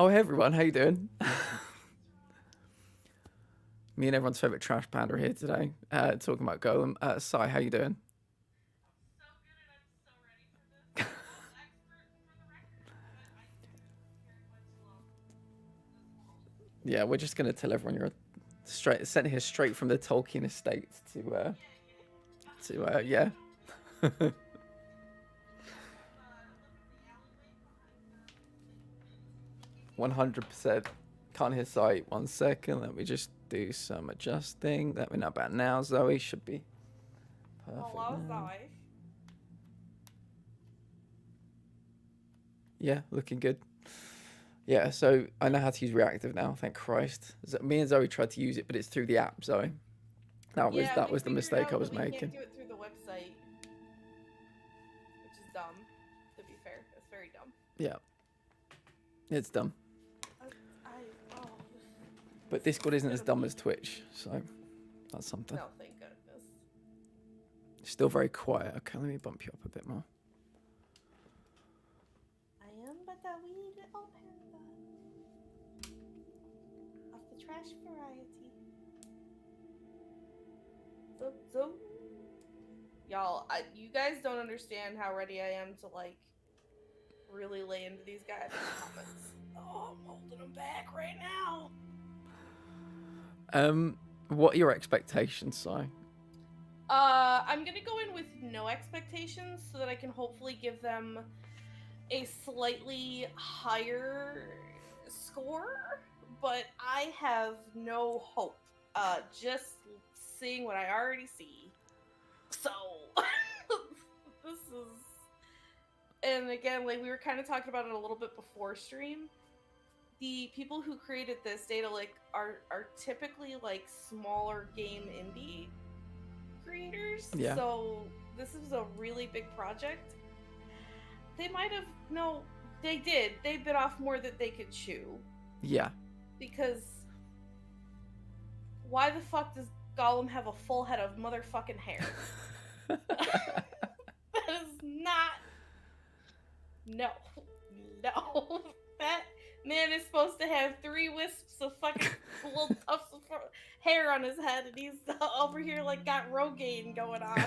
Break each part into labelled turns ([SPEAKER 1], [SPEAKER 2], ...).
[SPEAKER 1] Oh, hey everyone, how you doing? Me and everyone's favorite trash panda are here today, talking about Gollum. Sai, how you doing? Yeah, we're just gonna tell everyone you're sent here straight from the Tolkien estate yeah. 100%. Can't hear Sai. 1 second. Let me just do some adjusting. Let me know about now. Zoe should be perfect.
[SPEAKER 2] Hello,
[SPEAKER 1] now.
[SPEAKER 2] Zoe.
[SPEAKER 1] Yeah, looking good. Yeah, so I know how to use reactive now. Thank Christ. Me and Zoe tried to use it, but it's through the app, Zoe. That was
[SPEAKER 2] Yeah, we
[SPEAKER 1] the
[SPEAKER 2] figured
[SPEAKER 1] mistake I
[SPEAKER 2] out
[SPEAKER 1] was
[SPEAKER 2] that we
[SPEAKER 1] making.
[SPEAKER 2] can't do it through the website, which is dumb. To be fair, that's very dumb.
[SPEAKER 1] Yeah, it's dumb.
[SPEAKER 2] Oh.
[SPEAKER 1] But Discord isn't as dumb as Twitch, so that's something.
[SPEAKER 2] No, thank goodness.
[SPEAKER 1] Still very quiet. Okay, let me bump you up a bit more.
[SPEAKER 2] I am but a wee little panda of the trash variety. So, y'all, you guys don't understand how ready I am to like really lay into these guys' comments. Oh, I'm holding them back right now.
[SPEAKER 1] What are your expectations, Si?
[SPEAKER 2] I'm gonna go in with no expectations so that I can hopefully give them a slightly higher score, but I have no hope. Just seeing what I already see. So this is, and again, like we were kind of talking about it a little bit before stream. The people who created this data like are typically like smaller game indie creators.
[SPEAKER 1] Yeah.
[SPEAKER 2] So this is a really big project. They might have they did. They bit off more than they could chew.
[SPEAKER 1] Yeah.
[SPEAKER 2] Because why the fuck does Gollum have a full head of motherfucking hair? That is not. No. That man is supposed to have 3 wisps of fucking little tufts of hair on his head, and he's over here like got Rogaine going on.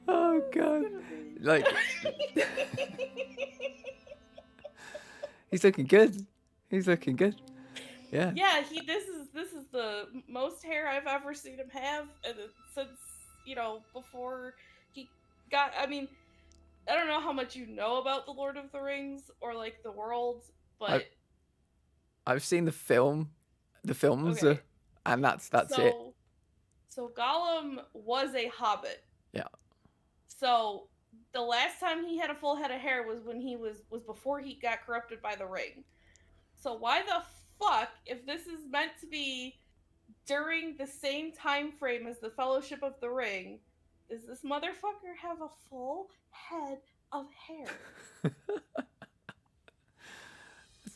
[SPEAKER 1] Oh god. Like he's looking good. He's looking good. Yeah.
[SPEAKER 2] Yeah, this is the most hair I've ever seen him have, and since before he got. I mean, I don't know how much you know about the Lord of the Rings or like the world, but
[SPEAKER 1] I've seen the films,
[SPEAKER 2] okay.
[SPEAKER 1] And that's it.
[SPEAKER 2] So Gollum was a hobbit.
[SPEAKER 1] Yeah.
[SPEAKER 2] So the last time he had a full head of hair was when he was before he got corrupted by the ring. So why the fuck, if this is meant to be during the same time frame as the Fellowship of the Ring, does this motherfucker have a full head of hair?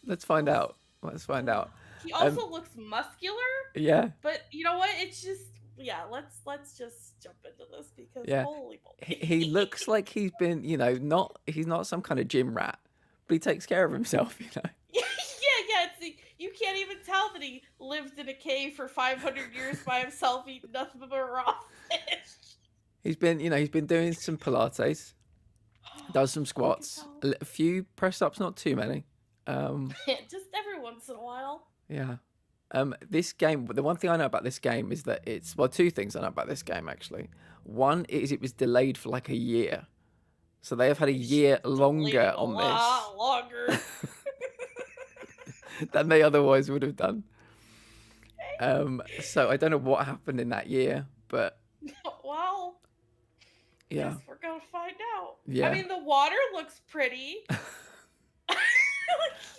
[SPEAKER 1] Let's find out. Let's find out.
[SPEAKER 2] He also looks muscular.
[SPEAKER 1] Yeah.
[SPEAKER 2] But you know what? It's just let's just jump into this because holy moly.
[SPEAKER 1] He looks like he's been, he's not some kind of gym rat, but he takes care of himself,
[SPEAKER 2] Yeah, you can't even tell that he lived in a cave for 500 years by himself eating nothing but raw fish.
[SPEAKER 1] He's been doing some Pilates, does some squats, a few press ups, not too many.
[SPEAKER 2] Just every once in a while.
[SPEAKER 1] Yeah. This game, the one thing I know about this game is that it's, well, 2 things I know about this game actually. One is it was delayed for like a year. So they have had a year longer on this. A
[SPEAKER 2] lot longer.
[SPEAKER 1] Than they otherwise would have done. So I don't know what happened in that year, but
[SPEAKER 2] well,
[SPEAKER 1] yeah,
[SPEAKER 2] guess we're gonna find out.
[SPEAKER 1] Yeah.
[SPEAKER 2] I mean, the water looks pretty.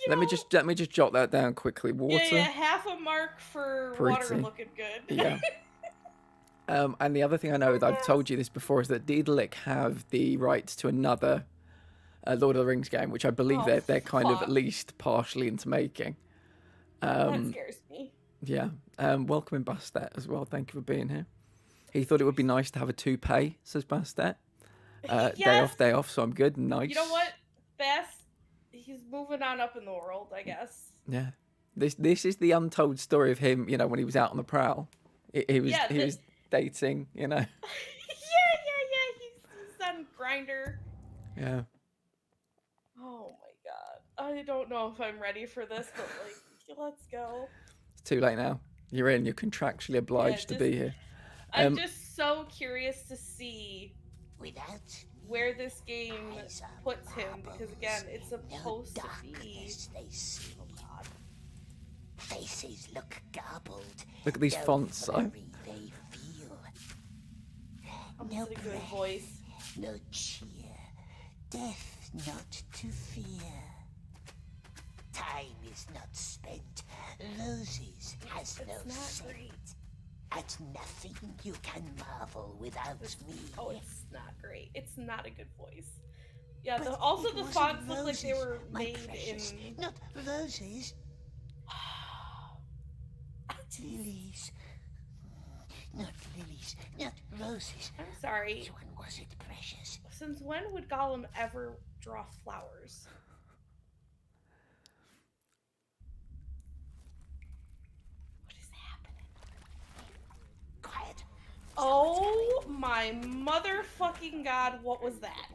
[SPEAKER 1] Let me just jot that down quickly. Water.
[SPEAKER 2] Yeah, half a mark for pretty. Water looking good.
[SPEAKER 1] Yeah. And the other thing I know that I've told you this before is that Daedalic have the rights to another Lord of the Rings game, which I believe they're kind of at least partially into making.
[SPEAKER 2] That scares me.
[SPEAKER 1] Yeah. Welcome in Bastet as well. Thank you for being here. He thought it would be nice to have a toupee, says Bastet.
[SPEAKER 2] Yes.
[SPEAKER 1] Day off, so I'm good. Nice.
[SPEAKER 2] You know what? Best. He's moving on up in the world, I guess.
[SPEAKER 1] Yeah. This is the untold story of him, you know, when he was out on the prowl. He was
[SPEAKER 2] Yeah,
[SPEAKER 1] he was dating, you know.
[SPEAKER 2] yeah. He's on Grinder.
[SPEAKER 1] Yeah.
[SPEAKER 2] Oh my god. I don't know if I'm ready for this, but like, let's go.
[SPEAKER 1] It's too late now. You're in. You're contractually obliged to be here.
[SPEAKER 2] I'm just so curious to see
[SPEAKER 3] Without
[SPEAKER 2] where this game
[SPEAKER 3] eyes are
[SPEAKER 2] puts him, because again,
[SPEAKER 3] marbles,
[SPEAKER 2] it's supposed
[SPEAKER 3] no
[SPEAKER 2] to be.
[SPEAKER 3] darkness they see.
[SPEAKER 2] Oh god.
[SPEAKER 3] Faces look garbled.
[SPEAKER 1] Look at these
[SPEAKER 3] no
[SPEAKER 1] fonts, Si.
[SPEAKER 3] flurry they feel.
[SPEAKER 2] I'm
[SPEAKER 3] No
[SPEAKER 2] just a good
[SPEAKER 3] breath,
[SPEAKER 2] voice.
[SPEAKER 3] no cheer, death not to fear. Time is not spent, roses has no
[SPEAKER 2] It's not
[SPEAKER 3] scent.
[SPEAKER 2] great.
[SPEAKER 3] At nothing you can marvel without me.
[SPEAKER 2] Oh, it's not great. It's not a good voice. Yeah,
[SPEAKER 3] But
[SPEAKER 2] also
[SPEAKER 3] it
[SPEAKER 2] the
[SPEAKER 3] wasn't
[SPEAKER 2] fonts look like they
[SPEAKER 3] roses,
[SPEAKER 2] were
[SPEAKER 3] my
[SPEAKER 2] made
[SPEAKER 3] precious,
[SPEAKER 2] in.
[SPEAKER 3] not roses, lilies. Not lilies, not roses.
[SPEAKER 2] I'm sorry.
[SPEAKER 3] Which one was it, precious?
[SPEAKER 2] Since when would Gollum ever draw flowers? What is happening?
[SPEAKER 3] Quiet.
[SPEAKER 2] Oh my motherfucking god, what was that?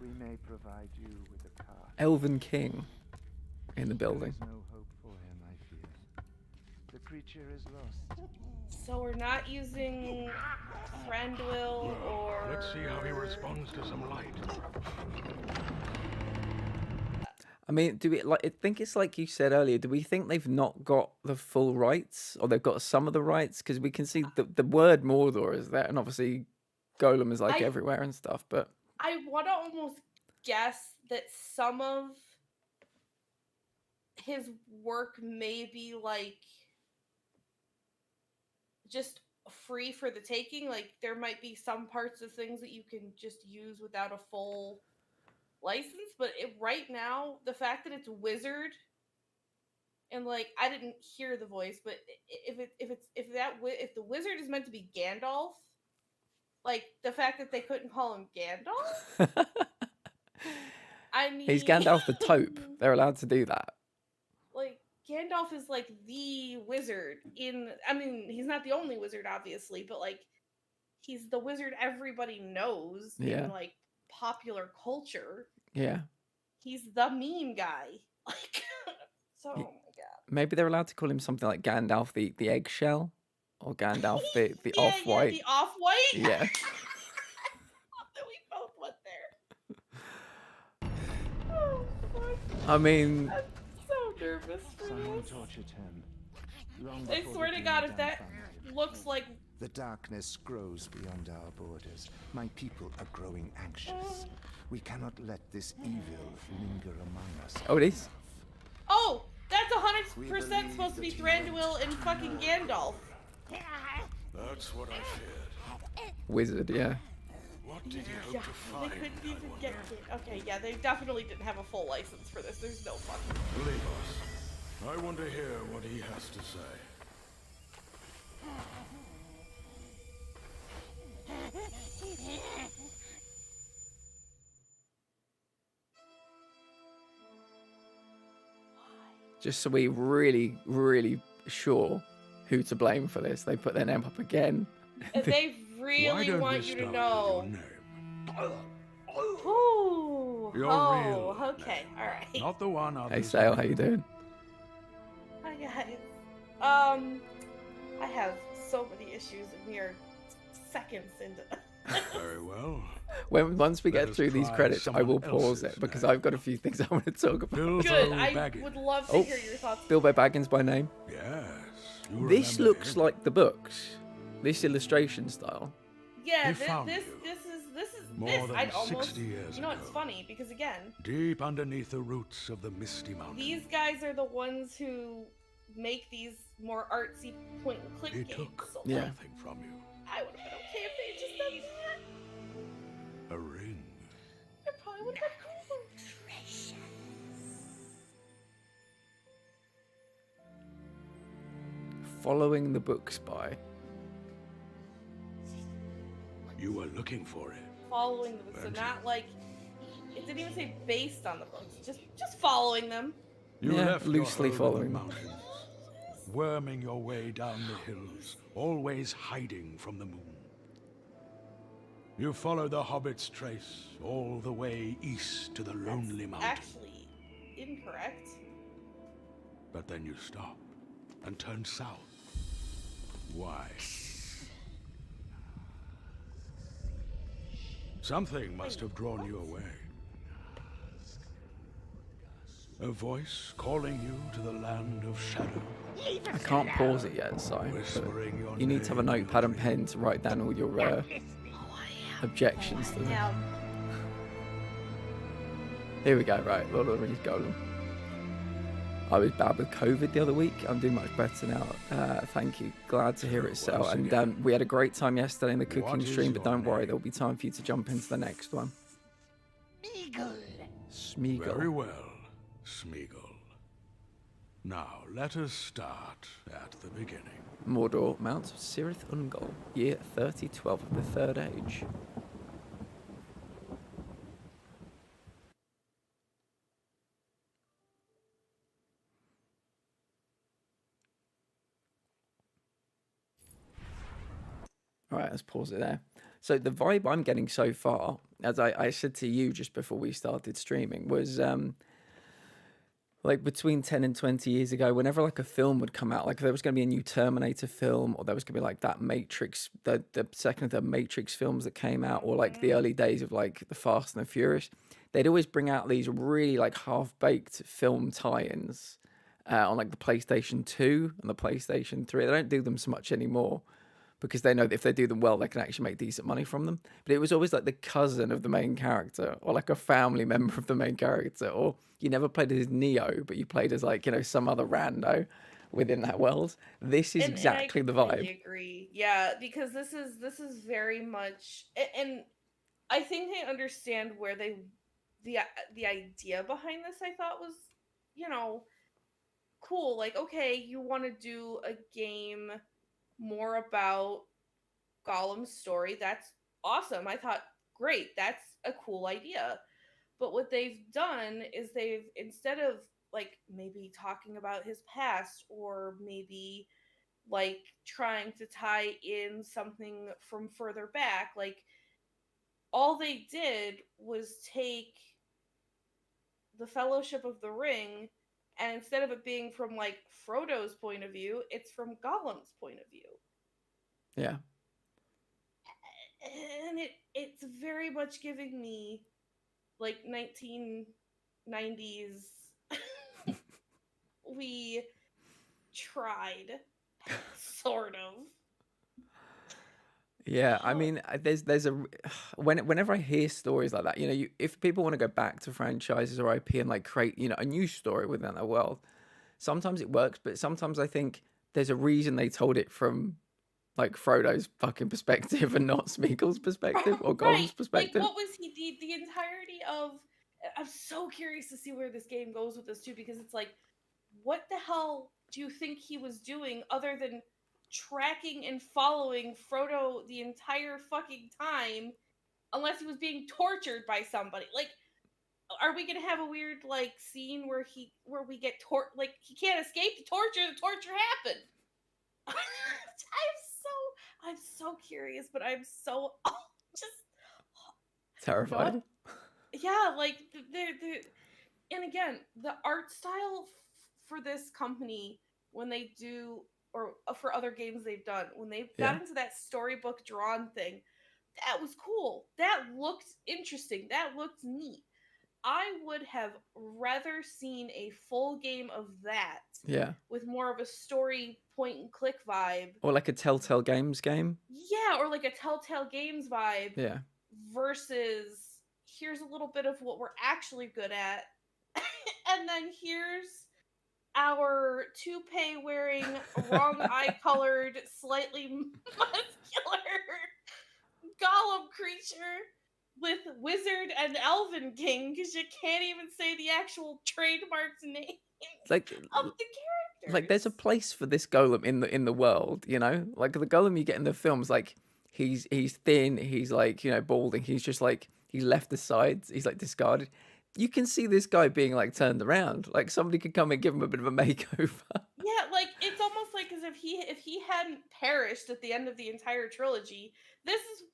[SPEAKER 4] We may provide you with a car.
[SPEAKER 1] Elven King in the building.
[SPEAKER 4] There's no hope for him, I fear. The creature is lost.
[SPEAKER 2] So we're not using Thranduil or...
[SPEAKER 5] Let's see how he responds to some light.
[SPEAKER 1] I mean, do we like? I think it's like you said earlier. Do we think they've not got the full rights, or they've got some of the rights? Because we can see the word Mordor is there, and obviously Gollum is like everywhere and stuff. But
[SPEAKER 2] I want to almost guess that some of his work may be like just free for the taking. Like there might be some parts of things that you can just use without a full license, but right now the fact that it's wizard and like I didn't hear the voice, but if the wizard is meant to be Gandalf, like the fact that they couldn't call him Gandalf, I mean,
[SPEAKER 1] he's Gandalf the Taupe. They're allowed to do that.
[SPEAKER 2] Like Gandalf is like the wizard in. I mean, he's not the only wizard, obviously, but like he's the wizard everybody knows in like popular culture.
[SPEAKER 1] Yeah.
[SPEAKER 2] He's the meme guy. Like, so, oh my god.
[SPEAKER 1] Maybe they're allowed to call him something like Gandalf the eggshell, or Gandalf the
[SPEAKER 2] Yeah,
[SPEAKER 1] off-white.
[SPEAKER 2] the off-white.
[SPEAKER 1] Yeah.
[SPEAKER 2] We both went there. Oh fuck.
[SPEAKER 1] I mean,
[SPEAKER 2] I'm so nervous for
[SPEAKER 4] Someone
[SPEAKER 2] this.
[SPEAKER 4] tortured him. Long
[SPEAKER 2] I
[SPEAKER 4] before
[SPEAKER 2] swear
[SPEAKER 4] the
[SPEAKER 2] to God,
[SPEAKER 4] Green
[SPEAKER 2] if that
[SPEAKER 4] Founded.
[SPEAKER 2] looks like
[SPEAKER 4] The darkness grows beyond our borders. My people are growing anxious. We cannot let this evil linger among us.
[SPEAKER 1] oh, it is.
[SPEAKER 2] oh, that's 100% supposed to be Thranduil and fucking Gandalf.
[SPEAKER 5] That's what I feared.
[SPEAKER 1] Wizard, yeah.
[SPEAKER 5] What did you hope
[SPEAKER 2] Yeah,
[SPEAKER 5] to
[SPEAKER 2] they
[SPEAKER 5] find?
[SPEAKER 2] couldn't
[SPEAKER 5] I
[SPEAKER 2] even
[SPEAKER 5] wonder?
[SPEAKER 2] get. Okay, yeah, they definitely didn't have a full license for this. There's no fucking.
[SPEAKER 5] Leave us. I want to hear what he has to say.
[SPEAKER 1] Just so we're really, really sure who to blame for this, they put their name up again.
[SPEAKER 2] And they
[SPEAKER 5] Why
[SPEAKER 2] really
[SPEAKER 5] don't
[SPEAKER 2] want
[SPEAKER 5] we
[SPEAKER 2] you to
[SPEAKER 5] start
[SPEAKER 2] know.
[SPEAKER 5] with your name?
[SPEAKER 2] Ooh.
[SPEAKER 5] Your
[SPEAKER 2] oh,
[SPEAKER 5] real
[SPEAKER 2] okay,
[SPEAKER 5] name.
[SPEAKER 2] all right.
[SPEAKER 5] Not the one others.
[SPEAKER 1] Hey, Sale, how you doing?
[SPEAKER 2] Hi guys. I have so many issues, and we are seconds into.
[SPEAKER 5] Very well.
[SPEAKER 1] Once we
[SPEAKER 5] Let
[SPEAKER 1] get
[SPEAKER 5] us
[SPEAKER 1] through these
[SPEAKER 5] try
[SPEAKER 1] credits, I will
[SPEAKER 5] someone
[SPEAKER 1] pause
[SPEAKER 5] else's
[SPEAKER 1] it because
[SPEAKER 5] name.
[SPEAKER 1] I've got a few things I want to talk about.
[SPEAKER 5] Bilbo
[SPEAKER 2] Good. I
[SPEAKER 5] Baggins.
[SPEAKER 2] would love to
[SPEAKER 1] Oh,
[SPEAKER 2] hear your thoughts.
[SPEAKER 1] Bilbo Baggins by name.
[SPEAKER 5] Yes. You
[SPEAKER 1] This
[SPEAKER 5] remember
[SPEAKER 1] looks
[SPEAKER 5] him.
[SPEAKER 1] like the books. This illustration style.
[SPEAKER 2] Yeah,
[SPEAKER 5] He found
[SPEAKER 2] this
[SPEAKER 5] you.
[SPEAKER 2] this is
[SPEAKER 5] More
[SPEAKER 2] this.
[SPEAKER 5] than
[SPEAKER 2] I'd almost.
[SPEAKER 5] 60 years
[SPEAKER 2] You know, it's
[SPEAKER 5] ago.
[SPEAKER 2] funny because again,
[SPEAKER 5] Deep underneath the roots of the Misty Mountain.
[SPEAKER 2] these guys are the ones who make these more artsy point and click
[SPEAKER 5] He
[SPEAKER 2] games.
[SPEAKER 5] took
[SPEAKER 2] So
[SPEAKER 1] Yeah.
[SPEAKER 5] nothing from you.
[SPEAKER 2] I would have been okay if they just done that.
[SPEAKER 5] A ring.
[SPEAKER 2] I probably would have been cool.
[SPEAKER 1] Following the books by.
[SPEAKER 5] You were looking for it.
[SPEAKER 2] Following them, so not like it didn't even say based on the books. Just following them.
[SPEAKER 5] You
[SPEAKER 1] Yeah,
[SPEAKER 5] left
[SPEAKER 1] loosely
[SPEAKER 5] your home in
[SPEAKER 1] following
[SPEAKER 5] the
[SPEAKER 1] them.
[SPEAKER 5] mountains, worming your way down the hills, always hiding from the moon. You follow the Hobbit's trace all the way east to the Lonely Mountain.
[SPEAKER 2] Actually, incorrect.
[SPEAKER 5] But then you stopped and turned south. Why? Something must have drawn you away. A voice calling you to the land of shadow.
[SPEAKER 1] I can't pause it yet, so
[SPEAKER 5] Whispering your
[SPEAKER 1] you need to have a
[SPEAKER 5] name
[SPEAKER 1] notepad and pen to write down all your objections to this.
[SPEAKER 2] Yeah.
[SPEAKER 1] Here we go, right, Lord of the Rings Gollum. I was bad with COVID the other week. I'm doing much better now. Thank you. Glad to hear it sell. And we had a great time yesterday in the cooking
[SPEAKER 5] What is
[SPEAKER 1] stream, but
[SPEAKER 5] your
[SPEAKER 1] don't worry,
[SPEAKER 5] name?
[SPEAKER 1] there'll be time for you to jump into the next one. Smeagol.
[SPEAKER 5] Very well, Smeagol. Now, let us start at the beginning.
[SPEAKER 1] Mordor, Mount Cirith Ungol, year 3012 of the Third Age. All right, let's pause it there. So the vibe I'm getting so far, as I said to you just before we started streaming, was like between 10 and 20 years ago, whenever like a film would come out, like if there was going to be a new Terminator film, or there was going to be like that Matrix, the second of the Matrix films that came out, or like the early days of like the Fast and the Furious, they'd always bring out these really like half-baked film tie-ins on like the PlayStation 2 and the PlayStation 3. They don't do them so much anymore, because they know that if they do them well, they can actually make decent money from them. But it was always like the cousin of the main character, or like a family member of the main character, or you never played as Neo, but you played as like, you know, some other rando within that world. This is exactly the vibe.
[SPEAKER 2] I agree. Yeah, because this is very much, and I think I understand where the idea behind this, I thought was, you know, cool. Like, okay, you want to do a game more about Gollum's story. That's awesome. I thought, great, that's a cool idea. But what they've done is they've, instead of like maybe talking about his past, or maybe like trying to tie in something from further back, like all they did was take the Fellowship of the Ring, and instead of it being from like Frodo's point of view, it's from Gollum's point of view.
[SPEAKER 1] Yeah.
[SPEAKER 2] And it's very much giving me like 1990s. We tried, sort of.
[SPEAKER 1] Yeah, I mean, there's a whenever I hear stories like that, you know, if people want to go back to franchises or IP and like create, you know, a new story within that world, sometimes it works, but sometimes I think there's a reason they told it from like Frodo's fucking perspective and not Smeagol's perspective or Gollum's perspective.
[SPEAKER 2] Like, what was he the entirety of? I'm so curious to see where this game goes with this too, because it's like, what the hell do you think he was doing other than tracking and following Frodo the entire fucking time, unless he was being tortured by somebody? Like, are we gonna have a weird like scene where we get like he can't escape the torture happened? I'm so curious, but I'm so just
[SPEAKER 1] Terrified.
[SPEAKER 2] Yeah, like they're and again, the art style for this company, when they do, or for other games they've done, when they got into that storybook drawn thing, that was cool. That looked interesting. That looked neat. I would have rather seen a full game of that.
[SPEAKER 1] Yeah.
[SPEAKER 2] With more of a story point and click vibe.
[SPEAKER 1] Or like a Telltale Games game.
[SPEAKER 2] Yeah, or like a Telltale Games vibe.
[SPEAKER 1] Yeah.
[SPEAKER 2] Versus, here's a little bit of what we're actually good at. And then here's our toupee wearing, wrong eye colored, slightly muscular Gollum creature with Wizard and Elven King, because you can't even say the actual trademarked name
[SPEAKER 1] like,
[SPEAKER 2] of the characters.
[SPEAKER 1] Like, there's a place for this Gollum in the world, you know? Like, the Gollum you get in the films, like, He's thin. He's like, you know, balding. He's just like, he's left the sides. He's like discarded. You can see this guy being like turned around. Like somebody could come and give him a bit of a makeover.
[SPEAKER 2] Yeah, like it's almost like as if he hadn't perished at the end of the entire trilogy,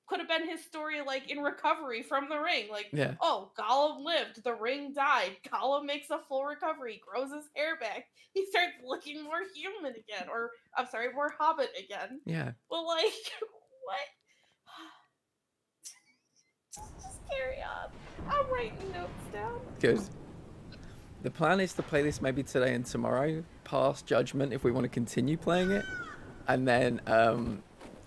[SPEAKER 2] could have been his story, like in recovery from the ring. Like,
[SPEAKER 1] Yeah.
[SPEAKER 2] oh, Gollum lived, the ring died. Gollum makes a full recovery, grows his hair back. He starts looking more human again, or I'm sorry, more Hobbit again.
[SPEAKER 1] Yeah.
[SPEAKER 2] Well, like, what? Just carry on. I'm writing notes down.
[SPEAKER 1] Good. The plan is to play this maybe today and tomorrow, pass judgment if we want to continue playing it, and then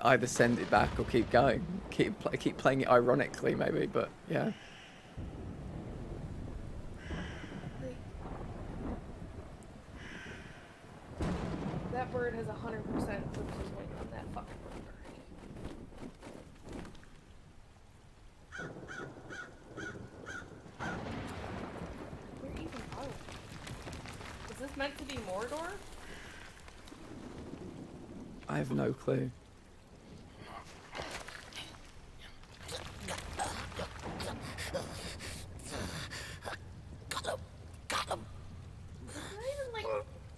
[SPEAKER 1] either send it back or keep going. Keep playing it ironically maybe, but yeah.
[SPEAKER 2] That bird has 100% put his wing on that fucking bird. Where even are we? Is this meant to be Mordor?
[SPEAKER 1] I have no clue.
[SPEAKER 3] Gollum.
[SPEAKER 2] It's not even like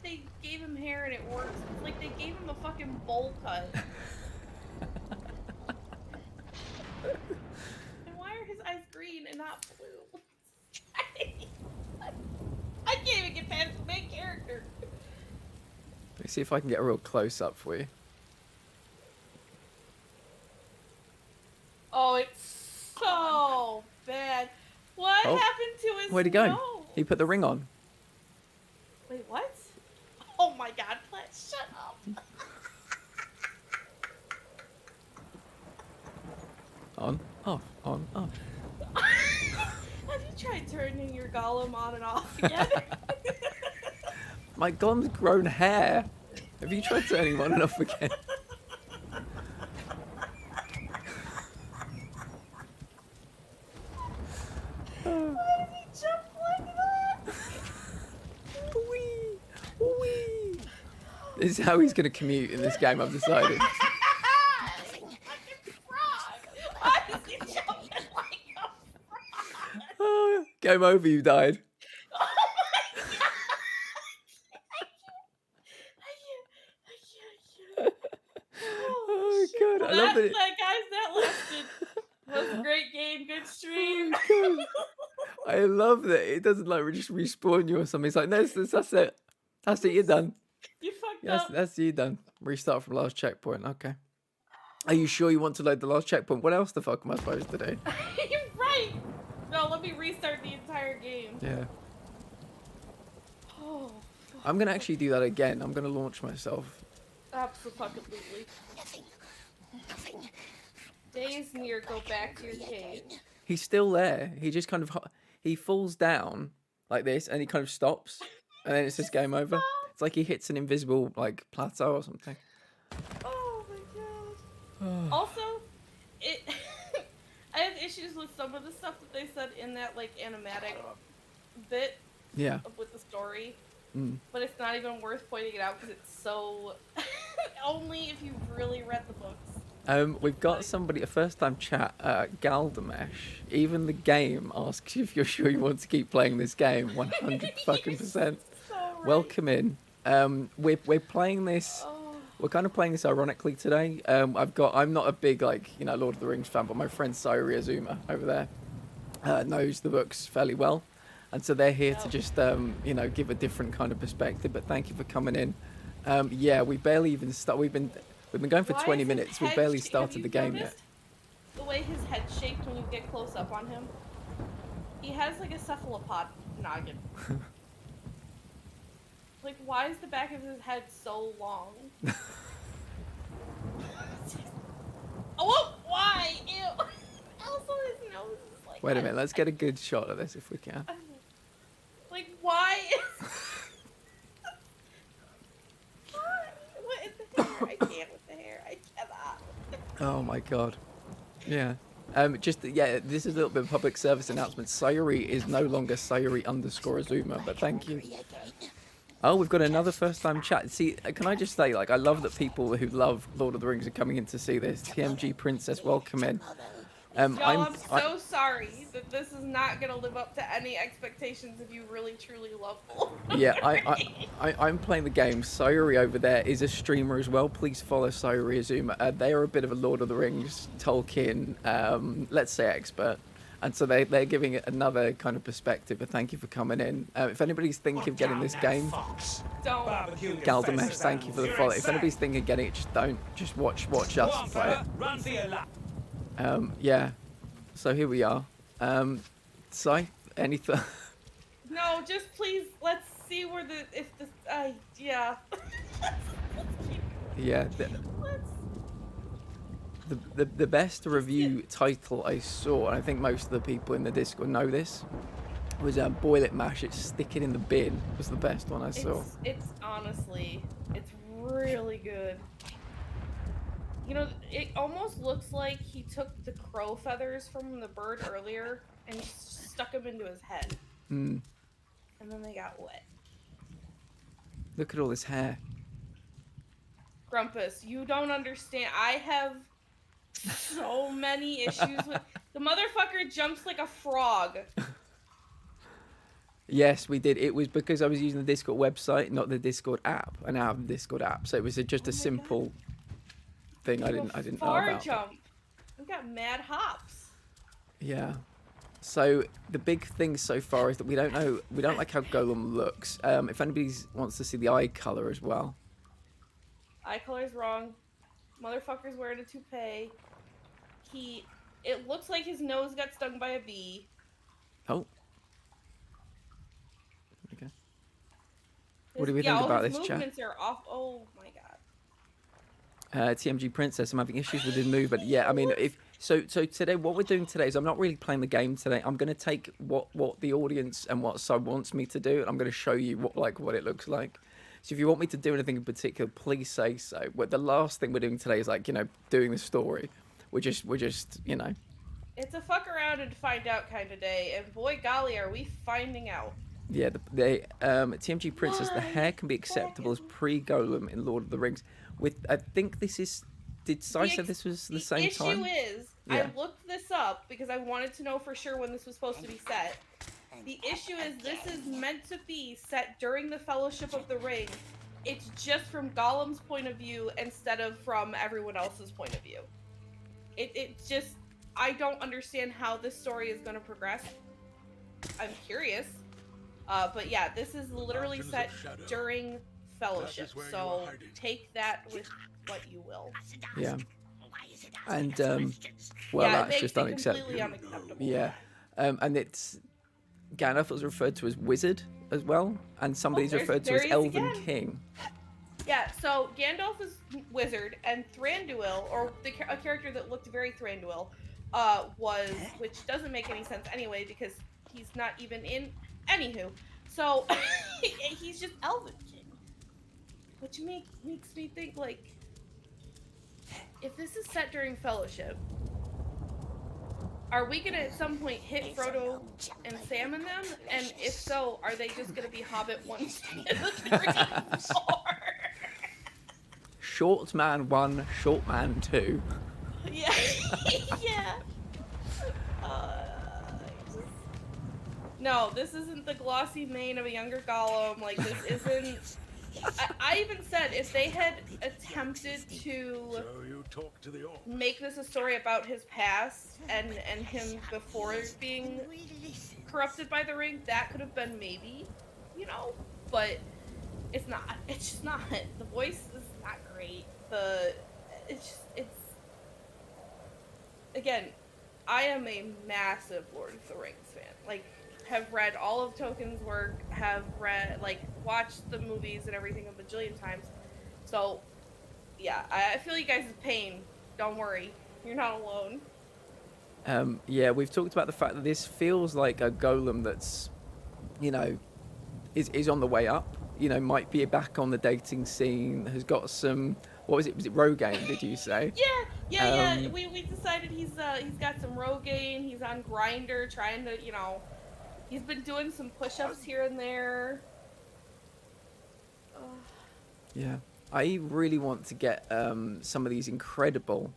[SPEAKER 2] they gave him hair and it works. It's like they gave him a fucking bowl cut. And why are his eyes green and not blue? I can't even get past the main character.
[SPEAKER 1] Let me see if I can get a real close up for you.
[SPEAKER 2] Oh, it's so bad. What
[SPEAKER 1] Oh,
[SPEAKER 2] happened to his
[SPEAKER 1] where'd he go?
[SPEAKER 2] nose?
[SPEAKER 1] He put the ring on.
[SPEAKER 2] Wait, what? Oh my god, Plant, shut up.
[SPEAKER 1] On, off, on, off.
[SPEAKER 2] Have you tried turning your Gollum on and off again?
[SPEAKER 1] My Gollum's grown hair. Have you tried turning him on and off again?
[SPEAKER 2] Why did he jump like that?
[SPEAKER 1] Wee, wee. This is how he's gonna commute in this game, I've decided.
[SPEAKER 2] Fucking frog! Why is he jumping like a frog?
[SPEAKER 1] Oh, game over, you died.
[SPEAKER 2] Oh my god! I can't.
[SPEAKER 1] Oh god, I love it.
[SPEAKER 2] That lasted. Was a great game, good stream.
[SPEAKER 1] Oh, God. I love that it doesn't like just respawn you or something. It's like, no, that's it. That's it, you're done.
[SPEAKER 2] You fucked
[SPEAKER 1] Yes,
[SPEAKER 2] up.
[SPEAKER 1] that's you done. Restart from last checkpoint. Okay. Are you sure you want to load the last checkpoint? What else the fuck am I supposed to do?
[SPEAKER 2] You're right. No, let me restart the entire game.
[SPEAKER 1] Yeah.
[SPEAKER 2] Oh,
[SPEAKER 1] I'm gonna actually do that again. I'm gonna launch myself.
[SPEAKER 2] absolutely.
[SPEAKER 3] Nothing.
[SPEAKER 2] Days near, go back to your cave.
[SPEAKER 1] He's still there. He just kind of he falls down like this, and he kind of stops, and then it's just game over. It's like he hits an invisible like plateau or something.
[SPEAKER 2] Oh my god. Also, I have issues with some of the stuff that they said in that like animatic bit
[SPEAKER 1] Yeah.
[SPEAKER 2] with the story.
[SPEAKER 1] Mm.
[SPEAKER 2] But it's not even worth pointing it out because it's so only if you've really read the books.
[SPEAKER 1] We've got somebody, a first-time chat, Galdamesh. Even the game asks you if you're sure you want to keep playing this game. 100 fucking percent.
[SPEAKER 2] So right.
[SPEAKER 1] Welcome in. We're playing this.
[SPEAKER 2] Oh.
[SPEAKER 1] We're kind of playing this ironically today. I'm not a big like Lord of the Rings fan, but my friend Sayuri Azuma over there knows the books fairly well, and so they're here to just give a different kind of perspective. But thank you for coming in. Yeah, we barely even start. We've been going for
[SPEAKER 2] Why
[SPEAKER 1] 20
[SPEAKER 2] is his
[SPEAKER 1] minutes. We
[SPEAKER 2] head
[SPEAKER 1] barely
[SPEAKER 2] have
[SPEAKER 1] started
[SPEAKER 2] you
[SPEAKER 1] the game yet.
[SPEAKER 2] noticed The way his head's shaped when you get close up on him. He has like a cephalopod noggin. Like, why is the back of his head so long? Oh, why? Ew. Also, his nose is like.
[SPEAKER 1] Wait a minute. Let's get a good shot of this if we can.
[SPEAKER 2] Like, why? Why? What is the hair? I can't with the hair. I cannot.
[SPEAKER 1] Oh my god. Yeah. This is a little bit of public service announcement. Sayuri is no longer Sayuri _Azuma, but thank you. Oh, we've got another first-time chat. See, can I just say, like, I love that people who love Lord of the Rings are coming in to see this. TMG Princess, welcome in.
[SPEAKER 2] Y'all, I'm so sorry that this is not gonna live up to any expectations if you really truly love Lord of
[SPEAKER 1] Yeah,
[SPEAKER 2] the Rings.
[SPEAKER 1] I'm playing the game. Sayuri over there is a streamer as well. Please follow Sayuri Azuma. They are a bit of a Lord of the Rings, Tolkien, let's say expert. And so they're giving it another kind of perspective. But thank you for coming in. If anybody's thinking of getting this game,
[SPEAKER 2] Don't.
[SPEAKER 1] Galdamesh, thank you for the follow. If anybody's thinking of getting it, just don't. Just watch us play it. Yeah. So here we are. Si, anything?
[SPEAKER 2] No, just please, let's see where yeah.
[SPEAKER 1] Yeah. The best review title I saw, and I think most of the people in the Discord know this, was Boil It, Mash It, Stick It in the Bin was the best one I saw.
[SPEAKER 2] It's honestly, it's really good. You know, it almost looks like he took the crow feathers from the bird earlier and stuck them into his head.
[SPEAKER 1] Mm.
[SPEAKER 2] And then they got wet.
[SPEAKER 1] Look at all this hair.
[SPEAKER 2] Grumpus, you don't understand. I have so many issues with... The motherfucker jumps like a frog.
[SPEAKER 1] Yes, we did. It was because I was using the Discord website, not the Discord app. I now have the Discord app, so it was just a simple thing I didn't know about.
[SPEAKER 2] Jump. We got mad hops.
[SPEAKER 1] Yeah. So the big thing so far is that we don't like how Gollum looks. If anybody wants to see the eye color as well.
[SPEAKER 2] Eye color's wrong. Motherfucker's wearing a toupee. It looks like his nose got stung by a bee.
[SPEAKER 1] Oh. Okay. What do we think about this chat?
[SPEAKER 2] His movements are off. Oh my god.
[SPEAKER 1] TMG Princess, I'm having issues with his movement. Yeah, I mean, so today, what we're doing today is I'm not really playing the game today. I'm going to take what the audience and what Sub wants me to do, and I'm going to show you what it looks like. So if you want me to do anything in particular, please say so. But the last thing we're doing today is doing the story. We're just
[SPEAKER 2] It's a fuck around and find out kind of day, and boy golly, are we finding out.
[SPEAKER 1] Yeah, the TMG Princess, the hair can be acceptable as pre-Gollum in Lord of the Rings. I think this is. Did Si say this was the same time?
[SPEAKER 2] The issue is,
[SPEAKER 1] yeah.
[SPEAKER 2] I looked this up because I wanted to know for sure when this was supposed to be set. The issue is this is meant to be set during the Fellowship of the Ring. It's just from Gollum's point of view instead of from everyone else's point of view. It just, I don't understand how this story is going to progress. I'm curious. But yeah, this is literally set during Fellowship, so take that with what you will.
[SPEAKER 1] Yeah. And, well,
[SPEAKER 2] yeah,
[SPEAKER 1] that's just unacceptable. Yeah. And it's, Gandalf was referred to as Wizard as well, and somebody's referred to as Elven King.
[SPEAKER 2] Yeah, so Gandalf is Wizard, and Thranduil, or a character that looked very Thranduil, was, which doesn't make any sense anyway, because he's not even in, anywho. So, he's just Elven King. Which makes me think, like, if this is set during Fellowship, are we gonna at some point hit Frodo and Sam in them? And if so, are they just gonna be Hobbit 1, 2, 3, 4?
[SPEAKER 1] Short man 1, short man 2.
[SPEAKER 2] Yeah. Yeah. No, this isn't the glossy mane of a younger Gollum. Like, this isn't... I even said if they had attempted to make this a story about his past and him before being corrupted by the ring, that could have been maybe, but it's not. It's just not. The voice is not great. Again, I am a massive Lord of the Rings fan. Like, have read all of Tolkien's work, have read, watched the movies and everything a bajillion times. So, yeah, I feel you guys' pain. Don't worry. You're not alone.
[SPEAKER 1] Yeah, we've talked about the fact that this feels like a Gollum that's, is on the way up. Might be back on the dating scene, has got some, what was it? Was it Rogaine, did you say?
[SPEAKER 2] Yeah. We decided he's got some Rogaine, he's on Grindr, trying to, he's been doing some push-ups here and there.
[SPEAKER 1] Yeah. I really want to get some of these incredible.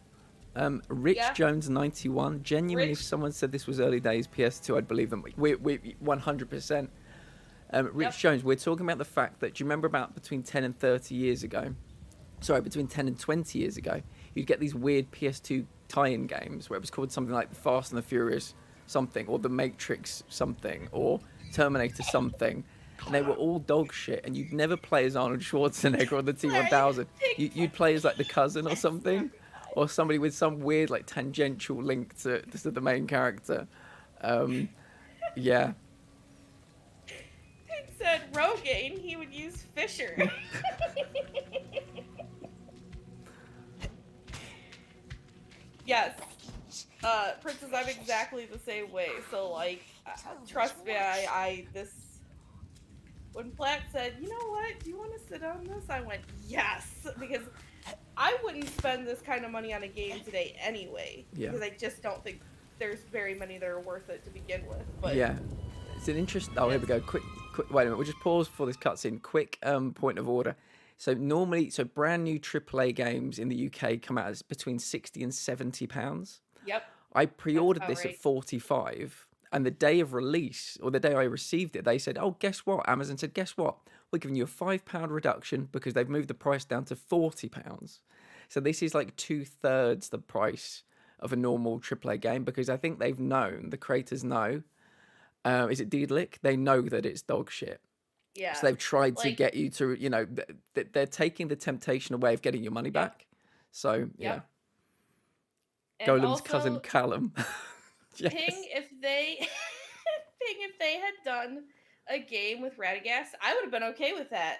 [SPEAKER 1] Rich
[SPEAKER 2] Yeah.
[SPEAKER 1] Jones 91. Genuinely, if
[SPEAKER 2] Rich-
[SPEAKER 1] someone said this was early days PS2, I'd believe them. We 100%. Rich
[SPEAKER 2] Yep.
[SPEAKER 1] Jones, we're talking about the fact that, do you remember about between 10 and 30 years ago? Sorry, between 10 and 20 years ago, you'd get these weird PS2 tie-in games where it was called something like Fast and the Furious something, or The Matrix something, or Terminator something. And they were all dog shit, and you'd never play as Arnold Schwarzenegger or the T-1000. You'd play as like the cousin or something, or somebody with some weird like tangential link to the main character. Yeah.
[SPEAKER 2] It said Rogaine, he would use Fisher. Yes. Princess, I'm exactly the same way. So, like, trust me, when Platt said, you know what, do you want to sit on this? I went, yes, because I wouldn't spend this kind of money on a game today anyway.
[SPEAKER 1] Yeah.
[SPEAKER 2] Because I just don't think there's very many that are worth it to begin with. But
[SPEAKER 1] Yeah. It's an interest. Oh, here we go. Quick. Wait a minute. We'll just pause for this cutscene. Quick point of order. So brand new AAA games in the UK come out as between £60 and £70.
[SPEAKER 2] Yep.
[SPEAKER 1] I pre-ordered
[SPEAKER 2] about
[SPEAKER 1] this at
[SPEAKER 2] right.
[SPEAKER 1] 45, and the day of release, or the day I received it, they said, "Oh, guess what?" Amazon said, "Guess what? We're giving you a £5 reduction because they've moved the price down to £40." So this is like 2/3 the price of a normal AAA game, because I think they've known, the creators know. Is it Deedlick? They know that it's dog shit.
[SPEAKER 2] Yeah.
[SPEAKER 1] So they've tried to
[SPEAKER 2] Like-
[SPEAKER 1] get you to, they're taking the temptation away of getting your money back. So, yeah.
[SPEAKER 2] Yep. And
[SPEAKER 1] Golem's
[SPEAKER 2] also,
[SPEAKER 1] cousin Callum. Yes.
[SPEAKER 2] Ping, if they had done a game with Radagast, I would have been okay with that.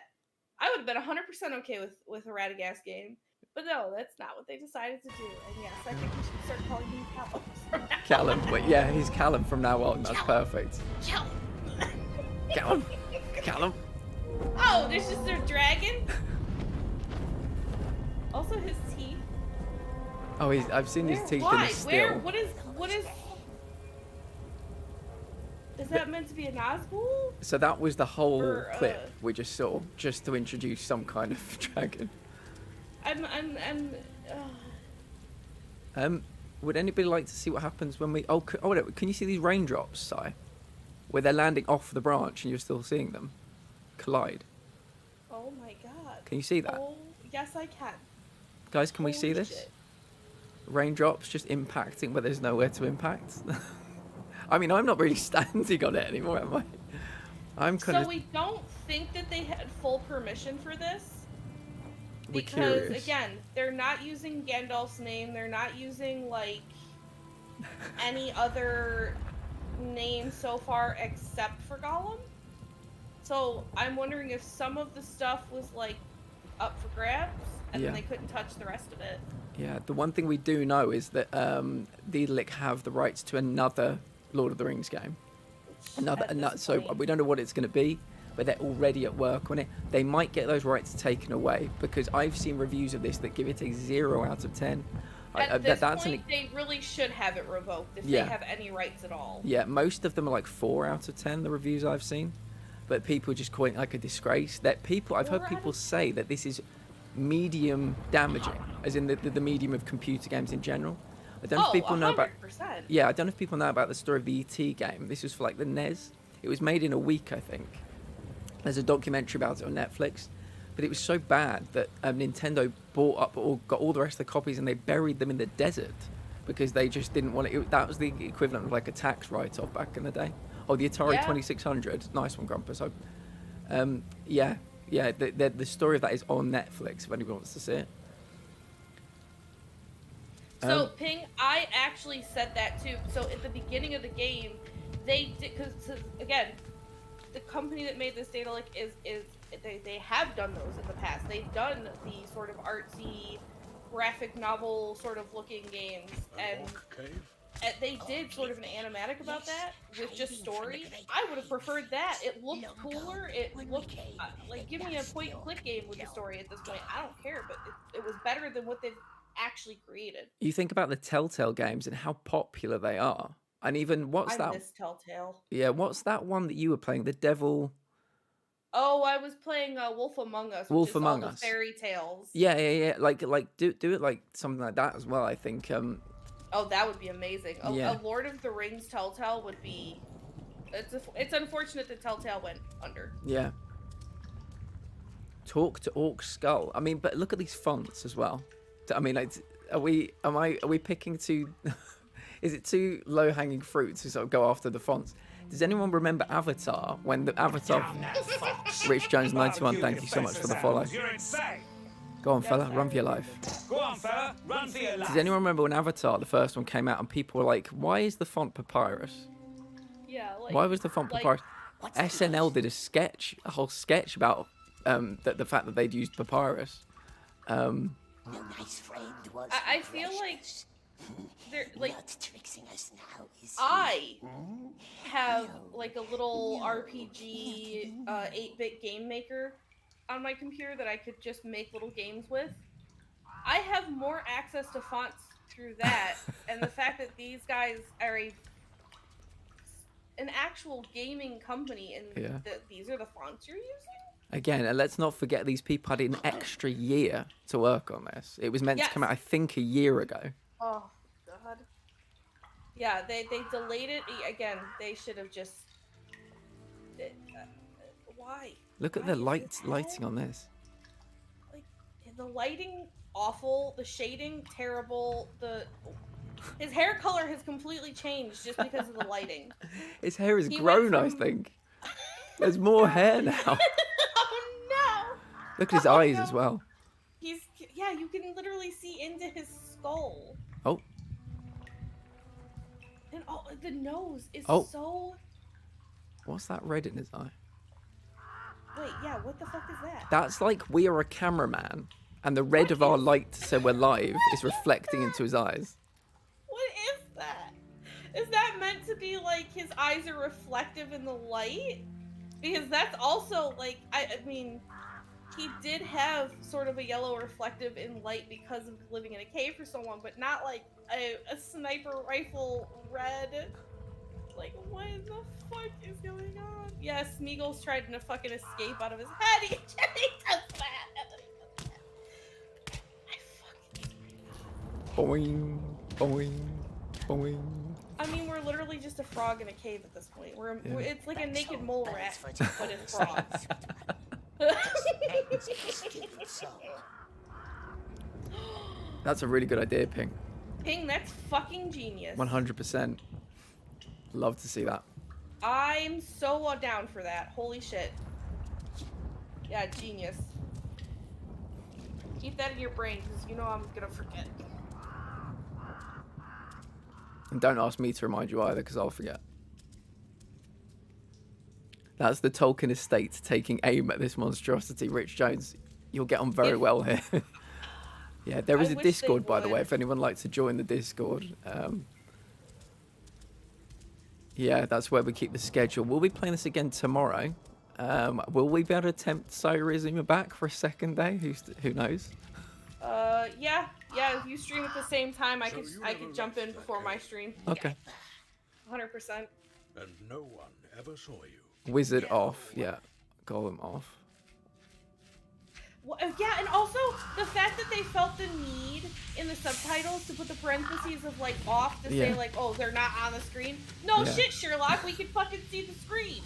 [SPEAKER 2] I would have been 100% okay with a Radagast game. But no, that's not what they decided to do. And yes, I think we should start calling him Callum from now
[SPEAKER 1] Callum. Wait, yeah, he's Callum from now on. That's perfect.
[SPEAKER 2] Callum.
[SPEAKER 1] Callum. Callum.
[SPEAKER 2] Oh, there's just a dragon? Also his teeth.
[SPEAKER 1] Oh, I've seen his teeth in
[SPEAKER 2] Why?
[SPEAKER 1] the still.
[SPEAKER 2] Where? What is... Is that meant to be a Nazgul?
[SPEAKER 1] So that was the whole
[SPEAKER 2] Or,
[SPEAKER 1] clip we just saw, just to introduce some kind of dragon. Would anybody like to see what happens when we... Oh, wait, can you see these raindrops, Si? Where they're landing off the branch and you're still seeing them collide.
[SPEAKER 2] Oh my god.
[SPEAKER 1] Can you see that?
[SPEAKER 2] Oh, yes I can.
[SPEAKER 1] Guys, can we see
[SPEAKER 2] Holy
[SPEAKER 1] this?
[SPEAKER 2] shit.
[SPEAKER 1] Raindrops just impacting where there's nowhere to impact. I mean, I'm not really standing on it anymore, am I? I'm kind
[SPEAKER 2] So
[SPEAKER 1] of...
[SPEAKER 2] we don't think that they had full permission for this?
[SPEAKER 1] We're
[SPEAKER 2] Because,
[SPEAKER 1] curious.
[SPEAKER 2] again, they're not using Gandalf's name, they're not using, like, any other name so far except for Gollum. So I'm wondering if some of the stuff was, like, up for grabs, and then
[SPEAKER 1] Yeah.
[SPEAKER 2] they couldn't touch the rest of it.
[SPEAKER 1] Yeah, the one thing we do know is that Deedlick have the rights to another Lord of the Rings game. So we don't know what it's going to be, but they're already at work on it. They might get those rights taken away, because I've seen reviews of this that give it a 0 out of 10.
[SPEAKER 2] At this point, they really should have it revoked if
[SPEAKER 1] Yeah.
[SPEAKER 2] they have any rights at all.
[SPEAKER 1] Yeah, most of them are like 4 out of 10, the reviews I've seen. But people just call it like a disgrace. I've heard
[SPEAKER 2] 4 out
[SPEAKER 1] people
[SPEAKER 2] of
[SPEAKER 1] say that this is medium damaging, as in the medium of computer games in general. I don't know if people know about...
[SPEAKER 2] 100%.
[SPEAKER 1] Yeah, I don't know if people know about the story of the ET game. This was for like the NES. It was made in a week, I think. There's a documentary about it on Netflix. But it was so bad that Nintendo bought up or got all the rest of the copies, and they buried them in the desert because they just didn't want it. That was the equivalent of like a tax write-off back in the day. Oh, the Atari
[SPEAKER 2] Yeah.
[SPEAKER 1] 2600. Nice one, Grumpus. Yeah. The story of that is on Netflix if anyone wants to see it.
[SPEAKER 2] So, Ping, I actually said that too. So, at the beginning of the game, they did, because, again, the company that made this data leak they have done those in the past. They've done the sort of artsy, graphic novel sort of looking games, and they did sort of an animatic about that with just story. I would have preferred that. It looked cooler. It looked like, give me a point-and-click game with the story at this point. I don't care, but it was better than what they've actually created.
[SPEAKER 1] You think about the Telltale games and how popular they are. And even,
[SPEAKER 2] I miss Telltale.
[SPEAKER 1] Yeah, what's that one that you were playing? The Devil...
[SPEAKER 2] Oh, I was playing Wolf Among Us.
[SPEAKER 1] Wolf
[SPEAKER 2] which is
[SPEAKER 1] Among
[SPEAKER 2] all the
[SPEAKER 1] Us.
[SPEAKER 2] fairy tales.
[SPEAKER 1] Yeah. Like do it like something like that as well. I think.
[SPEAKER 2] Oh, that would be amazing.
[SPEAKER 1] Yeah.
[SPEAKER 2] A Lord of the Rings Telltale would be. It's unfortunate that Telltale went under.
[SPEAKER 1] Yeah. Talk to Orc Skull. I mean, but look at these fonts as well. I mean, like, are we picking too? Is it too low hanging fruit to sort of go after the fonts? Does anyone remember Avatar when the Avatar? Rich Jones 91. Thank you so much for the follow. Go on, fella, run for your life.
[SPEAKER 6] Go on, fella, run for your life.
[SPEAKER 1] Does anyone remember when Avatar, the first one, came out and people were like, "Why is the font papyrus?
[SPEAKER 2] Yeah. Like,
[SPEAKER 1] Why was the font papyrus?" SNL did a whole sketch about the fact that they'd used papyrus.
[SPEAKER 3] No nice friend was
[SPEAKER 2] I feel like they're like.
[SPEAKER 3] not tricksing us now, is
[SPEAKER 2] I have like a little RPG 8-bit game maker on my computer that I could just make little games with. I have more access to fonts through that, and the fact that these guys are an actual gaming company, and these are the fonts you're using.
[SPEAKER 1] Again, and let's not forget these people had an extra year to work on this. It was meant to come out, I think, a year ago.
[SPEAKER 2] Oh God. Yeah, they delayed it again. They should have just. Why?
[SPEAKER 1] Look at the lighting on this.
[SPEAKER 2] Like the lighting awful, the shading terrible. His hair color has completely changed just because of the lighting.
[SPEAKER 1] His hair has grown, I think. There's more hair now.
[SPEAKER 2] Oh no!
[SPEAKER 1] Look at his eyes as well.
[SPEAKER 2] You can literally see into his skull.
[SPEAKER 1] Oh.
[SPEAKER 2] And the nose is so.
[SPEAKER 1] What's that red in his eye?
[SPEAKER 2] Wait, yeah, what the fuck is that?
[SPEAKER 1] That's like we are a cameraman, and the red of our light to say we're live is reflecting into his eyes.
[SPEAKER 2] What is that? Is that meant to be like his eyes are reflective in the light? Because that's also like, I mean, he did have sort of a yellow reflective in light because of living in a cave for so long, but not like a sniper rifle red. Like, what the fuck is going on? Yeah, Smeagol's trying to fucking escape out of his head. He does that. I fucking.
[SPEAKER 1] Boing, boing, boing.
[SPEAKER 2] I mean, we're literally just a frog in a cave at this point. It's like a naked mole rat, but it's frogs.
[SPEAKER 1] That's a really good idea, Ping.
[SPEAKER 2] Ping, that's fucking genius.
[SPEAKER 1] 100%. Love to see that.
[SPEAKER 2] I'm so down for that. Holy shit. Yeah, genius. Keep that in your brain, because you know I'm gonna forget.
[SPEAKER 1] And don't ask me to remind you either, because I'll forget. That's the Tolkien estate taking aim at this monstrosity. Rich Jones, you'll get on very well here. Yeah, there is a Discord, by the way, if anyone likes to join the Discord. Yeah, that's where we keep the schedule. We'll be playing this again tomorrow. Will we be able to tempt Cyrizima back for a second day? Who knows?
[SPEAKER 2] Yeah. If you stream at the same time, I could jump in before my stream.
[SPEAKER 1] Okay.
[SPEAKER 2] 100%.
[SPEAKER 5] And no one ever saw you.
[SPEAKER 1] Wizard off. Yeah. Gollum off.
[SPEAKER 2] Well, yeah, and also the fact that they felt the need in the subtitles to put the parentheses of like off to say like, oh, they're not on the screen. No shit, Sherlock, we can fucking see the screen.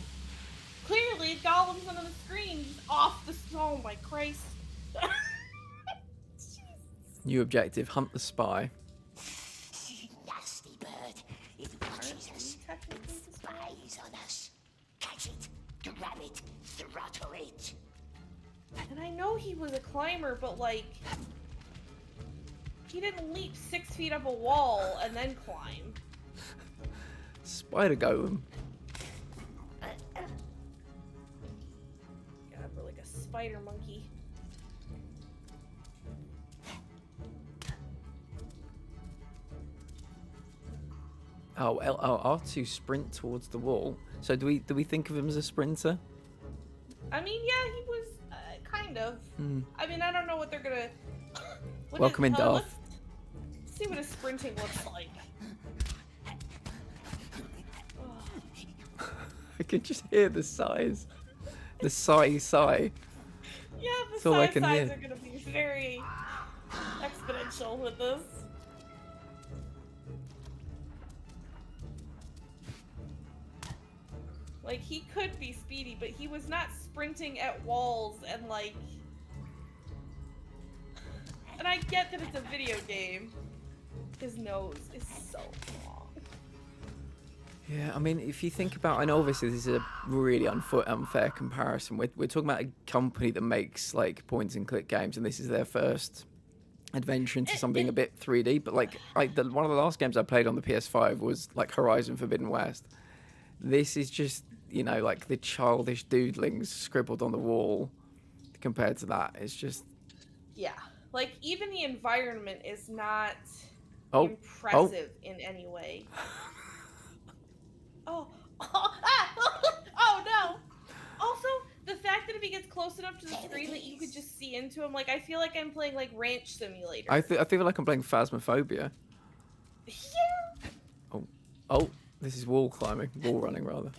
[SPEAKER 2] Clearly, Gollum's on the screen. He's off the. Oh my Christ.
[SPEAKER 1] New objective: hunt the spy.
[SPEAKER 3] Nasty bird. It watches us. It spies on us. Catch it. Grab it. Throttle it.
[SPEAKER 2] And I know he was a climber, but like, he didn't leap 6 feet up a wall and then climb.
[SPEAKER 1] Spider Golem.
[SPEAKER 2] God, we're like a spider monkey.
[SPEAKER 1] Oh, R2 sprint towards the wall. So do we think of him as a sprinter?
[SPEAKER 2] I mean, yeah, he was kind of. I mean, I don't know what they're gonna.
[SPEAKER 1] Welcome in, Darth.
[SPEAKER 2] Let's see what his sprinting looks like.
[SPEAKER 1] I can just hear the sighs. The sigh.
[SPEAKER 2] Yeah, the
[SPEAKER 1] That's all I can
[SPEAKER 2] sides
[SPEAKER 1] hear.
[SPEAKER 2] are gonna be very exponential with this. Like, he could be speedy, but he was not sprinting at walls and, like... And I get that it's a video game. His nose is so long.
[SPEAKER 1] Yeah, I mean, if you think about, I know obviously this is a really unfair comparison. We're talking about a company that makes like point and click games, and this is their first adventure into something a bit 3D. But like, one of the last games I played on the PS5 was like Horizon Forbidden West. This is just, you know, like the childish doodlings scribbled on the wall. Compared to that, it's just...
[SPEAKER 2] Yeah. Like, even the environment is not
[SPEAKER 1] Oh.
[SPEAKER 2] impressive in any way. Oh. Oh, no! Also, the fact that if he gets close enough to the screen that you could just see into him, like, I feel like I'm playing, like, Ranch Simulator.
[SPEAKER 1] I feel like I'm playing Phasmophobia.
[SPEAKER 2] Yeah!
[SPEAKER 1] Oh, this is wall climbing. Wall running, rather.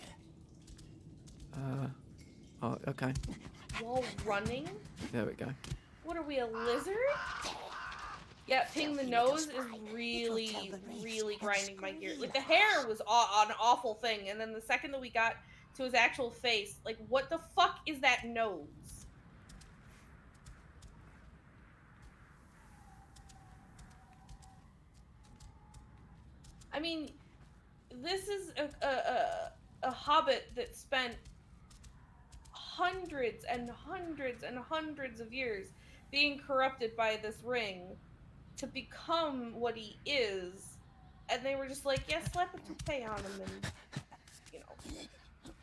[SPEAKER 1] Oh, okay.
[SPEAKER 2] While running?
[SPEAKER 1] There we go.
[SPEAKER 2] What are we, a lizard? Yeah, ping the nose is really, really grinding my gears. Like, the hair was an awful thing, and then the second that we got to his actual face, like, what the fuck is that nose? I mean, this is a hobbit that spent hundreds and hundreds and hundreds of years being corrupted by this ring to become what he is, and they were just like, yeah, slap a toupee on him and, you know,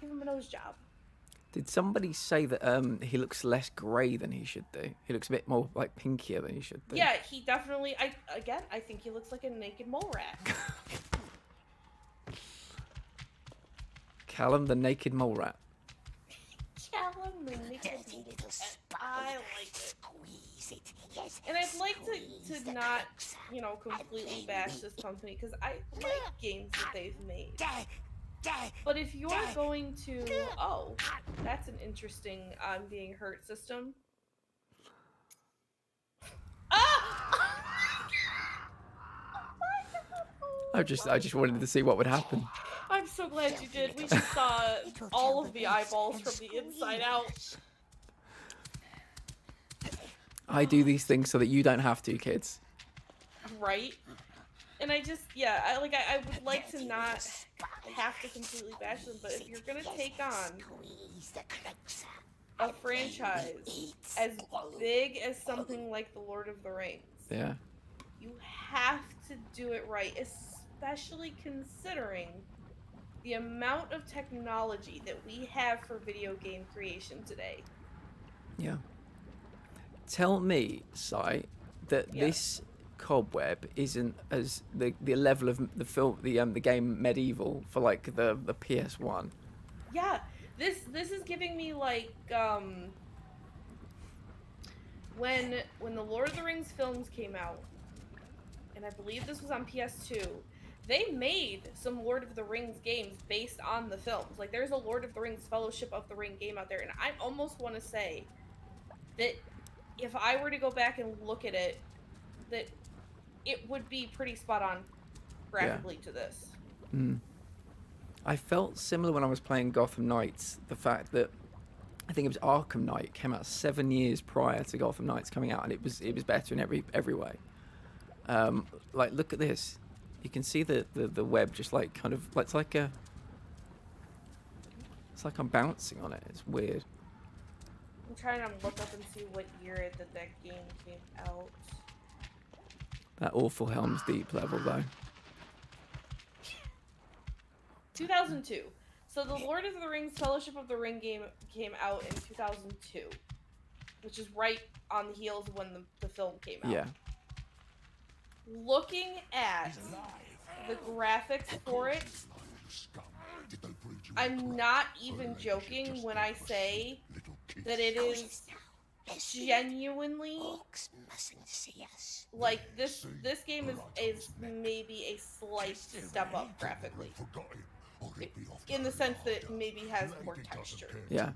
[SPEAKER 2] give him a nose job.
[SPEAKER 1] Did somebody say that he looks less grey than he should do? He looks a bit more like pinkier than he should do.
[SPEAKER 2] Yeah, he definitely, I think he looks like a naked mole rat.
[SPEAKER 1] Callum the naked mole rat.
[SPEAKER 2] Callum the naked mole rat. I like it. And I'd like to not, you know, completely bash this company, because I like games that they've made. But if you're going to... Oh, that's an interesting I'm being hurt system. Ah!
[SPEAKER 1] I just wanted to see what would happen.
[SPEAKER 2] I'm so glad you did. We just saw all of the eyeballs from the inside out.
[SPEAKER 1] I do these things so that you don't have to, kids.
[SPEAKER 2] Right? And I just, yeah, I would like to not have to completely bash them, but if you're gonna take on a franchise as big as something like The Lord of the Rings,
[SPEAKER 1] Yeah.
[SPEAKER 2] you have to do it right, especially considering the amount of technology that we have for video game creation today.
[SPEAKER 1] Yeah. Tell me, Sai, that this cobweb isn't as the level of the game Medieval for like the PS1.
[SPEAKER 2] Yeah, this is giving me like when the Lord of the Rings films came out, and I believe this was on PS2. They made some Lord of the Rings games based on the films. Like, there's a Lord of the Rings Fellowship of the Ring game out there, and I almost want to say that if I were to go back and look at it, that it would be pretty spot on graphically to this.
[SPEAKER 1] I felt similar when I was playing Gotham Knights. The fact that I think it was Arkham Knight came out 7 years prior to Gotham Knights coming out, and it was better in every way. Like, look at this. You can see the web just like kind of, it's like I'm bouncing on it. It's weird.
[SPEAKER 2] I'm trying to look up and see what year that game came out.
[SPEAKER 1] That awful Helm's Deep level though.
[SPEAKER 2] 2002. So the Lord of the Rings Fellowship of the Ring game came out in 2002, which is right on the heels of when the film came out.
[SPEAKER 1] Yeah.
[SPEAKER 2] Looking at the graphics for it, I'm not even joking when I say that it is genuinely like this game is maybe a slight step up graphically. in the sense that it maybe has more texture.
[SPEAKER 1] Yeah.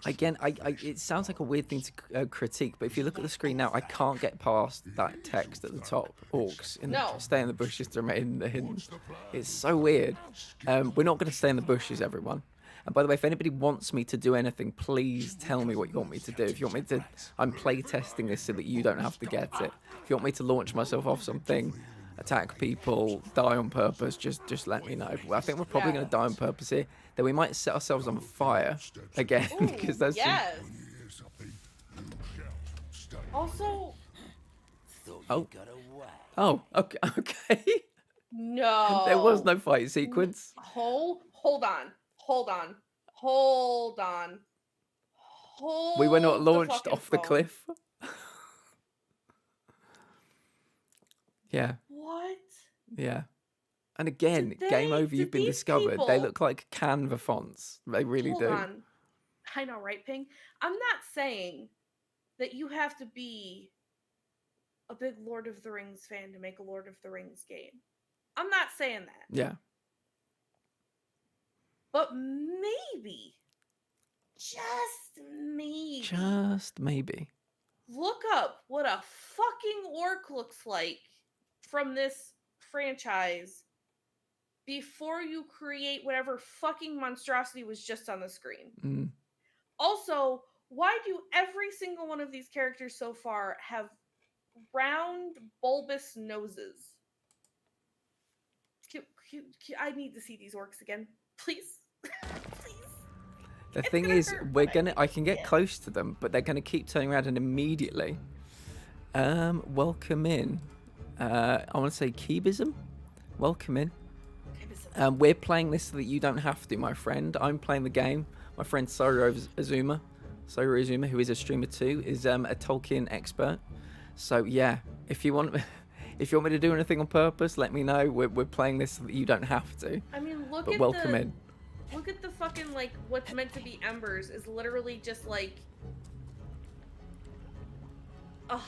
[SPEAKER 1] Again, it sounds like a weird thing to critique, but if you look at the screen now, I can't get past that text at the top. Orcs. Stay in the bushes to remain hidden. It's so weird. We're not going to stay in the bushes, everyone. And by the way, if anybody wants me to do anything, please tell me what you want me to do. If you want me to... I'm play testing this so that you don't have to get it. If you want me to launch myself off something, attack people, die on purpose, just let me know. Well, I think we're probably going to die on purpose here. Then we might set ourselves on fire again.
[SPEAKER 2] Ooh,
[SPEAKER 1] because there's
[SPEAKER 2] yes. Also...
[SPEAKER 1] Oh, okay. Okay.
[SPEAKER 2] No.
[SPEAKER 1] There was no fight sequence.
[SPEAKER 2] Hold on.
[SPEAKER 1] We were not launched off the cliff. Yeah.
[SPEAKER 2] What?
[SPEAKER 1] Yeah. And again, game over, you've been discovered. They look like Canva fonts. They really do.
[SPEAKER 2] Hold on. I know, right, Ping? I'm not saying that you have to be a big Lord of the Rings fan to make a Lord of the Rings game. I'm not saying that.
[SPEAKER 1] Yeah.
[SPEAKER 2] But maybe, just
[SPEAKER 1] maybe,
[SPEAKER 2] look up what a fucking orc looks like from this franchise before you create whatever fucking monstrosity was just on the screen.
[SPEAKER 1] Mm.
[SPEAKER 2] Also, why do every single one of these characters so far have round, bulbous noses? I need to see these orcs again. Please. Please.
[SPEAKER 1] The thing is, I can get close to them, but they're gonna keep turning around and immediately. Welcome in. I want to say Keebism. Welcome in. We're playing this so that you don't have to, my friend. I'm playing the game. My friend Sora Azuma, who is a streamer too, is a Tolkien expert. So yeah, if you want me to do anything on purpose, let me know. We're playing this so that you don't have to.
[SPEAKER 2] I mean,
[SPEAKER 1] welcome in.
[SPEAKER 2] Look at the fucking, like, what's meant to be embers is literally just, like, a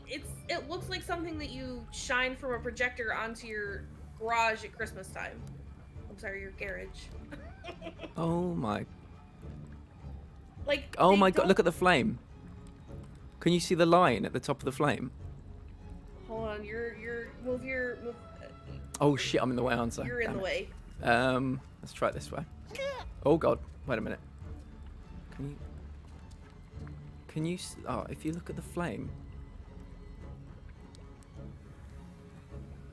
[SPEAKER 2] it looks like something that you shine from a projector onto your garage at Christmas time. I'm sorry, your garage.
[SPEAKER 1] Oh my.
[SPEAKER 2] Like,
[SPEAKER 1] oh my god, look at the flame. Can you see the line at the top of the flame?
[SPEAKER 2] Hold on, move.
[SPEAKER 1] Oh shit, I'm in the way, aren't I?
[SPEAKER 2] You're in the way.
[SPEAKER 1] Let's try it this way. Oh god, wait a minute. Can you? Oh, if you look at the flame.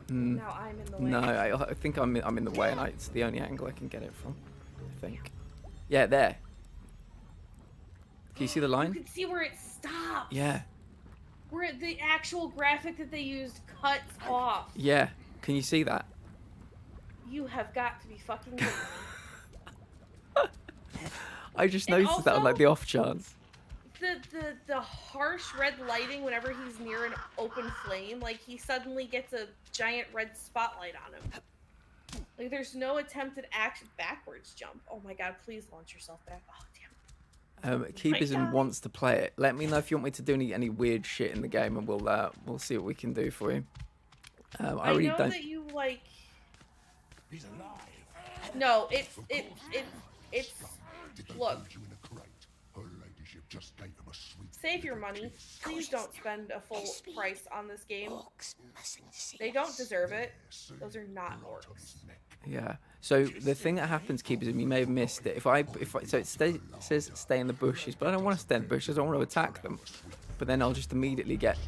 [SPEAKER 2] Now I'm in the way.
[SPEAKER 1] No, I think I'm in the way, and it's the only angle I can get it from. I think. Yeah, there. Can you see the line?
[SPEAKER 2] You can see where it stops.
[SPEAKER 1] Yeah.
[SPEAKER 2] Where the actual graphic that they used cuts off.
[SPEAKER 1] Yeah. Can you see that?
[SPEAKER 2] You have got to be fucking kidding me.
[SPEAKER 1] I just noticed that on like the off chance.
[SPEAKER 2] The harsh red lighting whenever he's near an open flame, like he suddenly gets a giant red spotlight on him. Like there's no attempted backwards jump. Oh my god, please launch yourself back. Oh damn.
[SPEAKER 1] Keebism wants to play it. Let me know if you want me to do any weird shit in the game, and we'll see what we can do for you. I really
[SPEAKER 2] know
[SPEAKER 1] don't.
[SPEAKER 2] that you like. He's alive. No, it's look. Save your money. Please don't spend a full price on this game. They don't deserve it. Those are not orcs.
[SPEAKER 1] Yeah. So the thing that happens, Keebism, you may have missed it. So it says stay in the bushes, but I don't want to stay in the bushes. I want to attack them. But then I'll just immediately get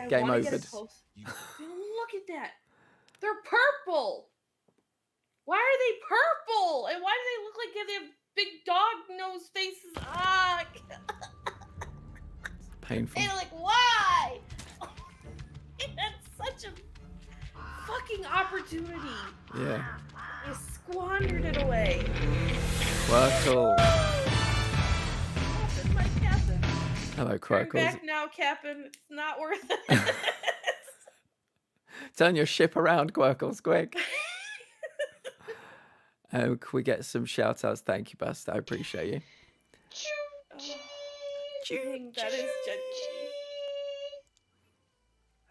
[SPEAKER 1] game over.
[SPEAKER 2] Look at that. They're purple. Why are they purple? And why do they look like they have big dog nose faces? Ah.
[SPEAKER 1] Painful.
[SPEAKER 2] And like, why? That's such a fucking opportunity.
[SPEAKER 1] Yeah.
[SPEAKER 2] You squandered it away.
[SPEAKER 1] Quirkle.
[SPEAKER 2] Captain, my captain.
[SPEAKER 1] Hello,
[SPEAKER 2] Turn
[SPEAKER 1] Quirkles.
[SPEAKER 2] back now, Captain. It's not worth it.
[SPEAKER 1] Turn your ship around, Quirkles, quick. Can we get some shout outs? Thank you, Basta. I appreciate you.
[SPEAKER 2] That is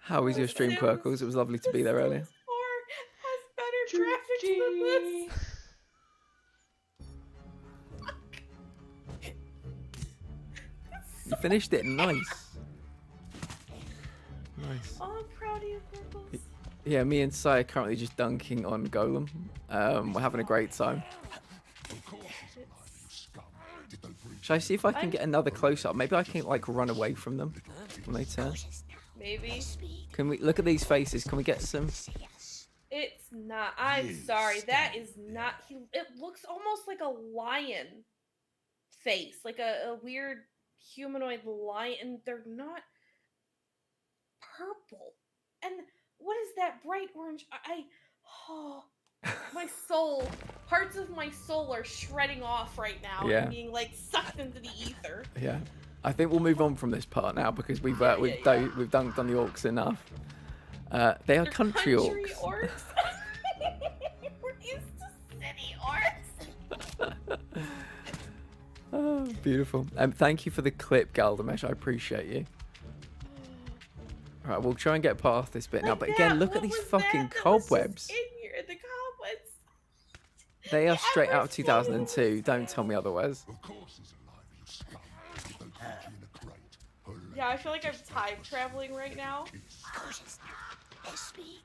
[SPEAKER 1] How was your stream, Quirkles? It was lovely to be there earlier.
[SPEAKER 2] Has better
[SPEAKER 1] Whee! You finished it. Nice. Nice.
[SPEAKER 2] Oh, I'm proud of you, Purples.
[SPEAKER 1] Yeah, me and Sai are currently just dunking on Gollum. We're having a great time. Should I see if I can get another close-up? Maybe I can, like, run away from them when they turn.
[SPEAKER 2] Maybe.
[SPEAKER 1] Can we look at these faces? Can we get some?
[SPEAKER 2] It's not. I'm sorry. That is not. It looks almost like a lion face, like a weird humanoid lion. They're not purple. And what is that bright orange? Oh, my soul, parts of my soul are shredding off right now
[SPEAKER 1] Yeah.
[SPEAKER 2] and being like sucked into the ether.
[SPEAKER 1] Yeah. I think we'll move on from this part now because we've dunked on the orcs enough. They are
[SPEAKER 2] They're
[SPEAKER 1] country orcs.
[SPEAKER 2] orcs. We're used to city orcs.
[SPEAKER 1] Oh, beautiful. Thank you for the clip, Galdamesh. I appreciate you. All right, we'll try and get past this bit now.
[SPEAKER 2] Like
[SPEAKER 1] But again,
[SPEAKER 2] that,
[SPEAKER 1] look
[SPEAKER 2] what
[SPEAKER 1] at these
[SPEAKER 2] was
[SPEAKER 1] fucking
[SPEAKER 2] that was just
[SPEAKER 1] cobwebs.
[SPEAKER 2] in here, the cobwebs.
[SPEAKER 1] They are
[SPEAKER 2] The
[SPEAKER 1] straight out of
[SPEAKER 2] ever-flowing
[SPEAKER 1] 2002. Don't tell me otherwise.
[SPEAKER 2] Yeah, I feel like I'm time traveling right now.
[SPEAKER 3] Cautious now. Less speed.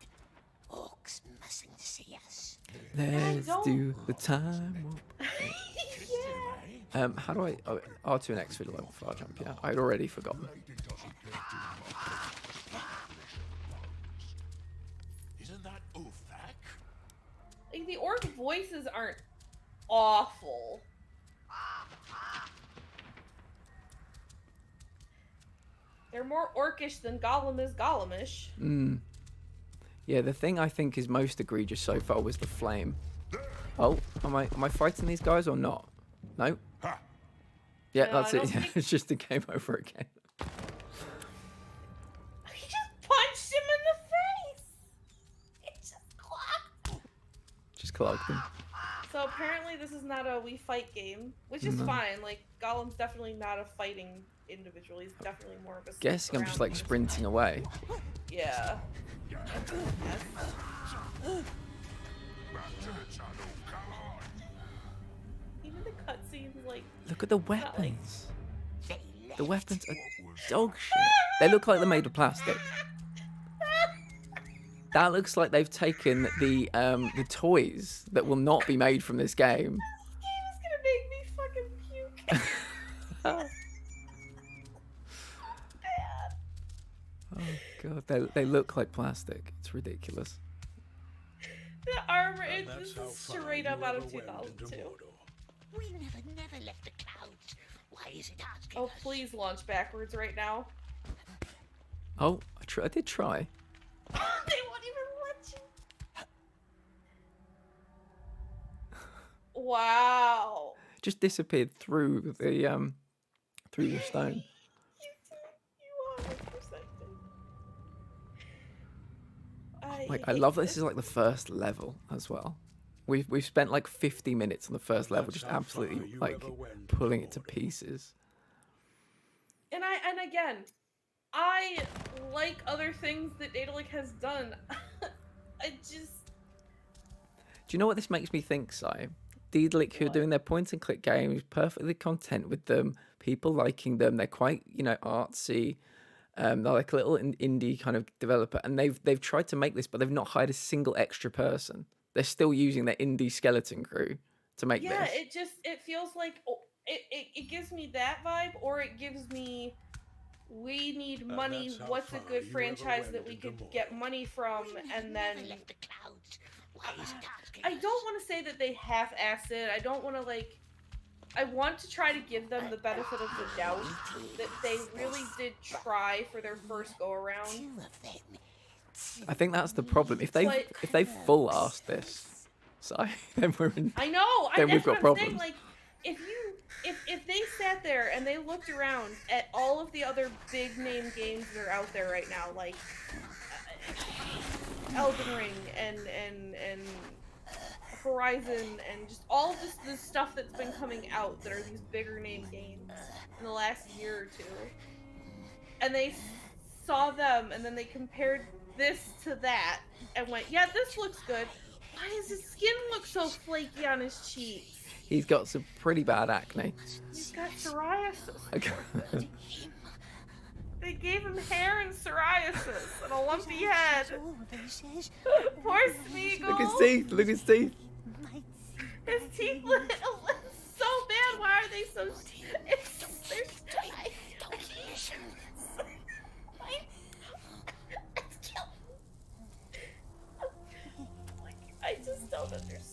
[SPEAKER 3] Orcs mustn't see us.
[SPEAKER 1] Let's
[SPEAKER 2] don't-
[SPEAKER 1] do the time warp.
[SPEAKER 2] Yeah.
[SPEAKER 1] How do I? Oh, R2 and X for the level 5 jump. Yeah, I'd already forgotten.
[SPEAKER 5] Isn't that Ufak?
[SPEAKER 2] Like, the orc voices aren't awful. They're more orcish than Gollum is Gollumish.
[SPEAKER 1] Yeah, the thing I think is most egregious so far was the flame. Oh, am I fighting these guys or not? No. Yeah,
[SPEAKER 2] No,
[SPEAKER 1] that's
[SPEAKER 2] I
[SPEAKER 1] it.
[SPEAKER 2] don't
[SPEAKER 1] Yeah,
[SPEAKER 2] think-
[SPEAKER 1] it's just a game over again.
[SPEAKER 2] He just punched him in the face! It just clocked.
[SPEAKER 1] Just clogged them.
[SPEAKER 2] So apparently this is not a we fight game, which is
[SPEAKER 1] No.
[SPEAKER 2] fine. Like, Gollum's definitely not a fighting individual. He's definitely more of a...
[SPEAKER 1] Guessing I'm just like
[SPEAKER 2] surrounding-
[SPEAKER 1] sprinting away.
[SPEAKER 2] Yeah. Even the cutscenes, like...
[SPEAKER 1] Look at the
[SPEAKER 2] not like-
[SPEAKER 1] weapons.
[SPEAKER 3] They left.
[SPEAKER 1] The weapons are dog shit. They look like they're made of plastic. That looks like they've taken the toys that will not be made from this game.
[SPEAKER 2] This game is gonna make me fucking puke.
[SPEAKER 1] Oh god, they look like plastic. It's ridiculous.
[SPEAKER 2] The armor is
[SPEAKER 5] That's
[SPEAKER 2] just
[SPEAKER 5] how far
[SPEAKER 2] straight
[SPEAKER 5] you
[SPEAKER 2] up out
[SPEAKER 5] ever
[SPEAKER 2] of
[SPEAKER 5] went into
[SPEAKER 2] 2002.
[SPEAKER 5] Mordor.
[SPEAKER 3] We never left the clouds. Why is it asking
[SPEAKER 2] Oh,
[SPEAKER 3] us?
[SPEAKER 2] please launch backwards right now.
[SPEAKER 1] Oh, I did try.
[SPEAKER 2] They won't even let you. Wow.
[SPEAKER 1] Just disappeared through the stone.
[SPEAKER 2] You 100% did.
[SPEAKER 1] Like I love that this is like the first level as well. We've spent like 50 minutes on the first level
[SPEAKER 5] That's
[SPEAKER 1] just
[SPEAKER 5] how
[SPEAKER 1] absolutely
[SPEAKER 5] far you
[SPEAKER 1] like
[SPEAKER 5] ever went,
[SPEAKER 1] pulling it to
[SPEAKER 5] Mordor.
[SPEAKER 1] pieces.
[SPEAKER 2] And again, I like other things that Daedalic has done. I just...
[SPEAKER 1] Do you know what this makes me think, Si? Daedalic, who are
[SPEAKER 2] What?
[SPEAKER 1] doing their point and click games, perfectly content with them, people liking them. They're quite, artsy. They're like a little indie kind of developer, and they've tried to make this, but they've not hired a single extra person. They're still using their indie skeleton crew to make
[SPEAKER 2] Yeah,
[SPEAKER 1] this.
[SPEAKER 2] it feels like... It gives me that vibe, or it gives me... We need money.
[SPEAKER 5] that's how
[SPEAKER 2] What's a
[SPEAKER 5] far
[SPEAKER 2] good
[SPEAKER 5] you
[SPEAKER 2] franchise
[SPEAKER 5] ever
[SPEAKER 2] that
[SPEAKER 5] went
[SPEAKER 2] we
[SPEAKER 5] into
[SPEAKER 2] could
[SPEAKER 5] Mordor.
[SPEAKER 2] get money from, and then...
[SPEAKER 3] Never left the clouds. Why is it asking
[SPEAKER 2] I
[SPEAKER 3] us?
[SPEAKER 2] don't want to say that they half-assed it. I don't want to, like... I want to try to give them the benefit of the doubt that they really did try for their first go-around.
[SPEAKER 3] Two of them.
[SPEAKER 1] I think that's the problem. If they
[SPEAKER 2] But-
[SPEAKER 1] if they full asked this, Si, then we're in.
[SPEAKER 2] I know.
[SPEAKER 1] Then
[SPEAKER 2] That's
[SPEAKER 1] we've got
[SPEAKER 2] what I'm saying.
[SPEAKER 1] problems.
[SPEAKER 2] Like, if they sat there and they looked around at all of the other big name games that are out there right now, like Elden Ring and Horizon and just all of this stuff that's been coming out that are these bigger name games in the last year or two, and they saw them and then they compared this to that and went, yeah, this looks good. Why does his skin look so flaky on his cheeks?
[SPEAKER 1] He's got some pretty bad acne.
[SPEAKER 2] He's got psoriasis.
[SPEAKER 1] Okay.
[SPEAKER 2] They gave him hair and psoriasis and a lumpy head. Poor Smeagol.
[SPEAKER 1] Look at his teeth. Look at his teeth.
[SPEAKER 2] His teeth look so bad. Why are they so? I just don't understand.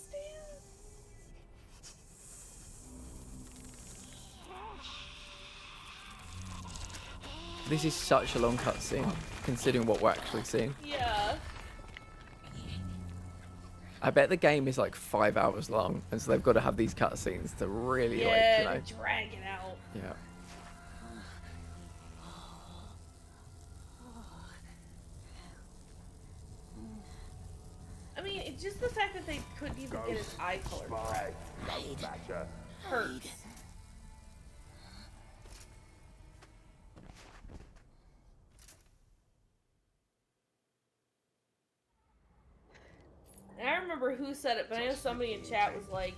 [SPEAKER 1] This is such a long cutscene, considering what we're actually seeing.
[SPEAKER 2] Yeah.
[SPEAKER 1] I bet the game is like 5 hours long, and so they've got to have these cutscenes to really, like,
[SPEAKER 2] to drag it out.
[SPEAKER 1] Yeah.
[SPEAKER 2] I mean, it's just the fact that they couldn't even get his eye color correct hurts. And I remember who said it, but I know somebody in chat was like,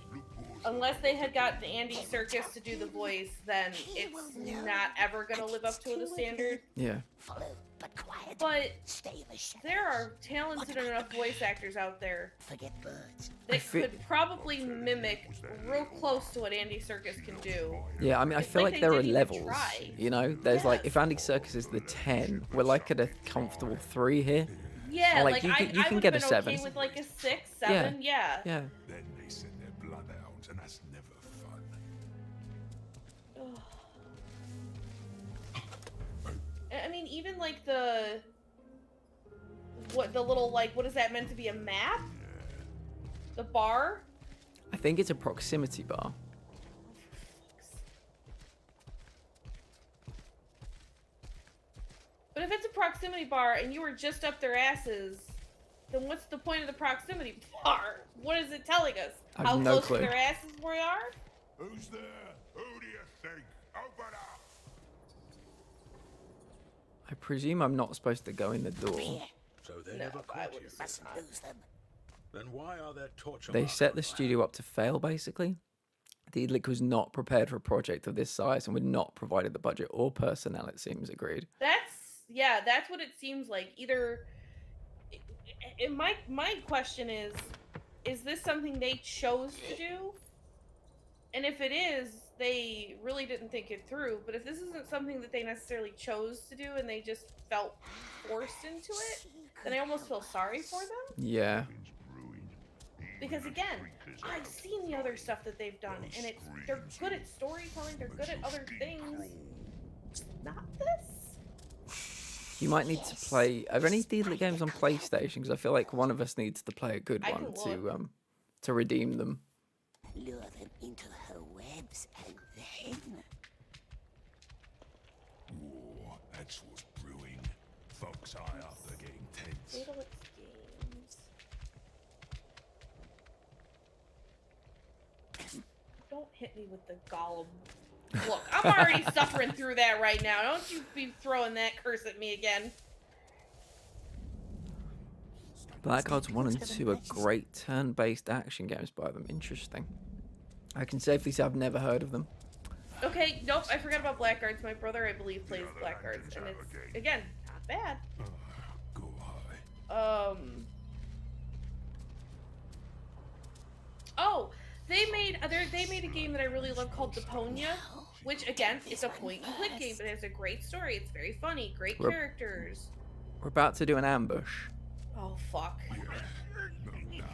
[SPEAKER 2] unless they had gotten Andy Serkis to do the voice, then it's not ever gonna live up to the standard.
[SPEAKER 1] Yeah.
[SPEAKER 2] But there are talented enough voice actors out there that could probably mimic real close to what Andy Serkis can do.
[SPEAKER 1] Yeah, I mean, I feel like
[SPEAKER 2] they
[SPEAKER 1] there are
[SPEAKER 2] didn't even
[SPEAKER 1] levels,
[SPEAKER 2] try.
[SPEAKER 1] you know? There's like, if Andy Serkis is the 10, we're like at a comfortable 3 here.
[SPEAKER 2] Yeah,
[SPEAKER 1] Like,
[SPEAKER 2] like,
[SPEAKER 1] you
[SPEAKER 2] I
[SPEAKER 1] can
[SPEAKER 2] would
[SPEAKER 1] get
[SPEAKER 2] have
[SPEAKER 1] a
[SPEAKER 2] been
[SPEAKER 1] 7.
[SPEAKER 2] okay with like a 6, 7, yeah.
[SPEAKER 1] Yeah.
[SPEAKER 5] Then they send their bloodhounds, and that's never fun.
[SPEAKER 2] I mean, even like the little, like, what is that meant to be, a map? The bar?
[SPEAKER 1] I think it's a proximity bar.
[SPEAKER 2] But if it's a proximity bar and you were just up their asses, then what's the point of the proximity bar? What is it telling us?
[SPEAKER 1] I have
[SPEAKER 2] How
[SPEAKER 1] no
[SPEAKER 2] close
[SPEAKER 1] clue.
[SPEAKER 2] to their asses we are?
[SPEAKER 5] Who's there? Who do you think? Open up!
[SPEAKER 1] I presume I'm not supposed to go in the door.
[SPEAKER 5] So they
[SPEAKER 2] No,
[SPEAKER 5] never
[SPEAKER 2] I
[SPEAKER 5] caught you.
[SPEAKER 2] would assume not.
[SPEAKER 5] Then why are there torture
[SPEAKER 1] They
[SPEAKER 5] marks
[SPEAKER 1] set
[SPEAKER 5] on
[SPEAKER 1] the
[SPEAKER 5] my
[SPEAKER 1] studio up to fail, basically. Deedlick was not prepared for a project of this size and would not provided the budget or personnel, it seems, agreed.
[SPEAKER 2] That's what it seems like. Either, my question is this something they chose to do? And if it is, they really didn't think it through. But if this isn't something that they necessarily chose to do and they just felt forced into it, then I almost feel sorry for them.
[SPEAKER 1] Yeah.
[SPEAKER 2] Because again, I've seen the other stuff that they've done, and they're good at storytelling, they're good at other things. Not this.
[SPEAKER 1] You might need to play... Are there any Deedlick games on PlayStation? Because I feel like one of us needs to play a good
[SPEAKER 2] I
[SPEAKER 1] one
[SPEAKER 2] can
[SPEAKER 1] to redeem them.
[SPEAKER 3] Lure them into her webs and then...
[SPEAKER 5] War, that's what's brewing. Folks high up are getting tense.
[SPEAKER 2] Daedalus Games. Don't hit me with the Gollum. Look, I'm already suffering through that right now. Don't you be throwing that curse at me again.
[SPEAKER 1] Blackguards 1 and 2 are great turn-based action games by them. Interesting. I can safely say I've never heard of them.
[SPEAKER 2] Okay, nope, I forgot about Blackguards. My brother, I believe, plays Blackguards, and it's, again, not bad.
[SPEAKER 5] Go high.
[SPEAKER 2] Oh, they made a game that I really love called Deponia, which again is a point-and-click game, but it has a great story. It's very funny, great characters.
[SPEAKER 1] We're about to do an ambush.
[SPEAKER 2] Oh fuck!
[SPEAKER 5] No, no.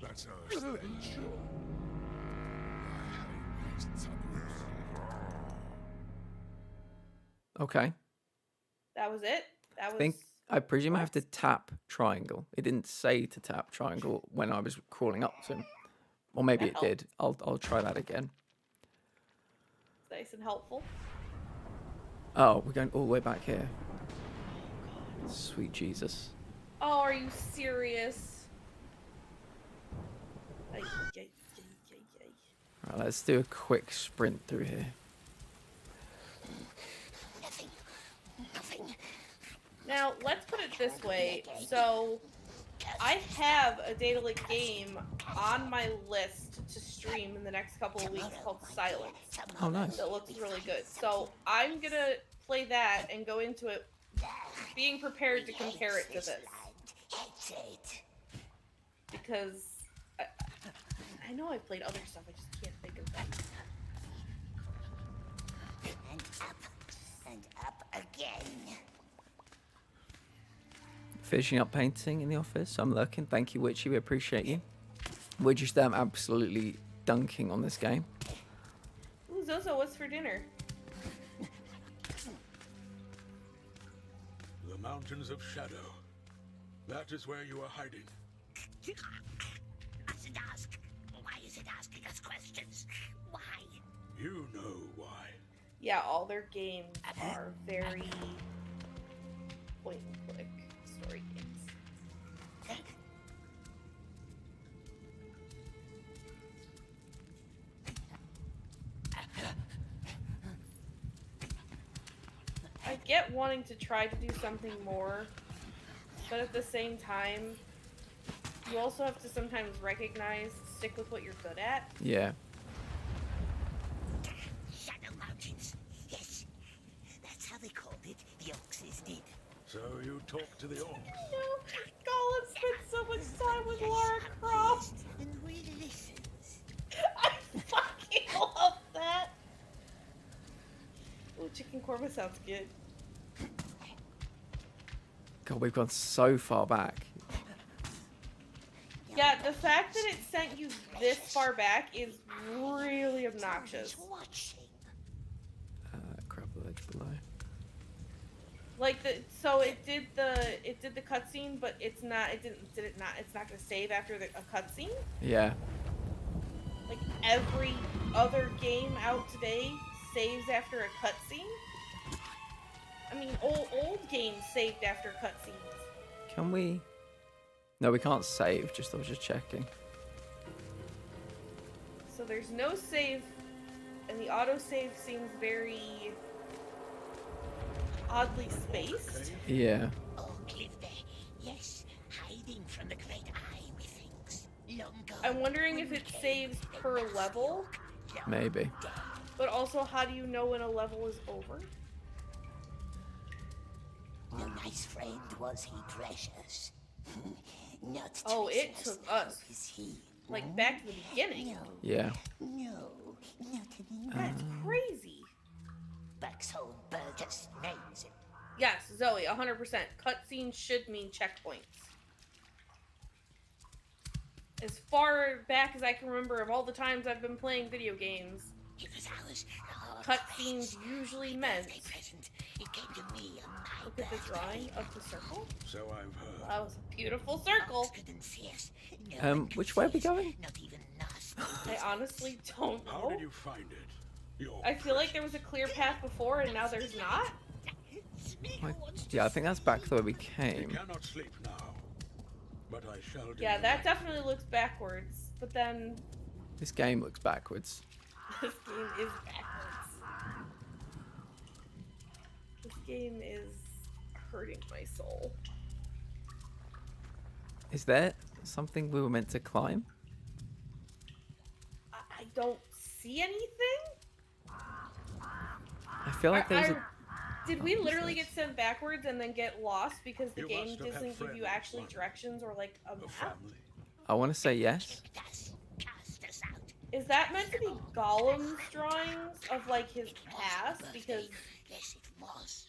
[SPEAKER 5] That's our stench. I hate these tunnels.
[SPEAKER 1] Okay.
[SPEAKER 2] That was it. That was.
[SPEAKER 1] I presume I have to tap triangle. It didn't say to tap triangle when I was crawling up to him. Or maybe it did. I'll try that again.
[SPEAKER 2] Nice and helpful.
[SPEAKER 1] Oh, we're going all the way back here. Sweet Jesus.
[SPEAKER 2] Oh, are you serious? Ay, ay, ay, ay, ay.
[SPEAKER 1] Right, let's do a quick sprint through here.
[SPEAKER 3] Nothing.
[SPEAKER 2] Now, let's put it this way. So, I have a data leak game on my list to stream in the next couple of weeks called Silence.
[SPEAKER 1] Oh, nice.
[SPEAKER 2] That looks really good. So I'm gonna play that and go into it being prepared to compare it to this. Because I know I've played other stuff, I just can't think of them.
[SPEAKER 3] And up again.
[SPEAKER 1] Finishing up painting in the office. I'm lurking. Thank you, Witchy. We appreciate you. We're just absolutely dunking on this game.
[SPEAKER 2] Ooh, Zozo, what's for dinner?
[SPEAKER 5] The Mountains of Shadow. That is where you are hiding.
[SPEAKER 3] Mustn't ask. Why is it asking us questions? Why?
[SPEAKER 5] You know why.
[SPEAKER 2] Yeah, all their games are very point and click story games. I get wanting to try to do something more, but at the same time, you also have to sometimes recognize, stick with what you're good at.
[SPEAKER 1] Yeah.
[SPEAKER 3] Shadow Mountains. Yes, that's how they called it. The Orcs did.
[SPEAKER 5] So you talk to the orcs.
[SPEAKER 2] No, Gollum spent so much time with Lara Croft.
[SPEAKER 3] And we listens.
[SPEAKER 2] I fucking love that. Ooh, chicken korma sounds good.
[SPEAKER 1] God, we've gone so far back.
[SPEAKER 2] Yeah, the fact that it sent you this far back is really obnoxious.
[SPEAKER 3] Watching.
[SPEAKER 1] Crap, the ledge below.
[SPEAKER 2] Like so it did the cutscene, but it's not. It's not gonna save after a cutscene.
[SPEAKER 1] Yeah.
[SPEAKER 2] Like every other game out today saves after a cutscene. I mean, old games saved after cutscenes.
[SPEAKER 1] Can we? No, we can't save. I was just checking.
[SPEAKER 2] So there's no save, and the autosave seems very oddly spaced.
[SPEAKER 1] Yeah.
[SPEAKER 3] Oh, live there. Yes, hiding from the great eye, methinks. Long gone.
[SPEAKER 2] I'm wondering if it saves per level,
[SPEAKER 1] Maybe.
[SPEAKER 2] but also how do you know when a level is over?
[SPEAKER 3] No nice friend was he, precious. Not
[SPEAKER 2] Oh, it
[SPEAKER 3] treasonous
[SPEAKER 2] took
[SPEAKER 3] now
[SPEAKER 2] us.
[SPEAKER 3] is he.
[SPEAKER 2] Like back to the beginning.
[SPEAKER 3] No,
[SPEAKER 1] Yeah.
[SPEAKER 3] no, not anymore.
[SPEAKER 2] That's crazy.
[SPEAKER 3] Buxhole Burgess names it.
[SPEAKER 2] Yes, Zoe, 100%. Cutscenes should mean checkpoints. As far back as I can remember of all the times I've been playing video games,
[SPEAKER 3] It was ours. Oh,
[SPEAKER 2] cutscenes usually meant.
[SPEAKER 3] birthday present. It came to me on my
[SPEAKER 2] Look at the
[SPEAKER 3] birthday.
[SPEAKER 2] drawing of the circle.
[SPEAKER 5] So I've heard.
[SPEAKER 2] That was a beautiful circle.
[SPEAKER 3] Ox couldn't see us. No one could
[SPEAKER 1] Which way are we
[SPEAKER 3] see us,
[SPEAKER 1] going?
[SPEAKER 3] Not even us.
[SPEAKER 2] I honestly don't
[SPEAKER 5] How
[SPEAKER 2] know.
[SPEAKER 5] did you find it? Your
[SPEAKER 2] I feel like there was a clear path before and now there's not.
[SPEAKER 1] Yeah, I think that's back the way we
[SPEAKER 5] We
[SPEAKER 1] came.
[SPEAKER 5] cannot sleep now, but I shall do.
[SPEAKER 2] Yeah, that definitely looks backwards. But then
[SPEAKER 1] This game looks backwards.
[SPEAKER 2] this game is backwards. This game is hurting my soul.
[SPEAKER 1] Is there something we were meant to climb?
[SPEAKER 2] I don't see anything.
[SPEAKER 1] I feel like there was a...
[SPEAKER 2] Did we literally get sent backwards and then get lost because the
[SPEAKER 5] You
[SPEAKER 2] game
[SPEAKER 5] must have had
[SPEAKER 2] doesn't give you
[SPEAKER 5] friends
[SPEAKER 2] actually
[SPEAKER 5] once.
[SPEAKER 2] directions or like a
[SPEAKER 5] A
[SPEAKER 2] map?
[SPEAKER 5] family.
[SPEAKER 1] I want to say yes.
[SPEAKER 3] Kicked us, cast us out.
[SPEAKER 2] Is that meant to be Gollum's drawings of like his past? Because
[SPEAKER 3] Yes, it was.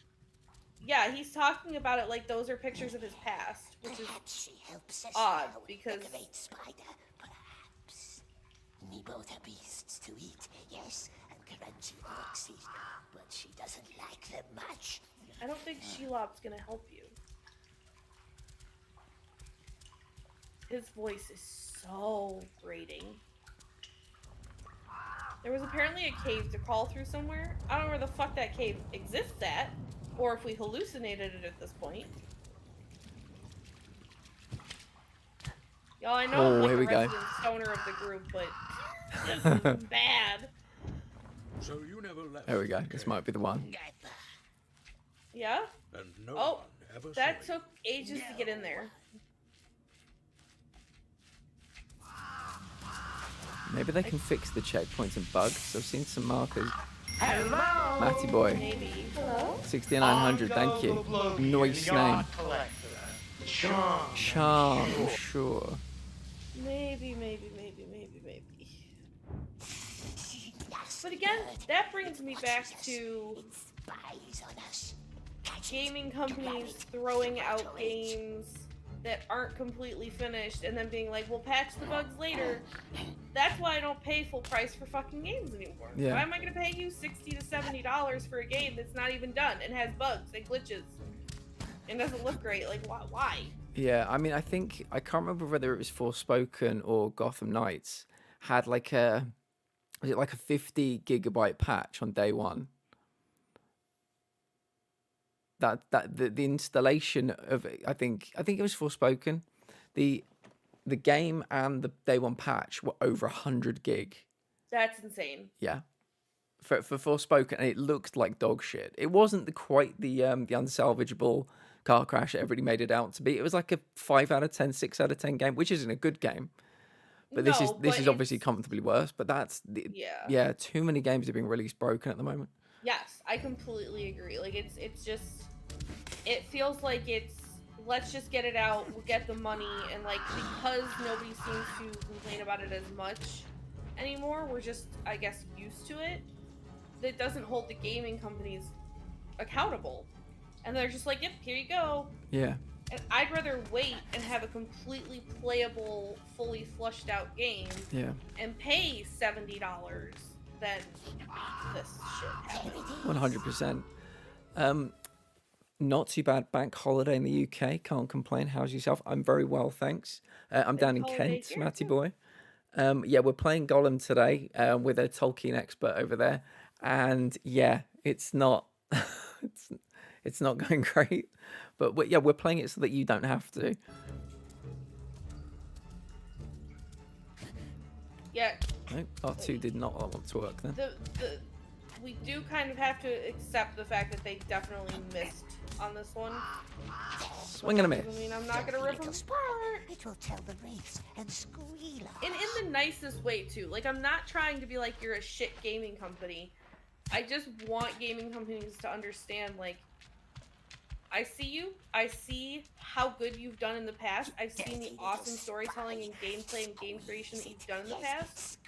[SPEAKER 2] yeah, he's talking about it like those are pictures of his past, which is
[SPEAKER 3] Perhaps she helps us
[SPEAKER 2] odd,
[SPEAKER 3] now,
[SPEAKER 2] because-
[SPEAKER 3] the great spider. Perhaps. We both are beasts to eat, yes, and crunchy orcs eat, but she doesn't like them much.
[SPEAKER 2] I don't think Shelob's gonna help you. His voice is so grating. There was apparently a cave to crawl through somewhere. I don't know where the fuck that cave exists at, or if we hallucinated it at this point. Y'all, I know
[SPEAKER 1] Oh,
[SPEAKER 2] I'm like
[SPEAKER 1] here
[SPEAKER 2] the
[SPEAKER 1] we go.
[SPEAKER 2] resident stoner of the group, but this is bad.
[SPEAKER 5] So you never left.
[SPEAKER 1] There we go.
[SPEAKER 5] the
[SPEAKER 1] This
[SPEAKER 5] cave,
[SPEAKER 1] might be the one.
[SPEAKER 3] Never.
[SPEAKER 2] Yeah?
[SPEAKER 5] And no
[SPEAKER 2] Oh,
[SPEAKER 5] one ever
[SPEAKER 2] that
[SPEAKER 5] saw
[SPEAKER 2] took ages to get in there.
[SPEAKER 1] Maybe they can fix the checkpoints and bugs. I've seen some markers.
[SPEAKER 6] Hello.
[SPEAKER 1] Matty boy,
[SPEAKER 2] Maybe. Hello?
[SPEAKER 1] 6900. Thank you. Nice name. Charm. Sure.
[SPEAKER 2] Maybe. But again, that brings me back to
[SPEAKER 3] Spies on us.
[SPEAKER 2] gaming companies throwing out games that aren't completely finished and then being like, we'll patch the bugs later. That's why I don't pay full price for fucking games anymore.
[SPEAKER 1] Yeah.
[SPEAKER 2] Why am I going to pay you $60 to $70 for a game that's not even done and has bugs and glitches and doesn't look great? Like, why?
[SPEAKER 1] Yeah, I mean, I can't remember whether it was Forspoken or Gotham Knights had like was it like a 50 gigabyte patch on day one? The installation of it, I think it was Forspoken. The game and the day one patch were over 100 gig.
[SPEAKER 2] That's insane.
[SPEAKER 1] Yeah. For Forspoken, and it looked like dog shit. It wasn't quite the unsalvageable car crash that everybody made it out to be. It was like a 5 out of 10, 6 out of 10 game, which isn't a good game. But this is obviously comfortably worse. But yeah, too many games are being released broken at the moment.
[SPEAKER 2] Yes, I completely agree. Like it's just, it feels like let's just get it out, we'll get the money, and like because nobody seems to complain about it as much anymore, we're just, I guess, used to it. That doesn't hold the gaming companies accountable, and they're just like, yep, here you go.
[SPEAKER 1] Yeah.
[SPEAKER 2] And I'd rather wait and have a completely playable, fully flushed out game, and pay $70 than this shit happens.
[SPEAKER 1] 100%. Not too bad bank holiday in the UK. Can't complain. How's yourself? I'm very well, thanks. I'm down in Kent, Matty boy. Yeah, we're playing Gollum today with a Tolkien expert over there, and yeah, it's not it's not going great, but we're playing it so that you don't have to.
[SPEAKER 2] Yeah.
[SPEAKER 1] No, R2 did not want to work then.
[SPEAKER 2] We do kind of have to accept the fact that they definitely missed on this one.
[SPEAKER 1] Swing and a miss.
[SPEAKER 2] I mean, I'm not gonna rip them apart.
[SPEAKER 3] It will tell the wraiths and squeal.
[SPEAKER 2] In the nicest way too. Like, I'm not trying to be like you're a shit gaming company. I just want gaming companies to understand, like, I see you. I see how good you've done in the past. I've seen the awesome storytelling and gameplay and game creation that you've done in the past.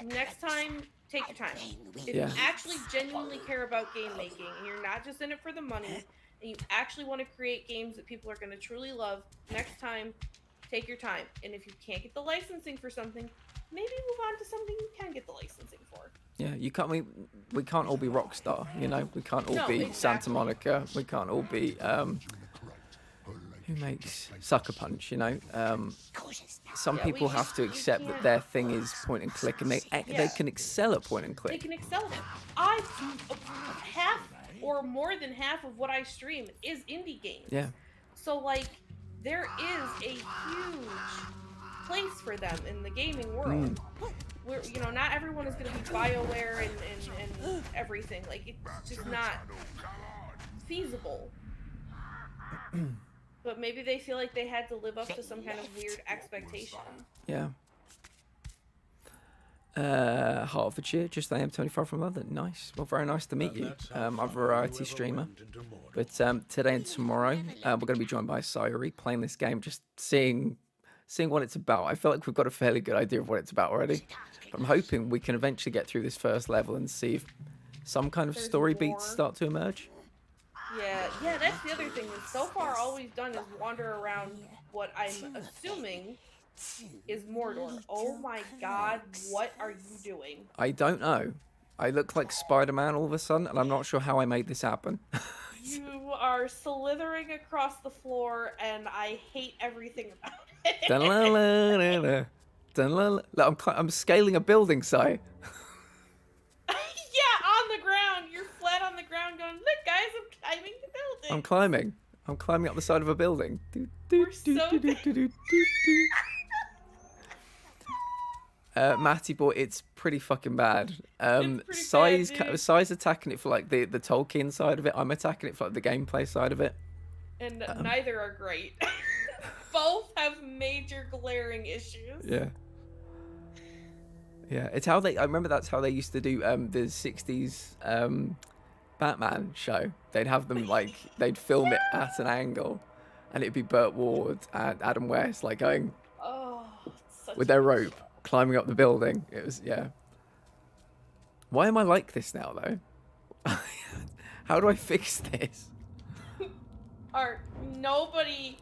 [SPEAKER 2] Next time, take your time. If you actually genuinely care about game making and you're not just in it for the money and you actually want to create games that people are going to truly love, next time, take your time. And if you can't get the licensing for something, maybe move on to something you can get the licensing for.
[SPEAKER 1] Yeah, you can't. We can't all be Rockstar, you know. We can't all be
[SPEAKER 2] exactly.
[SPEAKER 1] Santa Monica. We can't all be who makes Sucker Punch, you know. Some people have to accept that their thing is point and click, and they can excel at point and click.
[SPEAKER 2] They can excel at it. Half or more than half of what I stream is indie games.
[SPEAKER 1] Yeah.
[SPEAKER 2] So like, there is a huge place for them in the gaming world. Where, you know, not everyone is going to be BioWare and everything. Like, it's just not feasible. But maybe they feel like they had to live up to some kind of weird expectation.
[SPEAKER 1] Yeah. Hertfordshire, just AM25 from London. Nice. Well, very nice to meet you. I'm a variety streamer. But today and tomorrow, we're going to be joined by Sayuri, playing this game, just seeing what it's about. I feel like we've got a fairly good idea of what it's about already. But I'm hoping we can eventually get through this first level and see if some kind of story beats start to emerge.
[SPEAKER 2] Yeah, that's the other thing. Is so far, all we've done is wander around what I'm assuming is Mordor. Oh my god, what are you doing?
[SPEAKER 1] I don't know. I look like Spider-Man all of a sudden, and I'm not sure how I made this happen.
[SPEAKER 2] You are slithering across the floor, and I hate everything about it.
[SPEAKER 1] I'm scaling a building site.
[SPEAKER 2] Yeah, on the ground. You're flat on the ground going, look guys, I'm climbing the building.
[SPEAKER 1] I'm climbing up the side of a building.
[SPEAKER 2] We're so
[SPEAKER 1] Matty boy, it's pretty fucking bad. Size attacking it for like the Tolkien side of it. I'm attacking it for like the gameplay side of it.
[SPEAKER 2] And neither are great. Both have major glaring issues.
[SPEAKER 1] Yeah. Yeah, it's how they. I remember that's how they used to do the '60s Batman show. They'd have them like they'd film it at an angle, and it'd be Burt Ward and Adam West like going
[SPEAKER 2] Oh, it's such
[SPEAKER 1] with
[SPEAKER 2] a
[SPEAKER 1] their
[SPEAKER 2] good
[SPEAKER 1] rope climbing up the building. It was yeah. Why am I like this now though? How do I fix this?
[SPEAKER 2] Art, nobody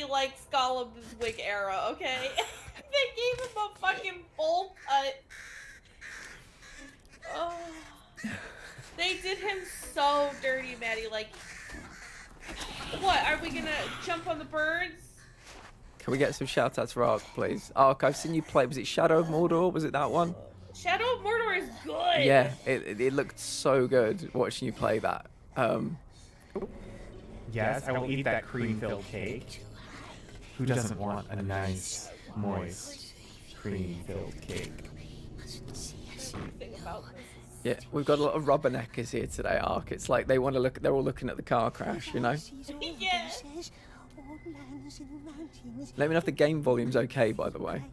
[SPEAKER 2] likes Gollum's wig era, okay? They gave him a fucking bowl cut. Oh, they did him so dirty, Maddie. Like, what? Are we gonna jump on the birds?
[SPEAKER 1] Can we get some shout outs for Ark, please? Ark, I've seen you play. Was it Shadow of Mordor? Was it that one?
[SPEAKER 2] Shadow of Mordor is good.
[SPEAKER 1] Yeah, it looked so good watching you play that.
[SPEAKER 7] Yes, I will eat that cream-filled cake. Who doesn't want a nice, moist, cream-filled cake?
[SPEAKER 2] Think about this.
[SPEAKER 1] Yeah, we've got a lot of rubberneckers here today, Ark. It's like they want to look. They're all looking at the car crash, you know.
[SPEAKER 2] Yeah.
[SPEAKER 1] Let me know if the game volume's okay, by the way.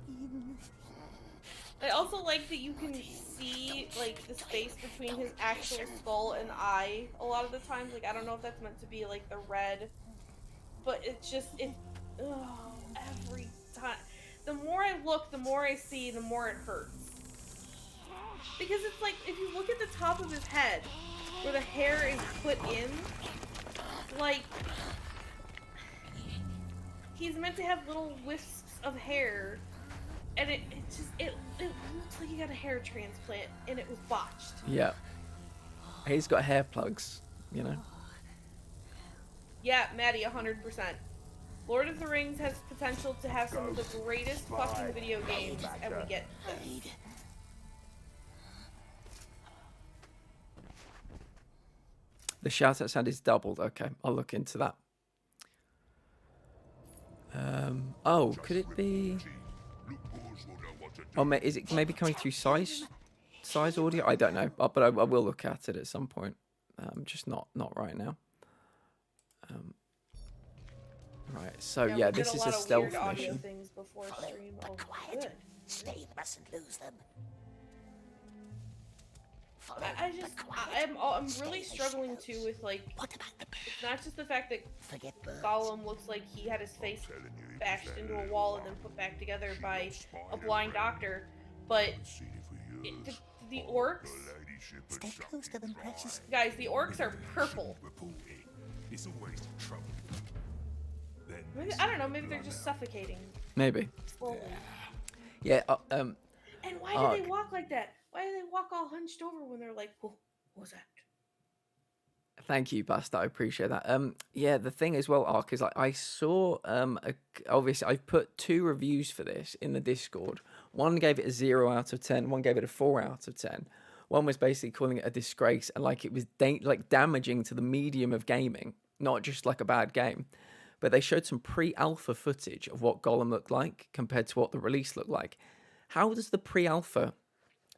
[SPEAKER 2] I also like that you can see like the space between his actual skull and eye a lot of the times. Like I don't know if that's meant to be like the red, but it's just every time. The more I look, the more I see, the more it hurts. Because it's like if you look at the top of his head, where the hair is put in, like he's meant to have little wisps of hair. And it looks like he got a hair transplant and it was botched.
[SPEAKER 1] Yeah. He's got hair plugs, you know.
[SPEAKER 2] Yeah, Maddie, 100%. Lord of the Rings has potential to have some of the greatest fucking video games, and we get this.
[SPEAKER 1] The shout out sound is doubled. Okay, I'll look into that. Oh, could it be? Oh, is it maybe coming through size audio? I don't know, but I will look at it at some point. Just not right now. Right, so yeah, this is a stealth mission.
[SPEAKER 2] Things before stream. Oh,
[SPEAKER 3] Quiet.
[SPEAKER 2] good.
[SPEAKER 3] Stay mustn't lose them.
[SPEAKER 2] I'm really struggling too with like.
[SPEAKER 3] What about the bird?
[SPEAKER 2] It's not just the fact that
[SPEAKER 3] Forget birds.
[SPEAKER 2] Gollum looks like he had his face bashed into a wall and then put back together by a blind doctor, but the orcs,
[SPEAKER 3] Stay close to them, precious.
[SPEAKER 2] guys, the orcs are purple.
[SPEAKER 8] It's a waste of trouble.
[SPEAKER 2] Maybe, I don't know, maybe they're just suffocating
[SPEAKER 1] Maybe.
[SPEAKER 2] slowly.
[SPEAKER 1] Yeah.
[SPEAKER 2] And why do they walk like that? Why do they walk all hunched over when they're like, what was that?
[SPEAKER 1] Thank you, Basta. I appreciate that. Yeah, the thing as well, Ark, is like I saw obviously I've put 2 reviews for this in the Discord. One gave it a 0 out of 10. One gave it a 4 out of 10. One was basically calling it a disgrace and like it was like damaging to the medium of gaming, not just like a bad game. But they showed some pre-alpha footage of what Gollum looked like compared to what the release looked like. How does the pre-alpha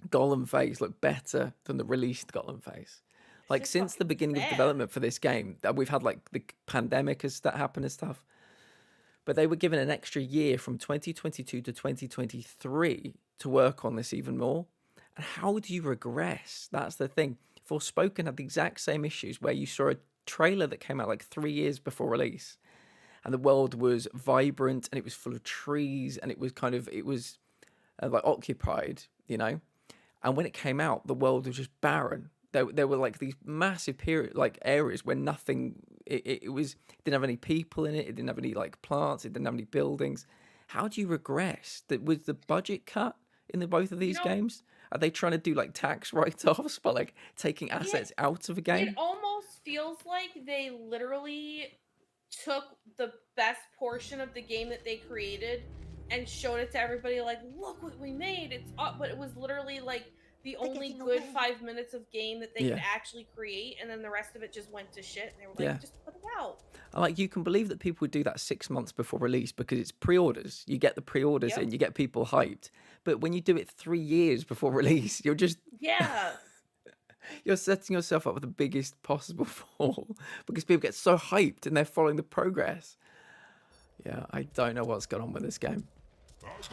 [SPEAKER 1] Gollum face look better than the released Gollum face? Like since the beginning of development for this game, that we've had like the pandemic has that happened and stuff. But they were given an extra year from 2022 to 2023 to work on this even more. And how do you regress? That's the thing. Forspoken had the exact same issues where you saw a trailer that came out like 3 years before release. And the world was vibrant and it was full of trees and it was like occupied, you know. And when it came out, the world was just barren. There were like these massive areas where nothing. It didn't have any people in it. It didn't have any like plants. It didn't have any buildings. How do you regress? Was the budget cut in both of these games? Are they trying to do like tax write-offs by like taking assets out of a game?
[SPEAKER 2] It almost feels like they literally took the best portion of the game that they created and showed it to everybody like, look what we made. It's up, but it was literally like the only good 5 minutes of game that they could actually create, and then the rest of it just went to shit. And they were like, just put it out.
[SPEAKER 1] Like you can believe that people would do that 6 months before release because it's pre-orders. You get the pre-orders in, you get people hyped. But when you do it 3 years before release, you're just you're setting yourself up with the biggest possible fall because people get so hyped and they're following the progress. Yeah, I don't know what's going on with this game.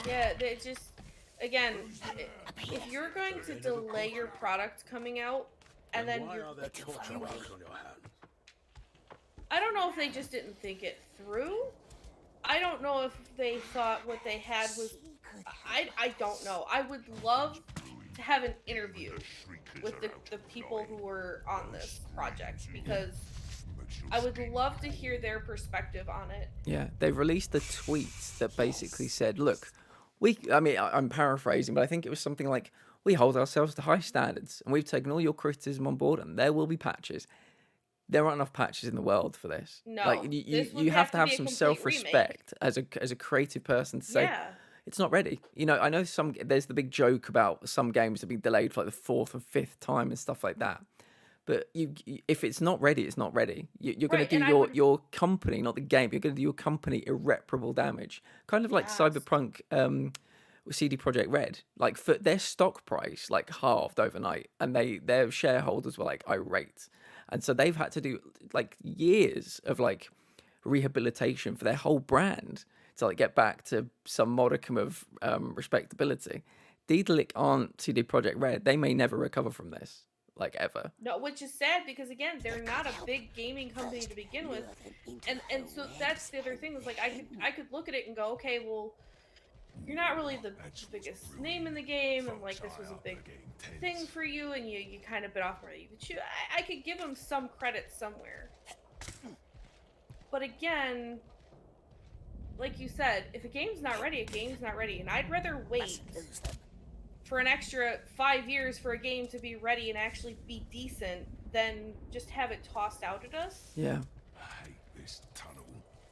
[SPEAKER 2] Yeah, they just again, if you're going to delay your product coming out, and then
[SPEAKER 5] why
[SPEAKER 2] you're,
[SPEAKER 5] are there torture marks on your hands?
[SPEAKER 2] I don't know if they just didn't think it through. I don't know if they thought what they had was. I don't know. I would love to have an interview with the people who were on this project, because I would love to hear their perspective on it.
[SPEAKER 1] Yeah, they've released a tweet that basically said, look, I'm paraphrasing, but I think it was something like, we hold ourselves to high standards and we've taken all your criticism on board and there will be patches. There aren't enough patches in the world for this.
[SPEAKER 2] No,
[SPEAKER 1] like you have to have
[SPEAKER 2] be a
[SPEAKER 1] some
[SPEAKER 2] complete
[SPEAKER 1] self-respect as a creative person to say,
[SPEAKER 2] Yeah.
[SPEAKER 1] it's not ready. You know, I know there's the big joke about some games that have been delayed for like the 4th and 5th time and stuff like that. But if it's not ready, it's not ready. You're going
[SPEAKER 2] Right,
[SPEAKER 1] to
[SPEAKER 2] and
[SPEAKER 1] do your company, not the game. You're going to do your company irreparable damage. Kind of like
[SPEAKER 2] Yes.
[SPEAKER 1] Cyberpunk, CD Projekt Red. Like for their stock price, like halved overnight, and their shareholders were like irate, and so they've had to do like years of like rehabilitation for their whole brand to like get back to some modicum of respectability. Daedalic aren't CD Projekt Red. They may never recover from this. Like ever.
[SPEAKER 2] No, which is sad because again, they're not a big gaming company to begin with, and so that's the other thing. Was like I could look at it and go, okay, well, you're not really the biggest name in the game, and like this was a big thing for you, and you kind of bit off more than you could chew. I could give them some credit somewhere, but again, like you said, if a game's not ready, a game's not ready, and I'd rather wait for an extra 5 years for a game to be ready and actually be decent than just have it tossed out at us.
[SPEAKER 1] Yeah.
[SPEAKER 8] I hate this tunnel.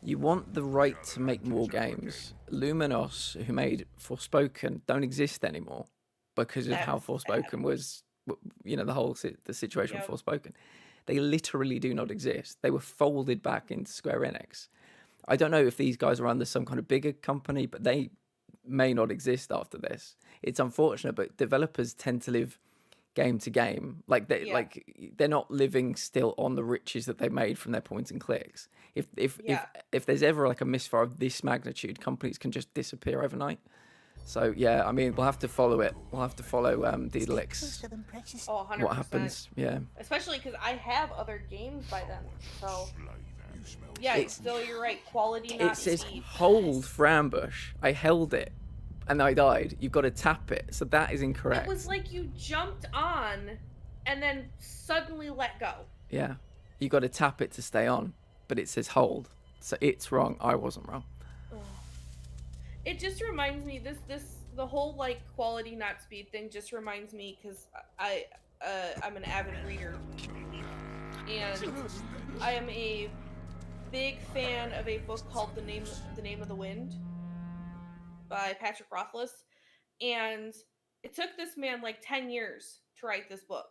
[SPEAKER 1] You want the right to make more games. Luminos, who made Forspoken, don't exist anymore because of how Forspoken was, you know, the situation with Forspoken. They literally do not exist. They were folded back into Square Enix. I don't know if these guys are under some kind of bigger company, but they may not exist after this. It's unfortunate, but developers tend to live game to game. Like they're not living still on the riches that they made from their point and clicks. If there's ever like a misfire of this magnitude, companies can just disappear overnight. So yeah, I mean, we'll have to follow it. We'll have to follow Daedalic's.
[SPEAKER 2] Oh, 100%.
[SPEAKER 1] What happens? Yeah.
[SPEAKER 2] Especially because I have other games by then. So yeah, still you're right. Quality not
[SPEAKER 1] It says
[SPEAKER 2] speed.
[SPEAKER 1] hold for ambush. I held it, and I died. You've got to tap it. So that is incorrect.
[SPEAKER 2] It was like you jumped on, and then suddenly let go.
[SPEAKER 1] Yeah, you got to tap it to stay on, but it says hold. So it's wrong. I wasn't wrong.
[SPEAKER 2] It just reminds me the whole like quality not speed thing just reminds me because I'm an avid reader, and I am a big fan of a book called The Name of the Wind by Patrick Rothfuss, and it took this man like 10 years to write this book.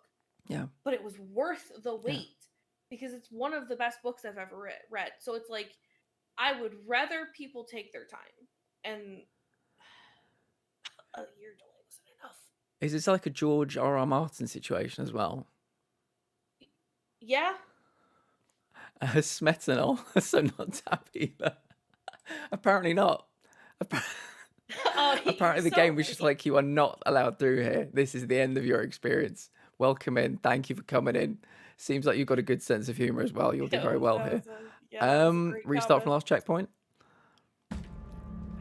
[SPEAKER 1] Yeah.
[SPEAKER 2] But it was worth the wait because it's one of the best books I've ever read. So it's like I would rather people take their time, and a year delay wasn't enough.
[SPEAKER 1] Is this like a George R.R. Martin situation as well?
[SPEAKER 2] Yeah.
[SPEAKER 1] Smetanol, so not tap either. Apparently not. Apparently the game was just like, you are not allowed through here. This is the end of your experience. Welcome in. Thank you for coming in. Seems like you've got a good sense of humor as well. You'll do very well here. Restart from last checkpoint.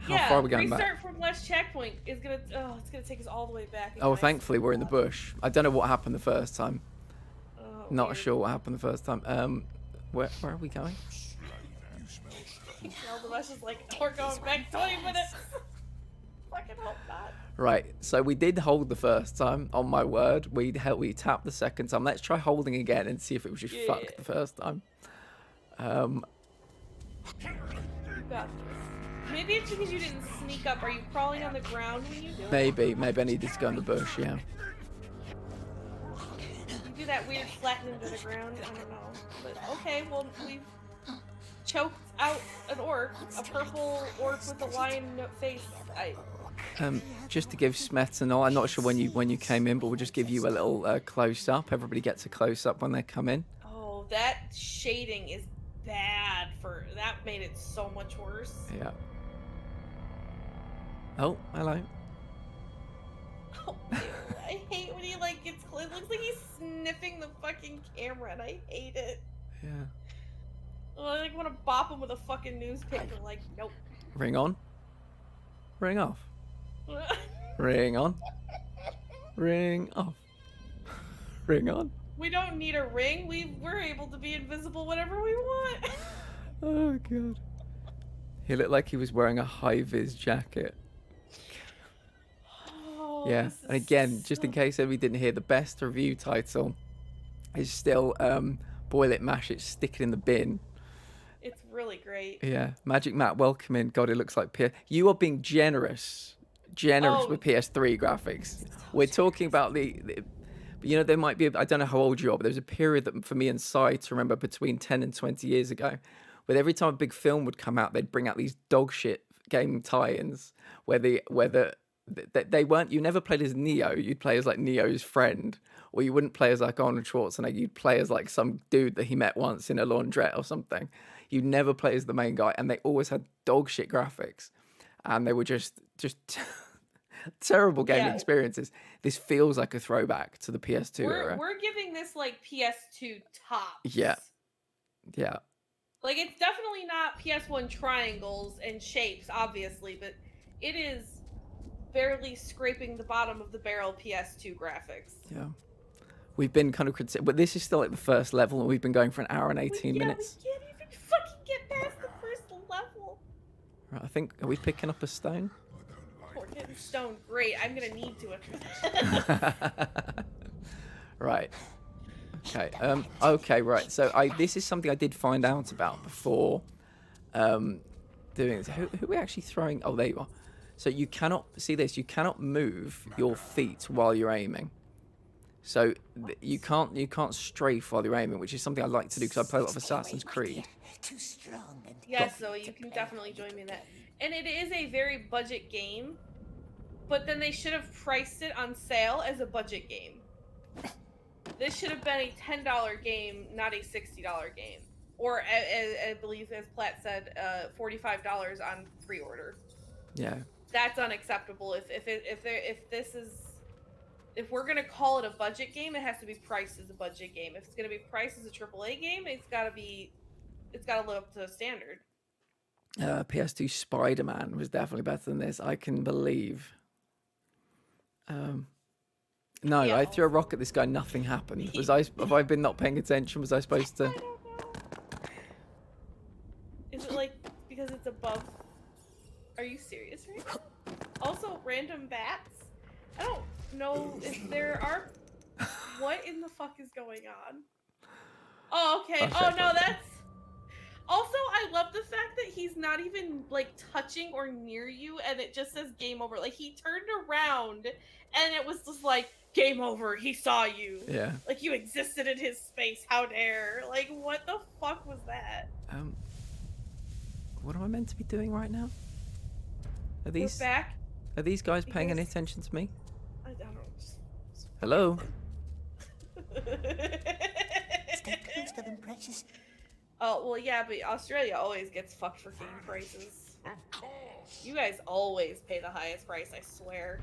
[SPEAKER 1] How far are we going back?
[SPEAKER 2] Restart from last checkpoint is gonna. Oh, it's gonna take us all the way back.
[SPEAKER 1] Oh, thankfully we're in the bush. I don't know what happened the first time.
[SPEAKER 2] Oh,
[SPEAKER 1] Not
[SPEAKER 2] weird.
[SPEAKER 1] sure what happened the first time. Where are we going?
[SPEAKER 2] All the rest is like, we're going back 20 minutes. Fucking hope not.
[SPEAKER 1] Right, so we did hold the first time, on my word. We tapped the second time. Let's try holding again and see if it was just fucked the first time.
[SPEAKER 2] You got this. Maybe it's because you didn't sneak up. Are you crawling on the ground when you do it?
[SPEAKER 1] Maybe I needed to go in the bush, yeah.
[SPEAKER 2] You do that weird flatten into the ground? I don't know. But okay, well, we've choked out an orc, a purple orc with a lion face.
[SPEAKER 1] Just to give Smetanol, I'm not sure when you came in, but we'll just give you a little close up. Everybody gets a close up when they come in.
[SPEAKER 2] Oh, that shading is bad that made it so much worse.
[SPEAKER 1] Yeah. Oh, hello.
[SPEAKER 2] It looks like he's sniffing the fucking camera, and I hate it.
[SPEAKER 1] Yeah.
[SPEAKER 2] Well, I like want to bop him with a fucking newspaper. Like, nope.
[SPEAKER 1] Ring on. Ring off. Ring on. Ring off. Ring on.
[SPEAKER 2] We don't need a ring. We're able to be invisible whenever we want.
[SPEAKER 1] Oh god. He looked like he was wearing a high-vis jacket.
[SPEAKER 2] Oh,
[SPEAKER 1] Yeah,
[SPEAKER 2] this
[SPEAKER 1] and
[SPEAKER 2] is
[SPEAKER 1] again, just in
[SPEAKER 2] so-
[SPEAKER 1] case anybody didn't hear, the best review title is still Boil It, Mash It, Stick It in the Bin.
[SPEAKER 2] It's really great.
[SPEAKER 1] Yeah, Magic Matt, welcome in. God, it looks like You are being generous
[SPEAKER 2] Oh.
[SPEAKER 1] with PS3 graphics. We're talking about but you know, there might be, I don't know how old you are, but there's a period that for me and Sai to remember between 10 and 20 years ago, where every time a big film would come out, they'd bring out these dog shit game tie-ins where they weren't, you never played as Neo, you'd play as like Neo's friend, or you wouldn't play as like Arnold Schwarzenegger, you'd play as like some dude that he met once in a laundrette or something. You'd never play as the main guy, and they always had dog shit graphics, and they were just terrible gaming experiences. This feels like a throwback to the PS2 era.
[SPEAKER 2] We're giving this like PS2 tops.
[SPEAKER 1] Yeah.
[SPEAKER 2] Like, it's definitely not PS1 triangles and shapes, obviously, but it is barely scraping the bottom of the barrel PS2 graphics.
[SPEAKER 1] Yeah. We've been kind of but this is still like the first level, and we've been going for an hour and 18 minutes.
[SPEAKER 2] We can't even fucking get past the first level.
[SPEAKER 1] Right, I think, are we picking up a stone?
[SPEAKER 2] We're getting stoned. Great, I'm gonna need to.
[SPEAKER 1] Right. Okay. Okay. Right. So this is something I did find out about before doing this. Who are we actually throwing? Oh, there you are. So you cannot see this. You cannot move your feet while you're aiming. So you can't strafe while you're aiming, which is something I like to do because I play a lot of Assassin's Creed.
[SPEAKER 3] Too strong and
[SPEAKER 2] Yes, so you can definitely join me in that. And it is a very budget game, but then they should have priced it on sale as a budget game. This should have been a $10 game, not a $60 game. Or, I believe, as Platt said, $45 on pre-order.
[SPEAKER 1] Yeah.
[SPEAKER 2] That's unacceptable. If we're gonna call it a budget game, it has to be priced as a budget game. If it's gonna be priced as a AAA game, it's gotta live up to the standard.
[SPEAKER 1] PS2 Spider-Man was definitely better than this. I can believe. No,
[SPEAKER 2] Yeah.
[SPEAKER 1] I threw a rock at this guy. Nothing happened. Have I been not paying attention? Was I supposed to?
[SPEAKER 2] I don't know. Is it like because it's above? Are you serious right now? Also, random bats. I don't know if there are. What in the fuck is going on? Oh, okay. Oh no, that's. Also, I love the fact that he's not even like touching or near you, and it just says game over. Like he turned around, and it was just like game over. He saw you.
[SPEAKER 1] Yeah.
[SPEAKER 2] Like you existed in his space. How dare? Like what the fuck was that?
[SPEAKER 1] What am I meant to be doing right now? Are
[SPEAKER 2] We're
[SPEAKER 1] these
[SPEAKER 2] back.
[SPEAKER 1] Are these guys paying any
[SPEAKER 2] Because-
[SPEAKER 1] attention to me?
[SPEAKER 2] I don't know.
[SPEAKER 1] Hello.
[SPEAKER 3] stay close to them, precious.
[SPEAKER 2] Oh well, yeah, but Australia always gets fucked for game prices.
[SPEAKER 8] Of course.
[SPEAKER 2] You guys always pay the highest price. I swear.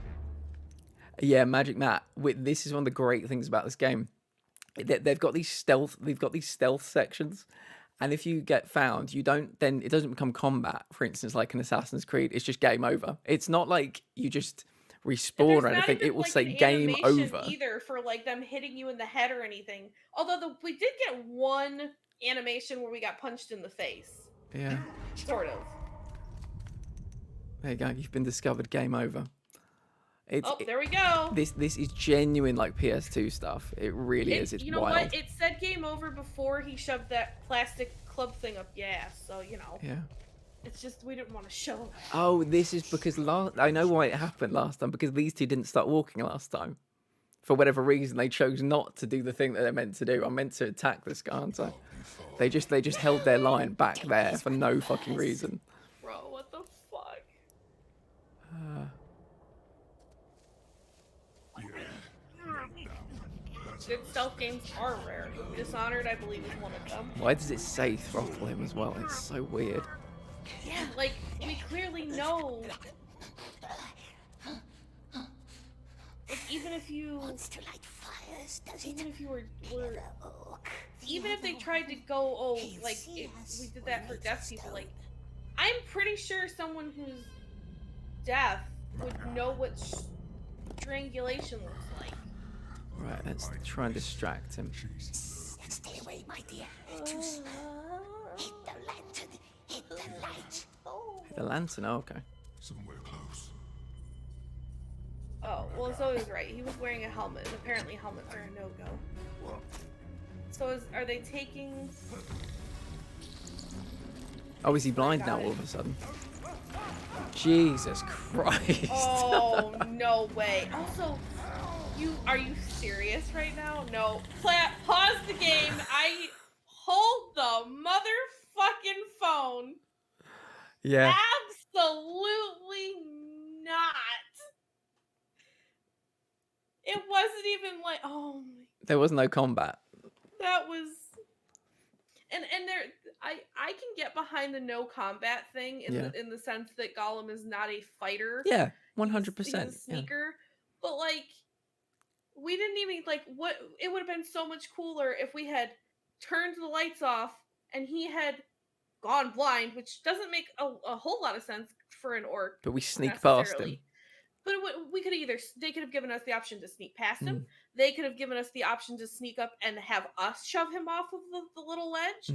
[SPEAKER 1] Yeah, Magic Matt. This is one of the great things about this game. They've got these stealth. They've got these stealth sections, and if you get found, you don't. Then it doesn't become combat. For instance, like in Assassin's Creed, it's just game over. It's not like you just respawn
[SPEAKER 2] There's
[SPEAKER 1] or
[SPEAKER 2] not
[SPEAKER 1] anything.
[SPEAKER 2] even,
[SPEAKER 1] It will
[SPEAKER 2] like,
[SPEAKER 1] say
[SPEAKER 2] an
[SPEAKER 1] game
[SPEAKER 2] animation
[SPEAKER 1] over.
[SPEAKER 2] either for like them hitting you in the head or anything. Although we did get one animation where we got punched in the face,
[SPEAKER 1] Yeah.
[SPEAKER 2] sort of.
[SPEAKER 1] There you go. You've been discovered. Game over.
[SPEAKER 2] There we go.
[SPEAKER 1] This is genuine like PS2 stuff. It really is. It's
[SPEAKER 2] you know
[SPEAKER 1] wild.
[SPEAKER 2] what? It said game over before he shoved that plastic club thing up your ass. So you know.
[SPEAKER 1] Yeah.
[SPEAKER 2] It's just we didn't want to show.
[SPEAKER 1] Oh, this is because I know why it happened last time, because these two didn't start walking last time. For whatever reason, they chose not to do the thing that they're meant to do. I'm meant to attack this guy, aren't I? They just held their line back there for no fucking reason.
[SPEAKER 2] Bro, what the fuck? Good stealth games are rare. Dishonored, I believe, is one of them.
[SPEAKER 1] Why does it say throttle him as well? It's so weird.
[SPEAKER 2] Yeah, like, we clearly know. Like, even if you...
[SPEAKER 3] Wants to light fire us, does it?
[SPEAKER 2] Even if you were
[SPEAKER 3] Killer Orc.
[SPEAKER 2] even if they tried to go, oh, like we did that for deaf people, like I'm pretty sure someone who's deaf would know what strangulation looks like.
[SPEAKER 1] Right, let's try and distract him.
[SPEAKER 3] Stay away, my dear. Hit the lantern. Hit the light.
[SPEAKER 1] Hit the lantern, oh, okay.
[SPEAKER 8] Somewhere close.
[SPEAKER 2] Oh, well, Zoe was right. He was wearing a helmet, and apparently helmets are a no-go.
[SPEAKER 8] What?
[SPEAKER 2] So are they taking...
[SPEAKER 1] Oh, is he blind now all of a sudden? Jesus Christ.
[SPEAKER 2] Oh, no way. Also, are you serious right now? No. Pause the game. I hold the motherfucking phone.
[SPEAKER 1] Yeah.
[SPEAKER 2] Absolutely not. It wasn't even like, oh my.
[SPEAKER 1] There was no combat.
[SPEAKER 2] That was, and there, I can get behind the no combat thing in the sense that Gollum is not a fighter.
[SPEAKER 1] Yeah, 100%.
[SPEAKER 2] He's a sneaker, but like, we didn't even like what. It would have been so much cooler if we had turned the lights off and he had gone blind, which doesn't make a whole lot of sense for an orc.
[SPEAKER 1] But we sneak past him.
[SPEAKER 2] necessarily. But we could they could have given us the option to sneak past him. They could have given us the option to sneak up and have us shove him off of the little ledge.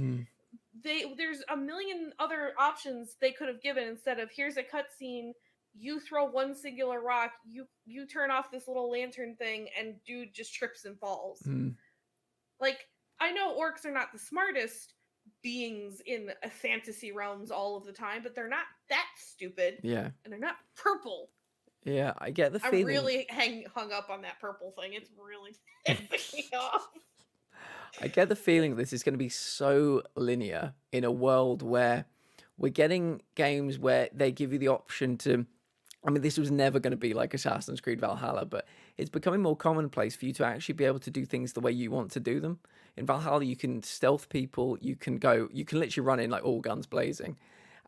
[SPEAKER 2] There's a million other options they could have given instead of here's a cutscene, you throw one singular rock, you turn off this little lantern thing, and dude just trips and falls. Like, I know orcs are not the smartest beings in a fantasy realms all of the time, but they're not that stupid.
[SPEAKER 1] Yeah.
[SPEAKER 2] And they're not purple.
[SPEAKER 1] Yeah, I get the feeling.
[SPEAKER 2] I'm really hung up on that purple thing. It's really pissing me off.
[SPEAKER 1] I get the feeling this is going to be so linear in a world where we're getting games where they give you the option to... I mean, this was never going to be like Assassin's Creed Valhalla, but it's becoming more commonplace for you to actually be able to do things the way you want to do them. In Valhalla, you can stealth people, you can literally run in like all guns blazing.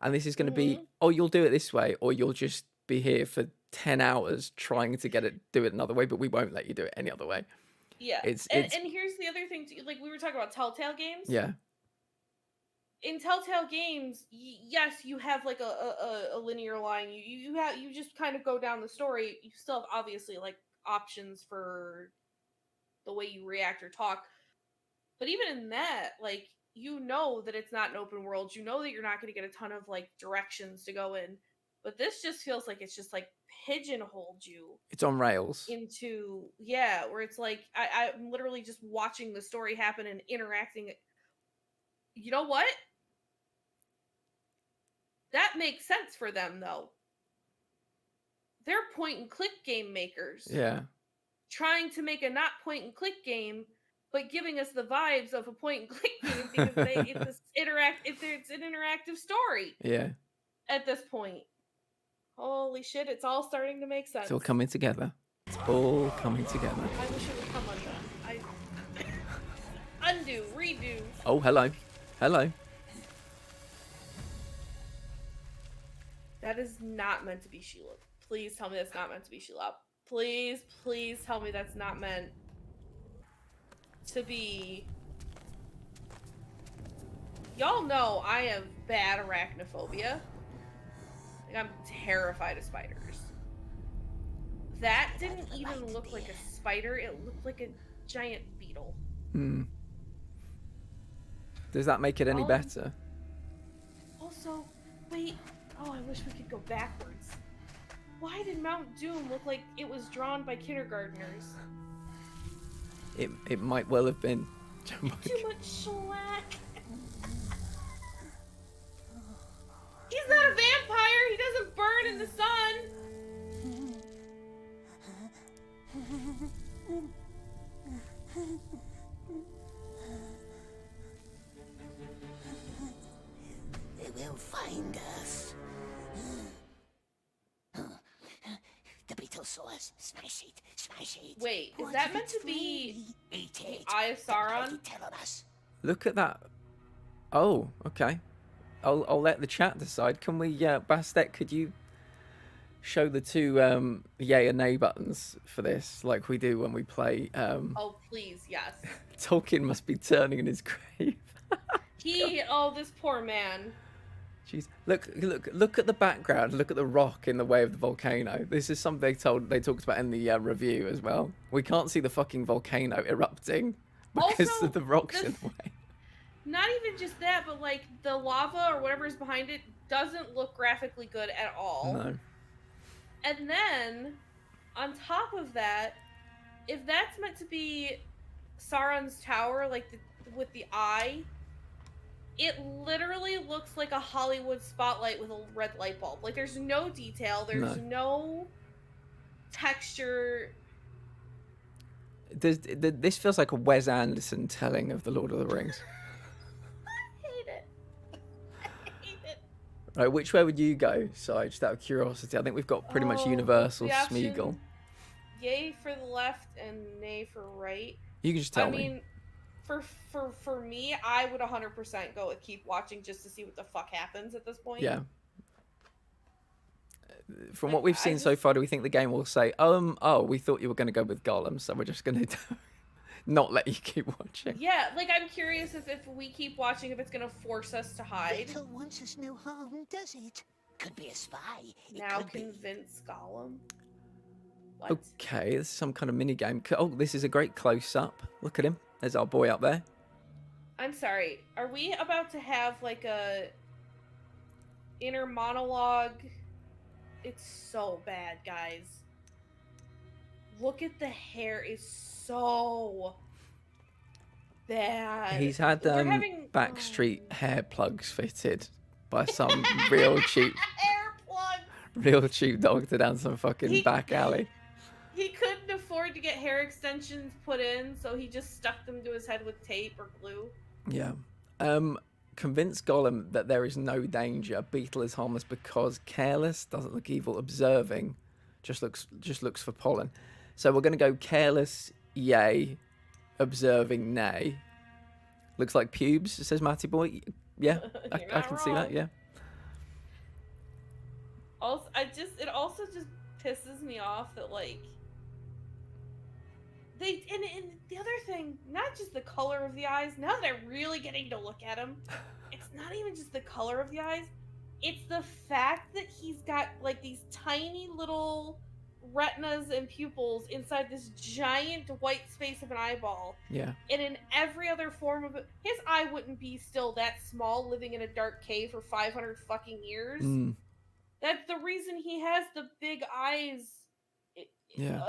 [SPEAKER 1] And this is going to be, oh, you'll do it this way, or you'll just be here for 10 hours trying to do it another way, but we won't let you do it any other way.
[SPEAKER 2] Yeah. And here's the other thing, too, like we were talking about Telltale games.
[SPEAKER 1] Yeah.
[SPEAKER 2] In Telltale games, yes, you have like a linear line. You just kind of go down the story. You still have obviously like options for the way you react or talk. But even in that, like, you know that it's not an open world. You know that you're not going to get a ton of like directions to go in. But this just feels like it's just like pigeonholed you.
[SPEAKER 1] It's on rails.
[SPEAKER 2] Into, where it's like I'm literally just watching the story happen and interacting. You know what? That makes sense for them, though. They're point-and-click game makers.
[SPEAKER 1] Yeah.
[SPEAKER 2] Trying to make a not point-and-click game, but giving us the vibes of a point-and-click game because it's an interactive story.
[SPEAKER 1] Yeah.
[SPEAKER 2] At this point. Holy shit, it's all starting to make sense.
[SPEAKER 1] It's all coming together. It's all coming together.
[SPEAKER 2] I wish it would come undone. Undo, redo.
[SPEAKER 1] Oh, hello. Hello.
[SPEAKER 2] That is not meant to be Sheila. Please tell me that's not meant to be Sheila. Please, please tell me that's not meant to be... Y'all know I have bad arachnophobia. Like, I'm terrified of spiders. That didn't even look like a spider. It looked like a giant beetle.
[SPEAKER 1] Does that make it any better?
[SPEAKER 2] Also, wait. Oh, I wish we could go backwards. Why did Mount Doom look like it was drawn by kindergartners?
[SPEAKER 1] It might well have been.
[SPEAKER 2] Too much shellac. He's not a vampire. He doesn't burn in the sun.
[SPEAKER 3] They will find us. The beetle saw us. Smash it. Smash it.
[SPEAKER 2] Wait, is that meant to be
[SPEAKER 3] Eat it.
[SPEAKER 2] Eye of Sauron?
[SPEAKER 3] Telling us.
[SPEAKER 1] Look at that. Oh, okay. I'll let the chat decide. Can we, Bastet, could you show the two yay and nay buttons for this, like we do when we play.
[SPEAKER 2] Oh, please, yes.
[SPEAKER 1] Tolkien must be turning in his grave.
[SPEAKER 2] This poor man.
[SPEAKER 1] Jeez, look at the background. Look at the rock in the way of the volcano. This is something they talked about in the review as well. We can't see the fucking volcano erupting because
[SPEAKER 2] Also,
[SPEAKER 1] of the rocks in the way.
[SPEAKER 2] Not even just that, but like the lava or whatever's behind it doesn't look graphically good at all.
[SPEAKER 1] No.
[SPEAKER 2] And then, on top of that, if that's meant to be Sauron's tower, like with the eye, it literally looks like a Hollywood spotlight with a red light bulb. Like, there's no detail, there's no texture.
[SPEAKER 1] This feels like a Wes Anderson telling of the Lord of the Rings.
[SPEAKER 2] I hate it. I hate it.
[SPEAKER 1] Right, which way would you go, Si? Just out of curiosity. I think we've got pretty much universal
[SPEAKER 2] the option,
[SPEAKER 1] Smeagol.
[SPEAKER 2] Yay for the left and nay for right.
[SPEAKER 1] You can just tell me.
[SPEAKER 2] I mean, for me, I would 100% go with keep watching just to see what the fuck happens at this point.
[SPEAKER 1] Yeah. From what we've seen so far, do we think the game will say, oh, we thought you were going to go with Gollum, so we're just going to not let you keep watching?
[SPEAKER 2] Yeah, like, I'm curious if we keep watching, if it's going to force us to hide.
[SPEAKER 3] Little wants us no harm, does it? Could be a spy.
[SPEAKER 2] Now convince Gollum. What?
[SPEAKER 1] Okay, this is some kind of mini game. Oh, this is a great close-up. Look at him. There's our boy up there.
[SPEAKER 2] I'm sorry. Are we about to have, like, a inner monologue? It's so bad, guys. Look at the hair is so bad.
[SPEAKER 1] He's had Backstreet hair plugs fitted by some real cheap doctor down some fucking back alley.
[SPEAKER 2] He couldn't afford to get hair extensions put in, so he just stuck them to his head with tape or glue.
[SPEAKER 1] Yeah. Convince Gollum that there is no danger. Beetle is harmless because careless, doesn't look evil, observing, just looks for pollen. So we're going to go careless, yay, observing, nay. Looks like pubes, says Matty Boy. Yeah, I can see that, yeah.
[SPEAKER 2] Also, it also just pisses me off that, like, and the other thing, not just the color of the eyes, now that I'm really getting to look at him, it's not even just the color of the eyes, it's the fact that he's got, like, these tiny little retinas and pupils inside this giant white space of an eyeball.
[SPEAKER 1] Yeah.
[SPEAKER 2] And in every other form of it, his eye wouldn't be still that small living in a dark cave for 500 fucking years. That's the reason he has the big eyes.
[SPEAKER 1] Yeah.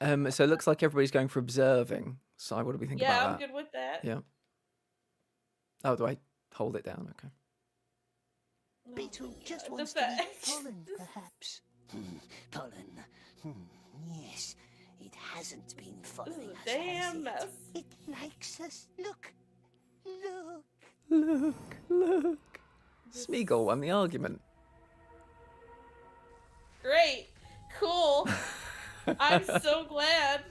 [SPEAKER 1] So it looks like everybody's going for observing. So what do we think about that?
[SPEAKER 2] Yeah, I'm good with that.
[SPEAKER 1] Yeah. Oh, do I hold it down? Okay.
[SPEAKER 3] Beetle just wants to eat pollen, perhaps. Pollen. Yes, it hasn't been following us.
[SPEAKER 2] Damn mess.
[SPEAKER 3] It likes us. Look.
[SPEAKER 1] Smeagol won the argument.
[SPEAKER 2] Great. Cool. I'm so glad.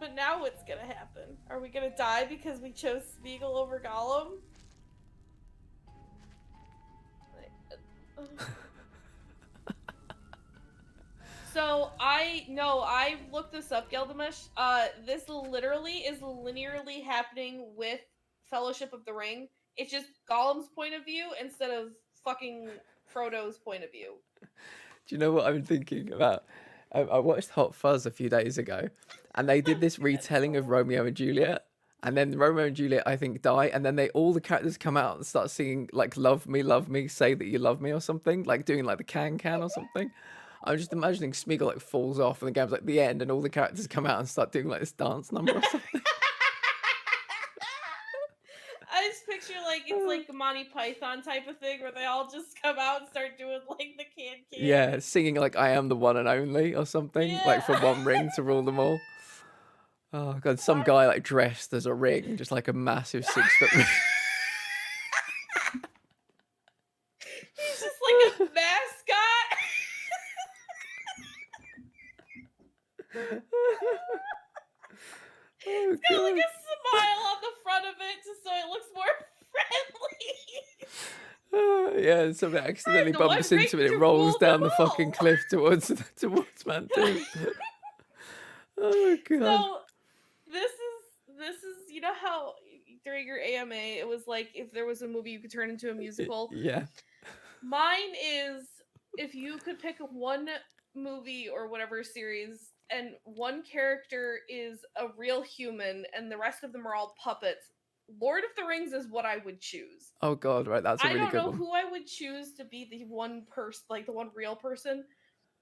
[SPEAKER 2] But now what's gonna happen? Are we gonna die because we chose Smeagol over Gollum? So I looked this up, Gilgamesh. This literally is linearly happening with Fellowship of the Ring. It's just Gollum's point of view instead of fucking Frodo's point of view.
[SPEAKER 1] Do you know what I'm thinking about? I watched Hot Fuzz a few days ago, and they did this retelling of Romeo and Juliet. And then Romeo and Juliet, I think, die, and then all the characters come out and start singing, like, love me, say that you love me, or something, like doing, like, the can or something. I'm just imagining Smeagol, like, falls off, and the game's, like, the end, and all the characters come out and start doing, like, this dance number or something.
[SPEAKER 2] I just picture, like, it's like a Monty Python type of thing, where they all just come out and start doing, like, the can.
[SPEAKER 1] Yeah, singing, like, I am the one and only, or something, like, for one ring to rule them all. Oh god, some guy like dressed as a ring, just like a massive 6-foot ring.
[SPEAKER 2] He's just like a mascot. He's got like a smile on the front of it just so it looks more friendly.
[SPEAKER 1] Yeah, and somebing accidentally
[SPEAKER 2] the one
[SPEAKER 1] bumps into it,
[SPEAKER 2] rigged
[SPEAKER 1] it
[SPEAKER 2] to
[SPEAKER 1] rolls
[SPEAKER 2] rule
[SPEAKER 1] down
[SPEAKER 2] them
[SPEAKER 1] the fucking
[SPEAKER 2] all.
[SPEAKER 1] cliff towards Mount Doom. Oh god.
[SPEAKER 2] So this is you know how during your AMA it was like if there was a movie you could turn into a musical.
[SPEAKER 1] Yeah.
[SPEAKER 2] Mine is if you could pick one movie or whatever series and one character is a real human and the rest of them are all puppets. Lord of the Rings is what I would choose.
[SPEAKER 1] Oh god, right, that's a
[SPEAKER 2] I
[SPEAKER 1] really
[SPEAKER 2] don't
[SPEAKER 1] good
[SPEAKER 2] know
[SPEAKER 1] one.
[SPEAKER 2] who I would choose to be the one person, like the one real person,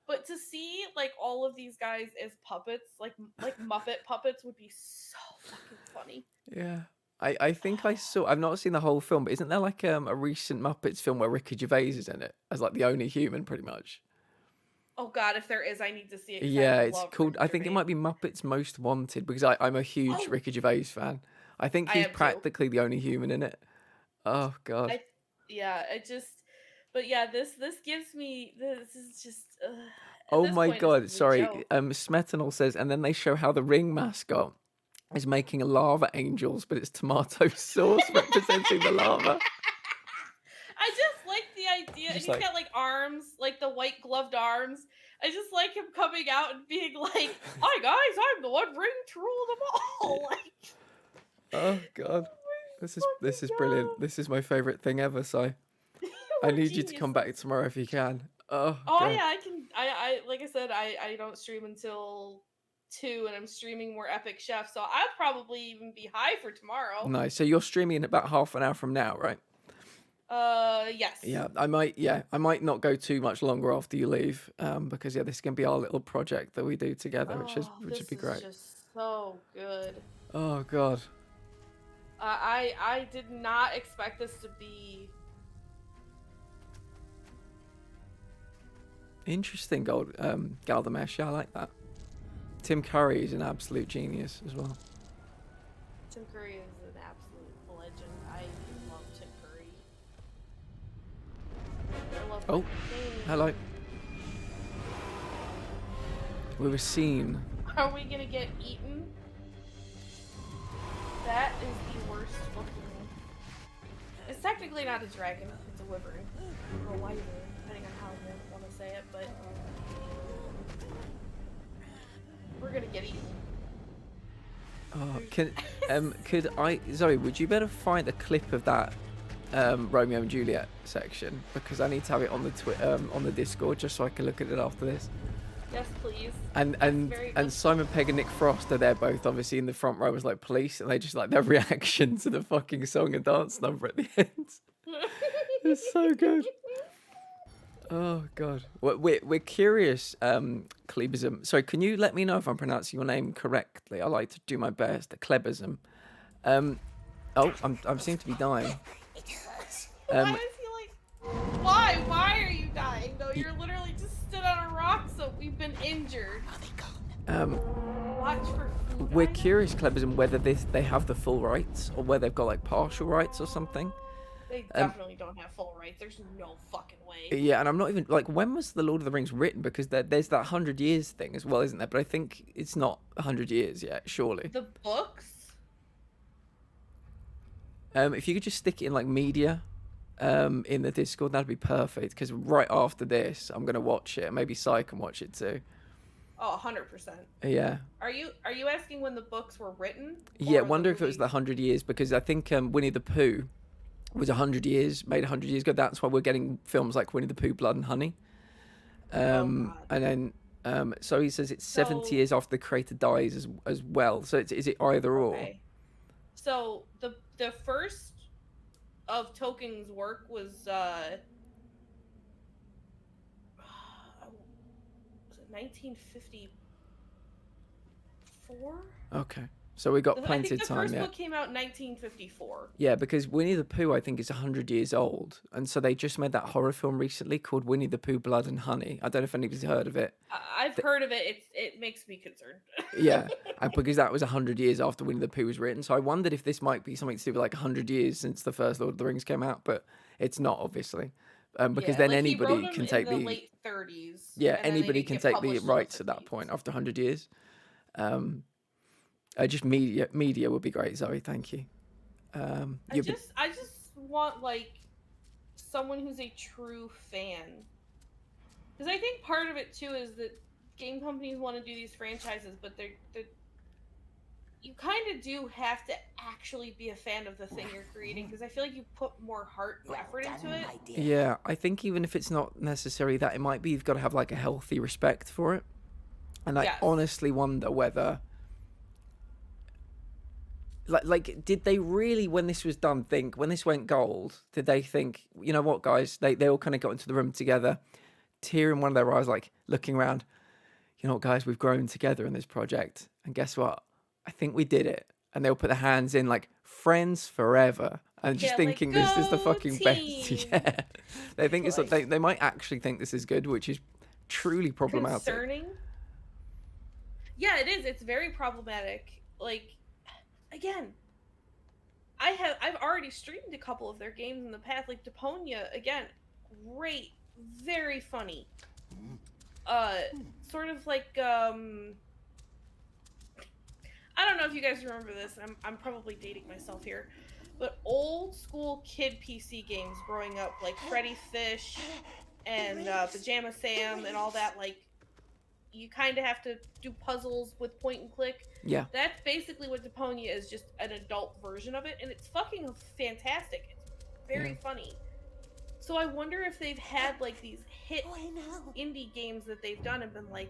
[SPEAKER 2] but to see like all of these guys as puppets, like Muppet puppets, would be so fucking funny.
[SPEAKER 1] Yeah. I think I've not seen the whole film, but isn't there like a recent Muppets film where Ricky Gervais is in it as like the only human pretty much?
[SPEAKER 2] Oh god, if there is, I need to see it. 'Cause
[SPEAKER 1] Yeah,
[SPEAKER 2] I
[SPEAKER 1] it's
[SPEAKER 2] love
[SPEAKER 1] called.
[SPEAKER 2] Ricky
[SPEAKER 1] I think it
[SPEAKER 2] Gervais.
[SPEAKER 1] might be Muppets Most Wanted because I'm a huge
[SPEAKER 2] Oh,
[SPEAKER 1] Ricky Gervais fan. I think
[SPEAKER 2] I
[SPEAKER 1] he's
[SPEAKER 2] am too.
[SPEAKER 1] practically the only human in it. Oh god.
[SPEAKER 2] It just, but yeah, this gives me this is just. At
[SPEAKER 1] Oh
[SPEAKER 2] this
[SPEAKER 1] my
[SPEAKER 2] point,
[SPEAKER 1] god.
[SPEAKER 2] this is a
[SPEAKER 1] Sorry.
[SPEAKER 2] joke.
[SPEAKER 1] Smetanol says, and then they show how the ring mascot is making lava angels, but it's tomato sauce representing the lava.
[SPEAKER 2] I just like the idea.
[SPEAKER 1] Just
[SPEAKER 2] He's
[SPEAKER 1] like-
[SPEAKER 2] got like arms, like the white gloved arms. I just like him coming out and being like, "Hi guys, I'm the one ring to rule them all." Like,
[SPEAKER 1] Oh god. This is brilliant.
[SPEAKER 2] God.
[SPEAKER 1] This is my favorite thing ever. So I need you to come back tomorrow if you can. Oh.
[SPEAKER 2] Oh
[SPEAKER 1] God.
[SPEAKER 2] yeah, I can. I like I said, I don't stream until 2, and I'm streaming more Epic Chef, so I'll probably even be high for tomorrow.
[SPEAKER 1] Nice. So you're streaming in about half an hour from now, right?
[SPEAKER 2] Yes.
[SPEAKER 1] Yeah, I might not go too much longer after you leave, because yeah, this can be our little project that we do together, which would be great.
[SPEAKER 2] This is just so good.
[SPEAKER 1] Oh god.
[SPEAKER 2] I did not expect this to be.
[SPEAKER 1] Interesting, Galdamesh. Yeah, I like that. Tim Curry is an absolute genius as well.
[SPEAKER 2] Tim Curry is an absolute legend. I love Tim Curry. I love
[SPEAKER 1] Oh,
[SPEAKER 2] him.
[SPEAKER 1] hello. We were seen.
[SPEAKER 2] Are we gonna get eaten? That is the worst looking. It's technically not a dragon, it's a wyvern. Or a wyvern, depending on how you want to say it, but we're gonna get eaten.
[SPEAKER 1] Oh, could I, Zoe, would you better find a clip of that Romeo and Juliet section, because I need to have it on the on the Discord just so I can look at it after this.
[SPEAKER 2] Yes, please.
[SPEAKER 1] And Simon Pegg and Nick Frost are there both obviously in the front row as like police, and they just like their reaction to the fucking song and dance number at the end. It's so good. Oh god, we're curious, Klebism. Sorry, can you let me know if I'm pronouncing your name correctly? I like to do my best. Klebism. Oh, I seem to be dying.
[SPEAKER 2] Why is he like? Why? Why are you dying? though? You're literally just stood on a rock, so we've been injured. Watch for food.
[SPEAKER 1] We're curious, Klebism, whether they have the full rights or whether they've got like partial rights or something.
[SPEAKER 2] They definitely don't have full rights. There's no fucking way.
[SPEAKER 1] Yeah, and I'm not even like, when was the Lord of the Rings written? Because there's that 100 years thing as well, isn't there? But I think it's not 100 years yet, surely.
[SPEAKER 2] The books.
[SPEAKER 1] If you could just stick it in like media, in the Discord, that'd be perfect. Because right after this, I'm gonna watch it. Maybe Sai can watch it too.
[SPEAKER 2] Oh, 100%.
[SPEAKER 1] Yeah.
[SPEAKER 2] Are you asking when the books were written?
[SPEAKER 1] Yeah.
[SPEAKER 2] Or the
[SPEAKER 1] Wonder if it was
[SPEAKER 2] movie?
[SPEAKER 1] the 100 years, because I think Winnie the Pooh was 100 years, made 100 years ago. That's why we're getting films like Winnie the Pooh, Blood and Honey.
[SPEAKER 2] God.
[SPEAKER 1] And then so he says it's 70
[SPEAKER 2] So-
[SPEAKER 1] years after the creator dies as well. So is it either or?
[SPEAKER 2] Okay. So the first of Tolkien's work was it 1954?
[SPEAKER 1] Okay. So we got
[SPEAKER 2] I
[SPEAKER 1] plenty
[SPEAKER 2] think
[SPEAKER 1] of
[SPEAKER 2] the
[SPEAKER 1] time.
[SPEAKER 2] first
[SPEAKER 1] Yeah.
[SPEAKER 2] book came out in 1954.
[SPEAKER 1] Yeah, because Winnie the Pooh, I think, is 100 years old. And so they just made that horror film recently called Winnie the Pooh, Blood and Honey. I don't know if anybody's heard of it.
[SPEAKER 2] I've heard of it. It makes me concerned.
[SPEAKER 1] Yeah, and because that was 100 years after Winnie the Pooh was written. So I wondered if this might be something to do with like 100 years since the first Lord of the Rings came out, but it's not, obviously. Because
[SPEAKER 2] Yeah,
[SPEAKER 1] then
[SPEAKER 2] like, he
[SPEAKER 1] anybody
[SPEAKER 2] wrote
[SPEAKER 1] can
[SPEAKER 2] them
[SPEAKER 1] take
[SPEAKER 2] in
[SPEAKER 1] the
[SPEAKER 2] late 30s.
[SPEAKER 1] yeah,
[SPEAKER 2] and then they
[SPEAKER 1] anybody
[SPEAKER 2] didn't
[SPEAKER 1] can
[SPEAKER 2] get
[SPEAKER 1] take the
[SPEAKER 2] published till
[SPEAKER 1] rights at that
[SPEAKER 2] 50s.
[SPEAKER 1] point after 100 years. Just media would be great, Zoe. Thank you.
[SPEAKER 2] I just want like someone who's a true fan. Because I think part of it too is that game companies want to do these franchises, but they're you kind of do have to actually be a fan of the thing you're creating, because I feel like you put more heart and effort into it.
[SPEAKER 1] Yeah, I think even if it's not necessarily that, it might be you've got to have like a healthy respect for it. And I honestly wonder whether, like, did they really, when this was done, think, when this went gold, did they think, you know what, guys, they all kind of got into the room together, tear in one of their eyes, like looking around, you know what, guys, we've grown together in this project. And guess what? I think we did it. And they'll put their hands in like friends forever. And just thinking
[SPEAKER 2] like,
[SPEAKER 1] this is the
[SPEAKER 2] "Go
[SPEAKER 1] fucking best.
[SPEAKER 2] team!"
[SPEAKER 1] Yeah. They think it's like, they might actually think this is good, which is truly problematic.
[SPEAKER 2] Concerning. Yeah, it is. It's very problematic. Like, again, I've already streamed a couple of their games in the past. Like Deponia, again, great, very funny. Sort of like I don't know if you guys remember this. I'm probably dating myself here, but old school kid PC games growing up, like Freddy Fish and Pajama Sam and all that. Like, you kind of have to do puzzles with point and click.
[SPEAKER 1] Yeah.
[SPEAKER 2] That's basically what Deponia is, just an adult version of it, and it's fucking fantastic. It's very funny. So I wonder if they've had like these hit indie games that they've done and been like,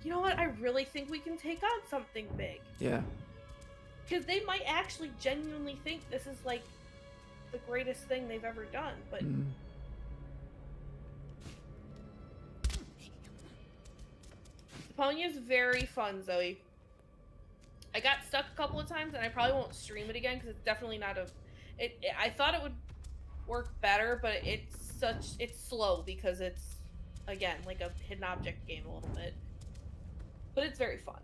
[SPEAKER 2] you know what, I really think we can take on something big.
[SPEAKER 1] Yeah.
[SPEAKER 2] Because they might actually genuinely think this is like the greatest thing they've ever done, but Deponia's very fun, Zoe. I got stuck a couple of times, and I probably won't stream it again because it's definitely not a. I thought it would work better, but it's slow because it's, again, like a hidden object game a little bit. But it's very fun.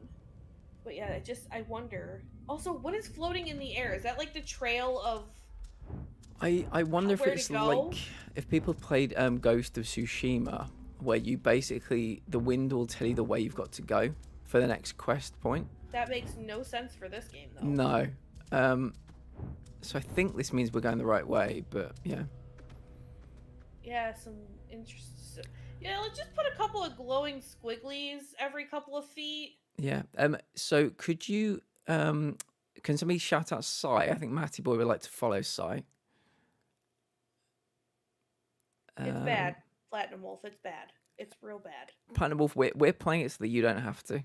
[SPEAKER 2] But yeah, I wonder. Also, what is floating in the air? Is that like the trail of?
[SPEAKER 1] I wonder if
[SPEAKER 2] where
[SPEAKER 1] it's
[SPEAKER 2] to go?
[SPEAKER 1] like if people played Ghost of Tsushima, where you basically the wind will tell you the way you've got to go for the next quest point.
[SPEAKER 2] That makes no sense for this game, though.
[SPEAKER 1] No. So I think this means we're going the right way, but yeah.
[SPEAKER 2] Yeah, some interest. Yeah, let's just put a couple of glowing squigglies every couple of feet.
[SPEAKER 1] Yeah. So could you can somebody shout out Sai? I think Matty Boy would like to follow Sai.
[SPEAKER 2] It's bad, Platinum Wolf. It's bad. It's real bad.
[SPEAKER 1] Platinum Wolf, we're playing it so that you don't have to.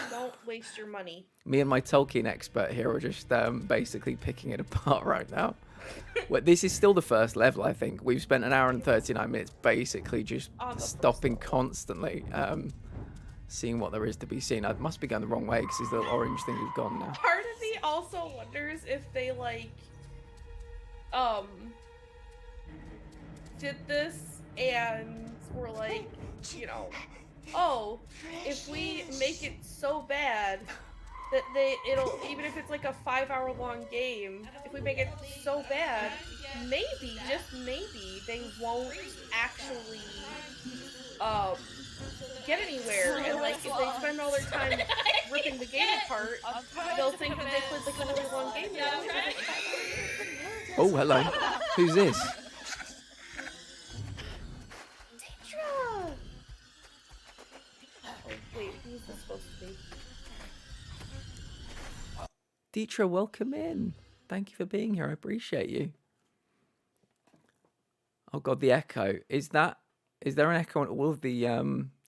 [SPEAKER 2] Don't waste your money.
[SPEAKER 1] Me and my Tolkien expert here are just basically picking it apart right now. Well, this is still the first level, I think. We've spent an hour and 39 minutes basically just stopping constantly, seeing what there is to be seen. I must be going the wrong way because this little orange thing we've gone now.
[SPEAKER 2] Part of me also wonders if they, like, did this and were like, you know, oh, if we make it so bad that it'll, even if it's like a 5-hour long game, if we make it so bad, maybe, just maybe, they won't actually get anywhere. And like, if they spend all their time ripping the game apart, they'll think that they played like a really long game.
[SPEAKER 1] Oh, hello. Who's this?
[SPEAKER 2] Wait, who's this supposed to be?
[SPEAKER 1] Dietra, welcome in. Thank you for being here. I appreciate you. Oh god, the echo. Is there an echo on all of the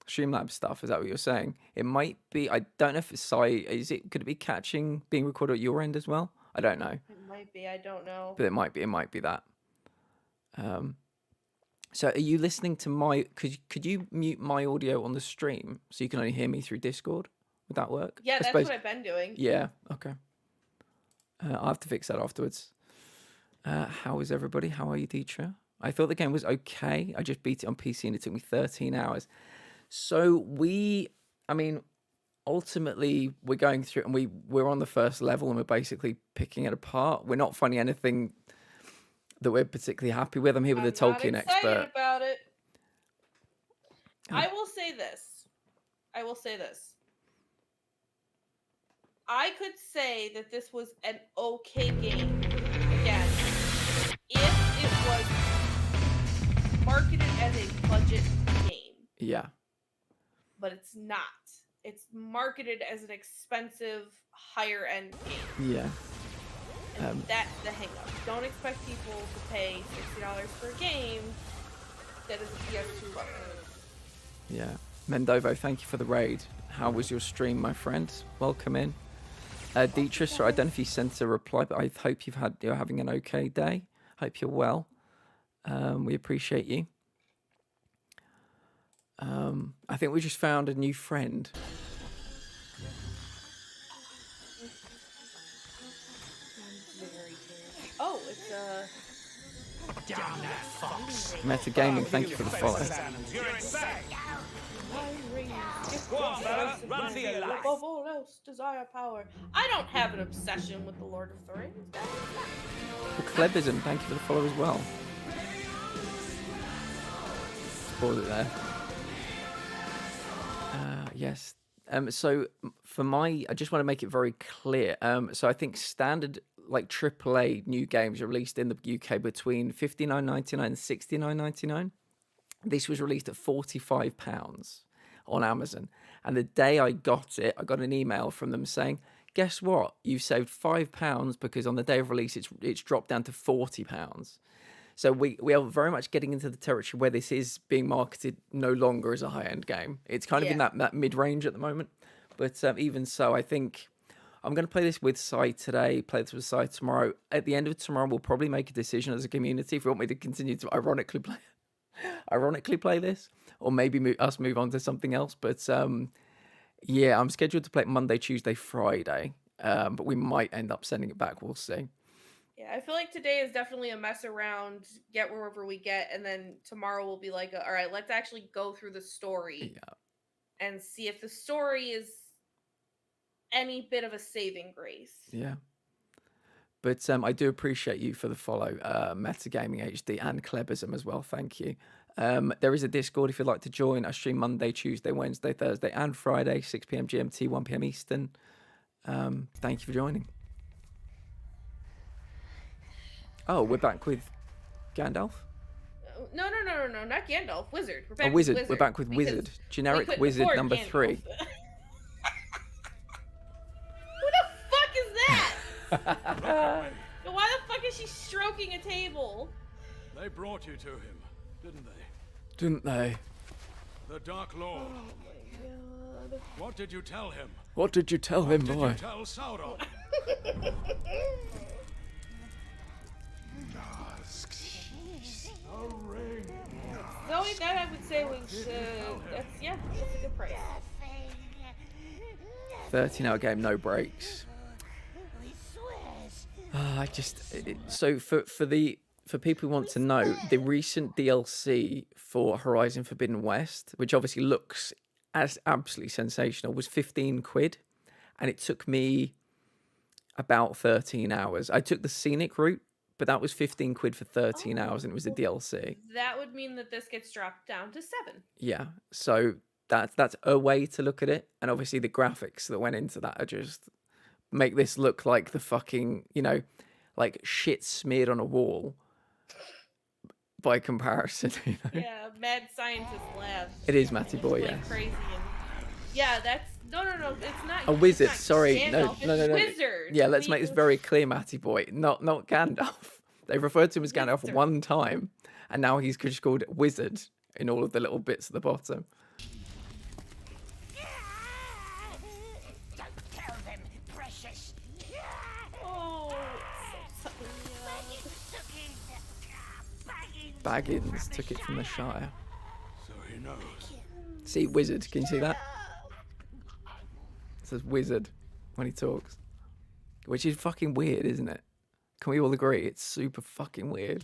[SPEAKER 1] Streamlabs stuff? Is that what you're saying? It might be. I don't know if it's could it be being recorded at your end as well? I don't know.
[SPEAKER 2] It might be, I don't know.
[SPEAKER 1] But it might be that. So are you listening to my could you mute my audio on the stream so you can only hear me through Discord? Would that work?
[SPEAKER 2] Yeah, that's what I've been doing.
[SPEAKER 1] Yeah, okay. I'll have to fix that afterwards. How is everybody? How are you, Dietra? I thought the game was okay. I just beat it on PC and it took me 13 hours. So ultimately we're going through and we're on the first level and we're basically picking it apart. We're not finding anything that we're particularly happy with. I'm here with a Tolkien expert.
[SPEAKER 2] About it. I will say this. I could say that this was an okay game. Again, if it was budget game.
[SPEAKER 1] Yeah.
[SPEAKER 2] But it's not. It's marketed as an expensive, higher end game.
[SPEAKER 1] Yeah.
[SPEAKER 2] And that's the hang up. Don't expect people to pay $60 for a game that is a PS2 level.
[SPEAKER 1] Yeah. Mendovo, thank you for the raid. How was your stream, my friend? Welcome in. Dietrich, sorry, I don't know if you sent a reply, but I hope you're having an okay day. Hope you're well. We appreciate you. I think we just found a new friend.
[SPEAKER 2] Oh, it's
[SPEAKER 1] Metagaming, thank you for the follow.
[SPEAKER 2] Above all else, desire power. I don't have an obsession with the Lord of the Rings.
[SPEAKER 1] Clebism, thank you for the follow as well. Pause it there. Yes. So for I just want to make it very clear. So I think standard like AAA new games are released in the UK between £59.99 and £69.99. This was released at £45 on Amazon. And the day I got it, I got an email from them saying, guess what? You've saved £5 because on the day of release, it's dropped down to £40. So we are very much getting into the territory where this is being marketed no longer as a high-end game. It's kind of in that mid-range at the moment. But even so, I think I'm going to play this with Sai today, play this with Sai tomorrow. At the end of tomorrow, we'll probably make a decision as a community if we want me to continue to ironically play this, or maybe move on to something else. But yeah, I'm scheduled to play it Monday, Tuesday, Friday. But we might end up sending it back. We'll see.
[SPEAKER 2] Yeah, I feel like today is definitely a mess around, get wherever we get, and then tomorrow will be like, all right, let's actually go through the story and see if the story is any bit of a saving grace.
[SPEAKER 1] Yeah. But I do appreciate you for the follow, Metagaming HD and Clebism as well. Thank you. There is a Discord if you'd like to join. I stream Monday, Tuesday, Wednesday, Thursday, and Friday, 6 p.m. GMT, 1 p.m. Eastern. Thank you for joining. Oh, we're back with Gandalf?
[SPEAKER 2] No, not Gandalf. Wizard. We're back
[SPEAKER 1] Wizard.
[SPEAKER 2] with Wizard.
[SPEAKER 1] We're back with Wizard. Generic Wizard number
[SPEAKER 2] Gandalf.
[SPEAKER 1] 3.
[SPEAKER 2] Who the fuck is that? Why the fuck is she stroking a table?
[SPEAKER 5] They brought you to him, didn't they?
[SPEAKER 1] Didn't they?
[SPEAKER 5] The Dark Lord.
[SPEAKER 2] Oh my god.
[SPEAKER 5] What did you tell him?
[SPEAKER 1] What did you tell him, boy?
[SPEAKER 5] Did you tell Sauron? A ring.
[SPEAKER 2] Zoe, that I would say was, that's a good price.
[SPEAKER 1] 13-hour game, no breaks. So for people who want to know, the recent DLC for Horizon Forbidden West, which obviously looks as absolutely sensational, was 15 quid, and it took me about 13 hours. I took the scenic route, but that was 15 quid for 13 hours, and it was a DLC.
[SPEAKER 2] That would mean that this gets dropped down to 7.
[SPEAKER 1] Yeah, so that's a way to look at it, and obviously the graphics that went into that are just make this look like the fucking, like shit smeared on a wall by comparison.
[SPEAKER 2] Yeah, mad scientist lab.
[SPEAKER 1] It is Matty Boy,
[SPEAKER 2] Like
[SPEAKER 1] yeah.
[SPEAKER 2] crazy. Yeah, that's no, it's not
[SPEAKER 1] A wizard,
[SPEAKER 2] it's not
[SPEAKER 1] sorry.
[SPEAKER 2] Gandalf,
[SPEAKER 1] No.
[SPEAKER 2] it's Wizard.
[SPEAKER 1] Yeah, let's make this very clear, Matty Boy. Not Gandalf. They referred to him as Gandalf
[SPEAKER 2] Wizard.
[SPEAKER 1] one time, and now he's just called Wizard in all of the little bits at the bottom.
[SPEAKER 3] Don't tell them, precious.
[SPEAKER 2] Oh, so
[SPEAKER 1] Baggins took it from the Shire.
[SPEAKER 5] So he knows.
[SPEAKER 1] See, Wizard. Can you see that? It says Wizard when he talks. Which is fucking weird, isn't it? Can we all agree? It's super fucking weird.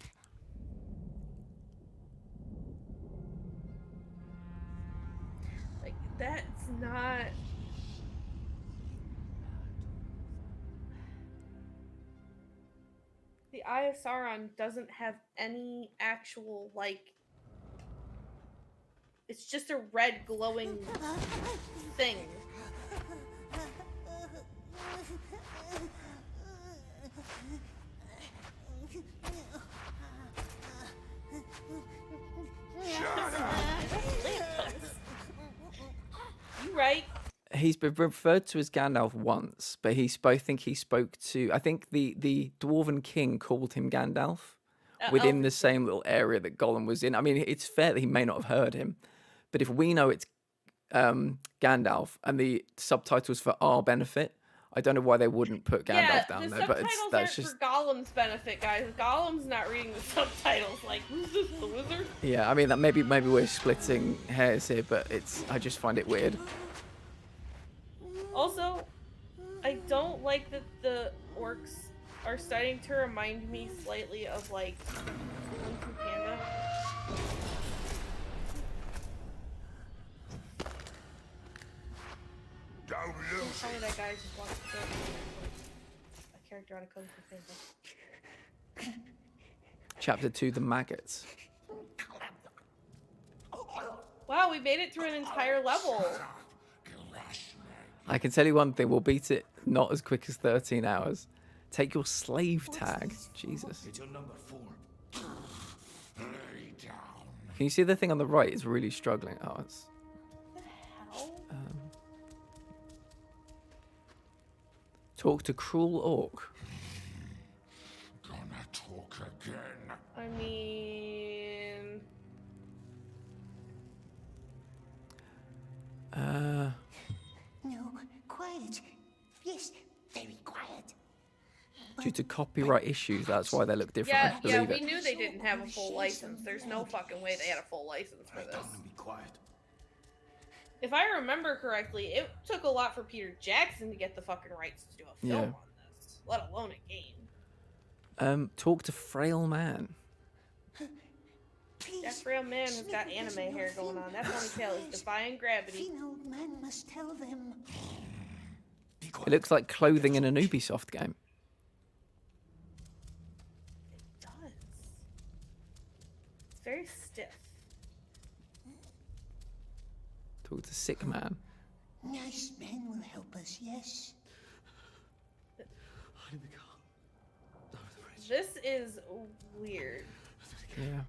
[SPEAKER 2] like that's not. The Eye of Sauron doesn't have any actual it's just a red glowing thing.
[SPEAKER 3] Shut up.
[SPEAKER 2] right.
[SPEAKER 1] He's been referred to as Gandalf once, but I think he spoke to. I think the Dwarven King called him Gandalf within
[SPEAKER 2] Elven
[SPEAKER 1] the same little area that Gollum was in. I mean, it's fair that he may not have heard him, but if we know it's Gandalf and the subtitles for our benefit, I don't know why they wouldn't put Gandalf down
[SPEAKER 2] the
[SPEAKER 1] there. But
[SPEAKER 2] subtitles
[SPEAKER 1] that's
[SPEAKER 2] aren't
[SPEAKER 1] just
[SPEAKER 2] for Gollum's benefit, guys. Gollum's not reading the subtitles. Like, who's this, the wizard?
[SPEAKER 1] yeah. I mean, that maybe we're splitting hairs here, but I just find it weird.
[SPEAKER 2] Also, I don't like that the orcs are starting to remind me slightly of, like, Kung Fu Panda.
[SPEAKER 8] Don't lose
[SPEAKER 2] Tell me
[SPEAKER 8] it.
[SPEAKER 2] that guy just wants to kill a character on a Kung Fu Panda.
[SPEAKER 1] Chapter 2: The Maggots.
[SPEAKER 2] Wow, we made it through an entire level.
[SPEAKER 1] I can tell you one thing: we'll beat it not as quick as 13 hours. Take your slave tag. Jesus.
[SPEAKER 8] It's your number 4. Lay down.
[SPEAKER 1] Can you see the thing on the right? It's really struggling. Oh, it's.
[SPEAKER 2] How?
[SPEAKER 1] Talk to cruel orc.
[SPEAKER 8] Gonna talk again.
[SPEAKER 2] I mean...
[SPEAKER 3] No, quiet. Yes, very quiet.
[SPEAKER 1] Due to copyright issues, that's why they look different. I
[SPEAKER 2] Yeah,
[SPEAKER 1] believe
[SPEAKER 2] we
[SPEAKER 1] it.
[SPEAKER 2] knew they didn't have a full license. There's no fucking way they had a full license for this.
[SPEAKER 8] Be quiet.
[SPEAKER 2] If I remember correctly, it took a lot for Peter Jackson to get the fucking rights to do a film
[SPEAKER 1] Yeah.
[SPEAKER 2] on this, let alone a game.
[SPEAKER 1] Talk to frail man.
[SPEAKER 3] Please.
[SPEAKER 2] That frail man has got
[SPEAKER 3] Smeagol
[SPEAKER 2] anime
[SPEAKER 3] doesn't
[SPEAKER 2] hair
[SPEAKER 3] know
[SPEAKER 2] going
[SPEAKER 3] him.
[SPEAKER 2] on. That ponytail is
[SPEAKER 3] Yes.
[SPEAKER 2] defying gravity.
[SPEAKER 3] Thin old man must tell them.
[SPEAKER 8] Be quiet.
[SPEAKER 1] It looks like clothing in an Ubisoft game.
[SPEAKER 2] It does. It's very stiff.
[SPEAKER 1] Talk to sick man.
[SPEAKER 3] Nice men will help us, yes?
[SPEAKER 2] This is weird.
[SPEAKER 1] Yeah.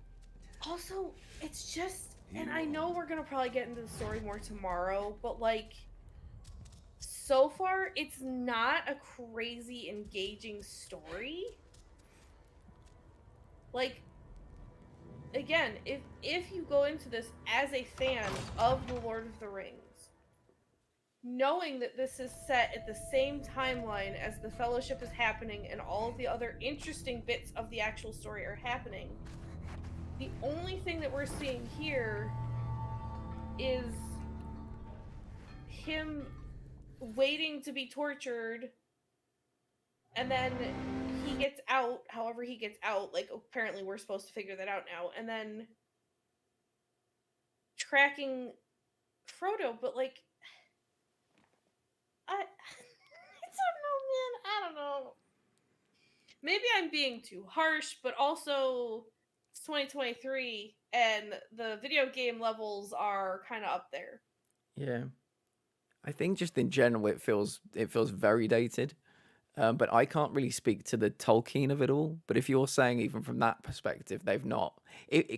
[SPEAKER 2] Also, it's just, and I know we're gonna probably get into the story more tomorrow, but like, so far, it's not a crazy engaging story. Like, again, if you go into this as a fan of The Lord of the Rings, knowing that this is set at the same timeline as the Fellowship is happening and all of the other interesting bits of the actual story are happening, the only thing that we're seeing here is him waiting to be tortured, and then he gets out, however he gets out, like apparently we're supposed to figure that out now, and then tracking Frodo, but like, I don't know, man. I don't know. Maybe I'm being too harsh, but also it's 2023 and the video game levels are kind of up there.
[SPEAKER 1] Yeah. I think just in general it feels very dated. But I can't really speak to the Tolkien of it all. But if you're saying even from that perspective, they've not.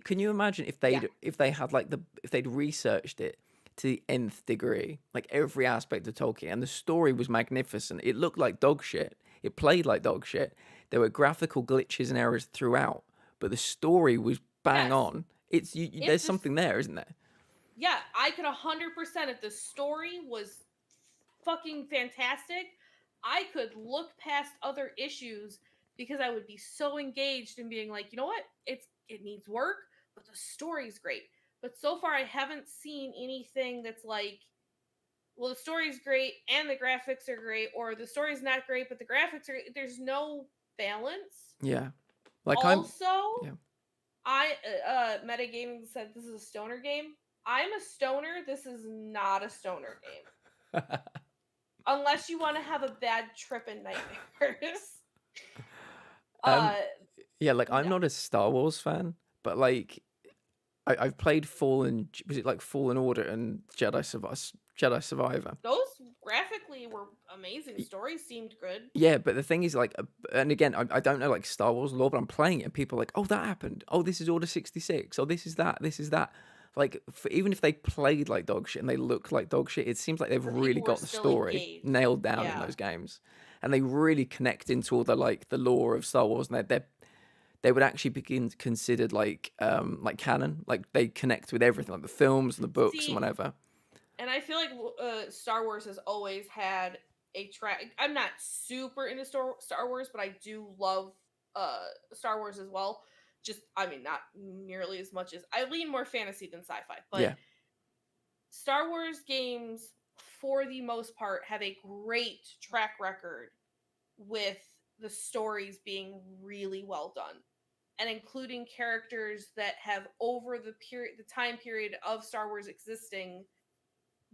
[SPEAKER 1] Can you imagine if they had like if they'd researched it to the nth degree, like every aspect of Tolkien, and the story was magnificent. It looked like dog shit. It played like dog shit. There were graphical glitches and errors throughout, but the story was bang
[SPEAKER 2] Yes.
[SPEAKER 1] on. There's something there, isn't there?
[SPEAKER 2] Yeah, I could 100%, if the story was fucking fantastic, I could look past other issues because I would be so engaged in being like, you know what? It needs work, but the story's great. But so far I haven't seen anything that's like, well, the story's great and the graphics are great, or the story's not great but the graphics are, there's no balance.
[SPEAKER 1] Yeah. Like
[SPEAKER 2] Also,
[SPEAKER 1] yeah.
[SPEAKER 2] Metagaming said this is a stoner game. I'm a stoner. This is not a stoner game. Unless you want to have a bad trip and nightmares.
[SPEAKER 1] Yeah, like I'm
[SPEAKER 2] no.
[SPEAKER 1] not a Star Wars fan, but like I've played Fallen. Was it like Fallen Order and Jedi Survivor?
[SPEAKER 2] Those graphically were amazing. Stories seemed good.
[SPEAKER 1] Yeah, but the thing is, like, and again, I don't know like Star Wars lore, but I'm playing it, and people are like, "Oh, that happened. Oh, this is Order 66. Oh, this is that. This is that." like even if they played like dog shit and they look like dog shit, it seems like they've really
[SPEAKER 2] people were
[SPEAKER 1] got the
[SPEAKER 2] still
[SPEAKER 1] story
[SPEAKER 2] engaged.
[SPEAKER 1] nailed down in
[SPEAKER 2] Yeah.
[SPEAKER 1] those games, and they really connect into all the like the lore of Star Wars, and they would actually be considered like canon, like they connect with everything, like the films and the books and whatever.
[SPEAKER 2] And I feel like Star Wars has always had a track. I'm not super into Star Wars, but I do love Star Wars as well. Just, I mean, not nearly as much as I lean more fantasy than sci-fi, but
[SPEAKER 1] Yeah.
[SPEAKER 2] Star Wars games, for the most part, have a great track record with the stories being really well done, and including characters that have over the time period of Star Wars existing,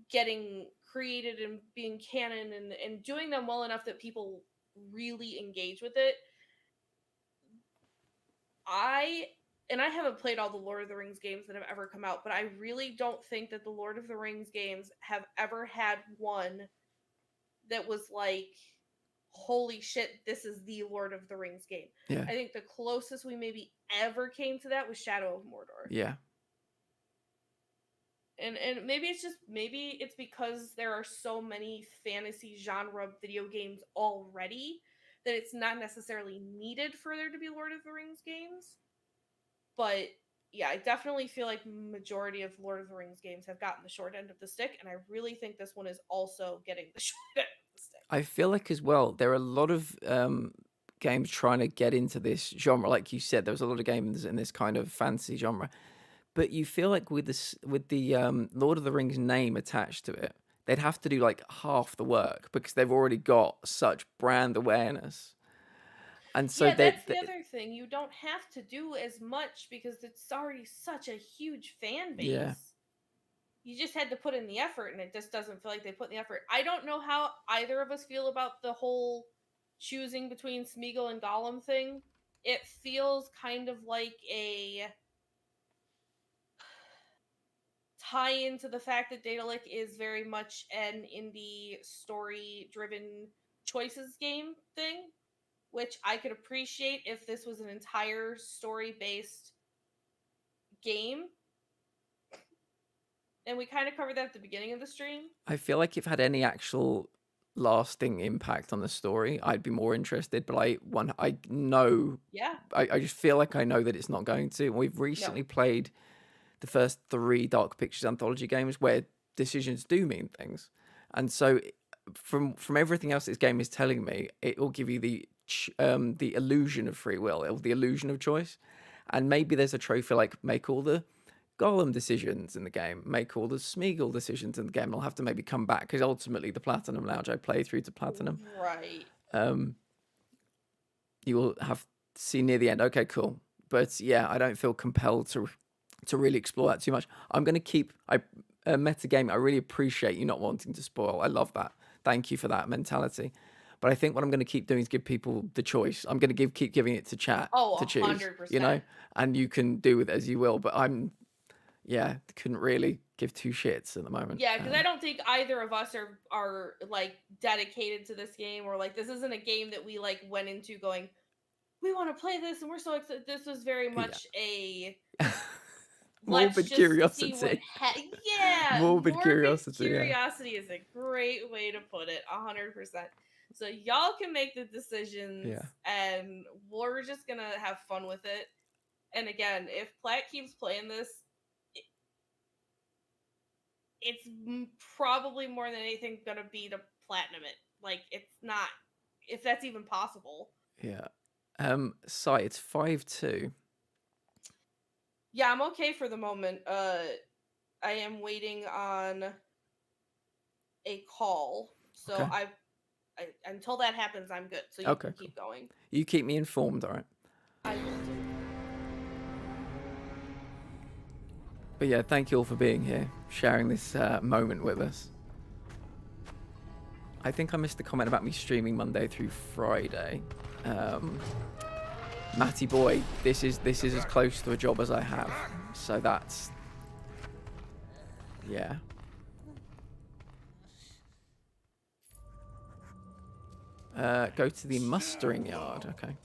[SPEAKER 2] getting created and being canon and doing them well enough that people really engage with it. I haven't played all the Lord of the Rings games that have ever come out, but I really don't think that the Lord of the Rings games have ever had one that was like, holy shit, this is the Lord of the Rings game.
[SPEAKER 1] Yeah.
[SPEAKER 2] I think the closest we maybe ever came to that was Shadow of Mordor.
[SPEAKER 1] Yeah.
[SPEAKER 2] And maybe it's because there are so many fantasy genre video games already that it's not necessarily needed for there to be Lord of the Rings games. But yeah, I definitely feel like majority of Lord of the Rings games have gotten the short end of the stick, and I really think this one is also getting the short end of the stick.
[SPEAKER 1] I feel like as well, there are a lot of games trying to get into this genre. Like you said, there was a lot of games in this kind of fantasy genre. But you feel like with the Lord of the Rings name attached to it, they'd have to do like half the work because they've already got such brand awareness. And so
[SPEAKER 2] yeah, that's the other thing. You don't have to do as much because it's already such a huge fan base.
[SPEAKER 1] Yeah.
[SPEAKER 2] You just had to put in the effort, and it just doesn't feel like they put in the effort. I don't know how either of us feel about the whole choosing between Smeagol and Gollum thing. It feels kind of like a tie into the fact that Daedalic is very much an indie story-driven choices game thing, which I could appreciate if this was an entire story-based game. And we kind of covered that at the beginning of the stream.
[SPEAKER 1] I feel like if it had any actual lasting impact on the story, I'd be more interested. But I know,
[SPEAKER 2] Yeah.
[SPEAKER 1] I just feel like I know that it's not going to. We've recently played the first 3 Dark Pictures anthology games where decisions do mean things, and so from everything else this game is telling me, it will give you the illusion of free will, or the illusion of choice, and maybe there's a trophy like make all the Gollum decisions in the game, make all the Smeagol decisions in the game. I'll have to maybe come back because ultimately the Platinum Lounge I play through to Platinum.
[SPEAKER 2] Right.
[SPEAKER 1] You will have to see near the end. Okay, cool. But yeah, I don't feel compelled to really explore that too much. I'm going to keep metagaming. I really appreciate you not wanting to spoil. I love that. Thank you for that mentality. But I think what I'm going to keep doing is give people the choice. I'm going to keep giving it to chat to choose.
[SPEAKER 2] 100%.
[SPEAKER 1] You know, and you can do with it as you will. But couldn't really give 2 shits at the moment.
[SPEAKER 2] Yeah, because I don't think either of us are like dedicated to this game, or like this isn't a game that we like went into going, we want to play this and we're so excited. This was very much a
[SPEAKER 1] morbid curiosity. Morbid curiosity.
[SPEAKER 2] Curiosity is a great way to put it. 100%. So y'all can make the decisions, and we're just gonna have fun with it. And again, if Platt keeps playing this, it's probably more than anything gonna be to platinum it. Like, it's not, if that's even possible.
[SPEAKER 1] Yeah. Site, it's 5-2.
[SPEAKER 2] Yeah, I'm okay for the moment. I am waiting on a call, so
[SPEAKER 1] Okay.
[SPEAKER 2] I until that happens, I'm good. So you can keep going.
[SPEAKER 1] You keep me informed, all right?
[SPEAKER 2] I will do.
[SPEAKER 1] But yeah, thank you all for being here, sharing this moment with us. I think I missed the comment about me streaming Monday through Friday. Matty boy, this is as close to a job as I have, so that's yeah. Go to the mustering yard. Okay.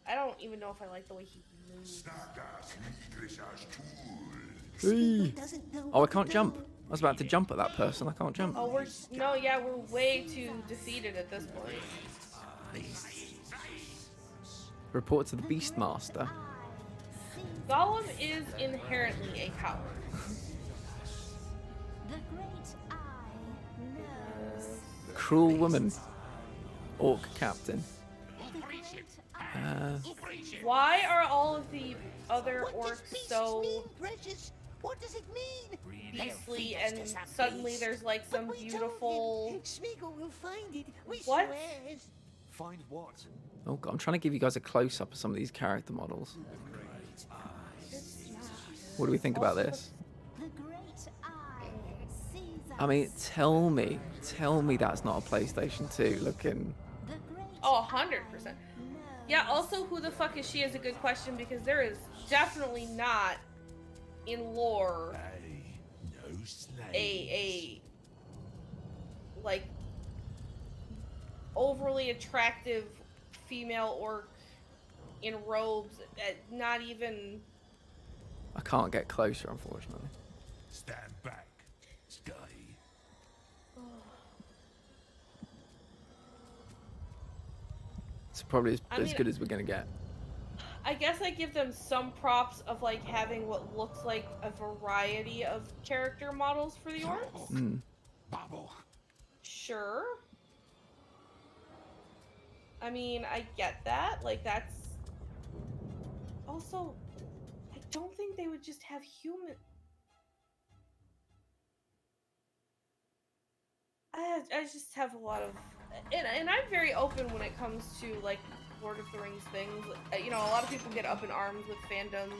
[SPEAKER 2] I don't even know if I like the way he moves.
[SPEAKER 1] Whee! Oh, I can't jump. I was about to jump at that person. I can't jump.
[SPEAKER 2] Oh, we're way too defeated at this point.
[SPEAKER 1] Report to the Beastmaster.
[SPEAKER 2] Gollum is inherently a coward.
[SPEAKER 9] The great eye knows.
[SPEAKER 1] Cruel woman. Orc captain.
[SPEAKER 9] The great eye.
[SPEAKER 2] Why are all of the other orcs so
[SPEAKER 3] Precious? What does it mean?
[SPEAKER 2] beastly and suddenly there's like some beautiful...
[SPEAKER 3] Smeagol will find it. We
[SPEAKER 2] What?
[SPEAKER 3] swear.
[SPEAKER 4] Find what?
[SPEAKER 1] Oh god, I'm trying to give you guys a close-up of some of these character models. What do we think about this?
[SPEAKER 9] The great eye sees us.
[SPEAKER 1] I mean, tell me that's not a PlayStation 2 looking.
[SPEAKER 9] The great
[SPEAKER 2] Oh, 100%.
[SPEAKER 9] knows.
[SPEAKER 2] Yeah, also, who the fuck is she is a good question because there is definitely not in lore a like overly attractive female orc in robes, not even.
[SPEAKER 1] I can't get closer, unfortunately.
[SPEAKER 8] Stand back, Sky.
[SPEAKER 1] It's probably
[SPEAKER 2] I
[SPEAKER 1] as
[SPEAKER 2] mean-
[SPEAKER 1] good as we're gonna get.
[SPEAKER 2] I guess I give them some props of like having what looks like a variety of character models for the orcs.
[SPEAKER 1] Mm.
[SPEAKER 8] Bubble.
[SPEAKER 2] Sure. I mean, I get that. Like, that's... Also, I don't think they would just have human... I just have a lot of... And I'm very open when it comes to, like, Lord of the Rings things. You know, a lot of people get up in arms with fandoms.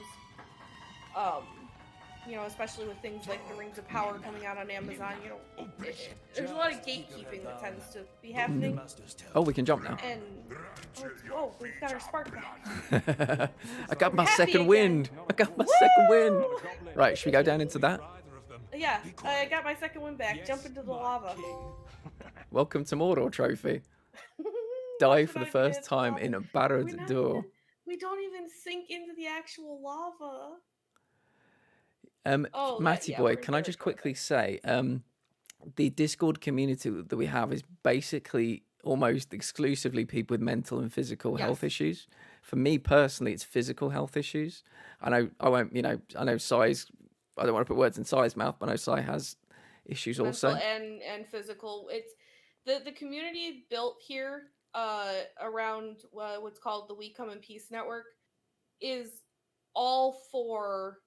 [SPEAKER 2] You know, especially with things like the Rings of Power coming out on Amazon, you know, there's a lot of gatekeeping that tends to be happening.
[SPEAKER 1] Oh, we can jump now.
[SPEAKER 2] And oh, we've got our spark back.
[SPEAKER 1] I got my
[SPEAKER 2] Happy
[SPEAKER 1] second
[SPEAKER 2] again.
[SPEAKER 1] wind. I got my second wind. Right, should we go down into that?
[SPEAKER 2] Yeah, I got my second one back. Jump into the lava.
[SPEAKER 1] Welcome to Mordor trophy. Die for the
[SPEAKER 2] Not
[SPEAKER 1] first
[SPEAKER 2] good.
[SPEAKER 1] time in a barred door.
[SPEAKER 2] We don't even sink into the actual lava.
[SPEAKER 1] Matty
[SPEAKER 2] yeah,
[SPEAKER 1] boy,
[SPEAKER 2] we're
[SPEAKER 1] can I
[SPEAKER 2] gonna
[SPEAKER 1] just
[SPEAKER 2] go
[SPEAKER 1] quickly say, the Discord community that we have is basically almost exclusively people with mental and physical health issues. For me personally, it's physical health issues. I know Sai's, I don't want to put words in Sai's mouth, but I know Sai has issues also.
[SPEAKER 2] Mental and physical. It's the community built here around what's called the We Come in Peace network is all for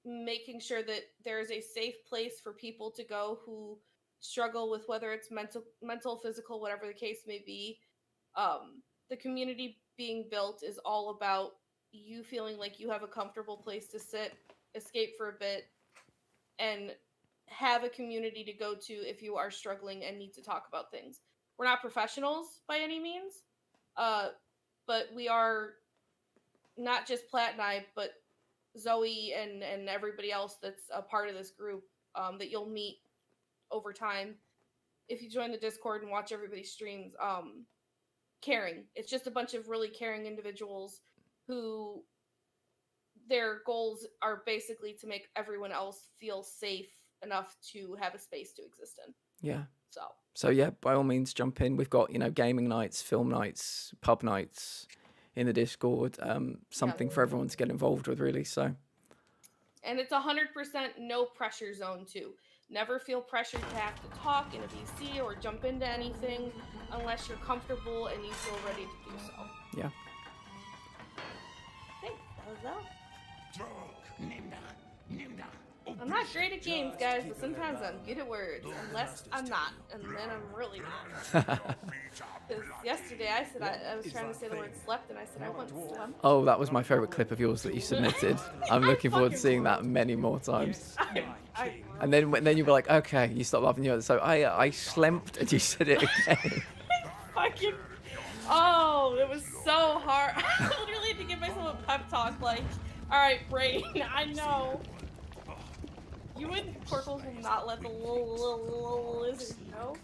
[SPEAKER 2] making sure that there is a safe place for people to go who struggle with whether it's mental, physical, whatever the case may be. The community being built is all about you feeling like you have a comfortable place to sit, escape for a bit, and have a community to go to if you are struggling and need to talk about things. We're not professionals by any means, but we are not just Platt and I, but Zoe and everybody else that's a part of this group that you'll meet over time if you join the Discord and watch everybody's streams. Caring. It's just a bunch of really caring individuals who their goals are basically to make everyone else feel safe enough to have a space to exist in.
[SPEAKER 1] Yeah.
[SPEAKER 2] So
[SPEAKER 1] yeah, by all means, jump in. We've got, gaming nights, film nights, pub nights in the Discord. Something for everyone to get involved with, really. So.
[SPEAKER 2] And it's 100% no pressure zone too. Never feel pressured to have to talk in a VC or jump into anything unless you're comfortable and you feel ready to do so.
[SPEAKER 1] Yeah.
[SPEAKER 2] Okay, that was that. I'm not great at games, guys, but sometimes I'm good at words. Unless I'm not, and then I'm really not. Because yesterday I said I was trying to say the word slept, and I said I once slept.
[SPEAKER 1] Oh, that was my favorite clip of yours that you submitted. I'm looking forward to seeing that many more times. And then you were like, okay, you stopped laughing. So I slept, and you said it again.
[SPEAKER 2] Fucking. Oh, it was so hard. I literally had to give myself a pep talk, like, all right, brain, I know. You and Porkles will not let the little lizard know.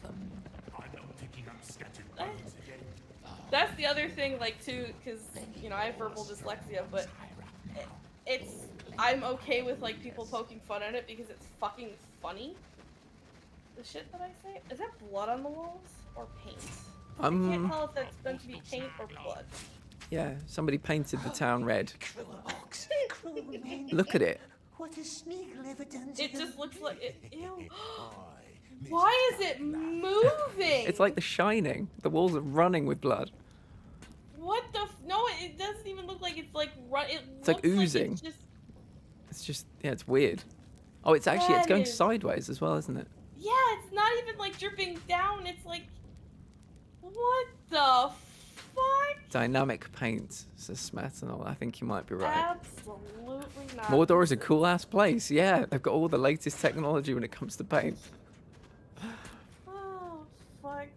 [SPEAKER 2] That's the other thing, like, too, because, you know, I have verbal dyslexia, but I'm okay with, like, people poking fun at it because it's fucking funny. The shit that I say? Is that blood on the walls? Or paint? I can't tell if that's meant to be paint or blood.
[SPEAKER 1] Yeah, somebody painted the town red.
[SPEAKER 3] Cruel orcs, cruel men.
[SPEAKER 1] Look at it.
[SPEAKER 3] What has Smeagol ever done to
[SPEAKER 2] It
[SPEAKER 3] them?
[SPEAKER 2] just looks like it. Ew. Why is it moving?
[SPEAKER 1] It's like The Shining. The walls are running with blood.
[SPEAKER 2] What the? No, it doesn't even look like it's like run.
[SPEAKER 1] It's like oozing. It's just, yeah, it's weird. Oh, it's actually, it's going sideways as well, isn't it?
[SPEAKER 2] Yeah, it's not even like dripping down. It's like, what the fuck?
[SPEAKER 1] Dynamic paint, says Smetanol. I think you might be right.
[SPEAKER 2] Absolutely not.
[SPEAKER 1] Mordor is a cool ass place. Yeah, they've got all the latest technology when it comes to paint.
[SPEAKER 2] Oh fuck.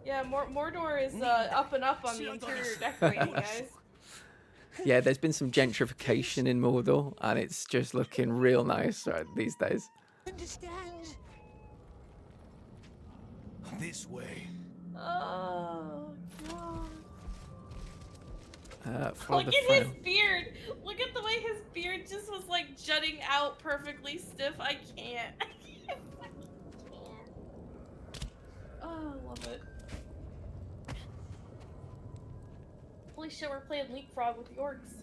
[SPEAKER 2] Yeah, Mordor is up and up on the interior decorating, guys.
[SPEAKER 1] Yeah, there's been some gentrification in Mordor, and it's just looking real nice right these days.
[SPEAKER 3] Understand?
[SPEAKER 8] This way.
[SPEAKER 2] Oh god.
[SPEAKER 1] Follow
[SPEAKER 2] Look
[SPEAKER 1] the
[SPEAKER 2] at
[SPEAKER 1] trail.
[SPEAKER 2] his beard. Look at the way his beard just was like jutting out perfectly stiff. I can't. I can't. Oh, I love it. Holy shit, we're playing Leapfrog with the orcs.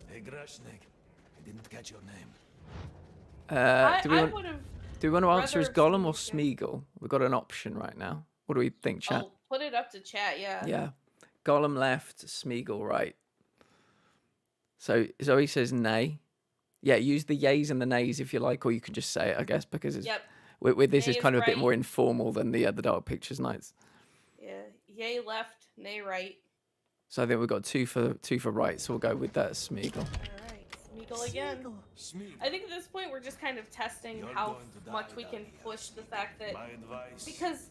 [SPEAKER 8] Hey, Grashnik. I didn't catch your name.
[SPEAKER 1] Do we want to answer as
[SPEAKER 2] rather
[SPEAKER 1] Gollum or
[SPEAKER 2] Smeagol.
[SPEAKER 1] Smeagol? We've got an option right now. What do we think, chat?
[SPEAKER 2] I'll put it up to chat, yeah.
[SPEAKER 1] Yeah. Gollum left, Smeagol right. So Zoe says nay. Yeah, use the yays and the nays if you like, or you can just say it, I guess, because it's,
[SPEAKER 2] Yep.
[SPEAKER 1] with this,
[SPEAKER 2] Nay
[SPEAKER 1] it's
[SPEAKER 2] is
[SPEAKER 1] kind of a bit
[SPEAKER 2] right.
[SPEAKER 1] more informal than the Dark Pictures nights.
[SPEAKER 2] Yeah. Yay left, nay right.
[SPEAKER 1] So I think we've got two for right, so we'll go with that Smeagol.
[SPEAKER 2] Alright, Smeagol again.
[SPEAKER 8] Smeagol.
[SPEAKER 2] I think at this point we're just kind of testing
[SPEAKER 8] You're
[SPEAKER 2] how
[SPEAKER 8] going to die,
[SPEAKER 2] much we can push the fact that
[SPEAKER 8] My advice.
[SPEAKER 2] because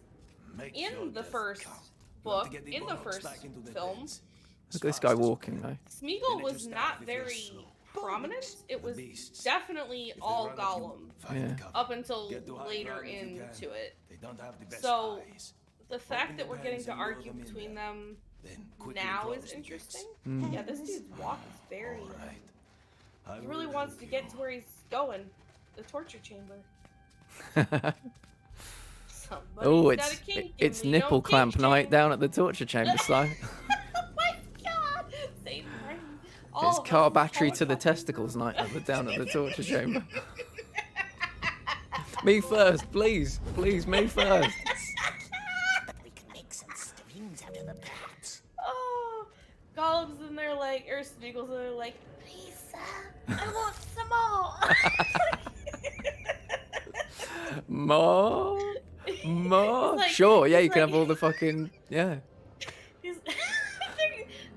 [SPEAKER 8] Make your
[SPEAKER 2] in the
[SPEAKER 8] death
[SPEAKER 2] first
[SPEAKER 8] count.
[SPEAKER 2] book,
[SPEAKER 8] To get
[SPEAKER 2] in the
[SPEAKER 8] bollocks
[SPEAKER 2] first
[SPEAKER 8] back into their
[SPEAKER 2] film,
[SPEAKER 8] beds
[SPEAKER 1] Look
[SPEAKER 8] as
[SPEAKER 1] at this
[SPEAKER 8] fast
[SPEAKER 1] guy
[SPEAKER 8] as we
[SPEAKER 1] walking,
[SPEAKER 8] can.
[SPEAKER 1] though.
[SPEAKER 2] Smeagol
[SPEAKER 8] Let
[SPEAKER 2] was
[SPEAKER 8] you start
[SPEAKER 2] not
[SPEAKER 8] if you're
[SPEAKER 2] very
[SPEAKER 8] slow.
[SPEAKER 2] prominent. It
[SPEAKER 8] The
[SPEAKER 2] was
[SPEAKER 8] beasts.
[SPEAKER 2] definitely
[SPEAKER 8] If they
[SPEAKER 2] all
[SPEAKER 8] run at you,
[SPEAKER 2] Gollum
[SPEAKER 8] fight
[SPEAKER 1] Yeah.
[SPEAKER 8] cover.
[SPEAKER 2] up until
[SPEAKER 8] Get to high
[SPEAKER 2] later
[SPEAKER 8] ground if you
[SPEAKER 2] into
[SPEAKER 8] can.
[SPEAKER 2] it.
[SPEAKER 8] They don't have the best
[SPEAKER 2] So
[SPEAKER 8] eyes.
[SPEAKER 2] the fact
[SPEAKER 8] Open
[SPEAKER 2] that
[SPEAKER 8] the
[SPEAKER 2] we're getting
[SPEAKER 8] pens
[SPEAKER 2] to
[SPEAKER 8] and lure
[SPEAKER 2] argue
[SPEAKER 8] them in
[SPEAKER 2] between
[SPEAKER 8] there.
[SPEAKER 2] them
[SPEAKER 8] Then quickly
[SPEAKER 2] now
[SPEAKER 8] close
[SPEAKER 2] is
[SPEAKER 8] the gates.
[SPEAKER 2] interesting.
[SPEAKER 1] Mm.
[SPEAKER 2] Yeah, this dude's walk is very.
[SPEAKER 8] All right. I
[SPEAKER 2] He really
[SPEAKER 8] will
[SPEAKER 2] wants
[SPEAKER 8] help
[SPEAKER 2] to get
[SPEAKER 8] you.
[SPEAKER 2] to where he's going, the torture chamber. Somebody's
[SPEAKER 1] Oh,
[SPEAKER 2] got a kink
[SPEAKER 1] it's
[SPEAKER 2] in me,
[SPEAKER 1] nipple
[SPEAKER 2] no kink
[SPEAKER 1] clamp night
[SPEAKER 2] shame.
[SPEAKER 1] down at the torture chamber, Sly.
[SPEAKER 2] Oh my god! Save Brain.
[SPEAKER 1] It's car battery to the testicles night down at the torture chamber. Me first, please. Please, me first.
[SPEAKER 3] But we can make some strings out of them, perhaps.
[SPEAKER 2] Oh, Gollum's in there like, or Smeagol's in there like, please, sir, I want some more.
[SPEAKER 1] More? More?
[SPEAKER 2] He's like-
[SPEAKER 1] Sure, yeah,
[SPEAKER 2] he's
[SPEAKER 1] you can
[SPEAKER 2] like-
[SPEAKER 1] have all the fucking, yeah.
[SPEAKER 2] He's,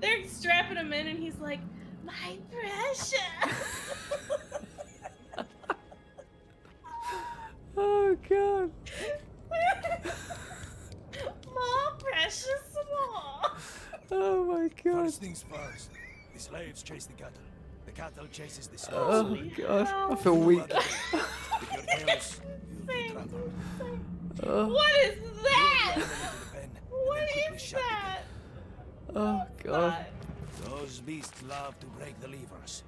[SPEAKER 2] they're strapping him in, and he's like, my precious.
[SPEAKER 1] Oh, God.
[SPEAKER 2] More precious, more.
[SPEAKER 1] Oh, my God.
[SPEAKER 8] First things first. The slaves chase the cattle. The cattle chases the slaves.
[SPEAKER 1] Oh,
[SPEAKER 2] Holy
[SPEAKER 1] God. I
[SPEAKER 2] hell.
[SPEAKER 1] feel weak.
[SPEAKER 8] If you're careless, you'll be
[SPEAKER 2] Same.
[SPEAKER 8] trampled.
[SPEAKER 1] Oh,
[SPEAKER 2] What is that?
[SPEAKER 8] Into the pen, and
[SPEAKER 2] What
[SPEAKER 8] then quickly
[SPEAKER 2] is
[SPEAKER 8] shut the
[SPEAKER 2] that?
[SPEAKER 1] oh, God.
[SPEAKER 2] God.
[SPEAKER 8] gate. Those beasts love to break the levers.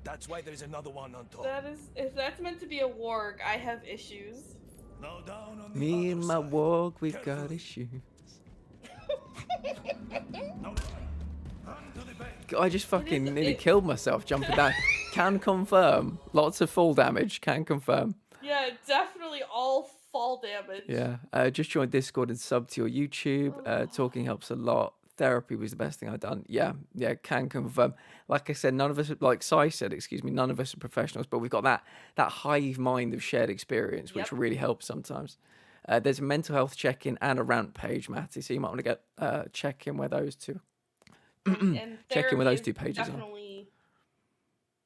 [SPEAKER 8] That's why there's another one on top.
[SPEAKER 2] That is, if that's meant to be a warg, I have issues.
[SPEAKER 8] Now down on the
[SPEAKER 1] Me
[SPEAKER 8] other
[SPEAKER 1] and my
[SPEAKER 8] side.
[SPEAKER 1] walk, we got
[SPEAKER 8] Carefully.
[SPEAKER 1] issues.
[SPEAKER 8] Now run to the bank.
[SPEAKER 1] I just fucking nearly
[SPEAKER 2] it-
[SPEAKER 1] killed myself jumping down. Can confirm. Lots of fall damage. Can confirm.
[SPEAKER 2] Yeah, definitely all fall damage.
[SPEAKER 1] Yeah. Just joined Discord and sub to your YouTube. Talking helps a lot. Therapy was the best thing I've done. Yeah. Can confirm. Like I said, none of us, like Sai said, excuse me, none of us are professionals, but we've got that hive mind of shared experience, which
[SPEAKER 2] Yep.
[SPEAKER 1] really helps sometimes. There's a mental health check-in and a rant page, Matty, so you might want to get check in where those two.
[SPEAKER 2] And
[SPEAKER 1] Check in with those
[SPEAKER 2] therapy
[SPEAKER 1] two
[SPEAKER 2] is
[SPEAKER 1] pages on.
[SPEAKER 2] definitely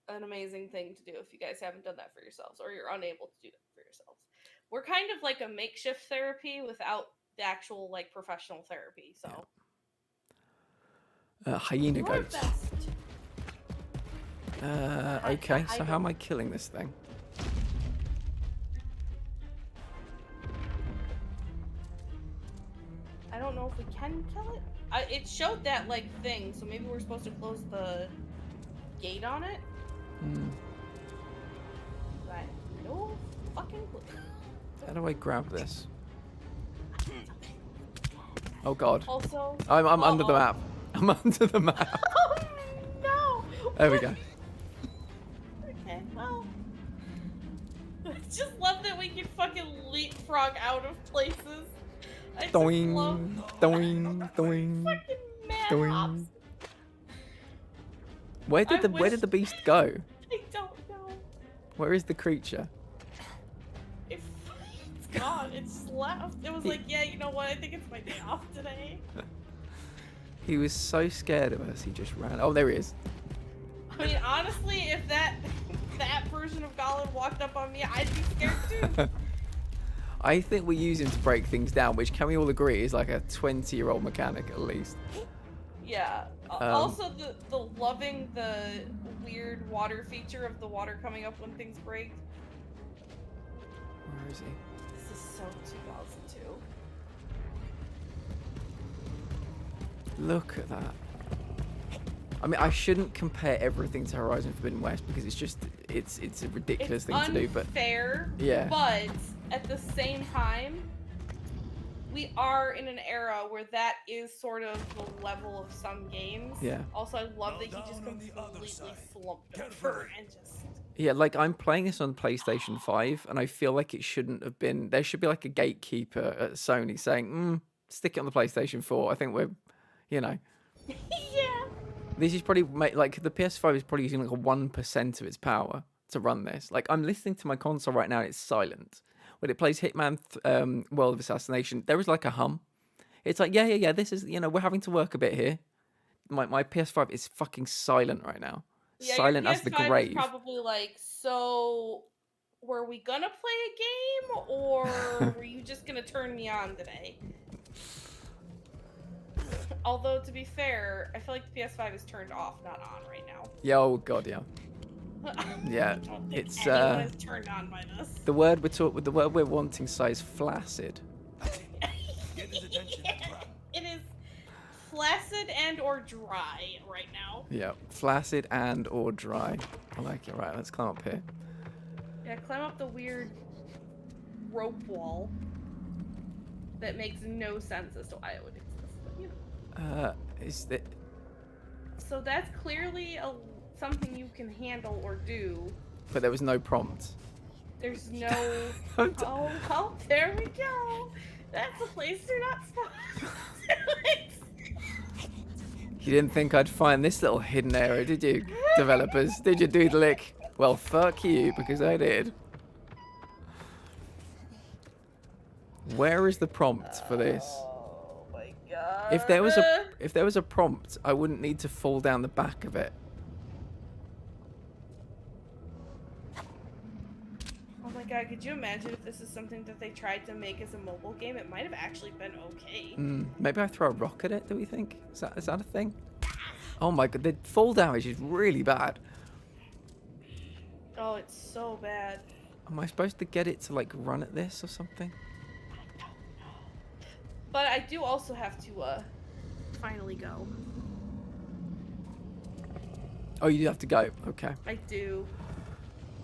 [SPEAKER 2] an amazing thing to do if you guys haven't done that for yourselves or you're unable to do that for yourselves. We're kind of like a makeshift therapy without the actual like professional therapy. So
[SPEAKER 1] Hyena
[SPEAKER 2] do our
[SPEAKER 1] goats.
[SPEAKER 2] best.
[SPEAKER 1] Okay,
[SPEAKER 2] I
[SPEAKER 1] so how am I killing this thing?
[SPEAKER 2] can kill it. It showed that like thing, so maybe we're supposed to close the gate on it. But no fucking clue.
[SPEAKER 1] How do I grab this? Oh god.
[SPEAKER 2] Also,
[SPEAKER 1] I'm under the map. I'm under the map.
[SPEAKER 2] Oh no!
[SPEAKER 1] There we go.
[SPEAKER 2] Okay, well. I just love that we can fucking leapfrog out of places. I just
[SPEAKER 1] Doing,
[SPEAKER 2] love
[SPEAKER 1] doing, doing,
[SPEAKER 2] fucking mad
[SPEAKER 1] doing.
[SPEAKER 2] hops.
[SPEAKER 1] Where did the beast go?
[SPEAKER 2] I don't know.
[SPEAKER 1] Where is the creature?
[SPEAKER 2] It's gone. It's left. It was like, yeah, you know what? I think it's my day off today.
[SPEAKER 1] He was so scared of us, he just ran. Oh, there he is.
[SPEAKER 2] I mean, honestly, if that version of Gollum walked up on me, I'd be scared too.
[SPEAKER 1] I think we use him to break things down, which can we all agree is like a 20-year-old mechanic at least.
[SPEAKER 2] Yeah. Also, the loving the weird water feature of the water coming up when things break.
[SPEAKER 1] Where is he?
[SPEAKER 2] This is so 2002.
[SPEAKER 1] Look at that. I mean, I shouldn't compare everything to Horizon Forbidden West because it's just it's a ridiculous thing to do. But
[SPEAKER 2] unfair.
[SPEAKER 1] yeah.
[SPEAKER 2] But at the same time, we are in an era where that is sort of the level of some games.
[SPEAKER 1] Yeah.
[SPEAKER 2] Also, I love that he just completely slumped over and just.
[SPEAKER 1] Yeah, like I'm playing this on PlayStation 5, and I feel like it shouldn't have been. There should be like a gatekeeper at Sony saying, "Stick it on the PlayStation 4." I think we're,
[SPEAKER 2] Yeah.
[SPEAKER 1] This is probably like the PS5 is probably using like a 1% of its power to run this. Like I'm listening to my console right now, and it's silent. When it plays Hitman World of Assassination, there is like a hum. It's like, yeah, this is, we're having to work a bit here. My PS5 is fucking silent right now.
[SPEAKER 2] Yeah,
[SPEAKER 1] Silent
[SPEAKER 2] your
[SPEAKER 1] as the
[SPEAKER 2] PS5 is
[SPEAKER 1] grave.
[SPEAKER 2] probably like, so were we gonna play a game, or were you just gonna turn me on today? Although, to be fair, I feel like the PS5 is turned off, not on right now.
[SPEAKER 1] Yeah, oh god, yeah. Yeah,
[SPEAKER 2] I don't think
[SPEAKER 1] it's
[SPEAKER 2] anyone is turned on by this.
[SPEAKER 1] the word we're wanting size flaccid.
[SPEAKER 8] Get his attention.
[SPEAKER 2] It is flaccid and or dry right now.
[SPEAKER 1] Yeah, flaccid and or dry. I like it. Right, let's climb up here.
[SPEAKER 2] Yeah, climb up the weird rope wall that makes no sense as to why it would exist. But,
[SPEAKER 1] Is that?
[SPEAKER 2] So that's clearly something you can handle or do.
[SPEAKER 1] But there was no prompt.
[SPEAKER 2] There's no. Oh, well, there we go. That's a place you're not supposed to.
[SPEAKER 1] You didn't think I'd find this little hidden area, did you, developers? Did you, Doodlick? Well, fuck you, because I did. Where is the prompt for this?
[SPEAKER 2] Oh my god.
[SPEAKER 1] If there was a prompt, I wouldn't need to fall down the back of it.
[SPEAKER 2] Oh my god, could you imagine if this is something that they tried to make as a mobile game? It might have actually been okay.
[SPEAKER 1] Maybe I throw a rock at it, do we think? Is that a thing? Oh my god, the fall damage is really bad.
[SPEAKER 2] Oh, it's so bad.
[SPEAKER 1] Am I supposed to get it to like run at this or something?
[SPEAKER 2] But I do also have to finally go.
[SPEAKER 1] Oh, you do have to go. Okay.
[SPEAKER 2] I do.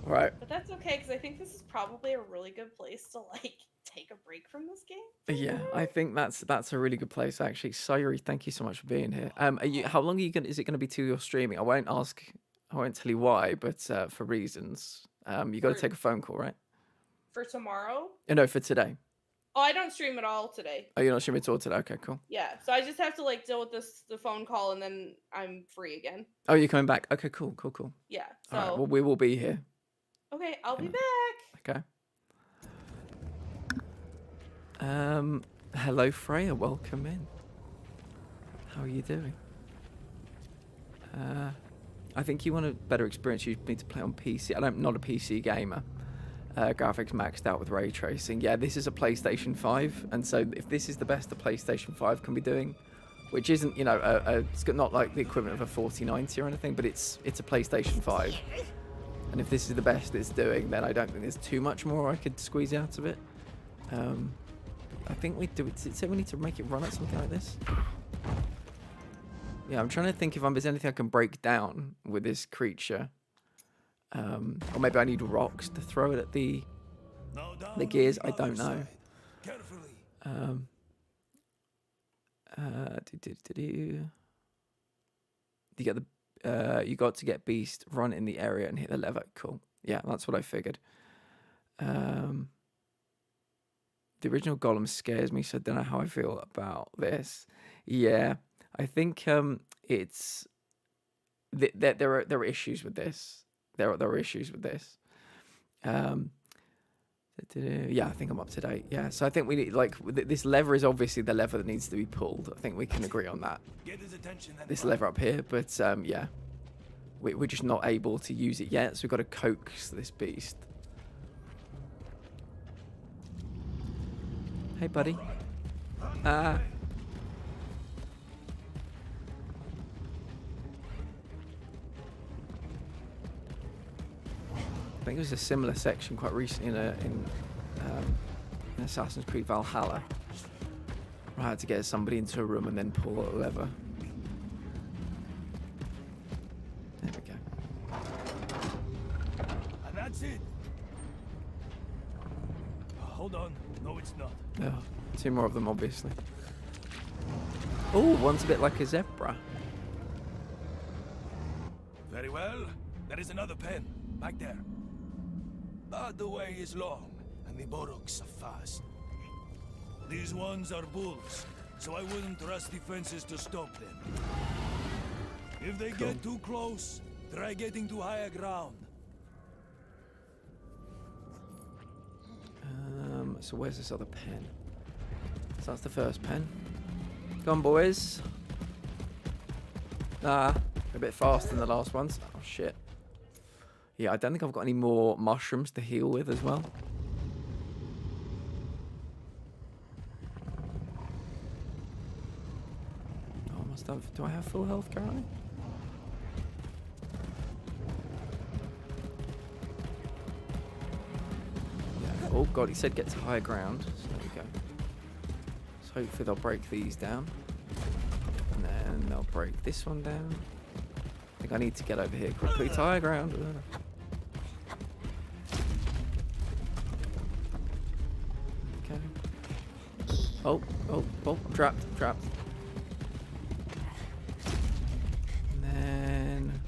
[SPEAKER 1] Right.
[SPEAKER 2] But that's okay, because I think this is probably a really good place to like take a break from this game.
[SPEAKER 1] Yeah, I think that's a really good place actually. Sayuri, thank you so much for being here. How long are you is it gonna be till you're streaming? I won't tell you why, but for reasons. You got to take a phone call, right?
[SPEAKER 2] For tomorrow?
[SPEAKER 1] No, for today.
[SPEAKER 2] Oh, I don't stream at all today.
[SPEAKER 1] Oh, you're not streaming at all today? Okay, cool.
[SPEAKER 2] Yeah, so I just have to like deal with the phone call, and then I'm free again.
[SPEAKER 1] Oh, you're coming back? Okay, cool.
[SPEAKER 2] Yeah. So.
[SPEAKER 1] All right, well, we will be here.
[SPEAKER 2] Okay, I'll be back.
[SPEAKER 1] Okay. Hello Freya, welcome in. How are you doing? I think you want a better experience. You need to play on PC. I'm not a PC gamer. Graphics maxed out with ray tracing. Yeah, this is a PlayStation 5, and so if this is the best the PlayStation 5 can be doing, which isn't, it's not like the equivalent of a 4090 or anything, but it's a PlayStation 5. And if this is the best it's doing, then I don't think there's too much more I could squeeze out of it. I think we do. Did it say we need to make it run at something like this? Yeah, I'm trying to think if there's anything I can break down with this creature. Or maybe I need rocks to throw it at the gears. I don't know. You get the you got to get beast, run in the area and hit the lever. Cool. Yeah, that's what I figured. The original Gollum scares me, so I don't know how I feel about this. Yeah, I think it's there are issues with this. There are issues with this. Yeah, I think I'm up to date. Yeah, so I think we need, like, this lever is obviously the lever that needs to be pulled. I think we can agree on that. This lever up here, but yeah, we're just not able to use it yet, so we've got to coax this beast. Hey, buddy. I think it was a similar section quite recently in Assassin's Creed Valhalla, where I had to get somebody into a room and then pull a lever. There we go.
[SPEAKER 8] And that's it. Hold on. No, it's not.
[SPEAKER 1] Oh, 2 more of them, obviously. Oh, one's a bit like a zebra.
[SPEAKER 8] Very well. There is another pen back there. But the way is long, and the Boruks are fast. These ones are bulls, so I wouldn't trust the fences to stop them. If they get too close, try getting to higher ground.
[SPEAKER 1] So where's this other pen? So that's the first pen. Come on, boys. A bit faster than the last ones. Oh, shit. Yeah, I don't think I've got any more mushrooms to heal with as well. Oh, I must have... Do I have full health currently? Yeah. Oh, God, he said get to higher ground. So there we go. So hopefully they'll break these down. And then they'll break this one down. I think I need to get over here quickly to higher ground. Oh, I'm trapped. And then...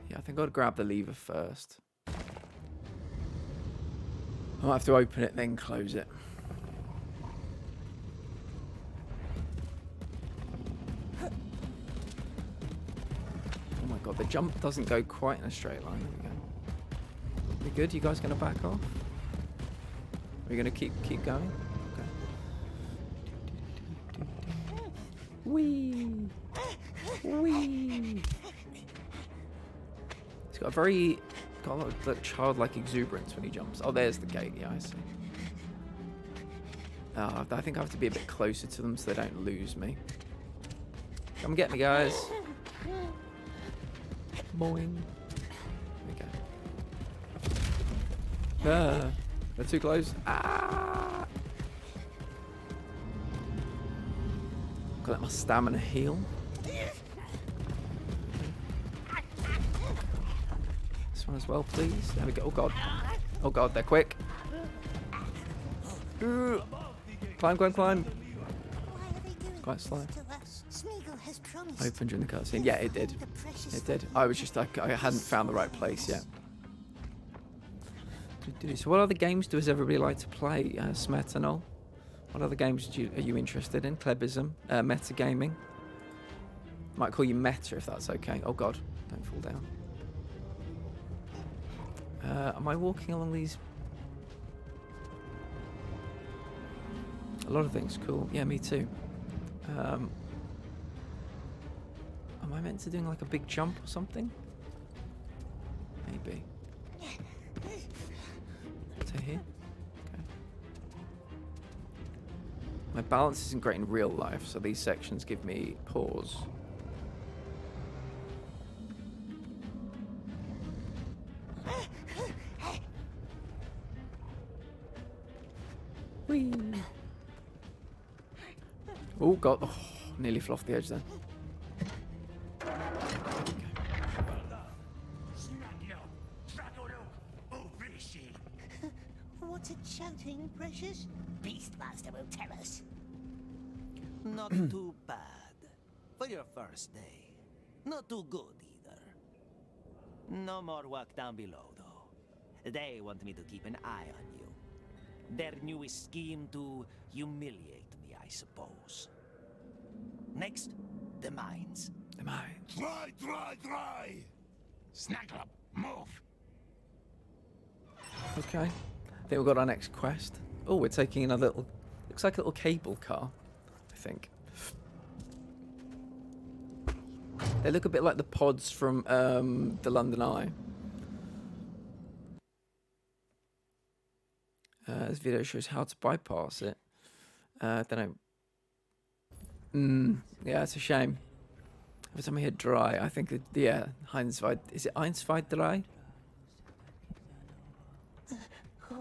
[SPEAKER 1] Yeah, I think I'll grab the lever first. I'll have to open it, then close it. Oh my god, the jump doesn't go quite in a straight line. There we go. You good? You guys gonna back off? Are you gonna keep going? Okay. Whee! Whee! He's got a lot of childlike exuberance when he jumps. Oh, there's the gate. Yeah, I see. Oh, I think I have to be a bit closer to them so they don't lose me. Come get me, guys. Boing. They're too close. Ah! Gotta let my stamina heal. This one as well, please. There we go. Oh god. Oh god, they're quick. Climb. Quite slow. Open during the cutscene. Yeah, it did. It did. I was just I hadn't found the right place yet. So what other games does everybody like to play, Smetanol? What other games are you interested in? Klebism, metagaming. Might call you Meta if that's okay. Oh god, don't fall down. Am I walking along these? A lot of things, cool. Yeah, me too. Am I meant to doing like a big jump or something? Maybe. To here? Okay. My balance isn't great in real life, so these sections give me pause. Oh, God. Oh, nearly fell off the edge then.
[SPEAKER 3] What's it shouting, precious? Beastmaster will tell us.
[SPEAKER 10] Not too bad. For your first day. Not too good either. No more work down below, though. They want me to keep an eye on you. Their newest scheme to humiliate me, I suppose. Next, the mines.
[SPEAKER 1] The mines.
[SPEAKER 8] Dry! Snaggle up, move!
[SPEAKER 1] Okay. I think we've got our next quest. Oh, we're taking another little... Looks like a little cable car, I think. They look a bit like the pods from the London Eye. This video shows how to bypass it. Don't know. Yeah, it's a shame. Every time I hear dry, I think, yeah, Einsweit. Is it Einsweit dry?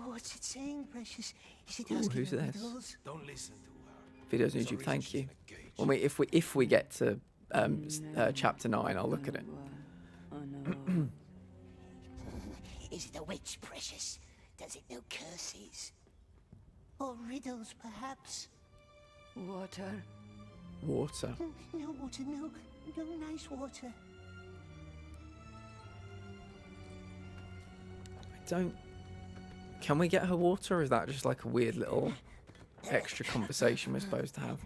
[SPEAKER 3] What's it saying, precious? Is it
[SPEAKER 1] Ooh,
[SPEAKER 3] asking
[SPEAKER 1] who's this?
[SPEAKER 3] riddles?
[SPEAKER 8] Don't listen to her.
[SPEAKER 1] Videos on YouTube, thank you. Well, if we get to chapter 9, I'll look at it.
[SPEAKER 3] Is it a witch, precious? Does it know curses? Or riddles, perhaps?
[SPEAKER 9] Water.
[SPEAKER 1] Water.
[SPEAKER 3] No water, no nice water.
[SPEAKER 1] I don't... Can we get her water, or is that just like a weird little extra conversation we're supposed to have?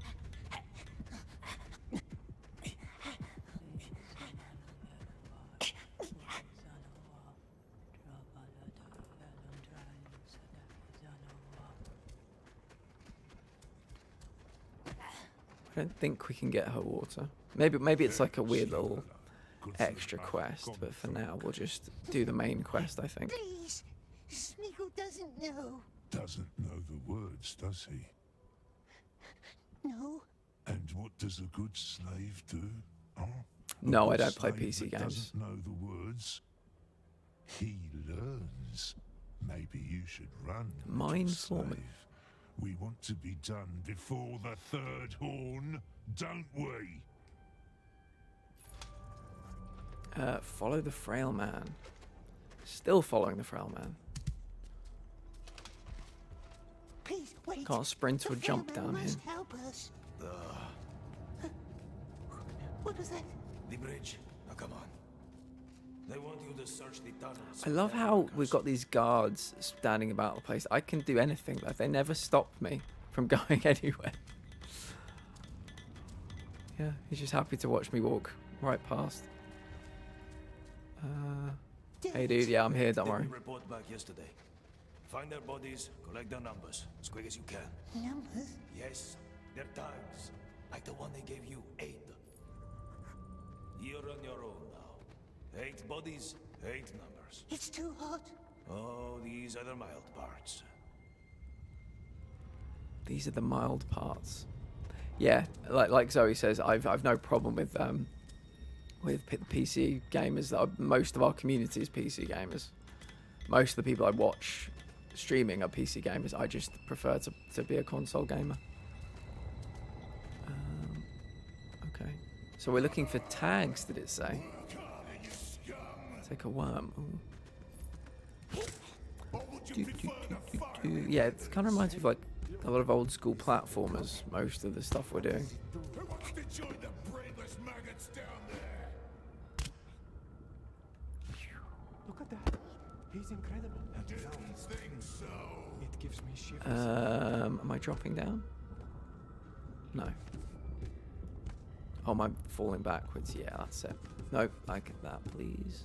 [SPEAKER 1] I don't think we can get her water. Maybe it's like a weird little extra quest, but for now we'll just do the main quest, I think.
[SPEAKER 3] Please! Smeagol doesn't know.
[SPEAKER 11] Doesn't know the words, does he?
[SPEAKER 3] No.
[SPEAKER 11] And what does a good slave do? Huh?
[SPEAKER 1] No,
[SPEAKER 11] A
[SPEAKER 1] I
[SPEAKER 11] good
[SPEAKER 1] don't play
[SPEAKER 11] slave
[SPEAKER 1] PC
[SPEAKER 11] that
[SPEAKER 1] games.
[SPEAKER 11] Doesn't know the words. He learns. Maybe you should run. little
[SPEAKER 1] Mindful.
[SPEAKER 11] slave. We want to be done before the third horn, don't we?
[SPEAKER 1] Follow the frail man. Still following the frail man.
[SPEAKER 3] Please, wait.
[SPEAKER 1] Can't sprint or
[SPEAKER 3] The
[SPEAKER 1] jump
[SPEAKER 3] Fairman
[SPEAKER 1] down here.
[SPEAKER 3] must help us. What was that?
[SPEAKER 8] The bridge. Now come on. They want you to search the tunnels.
[SPEAKER 1] I love how we've got these guards standing about the place. I can do anything. Like, they never stop me from going anywhere. Yeah, he's just happy to watch me walk right past. Hey dude, yeah, I'm here, don't worry.
[SPEAKER 8] Report back yesterday. Find their bodies, collect their numbers, as quick as you can.
[SPEAKER 3] Numbers?
[SPEAKER 8] Yes, their times. Like the one they gave you, 8. You're on your own now. 8 bodies, 8 numbers.
[SPEAKER 3] It's too hot.
[SPEAKER 8] Oh, these are the mild parts.
[SPEAKER 1] These are the mild parts. Yeah, like Zoe says, I've no problem with PC gamers. Most of our community is PC gamers. Most of the people I watch streaming are PC gamers. I just prefer to be a console gamer. Okay, so we're looking for tags. Did it say? Take a worm. Ooh. Yeah, it kind of reminds me of like a lot of old school platformers. Most of the stuff we're doing.
[SPEAKER 11] Who wants to join the brainless maggots down there?
[SPEAKER 7] Look at that. He's incredible.
[SPEAKER 11] Don't think so.
[SPEAKER 7] It gives me shivers.
[SPEAKER 1] Am I dropping down? No. Oh, am I falling backwards? Yeah, that's it. Nope, I get that, please.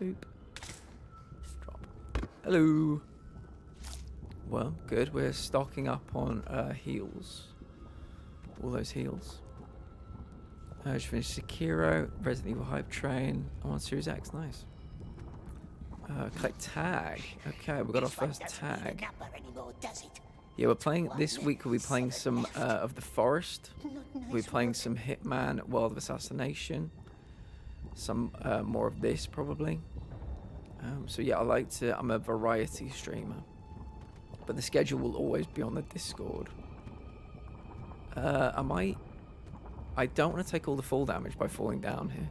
[SPEAKER 1] Boop. Drop. Hello. Well, good. We're stocking up on heals. All those heals. Just finished Sekiro, Resident Evil Hype Train. I'm on Series X, nice. Collect tag. Okay, we got our first tag. Yeah, we're playing this week. We'll be playing some of the Forest. We'll be playing some Hitman, World of Assassination. Some more of this probably. So yeah, I'm a variety streamer, but the schedule will always be on the Discord. Am I don't want to take all the fall damage by falling down here.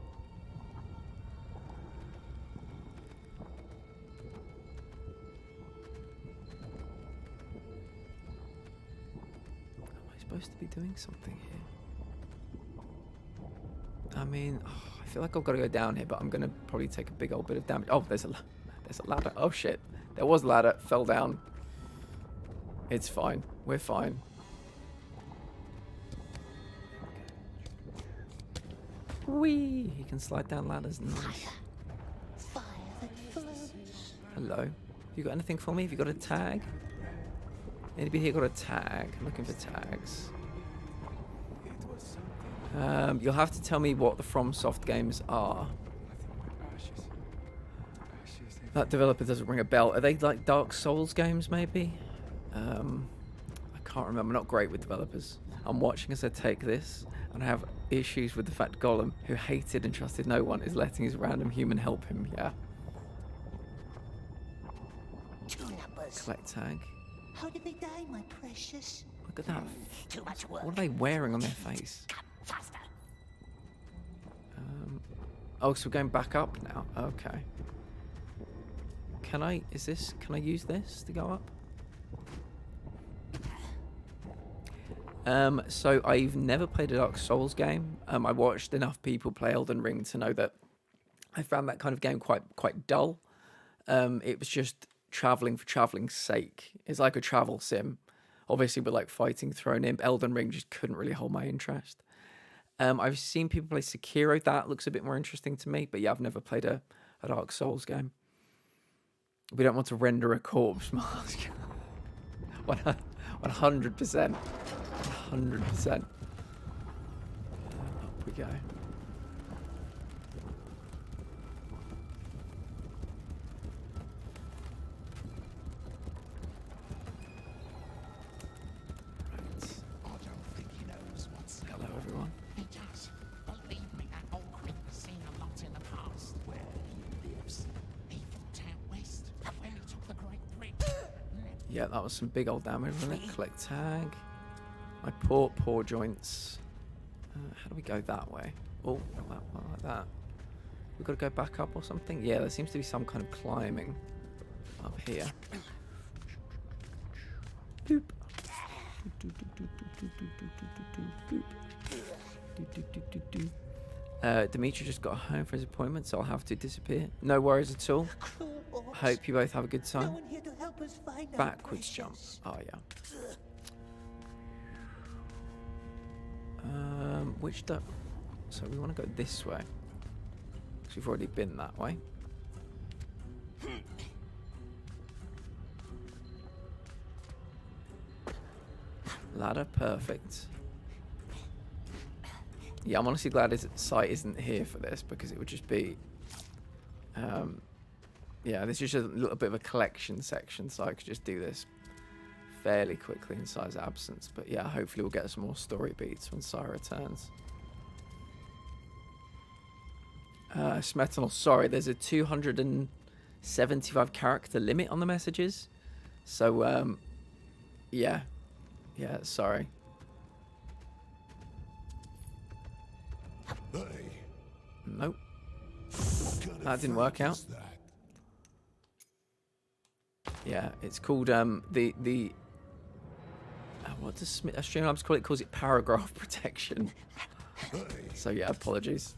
[SPEAKER 1] Am I supposed to be doing something here? I mean, I feel like I've got to go down here, but I'm going to probably take a big old bit of damage. Oh, there's a ladder. Oh, shit. There was a ladder. Fell down. It's fine. We're fine. Whee! He can slide down ladders. Nice. Hello. Have you got anything for me? Have you got a tag? Anybody here got a tag? I'm looking for tags. You'll have to tell me what the FromSoft games are. That developer doesn't ring a bell. Are they like Dark Souls games, maybe? I can't remember. I'm not great with developers. I'm watching as I take this, and I have issues with the fact Gollum, who hated and trusted no one, is letting his random human help him. Yeah.
[SPEAKER 3] 2 numbers.
[SPEAKER 1] Collect tag.
[SPEAKER 3] How did they die, my precious?
[SPEAKER 1] Look at that.
[SPEAKER 3] Too much work.
[SPEAKER 1] What are they wearing on their face?
[SPEAKER 3] Come faster.
[SPEAKER 1] Oh, so we're going back up now. Okay. Can I use this to go up? So I've never played a Dark Souls game. I watched enough people play Elden Ring to know that I found that kind of game quite dull. It was just traveling for traveling's sake. It's like a travel sim, obviously with like fighting thrown in. Elden Ring just couldn't really hold my interest. I've seen people play Sekiro. That looks a bit more interesting to me. But yeah, I've never played a Dark Souls game. We don't want to render a corpse mask. 100%. 100%. Up we go.
[SPEAKER 3] I don't think he knows what's.
[SPEAKER 1] Hello, everyone.
[SPEAKER 3] He does. Believe me, that old creep has seen a lot in the past. Where he lives. Evil Town West. Where he took the Great Bridge.
[SPEAKER 1] Yeah, that was some big old damage, wasn't it? Collect tag. My paw joints. How do we go that way? Oh, like that. We've got to go back up or something? Yeah, there seems to be some kind of climbing up here. Boop. Dimitri just got home for his appointment, so I'll have to disappear. No worries at all. Hope you both have a good time.
[SPEAKER 3] No one here to help us find our
[SPEAKER 1] Backwards jump.
[SPEAKER 3] precious.
[SPEAKER 1] Oh, yeah. So we want to go this way. Because we've already been that way. Ladder, perfect. Yeah, I'm honestly glad his site isn't here for this, because it would just be... yeah, this is just a little bit of a collection section, so I could just do this fairly quickly in Sire's absence. But yeah, hopefully we'll get some more story beats when Sire returns. Smetanol, sorry, there's a 275 character limit on the messages. So, yeah, sorry.
[SPEAKER 11] Hey,
[SPEAKER 1] Nope.
[SPEAKER 11] what kind
[SPEAKER 1] That
[SPEAKER 11] of
[SPEAKER 1] didn't work
[SPEAKER 11] frag
[SPEAKER 1] out.
[SPEAKER 11] is that?
[SPEAKER 1] Yeah, it's called what does Streamlabs call it? Calls it paragraph protection.
[SPEAKER 11] Hey,
[SPEAKER 1] So yeah, apologies.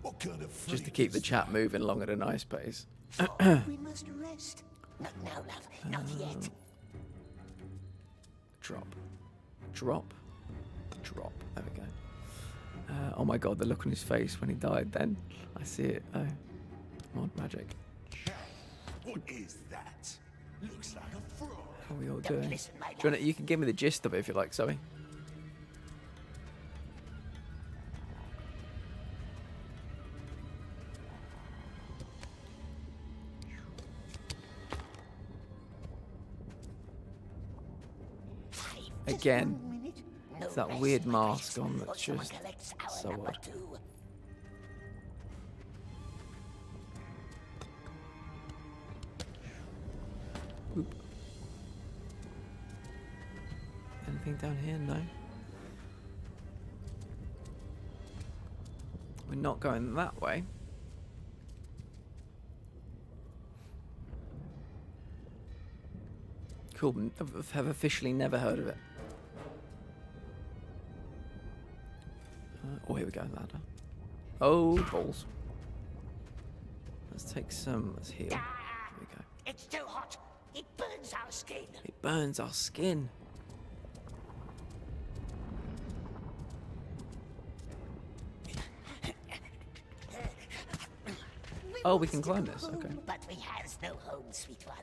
[SPEAKER 11] what kind of
[SPEAKER 1] Just to
[SPEAKER 11] freak
[SPEAKER 1] keep the
[SPEAKER 11] is
[SPEAKER 1] chat
[SPEAKER 11] that?
[SPEAKER 1] moving along at a nice pace.
[SPEAKER 3] We must rest. Not now, love. Not yet.
[SPEAKER 1] Drop. Drop. Drop. There we go. Oh my god, the look on his face when he died then. I see it though. Mod magic.
[SPEAKER 11] What is that? Looks like a frog.
[SPEAKER 1] How are we all
[SPEAKER 3] Don't
[SPEAKER 1] doing?
[SPEAKER 3] listen, my
[SPEAKER 1] Do you, you can give me the gist of it if you like, Zoe. Again,
[SPEAKER 3] No
[SPEAKER 1] it's that
[SPEAKER 3] rest,
[SPEAKER 1] weird
[SPEAKER 3] my
[SPEAKER 1] mask
[SPEAKER 3] precious,
[SPEAKER 1] on
[SPEAKER 3] or
[SPEAKER 1] that's
[SPEAKER 3] someone
[SPEAKER 1] just
[SPEAKER 3] collects our
[SPEAKER 1] so
[SPEAKER 3] number
[SPEAKER 1] odd.
[SPEAKER 3] 2.
[SPEAKER 1] Oop. Anything down here? No. We're not going that way. Cool. Have officially never heard of it. Oh, here we go, ladder. Oh, balls. Let's take some. Let's heal. Here we go.
[SPEAKER 3] It's too hot. It burns our skin.
[SPEAKER 1] It burns our skin. Oh, we can climb this. Okay.
[SPEAKER 3] But we has no home, sweet one.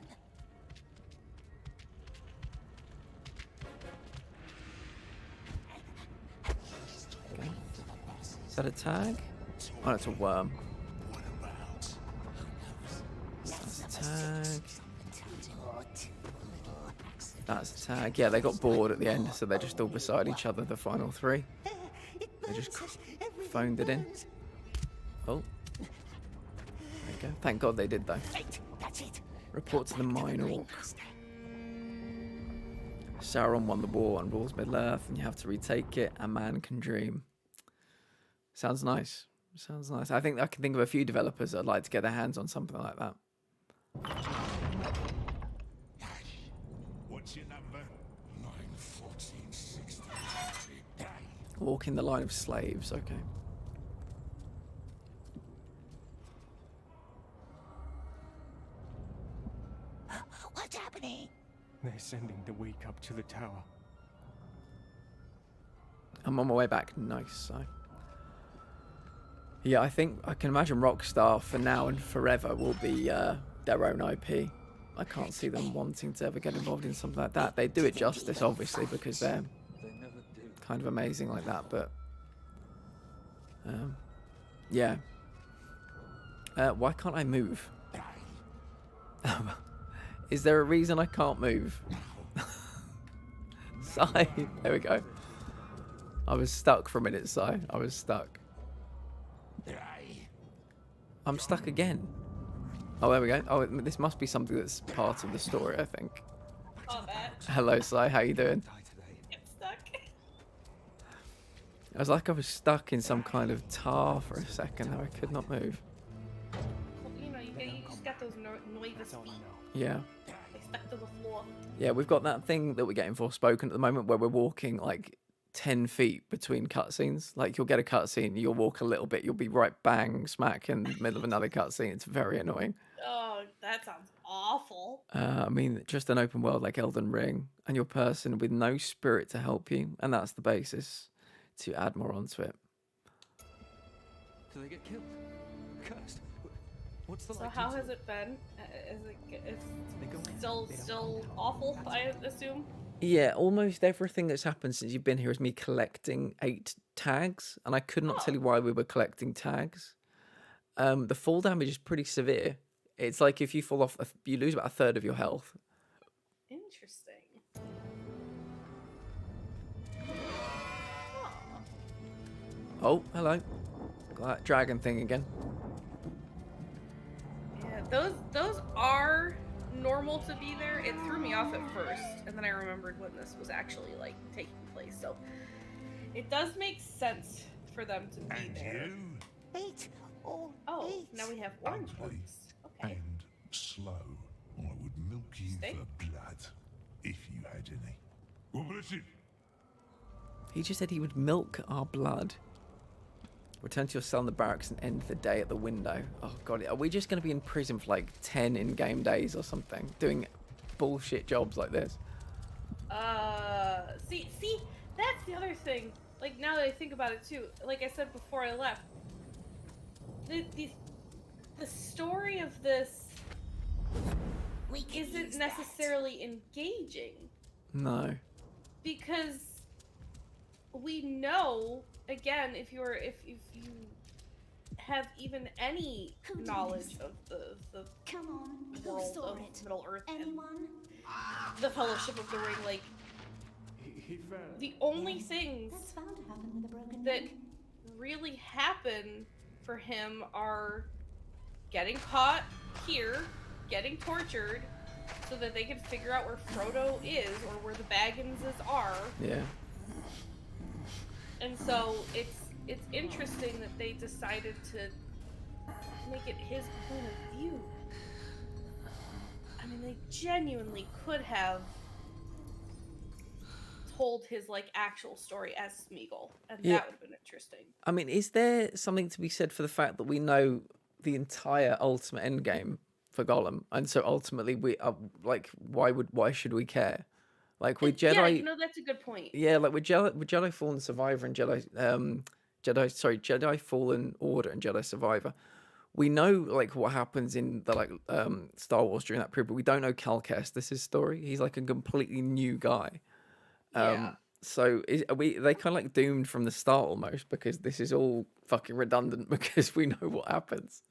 [SPEAKER 1] Okay. Is that a tag? Oh, it's a worm. That's a tag. That's a tag. Yeah, they got bored at the end, so they're just all beside each other, the final three. They just phoned it in. Oh. There you go. Thank God they did, though. Report to the Mine Orc. Sauron won the war on rules Middle-earth, and you have to retake it. A man can dream. Sounds nice. Sounds nice. I think I can think of a few developers that'd like to get their hands on something like that.
[SPEAKER 11] What's your number? 91460.
[SPEAKER 1] Walking the line of slaves. Okay.
[SPEAKER 3] What's happening?
[SPEAKER 7] They're sending the weak up to the tower.
[SPEAKER 1] I'm on my way back. Nice. So. Yeah, I think I can imagine Rockstar for now and forever will be their own IP. I can't see them wanting to ever get involved in something like that. They do it justice, obviously, because they're kind of amazing like that. But yeah. Why can't I move? Is there a reason I can't move? Sigh. There we go. I was stuck for a minute, Sigh. I was stuck. I'm stuck again. Oh, there we go. Oh, this must be something that's part of the story, I think.
[SPEAKER 2] Oh, that.
[SPEAKER 1] Hello, Sai. How you doing?
[SPEAKER 2] Get stuck.
[SPEAKER 1] I was like I was stuck in some kind of tar for a second. How I could not move.
[SPEAKER 2] Well, you know, you just got those nervous feet.
[SPEAKER 1] Yeah.
[SPEAKER 2] They stuck to the floor.
[SPEAKER 1] Yeah, we've got that thing that we're getting Forspoken at the moment where we're walking like 10 feet between cutscenes. Like you'll get a cutscene, you'll walk a little bit, you'll be right bang smack in the middle of another cutscene. It's very annoying.
[SPEAKER 2] Oh, that sounds awful.
[SPEAKER 1] I mean, just an open world like Elden Ring, and your person with no spirit to help you, and that's the basis to add more onto it.
[SPEAKER 12] Do they get killed? Cursed? What's the
[SPEAKER 2] So how has it been? It's still awful, I assume?
[SPEAKER 1] Yeah, almost everything that's happened since you've been here is me collecting 8 tags, and I could not tell you why we were collecting tags. The fall damage is pretty severe. It's like if you fall off, you lose about 1/3 of your health.
[SPEAKER 2] Interesting.
[SPEAKER 1] Oh, hello. Got that dragon thing again.
[SPEAKER 2] Yeah, those are normal to be there. It threw me off at first, and then I remembered when this was actually like taking place. So it does make sense for them to be there. Oh, now we have orange ones. Okay.
[SPEAKER 11] And slow. I would milk you for blood, if you had any. Well, listen.
[SPEAKER 1] He just said he would milk our blood. Return to your cell in the barracks and end the day at the window. Oh god, are we just going to be in prison for like 10 in-game days or something, doing bullshit jobs like this?
[SPEAKER 2] See, that's the other thing. Like now that I think about it too, like I said before I left, the story of this isn't necessarily engaging.
[SPEAKER 1] No.
[SPEAKER 2] Because we know, again, if you have even any knowledge of the world of Middle Earth and the Fellowship of the Ring, like the only things that really happen for him are getting caught here, getting tortured, so that they can figure out where Frodo is or where the Bagginses are.
[SPEAKER 1] Yeah.
[SPEAKER 2] And so it's it's interesting that they decided to make it his point of view. I mean, they genuinely could have told his like actual story as Smeagol, and
[SPEAKER 1] Yeah.
[SPEAKER 2] that would have been interesting.
[SPEAKER 1] I mean, is there something to be said for the fact that we know the entire ultimate endgame for Gollum, and so ultimately we are like, why should we care? Like with Jedi,
[SPEAKER 2] Yeah, you know, that's a good point.
[SPEAKER 1] yeah, like with Jedi Fallen Survivor and Jedi Fallen Order and Jedi Survivor, we know like what happens in the like Star Wars during that period, but we don't know Cal Kestis' story. He's like a completely new guy.
[SPEAKER 2] Yeah.
[SPEAKER 1] So are they kind of like doomed from the start almost, because this is all fucking redundant because we know what happens.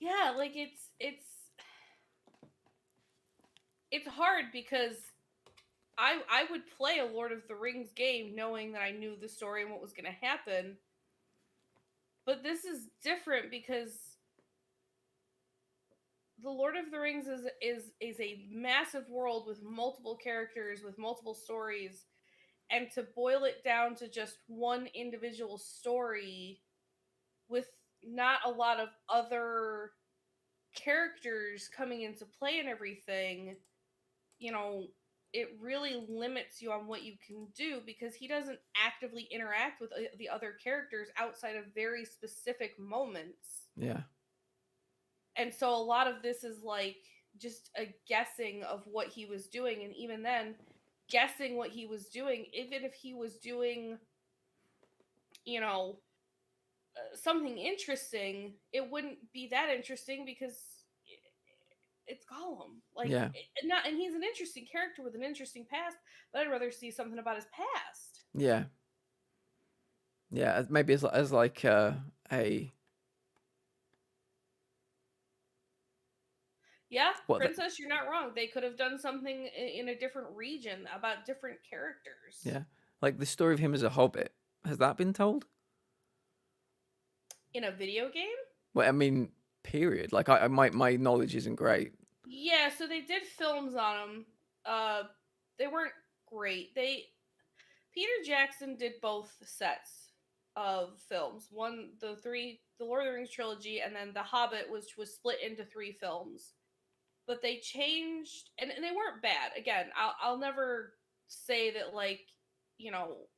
[SPEAKER 2] Yeah, like it's hard because I would play a Lord of the Rings game knowing that I knew the story and what was going to happen. But this is different because the Lord of the Rings is a massive world with multiple characters, with multiple stories, and to boil it down to just one individual story with not a lot of other characters coming into play and everything, you know, it really limits you on what you can do because he doesn't actively interact with the other characters outside of very specific moments.
[SPEAKER 1] Yeah.
[SPEAKER 2] And so a lot of this is like just a guessing of what he was doing, and even then, guessing what he was doing, even if he was doing, you know, something interesting, it wouldn't be that interesting because it's Gollum. Like,
[SPEAKER 1] Yeah.
[SPEAKER 2] and he's an interesting character with an interesting past, but I'd rather see something about his past.
[SPEAKER 1] Yeah. Yeah, maybe as like a
[SPEAKER 2] Yeah,
[SPEAKER 1] What the-
[SPEAKER 2] Princess, you're not wrong. They could have done something in a different region about different characters.
[SPEAKER 1] yeah, like the story of him as a hobbit, has that been told?
[SPEAKER 2] In a video game?
[SPEAKER 1] Well, I mean, period. Like my knowledge isn't great.
[SPEAKER 2] Yeah, so they did films on them. They weren't great. Peter Jackson did both sets of films. One, the Lord of the Rings trilogy, and then The Hobbit, which was split into 3 films. But they changed, and they weren't bad. Again, I'll never say that, like, you know,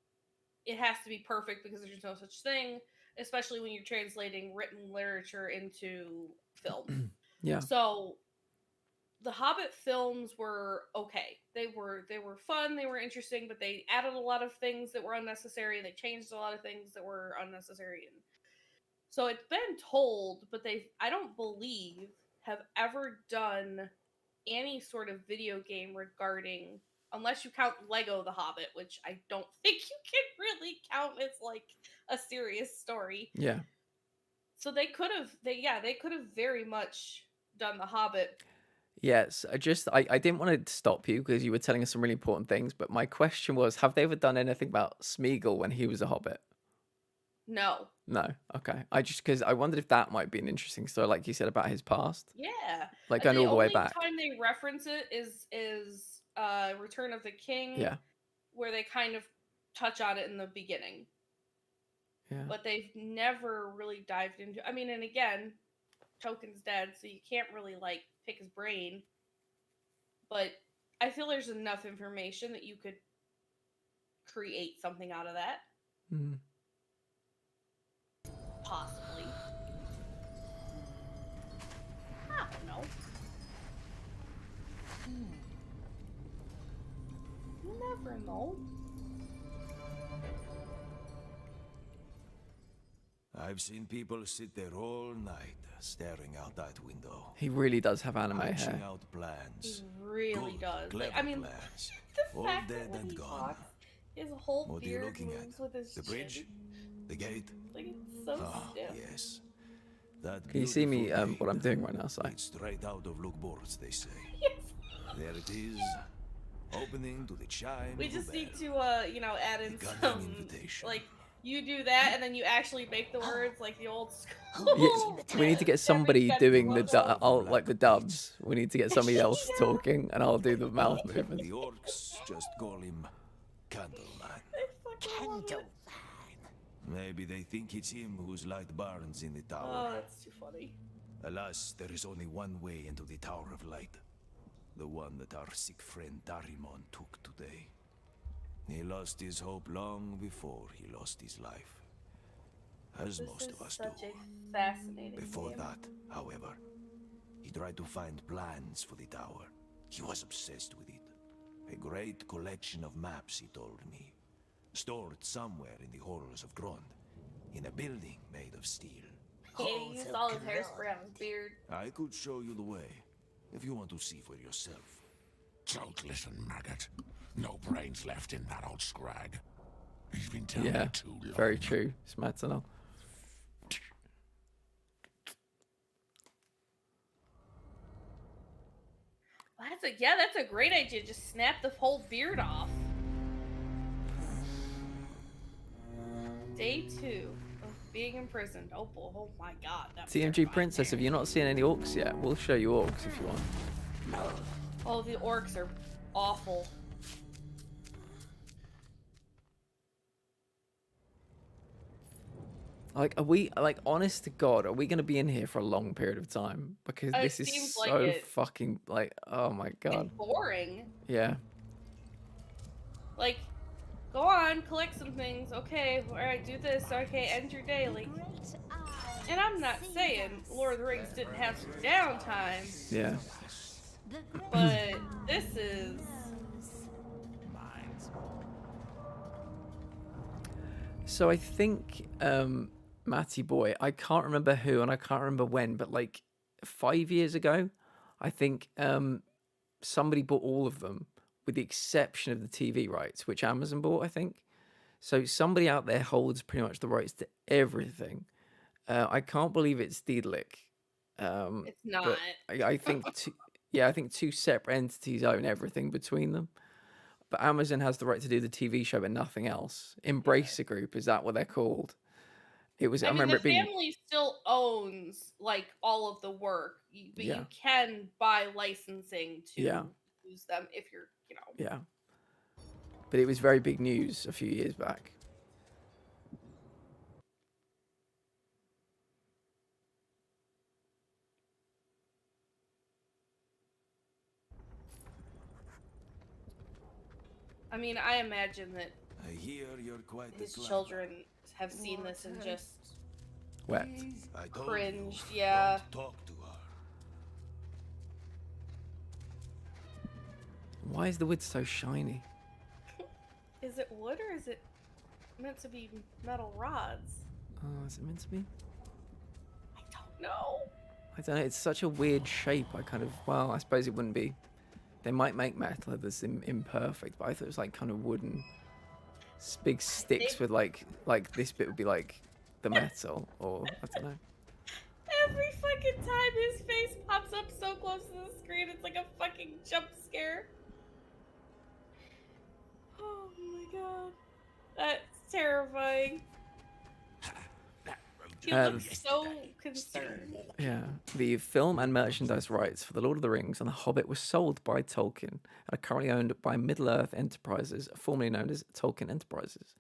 [SPEAKER 2] it has to be perfect because there's no such thing, especially when you're translating written literature into film.
[SPEAKER 1] Yeah.
[SPEAKER 2] So the Hobbit films were okay. They were fun, they were interesting, but they added a lot of things that were unnecessary. They changed a lot of things that were unnecessary, and so it's been told, but I don't believe, have ever done any sort of video game regarding, unless you count Lego The Hobbit, which I don't think you can really count as like a serious story.
[SPEAKER 1] Yeah.
[SPEAKER 2] So they could have very much done The Hobbit.
[SPEAKER 1] Yes, I didn't want to stop you because you were telling us some really important things, but my question was, have they ever done anything about Smeagol when he was a hobbit?
[SPEAKER 2] No.
[SPEAKER 1] No. Okay. Because I wondered if that might be an interesting story, like you said, about his past.
[SPEAKER 2] Yeah.
[SPEAKER 1] Like going all the way back.
[SPEAKER 2] The only time they reference it is Return of the King.
[SPEAKER 1] Yeah.
[SPEAKER 2] Where they kind of touch on it in the beginning.
[SPEAKER 1] Yeah.
[SPEAKER 2] But they've never really dived into, I mean, and again, Tolkien's dead, so you can't really like pick his brain. But I feel there's enough information that you could create something out of that.
[SPEAKER 1] Mm.
[SPEAKER 2] Possibly. I don't know. You never know.
[SPEAKER 8] I've seen people sit there all night, staring out that window.
[SPEAKER 1] He really does have anime
[SPEAKER 8] hatching
[SPEAKER 1] hair.
[SPEAKER 8] out plans.
[SPEAKER 2] He really
[SPEAKER 8] Good,
[SPEAKER 2] does.
[SPEAKER 8] clever
[SPEAKER 2] I mean,
[SPEAKER 8] plans.
[SPEAKER 2] the
[SPEAKER 8] All
[SPEAKER 2] fact
[SPEAKER 8] dead
[SPEAKER 2] that when
[SPEAKER 8] and
[SPEAKER 2] he
[SPEAKER 8] gone.
[SPEAKER 2] talks, his whole
[SPEAKER 8] What are you
[SPEAKER 2] beard
[SPEAKER 8] looking at?
[SPEAKER 2] moves with his
[SPEAKER 8] The bridge?
[SPEAKER 2] chin.
[SPEAKER 8] The gate?
[SPEAKER 2] Like, it's so
[SPEAKER 8] Ah,
[SPEAKER 2] stiff.
[SPEAKER 8] yes. That
[SPEAKER 1] Can you see me
[SPEAKER 8] beautiful
[SPEAKER 1] what I'm
[SPEAKER 8] gate
[SPEAKER 1] doing right now, Si?
[SPEAKER 8] leads straight out of Lugborz, they say.
[SPEAKER 2] Yes.
[SPEAKER 8] There it is, opening to the chime
[SPEAKER 2] We
[SPEAKER 8] of a
[SPEAKER 2] just need
[SPEAKER 8] bell.
[SPEAKER 2] to, add in
[SPEAKER 8] Got an
[SPEAKER 2] some,
[SPEAKER 8] invitation.
[SPEAKER 2] like, you do that, and then you actually make the words like the old school.
[SPEAKER 1] Yeah, we need to get somebody doing the
[SPEAKER 2] logo.
[SPEAKER 1] the dubs. We need to get somebody else talking, and I'll do the mouth movement.
[SPEAKER 8] The orcs just call him Candleman.
[SPEAKER 3] Candleman.
[SPEAKER 8] Maybe they think it's him who's light barns in the
[SPEAKER 2] Oh,
[SPEAKER 8] tower.
[SPEAKER 2] that's too funny.
[SPEAKER 8] Alas, there is only one way into the Tower of Light. The one that our sick friend Darimon took today. He lost his hope long before he lost his life. As
[SPEAKER 2] This
[SPEAKER 8] most
[SPEAKER 2] is
[SPEAKER 8] of us
[SPEAKER 2] such
[SPEAKER 8] do.
[SPEAKER 2] a fascinating
[SPEAKER 8] Before
[SPEAKER 2] game.
[SPEAKER 8] that, however, he tried to find plans for the tower. He was obsessed with it. A great collection of maps, he told me. Stored somewhere in the halls of Grond, in a building made of steel.
[SPEAKER 2] He used all his hairspray on his beard.
[SPEAKER 8] I could show you the way, if you want to see for yourself.
[SPEAKER 11] Don't listen, Maggot. No brains left in that old scrag. He's been telling
[SPEAKER 1] Yeah,
[SPEAKER 11] you too long.
[SPEAKER 1] very true, Smatanel.
[SPEAKER 2] That's a great idea. Just snap the whole beard off. Day 2 of being imprisoned. Oh, oh my god. That was
[SPEAKER 1] TMG
[SPEAKER 2] terrifying.
[SPEAKER 1] Princess, have you not seen any orcs yet? We'll show you orcs if you want.
[SPEAKER 2] Oh, the orcs are awful.
[SPEAKER 1] Like, are we, like, honest to God, are we going to be in here for a long period of time? Because
[SPEAKER 2] It
[SPEAKER 1] this is
[SPEAKER 2] seems like
[SPEAKER 1] so
[SPEAKER 2] it.
[SPEAKER 1] fucking, like, oh my God.
[SPEAKER 2] And boring.
[SPEAKER 1] Yeah.
[SPEAKER 2] Like, go on, collect some things. Okay, alright, do this. Okay, end your day. Like, and I'm not saying Lord of the Rings didn't have some downtime,
[SPEAKER 1] Yeah.
[SPEAKER 2] but this is.
[SPEAKER 1] So I think, Matty Boy, I can't remember who and I can't remember when, but like 5 years ago, I think somebody bought all of them with the exception of the TV rights, which Amazon bought, I think. So somebody out there holds pretty much the rights to everything. I can't believe it's Daedalic.
[SPEAKER 2] It's not.
[SPEAKER 1] But I think, I think two separate entities own everything between them. But Amazon has the right to do the TV show, but nothing else. Embracer Group, is that what they're called? It was. I
[SPEAKER 2] mean,
[SPEAKER 1] remember
[SPEAKER 2] the
[SPEAKER 1] it being.
[SPEAKER 2] family still owns like all of the work, but
[SPEAKER 1] Yeah.
[SPEAKER 2] you can buy licensing to
[SPEAKER 1] Yeah.
[SPEAKER 2] use them if you're, you know.
[SPEAKER 1] Yeah. But it was very big news a few years back.
[SPEAKER 2] I mean, I imagine that
[SPEAKER 8] I hear you're quite the
[SPEAKER 2] his
[SPEAKER 8] climber.
[SPEAKER 2] children have seen this and just
[SPEAKER 1] Wept.
[SPEAKER 8] I told
[SPEAKER 2] cringed.
[SPEAKER 8] you,
[SPEAKER 2] Yeah.
[SPEAKER 8] don't talk to her.
[SPEAKER 1] Why is the wood so shiny?
[SPEAKER 2] Is it wood or is it meant to be metal rods?
[SPEAKER 1] Oh, is it meant to be?
[SPEAKER 2] I don't know.
[SPEAKER 1] I don't know. It's such a weird shape. I kind of. Well, I suppose it wouldn't be. They might make metal that's imperfect, but I thought it was like kind of wooden, big sticks with like this bit would be like the metal, or I don't know.
[SPEAKER 2] Every fucking time his face pops up so close to the screen, it's like a fucking jump scare. Oh my god. That's terrifying. He looks so concerned.
[SPEAKER 1] Yeah, the film and merchandise rights for The Lord of the Rings and The Hobbit were sold by Tolkien and are currently owned by Middle-earth Enterprises, formerly known as Tolkien Enterprises,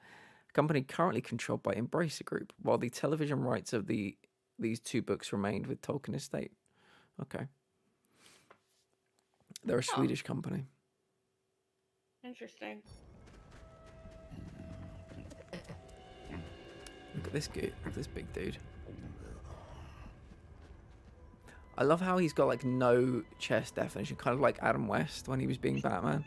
[SPEAKER 1] a company currently controlled by Embracer Group, while the television rights of these two books remained with Tolkien Estate. Okay. They're a Swedish company.
[SPEAKER 2] Interesting.
[SPEAKER 1] Look at this dude. Look at this big dude. I love how he's got like no chest definition, kind of like Adam West when he was being Batman.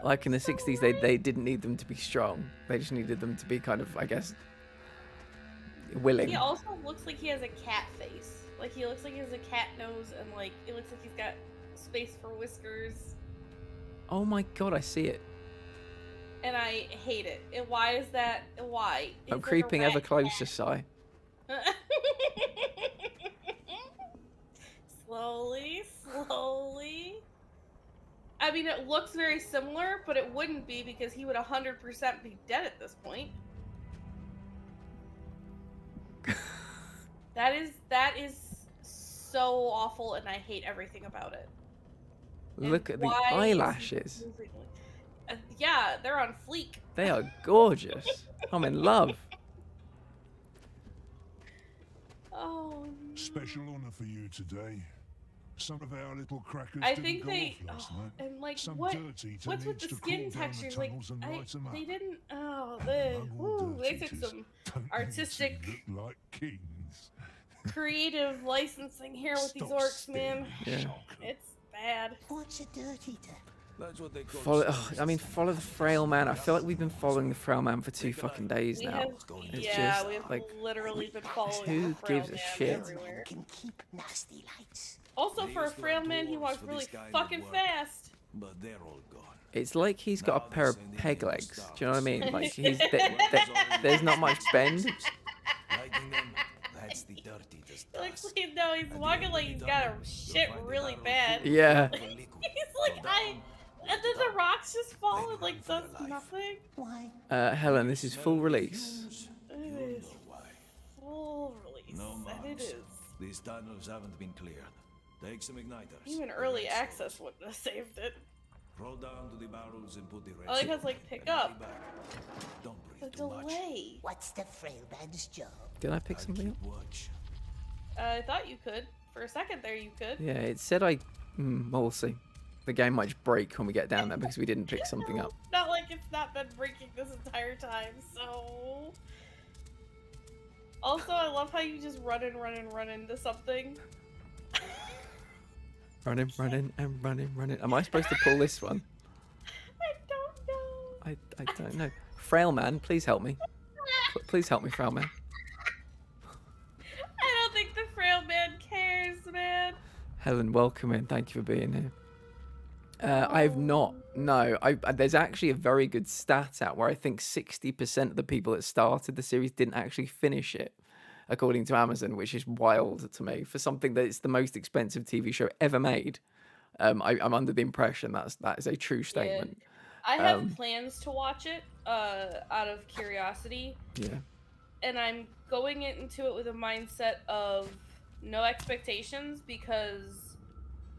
[SPEAKER 1] Like in the 60s, they didn't need them to be strong. They just needed them to be kind of, I guess, willing.
[SPEAKER 2] He also looks like he has a cat face. Like he looks like he has a cat nose and like it looks like he's got space for whiskers.
[SPEAKER 1] Oh my god, I see it.
[SPEAKER 2] And I hate it. And why is that? Why? He's
[SPEAKER 1] I'm
[SPEAKER 2] like a
[SPEAKER 1] creeping ever
[SPEAKER 2] rat
[SPEAKER 1] closer, Sai.
[SPEAKER 2] cat. Slowly, slowly. I mean, it looks very similar, but it wouldn't be because he would 100% be dead at this point. That is so awful, and I hate everything about it.
[SPEAKER 1] Look at the
[SPEAKER 2] Why is he
[SPEAKER 1] eyelashes.
[SPEAKER 2] yeah, they're on fleek.
[SPEAKER 1] They are gorgeous. I'm in love.
[SPEAKER 11] special honor for you today. Some of our little crackers
[SPEAKER 2] I
[SPEAKER 11] didn't
[SPEAKER 2] think
[SPEAKER 11] go
[SPEAKER 2] they.
[SPEAKER 11] off last night.
[SPEAKER 2] And like,
[SPEAKER 11] Some
[SPEAKER 2] what?
[SPEAKER 11] dirty
[SPEAKER 2] What's with
[SPEAKER 11] teenage
[SPEAKER 2] the
[SPEAKER 11] to
[SPEAKER 2] skin
[SPEAKER 11] crawl down the
[SPEAKER 2] textures? Like,
[SPEAKER 11] tunnels and light 'em up.
[SPEAKER 2] they didn't. Oh,
[SPEAKER 11] Among all
[SPEAKER 2] they
[SPEAKER 11] dirty
[SPEAKER 2] took
[SPEAKER 11] eaters,
[SPEAKER 2] some
[SPEAKER 11] don't need to
[SPEAKER 2] artistic,
[SPEAKER 11] look like kings.
[SPEAKER 2] creative licensing here with these
[SPEAKER 11] Stop
[SPEAKER 2] orcs, man.
[SPEAKER 1] Yeah.
[SPEAKER 2] It's bad.
[SPEAKER 3] What's a dirt eater?
[SPEAKER 8] That's what they call
[SPEAKER 1] Follow the frail man. I feel like we've been following the frail man for 2 fucking days
[SPEAKER 2] We
[SPEAKER 1] now.
[SPEAKER 2] have,
[SPEAKER 1] It's
[SPEAKER 2] yeah,
[SPEAKER 1] just
[SPEAKER 2] we've
[SPEAKER 1] like,
[SPEAKER 2] literally been following
[SPEAKER 1] who
[SPEAKER 2] the frail
[SPEAKER 1] gives a
[SPEAKER 2] man
[SPEAKER 1] shit?
[SPEAKER 2] everywhere.
[SPEAKER 3] Can keep nasty lights.
[SPEAKER 2] Also, for a frail man, he walks really fucking fast.
[SPEAKER 8] But they're all gone.
[SPEAKER 1] it's like he's got a pair of peg legs. Do you know what I mean? Like there's not much bend.
[SPEAKER 8] Lighting them, that's the dirty
[SPEAKER 2] Like, no, he's walking like he's got a shit really bad.
[SPEAKER 1] Yeah.
[SPEAKER 2] He's like, and then the rocks just fall and like does nothing.
[SPEAKER 3] Why?
[SPEAKER 1] Helen, this is full release.
[SPEAKER 2] It is full release,
[SPEAKER 8] No
[SPEAKER 2] and it
[SPEAKER 8] mods.
[SPEAKER 2] is.
[SPEAKER 8] These tunnels haven't been cleared. Take some igniters.
[SPEAKER 2] Even early access wouldn't have saved it.
[SPEAKER 8] Roll down to the barrels and put the
[SPEAKER 2] I like how it's like pick up.
[SPEAKER 8] Don't
[SPEAKER 2] The
[SPEAKER 8] breathe too much.
[SPEAKER 2] delay.
[SPEAKER 3] What's the frail man's job?
[SPEAKER 1] Did I pick something up?
[SPEAKER 8] Watch.
[SPEAKER 2] I thought you could. For a second there, you could.
[SPEAKER 1] Yeah, it said I. Well, we'll see. The game might just break when we get down there because we didn't pick something up.
[SPEAKER 2] Not like it's not been breaking this entire time, so. Also, I love how you just run into something.
[SPEAKER 1] Running, and running. Am I supposed to pull this one?
[SPEAKER 2] I don't know.
[SPEAKER 1] I don't know. Frail man, please help me. Please help me, frail man.
[SPEAKER 2] I don't think the frail man cares, man.
[SPEAKER 1] Helen, welcome in. Thank you for being here. I have not. No, there's actually a very good stat out where I think 60% of the people that started the series didn't actually finish it, according to Amazon, which is wild to me for something that is the most expensive TV show ever made. I'm under the impression that is a true statement.
[SPEAKER 2] Yeah. I have plans to watch it out of curiosity.
[SPEAKER 1] Yeah.
[SPEAKER 2] And I'm going into it with a mindset of no expectations because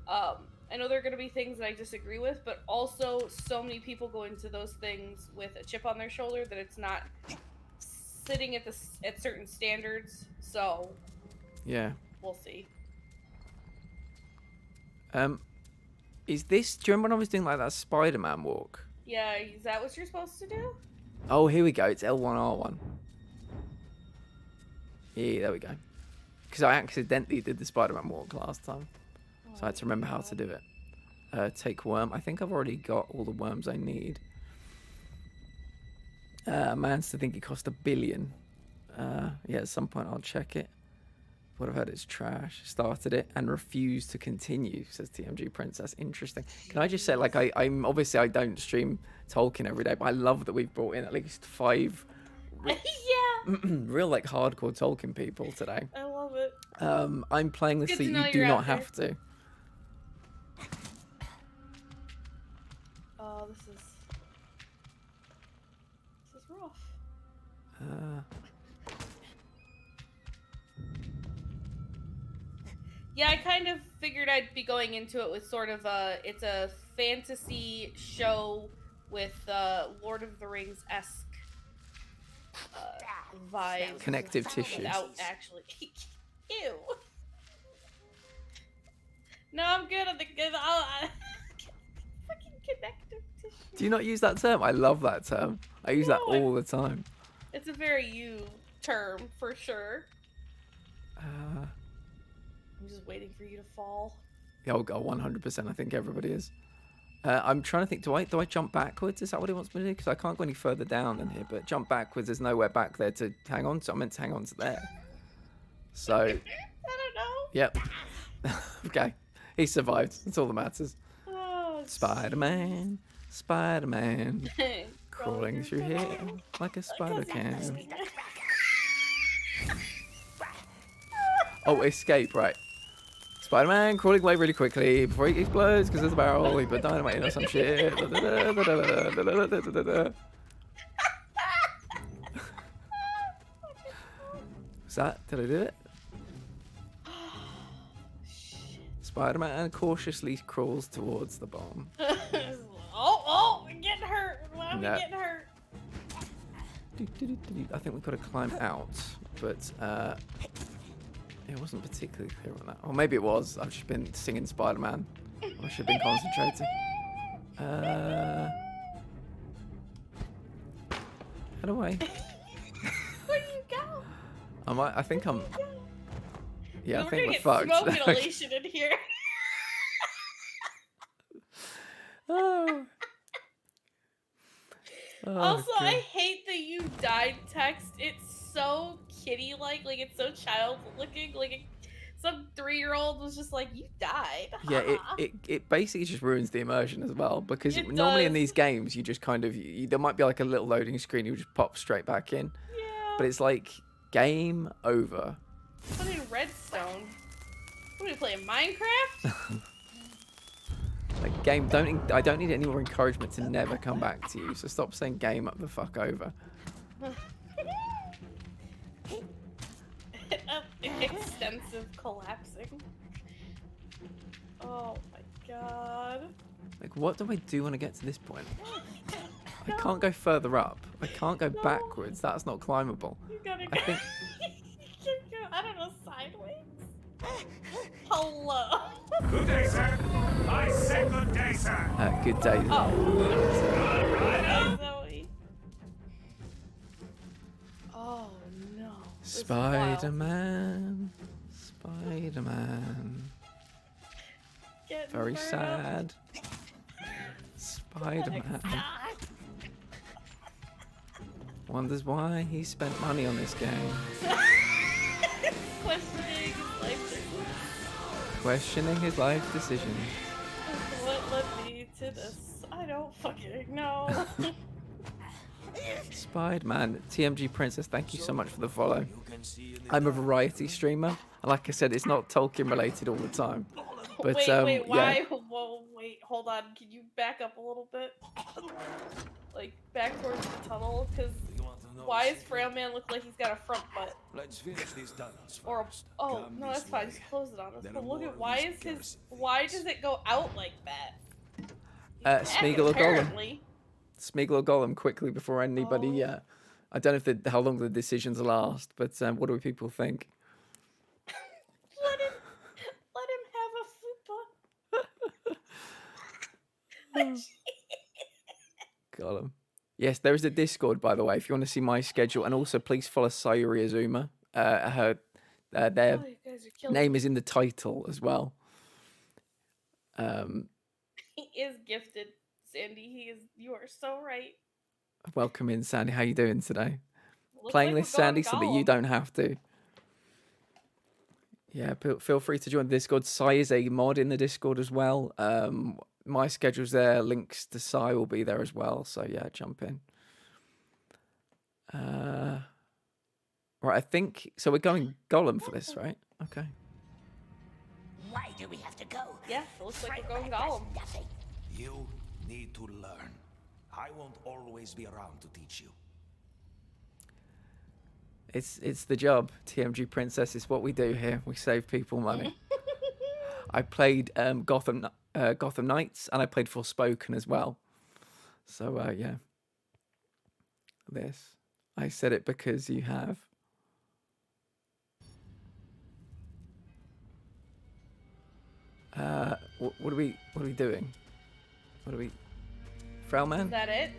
[SPEAKER 2] I know there are going to be things that I disagree with, but also so many people go into those things with a chip on their shoulder that it's not sitting at certain standards. So
[SPEAKER 1] Yeah.
[SPEAKER 2] we'll see.
[SPEAKER 1] Is this? Do you remember when I was doing like that Spider-Man walk?
[SPEAKER 2] Yeah, is that what you're supposed to do?
[SPEAKER 1] Oh, here we go. It's L1R1. Yeah, there we go. Because I accidentally did the Spider-Man walk last time. So I had to remember how to do it. Take worm. I think I've already got all the worms I need. Man's to think it cost $1 billion. Yeah, at some point I'll check it. What I've heard is trash. Started it and refused to continue, says TMG Princess. Interesting. Can I just say, like, I'm obviously I don't stream Tolkien every day, but I love that we've brought in at least 5
[SPEAKER 2] yeah.
[SPEAKER 1] real like hardcore Tolkien people today.
[SPEAKER 2] I love it.
[SPEAKER 1] I'm playing this
[SPEAKER 2] Good
[SPEAKER 1] so
[SPEAKER 2] to know
[SPEAKER 1] you do
[SPEAKER 2] you're
[SPEAKER 1] not
[SPEAKER 2] out there.
[SPEAKER 1] have to.
[SPEAKER 2] Oh, this is rough. Yeah, I kind of figured I'd be going into it with sort of it's a fantasy show with Lord of the Rings-esque vibes.
[SPEAKER 1] Connective tissues.
[SPEAKER 2] Without actually. Ew. No, I'm good at the good. Fucking connective tissue.
[SPEAKER 1] Do you not use that term? I love that term. I use that
[SPEAKER 2] No,
[SPEAKER 1] all the time.
[SPEAKER 2] It's a very you term for sure. I'm just waiting for you to fall.
[SPEAKER 1] Oh god, 100%. I think everybody is. I'm trying to think. Do I jump backwards? Is that what he wants me to do? Because I can't go any further down than here. But jump backwards. There's nowhere back there to hang on to. I'm meant to hang on to there. So.
[SPEAKER 2] I don't know.
[SPEAKER 1] Yep. Okay. He survived. That's all that matters.
[SPEAKER 2] Oh,
[SPEAKER 1] Spider-Man. Spider-Man. Crawling through here like a spider can. Oh, escape, right. Spider-Man crawling away really quickly before he explodes because there's a barrel. He put dynamite in or some shit. Was that? Did I do it? Spider-Man cautiously crawls towards the bomb.
[SPEAKER 2] Oh, I'm getting hurt. Why am
[SPEAKER 1] No.
[SPEAKER 2] I getting hurt?
[SPEAKER 1] I think we've got to climb out, but It wasn't particularly clear on that. Or maybe it was. I've just been singing Spider-Man. I should have been concentrating. How do I?
[SPEAKER 2] Where do you go?
[SPEAKER 1] I think I'm. Yeah, I think we're
[SPEAKER 2] get
[SPEAKER 1] fucked.
[SPEAKER 2] Smoke inhalation in here.
[SPEAKER 1] Oh. Oh,
[SPEAKER 2] Also,
[SPEAKER 1] God.
[SPEAKER 2] I hate the "you died" text. It's so kitty-like, like it's so child-looking. Like some 3-year-old was just like, "You died."
[SPEAKER 1] Yeah, it basically just ruins the immersion as well, because
[SPEAKER 2] It
[SPEAKER 1] normally in
[SPEAKER 2] does.
[SPEAKER 1] these games you just kind of there might be like a little loading screen, you just pop straight back in.
[SPEAKER 2] Yeah.
[SPEAKER 1] But it's like game over.
[SPEAKER 2] Put in Redstone. What are we playing, Minecraft?
[SPEAKER 1] Like game I don't need any more encouragement to never come back to you. So stop saying game up the fuck over.
[SPEAKER 2] Extensive collapsing. Oh my god.
[SPEAKER 1] Like what do I do when I get to this point? I can't go further up. I can't go backwards. That's not climbable.
[SPEAKER 2] You gotta
[SPEAKER 1] I
[SPEAKER 2] go.
[SPEAKER 1] think
[SPEAKER 2] You can go, I don't know, sideways? Hello.
[SPEAKER 6] Good day, sir. I said good day, sir.
[SPEAKER 1] good day.
[SPEAKER 2] Zoe. Oh no. This is wild.
[SPEAKER 1] Spider-Man. Spider-Man.
[SPEAKER 2] Getting
[SPEAKER 1] Very
[SPEAKER 2] burned
[SPEAKER 1] sad. Spider-Man. Wonders why he spent money on this game.
[SPEAKER 2] Questioning his life decisions.
[SPEAKER 1] Questioning his life decisions.
[SPEAKER 2] What led me to this? I don't fucking know.
[SPEAKER 1] Spider-Man. TMG Princess, thank you so much for the follow. I'm a variety streamer. And like I said, it's not Tolkien related all the time. But
[SPEAKER 2] wait, why?
[SPEAKER 1] yeah.
[SPEAKER 2] Whoa, wait, hold on. Can you back up a little bit? Like, back towards the tunnel? Because why does Frail Man look like he's got a front butt?
[SPEAKER 8] Let's finish these tunnels
[SPEAKER 2] Or
[SPEAKER 8] first.
[SPEAKER 2] oh,
[SPEAKER 8] Come
[SPEAKER 2] no, that's
[SPEAKER 8] this
[SPEAKER 2] fine.
[SPEAKER 8] way.
[SPEAKER 2] Just close it on us.
[SPEAKER 8] Then
[SPEAKER 2] But
[SPEAKER 8] a
[SPEAKER 2] look
[SPEAKER 8] more
[SPEAKER 2] at, why
[SPEAKER 8] of
[SPEAKER 2] is
[SPEAKER 8] these
[SPEAKER 2] his, why does it go out like that?
[SPEAKER 1] Smeagol or Gollum?
[SPEAKER 2] Apparently.
[SPEAKER 1] Smeagol or Gollum quickly before anybody.
[SPEAKER 2] Oh.
[SPEAKER 1] I don't know if how long the decisions last, but what do people think?
[SPEAKER 2] Let him have a fupa.
[SPEAKER 1] Gollum. Yes, there is a Discord, by the way, if you want to see my schedule, and also please follow Sayuri Azuma. Their
[SPEAKER 2] Oh, you guys are killing
[SPEAKER 1] name
[SPEAKER 2] me.
[SPEAKER 1] is in the title as well.
[SPEAKER 2] He is gifted, Sandy. He is. You are so right.
[SPEAKER 1] Welcome in, Sandy. How you doing today?
[SPEAKER 2] Looks
[SPEAKER 1] Playing
[SPEAKER 2] like
[SPEAKER 1] this,
[SPEAKER 2] we're going
[SPEAKER 1] Sandy, so that you
[SPEAKER 2] Gollum.
[SPEAKER 1] don't have to. Yeah, feel free to join the Discord. Sai is a mod in the Discord as well. My schedule's there. Links to Sai will be there as well. So yeah, jump in. Right, I think so. We're going Gollum for this, right? Okay.
[SPEAKER 3] Why do we have to go?
[SPEAKER 2] Yeah, it looks like we're going Gollum.
[SPEAKER 3] Nothing.
[SPEAKER 8] You need to learn. I won't always be around to teach you.
[SPEAKER 1] It's the job. TMG Princess is what we do here. We save people money. I played Gotham Knights, and I played Forspoken as well. So yeah. This. I said it because you have. What are we doing? What are we? Frail Man?
[SPEAKER 2] Is that it?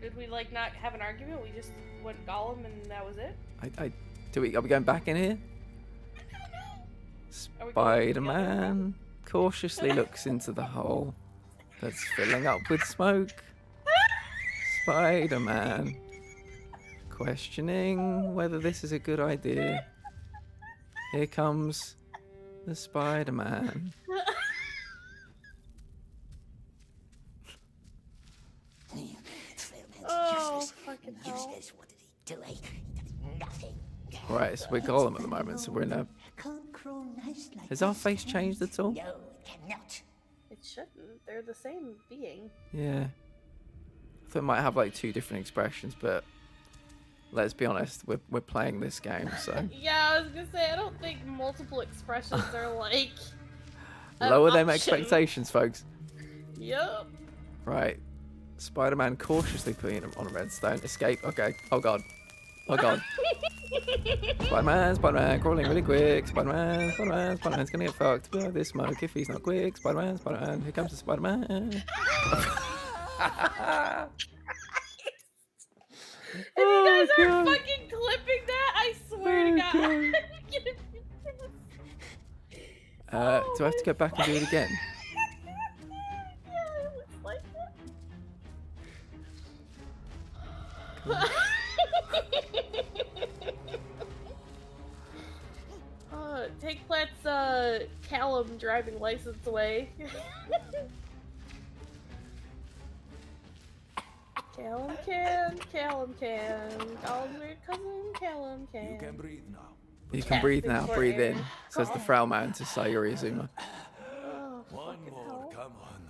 [SPEAKER 2] Did we like not have an argument? We just went Gollum and that was it?
[SPEAKER 1] Are we going back in here?
[SPEAKER 2] Are we going together?
[SPEAKER 1] Spider-Man cautiously looks into the hole that's filling up with smoke. Spider-Man questioning whether this is a good idea. Here comes the Spider-Man.
[SPEAKER 2] Oh, fucking hell.
[SPEAKER 3] Useless. What did he do? He did nothing.
[SPEAKER 1] Right, so we're Gollum at the moment, so we're in a...
[SPEAKER 3] Can't grow nice like
[SPEAKER 1] Has our
[SPEAKER 3] this.
[SPEAKER 1] face changed at all?
[SPEAKER 3] No, it cannot.
[SPEAKER 2] It shouldn't. They're the same being.
[SPEAKER 1] Yeah. I thought it might have like 2 different expressions, but let's be honest, we're playing this game, so...
[SPEAKER 2] Yeah, I was gonna say, I don't think multiple expressions are like... an
[SPEAKER 1] Lower them
[SPEAKER 2] option.
[SPEAKER 1] expectations, folks.
[SPEAKER 2] Yup.
[SPEAKER 1] Right. Spider-Man cautiously putting him on a redstone. Escape. Okay. Oh, God. Oh god. Spider-Man, crawling really quick. Spider-Man's gonna get fucked by this smoke if he's not quick. Spider-Man, here comes the Spider-Man.
[SPEAKER 2] If you guys aren't fucking clipping that, I swear to God.
[SPEAKER 1] Do I have to go back and do it again?
[SPEAKER 2] Yeah, it looks like that. Take Platt's Callum driving license away. Callum can. Callum's your cousin, Callum can.
[SPEAKER 8] You can breathe now.
[SPEAKER 1] You can breathe now, breathe in, says the Fragment to Sayuri Azuma.
[SPEAKER 8] One more, come on.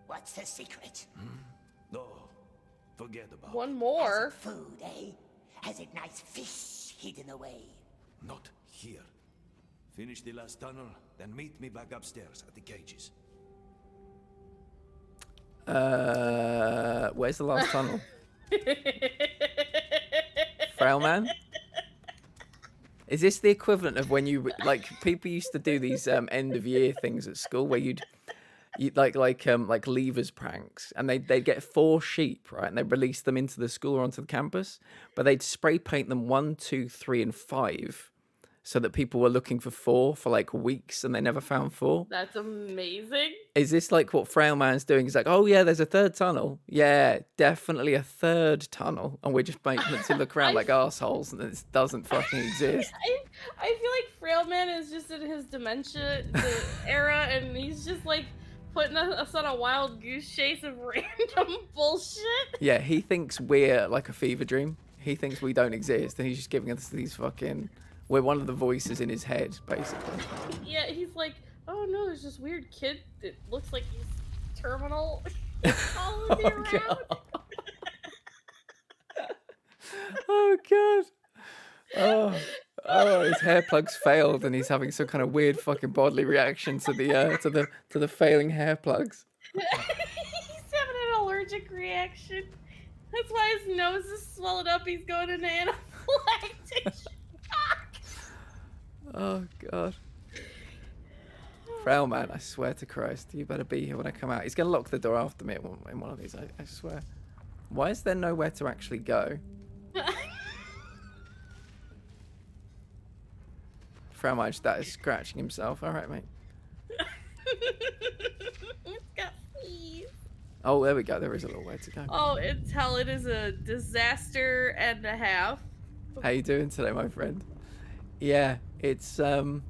[SPEAKER 3] What's the secret?
[SPEAKER 8] No, forget about
[SPEAKER 2] One more?
[SPEAKER 3] Has it food, eh? Has it nice fish hidden away?
[SPEAKER 8] Not here. Finish the last tunnel, then meet me back upstairs at the cages.
[SPEAKER 1] Where's the last tunnel? Frailman? Is this the equivalent of when you like people used to do these end of year things at school where you'd like levers pranks, and they'd get 4 sheep, right, and they'd release them into the school or onto the campus, but they'd spray paint them 1, 2, 3, and 5, so that people were looking for 4 for like weeks and they never found 4.
[SPEAKER 2] That's amazing.
[SPEAKER 1] Is this like what Frailman's doing? He's like, oh yeah, there's a 3rd tunnel. Yeah, definitely a 3rd tunnel, and we're just making it to look around like assholes, and it doesn't fucking exist.
[SPEAKER 2] I feel like Frailman is just in his dementia era, and he's just like putting us on a wild goose chase of random bullshit.
[SPEAKER 1] Yeah, he thinks we're like a fever dream. He thinks we don't exist, and he's just giving us these fucking... We're one of the voices in his head, basically.
[SPEAKER 2] Yeah, he's like, oh no, there's this weird kid that looks like he's terminal. Follows me around.
[SPEAKER 1] Oh god. Oh, his hair plugs failed, and he's having some kind of weird fucking bodily reaction to the failing hair plugs.
[SPEAKER 2] He's having an allergic reaction. That's why his nose is swelled up. He's going into anaphylactic shock.
[SPEAKER 1] Oh god. Frailman, I swear to Christ, you better be here when I come out. He's gonna lock the door after me in one of these, I swear. Why is there nowhere to actually go? Frailman, that is scratching himself. Alright, mate.
[SPEAKER 2] It's got fleas.
[SPEAKER 1] Oh, there we go. There is a little way to go.
[SPEAKER 2] Oh, it is a disaster and a half.
[SPEAKER 1] How you doing today, my friend? Yeah, it's me and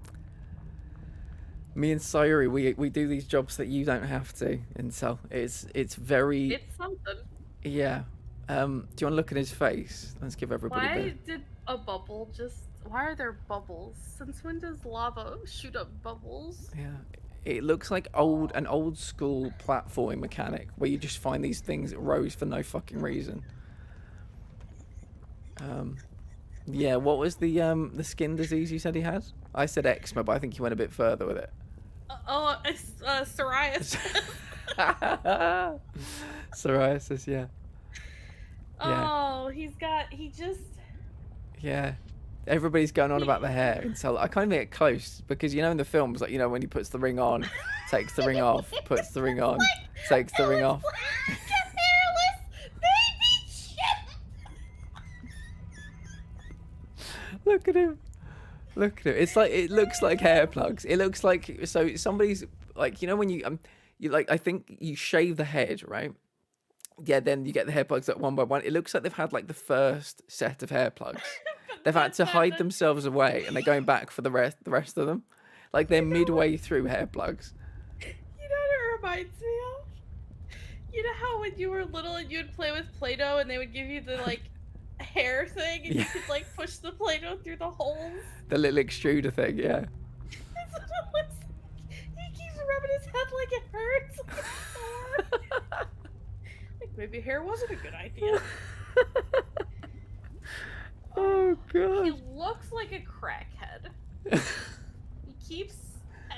[SPEAKER 1] Sayuri, we do these jobs that you don't have to, and so it's very...
[SPEAKER 2] It's something.
[SPEAKER 1] Yeah. Do you want to look at his face? Let's give everybody
[SPEAKER 2] Why did a bubble just... Why are there bubbles? Since when does lava shoot up bubbles?
[SPEAKER 1] Yeah. It looks like an old school platforming mechanic where you just find these things that rose for no fucking reason. Yeah, what was the skin disease you said he had? I said eczema, but I think you went a bit further with it.
[SPEAKER 2] It's psoriasis.
[SPEAKER 1] Psoriasis, yeah.
[SPEAKER 2] Oh, he just...
[SPEAKER 1] Yeah. Everybody's going on about the hair, and so I can't even get close because you know in the films, like, you know, when he puts the ring on, takes the ring off, puts the ring on, takes the ring off.
[SPEAKER 2] Like a hairless baby chip.
[SPEAKER 1] Look at him. Look at him. It's like, it looks like hair plugs. It looks like, so somebody's like, you know, when you like, I think you shave the head, right? Yeah, then you get the hair plugs like one by one. It looks like they've had like the first set of hair plugs. They've had to hide themselves away, and they're going back for the rest of them. Like they're midway through hair plugs.
[SPEAKER 2] You know what it reminds me of? You know how when you were little and you'd play with Play-Doh and they would give you the like hair thing and you could like push the Play-Doh through the holes?
[SPEAKER 1] The little extruder thing, yeah.
[SPEAKER 2] That's what it looks like. He keeps rubbing his head like it hurts. Like it's sore. Like maybe hair wasn't a good idea.
[SPEAKER 1] Oh god.
[SPEAKER 2] He looks like a crackhead. He keeps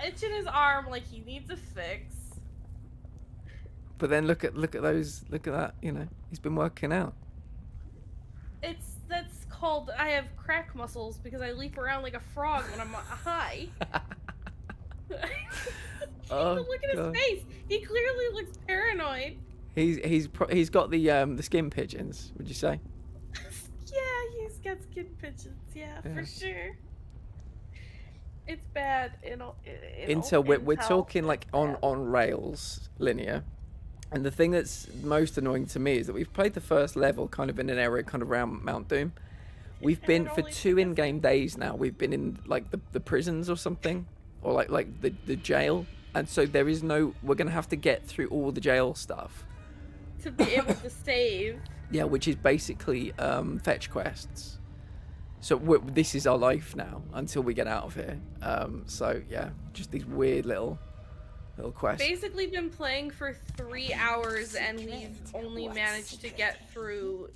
[SPEAKER 2] itching his arm like he needs a fix.
[SPEAKER 1] But then look at that, you know, he's been working out.
[SPEAKER 2] That's called I have crack muscles because I leap around like a frog when I'm high.
[SPEAKER 1] Oh,
[SPEAKER 2] Look at
[SPEAKER 1] God.
[SPEAKER 2] his face. He clearly looks paranoid.
[SPEAKER 1] He's got the skin pigeons. Would you say?
[SPEAKER 2] Yeah, he's got skin pigeons. Yeah,
[SPEAKER 1] Yeah.
[SPEAKER 2] for sure. It's bad.
[SPEAKER 1] Intel, we're talking like on rails linear, and the thing that's most annoying to me is that we've played the first level kind of in an area kind of around Mount Doom. We've been for 2 in-game days now. We've been in like the prisons or something, or like the jail, and so there is no. We're gonna have to get through all the jail stuff
[SPEAKER 2] to be able to save.
[SPEAKER 1] Yeah, which is basically fetch quests. So this is our life now until we get out of here. So yeah, just these weird little quests.
[SPEAKER 2] Basically been playing for 3 hours and we've only managed to get through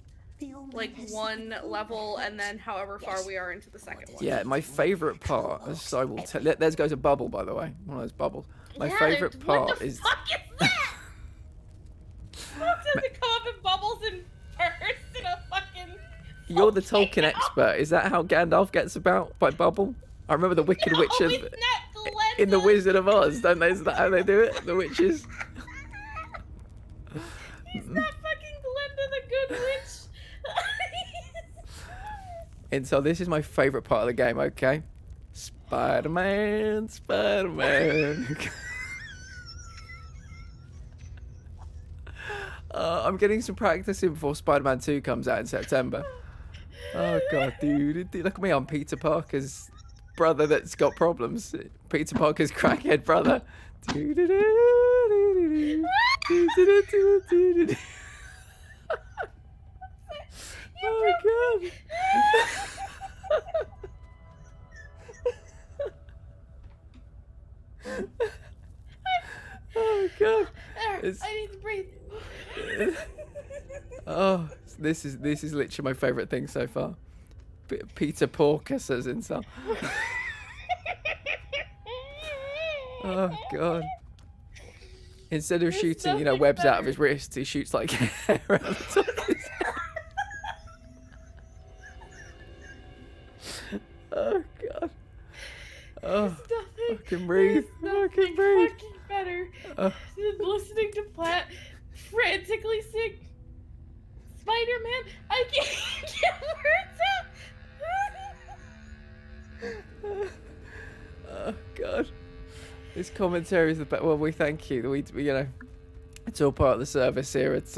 [SPEAKER 2] like 1 level and then however far we are into the second one.
[SPEAKER 1] Yeah, my favorite part, so I will tell. There goes a bubble, by the way, one of those bubbles. My
[SPEAKER 2] Yeah,
[SPEAKER 1] favorite part
[SPEAKER 2] what the
[SPEAKER 1] is.
[SPEAKER 2] fuck is that? Does it come up in bubbles and burst in a fucking?
[SPEAKER 1] You're the Tolkien expert. Is that how Gandalf gets about by bubble? I remember the Wicked Witch of in the Wizard of Oz. Don't they? Is that how they do it? The witches.
[SPEAKER 2] He's not fucking Glenda the Good Witch.
[SPEAKER 1] And so this is my favorite part of the game. Okay, Spider-Man, Spider-Man. I'm getting some practice in before Spider-Man 2 comes out in September. Oh god, dude. Look at me, I'm Peter Parker's brother that's got problems. Peter Parker's crackhead brother. Oh god. Oh god.
[SPEAKER 2] I need to breathe.
[SPEAKER 1] Oh, this is literally my favorite thing so far. Peter Porker says insult. Oh god. Instead of shooting, webs out of his wrist, he shoots like hair out the top of his head. Oh god. Oh, I can breathe. I can breathe.
[SPEAKER 2] Fucking better than listening to Platt frantically sing Spider-Man. I can't get words out.
[SPEAKER 1] Oh god. This commentary is the best. Well, we thank you. We it's all part of the service here. It's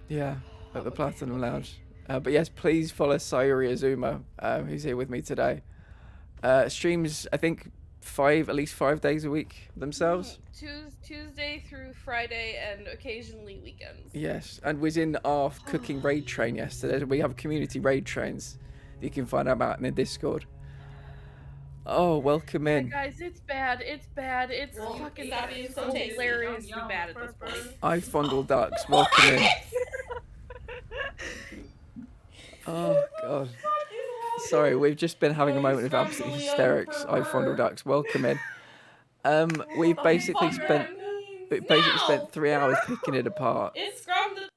[SPEAKER 1] yeah, at the Platinum Lounge. But yes, please follow Sayuri Azuma, who's here with me today. Streams, I think, at least 5 days a week themselves.
[SPEAKER 2] Tuesday through Friday and occasionally weekends.
[SPEAKER 1] Yes, and was in our cooking raid train yesterday. We have community raid trains that you can find out about in the Discord. Oh, welcome in.
[SPEAKER 2] Guys, it's bad. It's bad. It's fucking so hilariously bad at this point.
[SPEAKER 1] I fondle ducks. Welcome in. Oh god. Sorry, we've just been having a moment of absolute hysterics. I fondle ducks. Welcome in. We've basically spent 3 hours picking it apart.
[SPEAKER 2] It's scrubbed.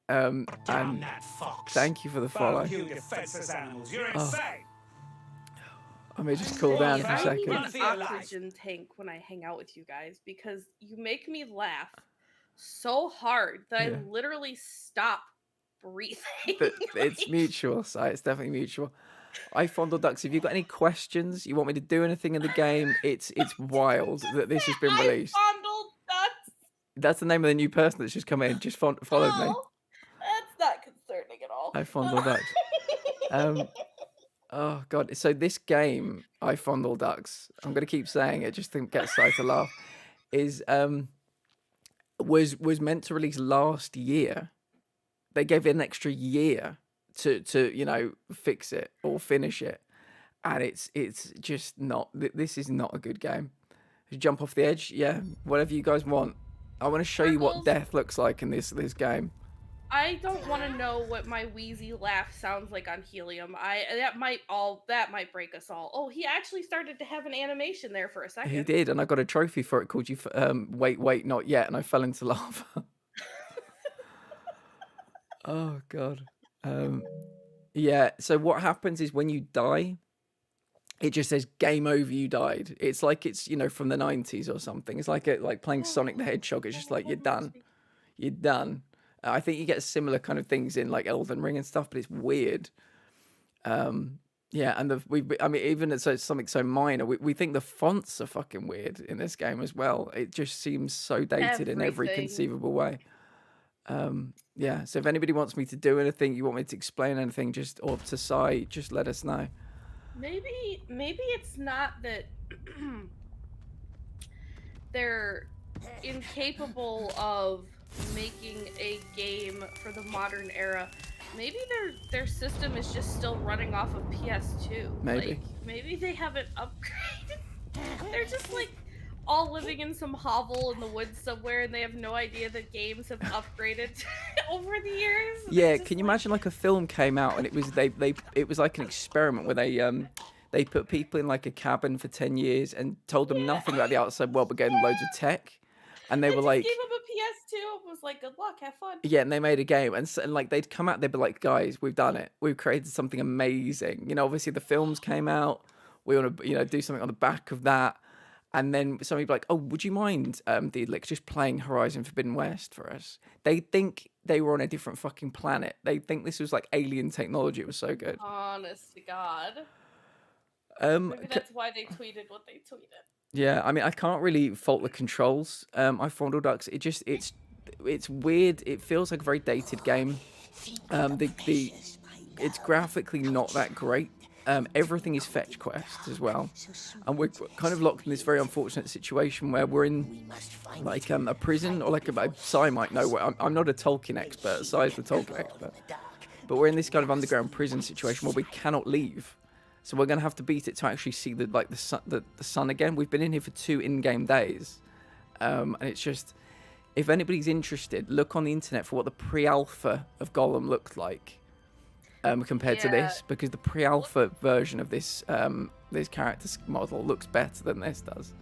[SPEAKER 1] And thank you for the follow. Oh. I may just cool down for a second.
[SPEAKER 2] I need an oxygen tank when I hang out with you guys because you make me laugh so hard that I literally stop breathing.
[SPEAKER 1] It's mutual, so it's definitely mutual. I fondle ducks. If you've got any questions, you want me to do anything in the game, it's wild that this has been released.
[SPEAKER 2] I fondle ducks.
[SPEAKER 1] That's the name of the new person that's just come in. Just followed me.
[SPEAKER 2] That's not concerning at all.
[SPEAKER 1] I fondle ducks. Oh god. So this game, I fondle ducks. I'm gonna keep saying it just to get Si to laugh. Is was meant to release last year. They gave it an extra year to fix it or finish it, and it's just not. This is not a good game. Jump off the edge, yeah. Whatever you guys want. I want to show you what death looks like in this game.
[SPEAKER 2] I don't want to know what my wheezy laugh sounds like on Helium. That might break us all. Oh, he actually started to have an animation there for a second.
[SPEAKER 1] He did, and I got a trophy for it called wait, not yet, and I fell into lava. Oh god. Yeah. So what happens is when you die, it just says game over. You died. It's like it's from the 90s or something. It's like playing Sonic the Hedgehog. It's just like you're done. You're done. I think you get similar kind of things in like Elden Ring and stuff, but it's weird. Yeah, and I mean, even it's something so minor, we think the fonts are fucking weird in this game as well. It just seems so dated in every
[SPEAKER 2] Everything.
[SPEAKER 1] conceivable way. Yeah, so if anybody wants me to do anything, you want me to explain anything, or to Sai, just let us know.
[SPEAKER 2] Maybe it's not that they're incapable of making a game for the modern era. Maybe their system is just still running off of PS2.
[SPEAKER 1] Maybe.
[SPEAKER 2] Like, maybe they haven't upgraded. They're just like all living in some hovel in the woods somewhere, and they have no idea that games have upgraded over the years.
[SPEAKER 1] Yeah, can you imagine like a film came out and it was it was like an experiment where they put people in like a cabin for 10 years and told them nothing about the outside world but gave them loads of tech, and they were like,
[SPEAKER 2] gave them a PS2 and was like, good luck, have fun.
[SPEAKER 1] yeah, and they made a game, and like they'd come out, they'd be like, guys, we've done it, we've created something amazing. Obviously the films came out, we want to do something on the back of that. And then somebody be like, oh, would you mind, Deedlick, just playing Horizon Forbidden West for us? They think they were on a different fucking planet. They think this was like alien technology. It was so good.
[SPEAKER 2] Honest to God. Maybe that's why they tweeted what they tweeted.
[SPEAKER 1] Yeah, I mean, I can't really fault the controls. I fondle ducks. It's weird. It feels like a very dated game. It's graphically not that great. Everything is fetch quests as well, and we're kind of locked in this very unfortunate situation where we're in like a prison, or like Sai might know where. I'm not a Tolkien expert. Sai's the Tolkien expert, but we're in this kind of underground prison situation where we cannot leave. So we're gonna have to beat it to actually see the sun again. We've been in here for 2 in-game days, and it's just, if anybody's interested, look on the internet for what the pre-alpha of Gollum looked like. Compared to this, because the pre-alpha version of this this character model looks better than this does.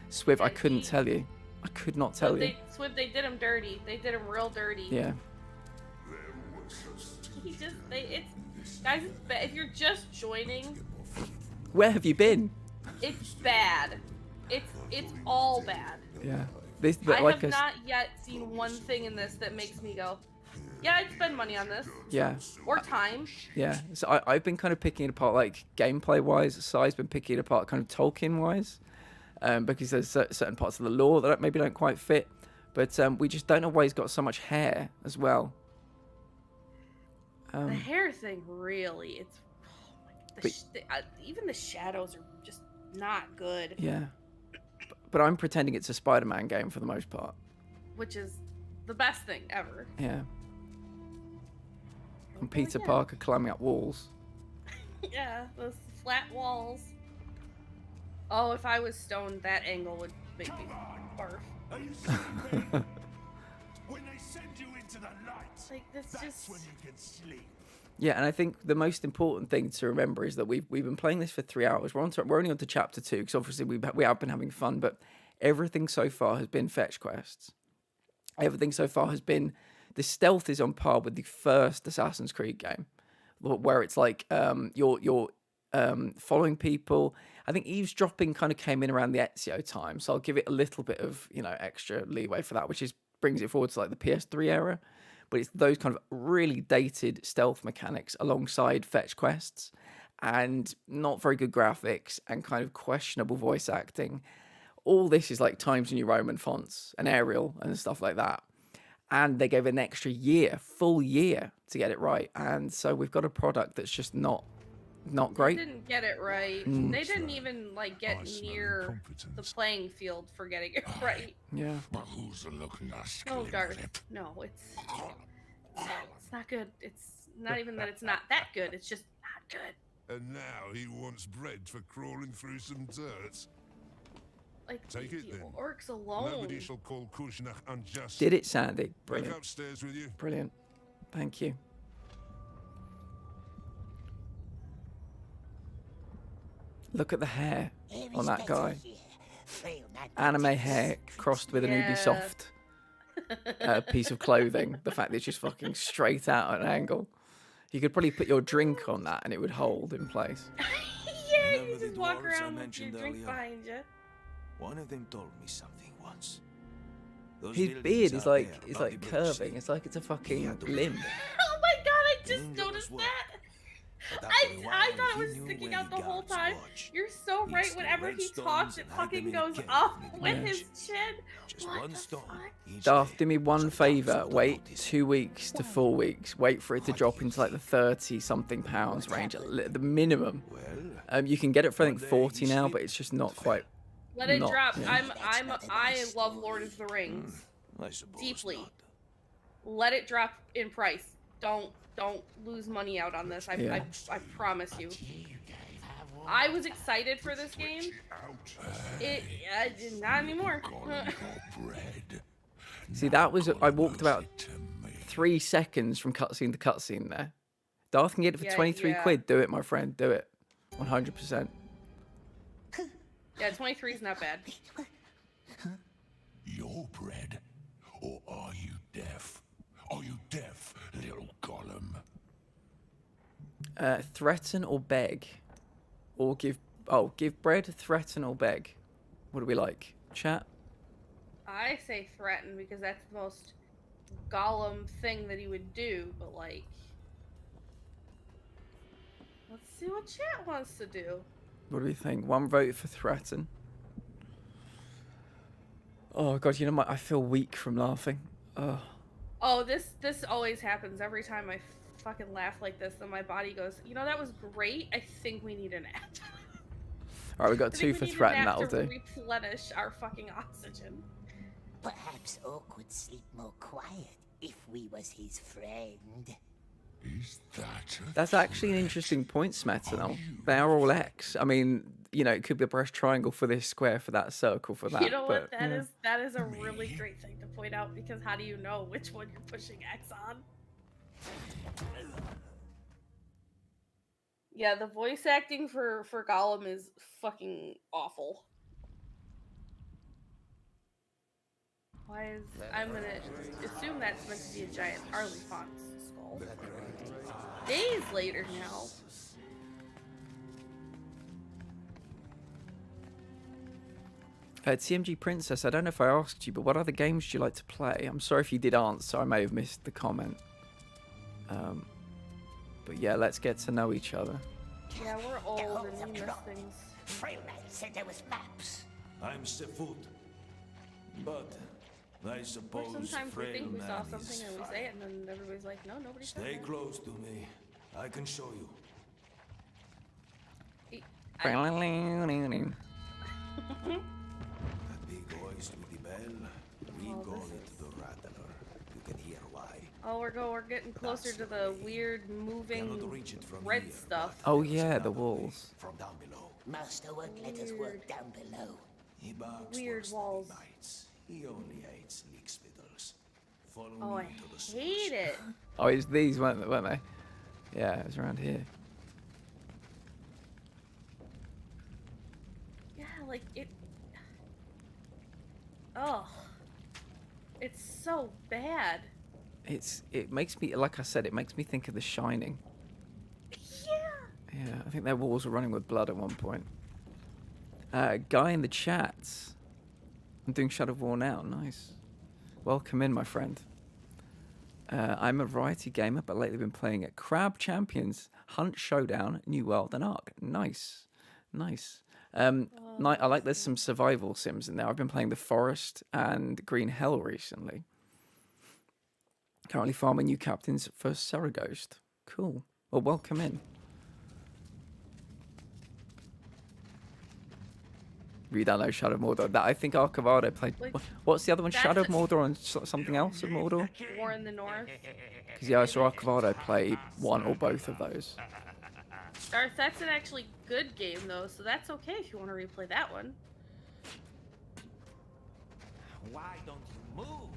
[SPEAKER 1] Swiv, I couldn't tell you. I could not tell you.
[SPEAKER 2] Swiv, they did him dirty. They did him real dirty.
[SPEAKER 1] Yeah.
[SPEAKER 2] Guys, if you're just joining,
[SPEAKER 1] where have you been?
[SPEAKER 2] It's bad. It's all bad.
[SPEAKER 1] Yeah.
[SPEAKER 2] I have not yet seen one thing in this that makes me go, yeah, I'd spend money on this.
[SPEAKER 1] Yeah.
[SPEAKER 2] Or time.
[SPEAKER 1] Yeah. So I've been kind of picking it apart, like gameplay-wise. Sai's been picking it apart kind of Tolkien-wise, because there's certain parts of the lore that maybe don't quite fit. But we just don't know why he's got so much hair as well.
[SPEAKER 2] The hair thing, really, even the shadows are just not good.
[SPEAKER 1] Yeah. But I'm pretending it's a Spider-Man game for the most part.
[SPEAKER 2] Which is the best thing ever.
[SPEAKER 1] Yeah. And Peter Parker climbing up walls.
[SPEAKER 2] Yeah, those flat walls. Oh, if I was stoned, that angle would make me barf.
[SPEAKER 6] Are you sleeping? When they send you into the light,
[SPEAKER 2] like, that's
[SPEAKER 6] when you can sleep.
[SPEAKER 1] Yeah, and I think the most important thing to remember is that we've been playing this for 3 hours. We're only on to chapter 2, because obviously we have been having fun, but everything so far has been fetch quests. Everything so far has been, the stealth is on par with the first Assassin's Creed game, where it's like you're following people. I think eavesdropping kind of came in around the Ezio time, so I'll give it a little bit of extra leeway for that, which brings it forward to like the PS3 era. But it's those kind of really dated stealth mechanics alongside fetch quests, and not very good graphics, and kind of questionable voice acting. All this is like Times New Roman fonts and Arial and stuff like that. And they gave an extra full year to get it right. And so we've got a product that's just not great.
[SPEAKER 2] They didn't get it right. They didn't even get near the playing field for getting it right.
[SPEAKER 1] Yeah.
[SPEAKER 5] But who's looking us?
[SPEAKER 2] Oh, Darth. No, it's not good. It's not even that it's not that good. It's just not good.
[SPEAKER 11] And now he wants bread for crawling through some dirt.
[SPEAKER 2] Like,
[SPEAKER 11] take it then.
[SPEAKER 2] Orcs alone.
[SPEAKER 11] Nobody shall call Kushnach unjust.
[SPEAKER 1] Did it, Sandy? Brilliant.
[SPEAKER 11] Back upstairs with you.
[SPEAKER 1] Brilliant. Thank you. Look at the hair on that guy. Anime hair crossed with an Ubisoft piece of clothing. The fact that it's just fucking straight out at an angle. You could probably put your drink on that and it would hold in place.
[SPEAKER 2] Yeah,
[SPEAKER 8] Remember
[SPEAKER 2] you
[SPEAKER 8] the
[SPEAKER 2] just walk
[SPEAKER 8] dwarves I
[SPEAKER 2] around with your
[SPEAKER 8] mentioned
[SPEAKER 2] drink
[SPEAKER 8] earlier?
[SPEAKER 2] behind you.
[SPEAKER 8] One of them told me something once. Those
[SPEAKER 1] His
[SPEAKER 8] buildings
[SPEAKER 1] beard is
[SPEAKER 8] out
[SPEAKER 1] like
[SPEAKER 8] there
[SPEAKER 1] it's
[SPEAKER 8] above
[SPEAKER 1] like
[SPEAKER 8] the bridge,
[SPEAKER 1] curving.
[SPEAKER 8] see?
[SPEAKER 1] It's like it's a fucking
[SPEAKER 8] had to
[SPEAKER 1] limb.
[SPEAKER 2] Oh my god, I just
[SPEAKER 8] Dangerous
[SPEAKER 2] noticed
[SPEAKER 8] work.
[SPEAKER 2] that.
[SPEAKER 8] But after a
[SPEAKER 2] I
[SPEAKER 8] while,
[SPEAKER 2] thought it
[SPEAKER 8] he
[SPEAKER 2] was
[SPEAKER 8] knew
[SPEAKER 2] sticking
[SPEAKER 8] where
[SPEAKER 2] out the whole
[SPEAKER 8] guards
[SPEAKER 2] time.
[SPEAKER 8] watch.
[SPEAKER 2] You're so
[SPEAKER 8] He
[SPEAKER 2] right.
[SPEAKER 8] stole
[SPEAKER 2] Whenever
[SPEAKER 8] red
[SPEAKER 2] he
[SPEAKER 8] stones
[SPEAKER 2] talks, it
[SPEAKER 8] and hide them
[SPEAKER 2] fucking
[SPEAKER 8] in a
[SPEAKER 2] goes
[SPEAKER 8] cave
[SPEAKER 2] up
[SPEAKER 8] near the
[SPEAKER 2] with
[SPEAKER 8] bridge.
[SPEAKER 2] his chin.
[SPEAKER 8] Just
[SPEAKER 2] What
[SPEAKER 8] one
[SPEAKER 2] the
[SPEAKER 8] stone
[SPEAKER 2] fuck?
[SPEAKER 8] each
[SPEAKER 1] Darth,
[SPEAKER 8] day,
[SPEAKER 1] do me one
[SPEAKER 8] so dogs
[SPEAKER 1] favor.
[SPEAKER 8] wouldn't
[SPEAKER 1] Wait
[SPEAKER 8] notice.
[SPEAKER 1] 2 weeks to 4 weeks. Wait for it to drop into like the 30-something pounds range, the minimum.
[SPEAKER 8] Well,
[SPEAKER 1] You can get it for I think
[SPEAKER 8] one day
[SPEAKER 1] 40
[SPEAKER 8] he
[SPEAKER 1] now,
[SPEAKER 8] slipped
[SPEAKER 1] but it's just
[SPEAKER 8] and
[SPEAKER 1] not
[SPEAKER 8] fell.
[SPEAKER 1] quite.
[SPEAKER 2] Let it
[SPEAKER 1] Not-
[SPEAKER 2] drop.
[SPEAKER 1] yeah.
[SPEAKER 2] I love Lord of the Rings
[SPEAKER 8] I suppose
[SPEAKER 2] deeply.
[SPEAKER 8] not.
[SPEAKER 2] Let it drop in price. Don't lose money out on this.
[SPEAKER 1] Yeah.
[SPEAKER 2] I promise you. I was excited for this game. Not anymore.
[SPEAKER 1] See, that was I walked about 3 seconds from cutscene to cutscene there. Darth can get it for
[SPEAKER 2] Yeah,
[SPEAKER 1] 23
[SPEAKER 2] yeah.
[SPEAKER 1] quid. Do it, my friend. Do it. 100%.
[SPEAKER 2] Yeah, 23 is not bad.
[SPEAKER 11] Your bread? Or are you deaf? Are you deaf, little Gollum?
[SPEAKER 1] Threaten or beg, or give bread, threaten or beg. What do we like? Chat.
[SPEAKER 2] I say threaten because that's the most Gollum thing that he would do, but like, let's see what chat wants to do.
[SPEAKER 1] What do we think? One vote for threaten. Oh god, you know I feel weak from laughing. Oh.
[SPEAKER 2] Oh, this always happens every time I fucking laugh like this. Then my body goes, you know, that was great. I think we need a nap.
[SPEAKER 1] All right, we got
[SPEAKER 2] I
[SPEAKER 1] 2
[SPEAKER 2] think
[SPEAKER 1] for
[SPEAKER 2] we need a
[SPEAKER 1] threaten.
[SPEAKER 2] nap
[SPEAKER 1] That'll
[SPEAKER 2] to
[SPEAKER 1] do.
[SPEAKER 2] replenish our fucking oxygen.
[SPEAKER 3] Perhaps Orc would sleep more quiet if we was his friend.
[SPEAKER 11] Is that a
[SPEAKER 1] That's actually an interesting point, Smetanol. They are all X. I mean, you know, it could be a brush triangle for this square, for that circle, for that.
[SPEAKER 2] You know
[SPEAKER 1] but,
[SPEAKER 2] what? That is a really great thing to point out because how do you know which one you're pushing X on? Yeah, the voice acting for Gollum is fucking awful. Why is I'm gonna assume that's meant to be a giant Harley Fox skull. Days later now.
[SPEAKER 1] TMG Princess, I don't know if I asked you, but what other games do you like to play? I'm sorry if you did answer, I may have missed the comment. But yeah, let's get to know each other.
[SPEAKER 2] Yeah, we're old and we miss things.
[SPEAKER 3] Fragments said there was maps.
[SPEAKER 8] I'm Sefoot. But I
[SPEAKER 2] Or
[SPEAKER 8] suppose
[SPEAKER 2] sometimes we think we saw
[SPEAKER 8] Frailman
[SPEAKER 2] something
[SPEAKER 8] is
[SPEAKER 2] and we
[SPEAKER 8] fine.
[SPEAKER 2] say it and then everybody's like, no, nobody said
[SPEAKER 8] Stay
[SPEAKER 2] that.
[SPEAKER 8] close to me. I can show you. That big voice with the bell. We
[SPEAKER 2] Oh,
[SPEAKER 8] call
[SPEAKER 2] this
[SPEAKER 8] it the rattler. You can hear why.
[SPEAKER 2] Oh, we're getting closer to the weird moving
[SPEAKER 8] Cannot reach it from
[SPEAKER 2] red
[SPEAKER 8] here,
[SPEAKER 2] stuff.
[SPEAKER 1] Oh yeah, the walls.
[SPEAKER 8] From down below.
[SPEAKER 3] Master won't let us work down below.
[SPEAKER 8] He barks
[SPEAKER 2] Weird
[SPEAKER 8] worse than he
[SPEAKER 2] walls.
[SPEAKER 8] bites. He only hates leek spittles. Follow
[SPEAKER 2] Oh, I
[SPEAKER 8] me to the source.
[SPEAKER 2] hate it.
[SPEAKER 1] Oh, it's these, weren't they? Yeah, it was around here.
[SPEAKER 2] Yeah, like it. Oh, it's so bad.
[SPEAKER 1] It makes me, like I said, it makes me think of The Shining.
[SPEAKER 2] Yeah.
[SPEAKER 1] Yeah, I think their walls were running with blood at one point. Guy in the chat. I'm doing Shadow of War now. Nice. Welcome in, my friend. I'm a variety gamer, but lately been playing at Crab Champions, Hunt Showdown, New World, and Ark. Nice. Nice. I like there's some survival sims in there. I've been playing The Forest and Green Hell recently. Currently farming new captains for Saraghost. Cool. Well, welcome in. We don't know Shadow of Mordor. That I think Akbar played.
[SPEAKER 2] Like,
[SPEAKER 1] What's the other one?
[SPEAKER 2] that's
[SPEAKER 1] Shadow of
[SPEAKER 2] a-
[SPEAKER 1] Mordor and something else of Mordor?
[SPEAKER 2] War in the North.
[SPEAKER 1] Because yeah, I saw Akbar play one or both of those.
[SPEAKER 2] Darth, that's an actually good game though, so that's okay if you want to replay that one.
[SPEAKER 10] Why don't you move?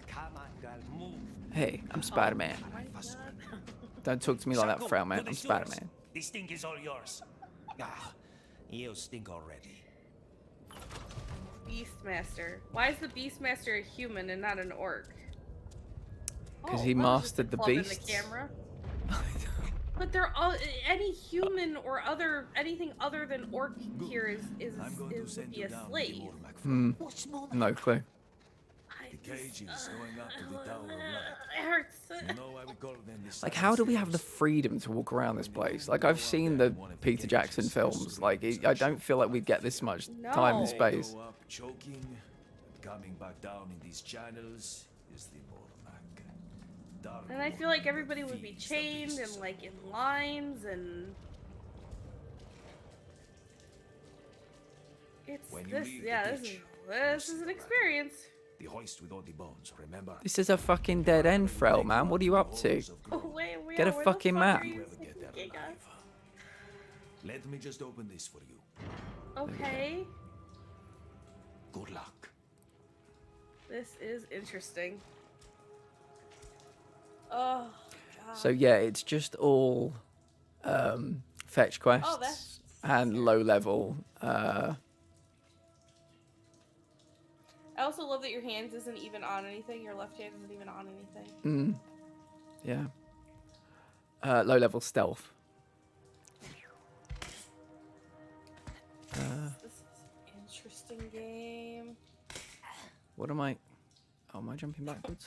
[SPEAKER 10] Come on, girl, move.
[SPEAKER 1] Hey, I'm Spider-Man.
[SPEAKER 2] Oh my God.
[SPEAKER 1] Don't talk to me like that,
[SPEAKER 10] Shaco,
[SPEAKER 1] frail man.
[SPEAKER 10] to the
[SPEAKER 1] I'm
[SPEAKER 10] sewers.
[SPEAKER 1] Spider-Man.
[SPEAKER 10] This thing is all yours. Ah, you stink already.
[SPEAKER 2] Beastmaster. Why is the Beastmaster a human and not an orc?
[SPEAKER 1] 'Cause
[SPEAKER 2] Oh,
[SPEAKER 1] he
[SPEAKER 2] well, just
[SPEAKER 1] mastered the
[SPEAKER 2] club in
[SPEAKER 1] beasts.
[SPEAKER 2] the camera. but they're all any human or anything other than orc here is would be a slave.
[SPEAKER 1] No clue.
[SPEAKER 8] The cage is going up to the Tower of Light.
[SPEAKER 2] It hurts.
[SPEAKER 8] You know why we call them the
[SPEAKER 1] Like, how do we have the freedom to walk around this place? Like, I've seen the Peter Jackson films. Like, I don't feel like we get this much time and space.
[SPEAKER 8] Go up choking, coming back down in these channels is the Mormac.
[SPEAKER 2] And I feel like everybody would be chained and like in lines and it's this is an experience.
[SPEAKER 8] The hoist with all the bones, remember?
[SPEAKER 1] This is a fucking dead end, Frel, man. What are you up to? Get a fucking map.
[SPEAKER 8] Let me just open this for you.
[SPEAKER 2] Okay.
[SPEAKER 8] Good luck.
[SPEAKER 2] This is interesting. Oh, God.
[SPEAKER 1] So yeah, it's just all fetch quests and low level.
[SPEAKER 2] I also love that your hands isn't even on anything. Your left hand isn't even on anything.
[SPEAKER 1] Yeah. Low level stealth.
[SPEAKER 2] This is an interesting game.
[SPEAKER 1] What am I? Oh, am I jumping backwards?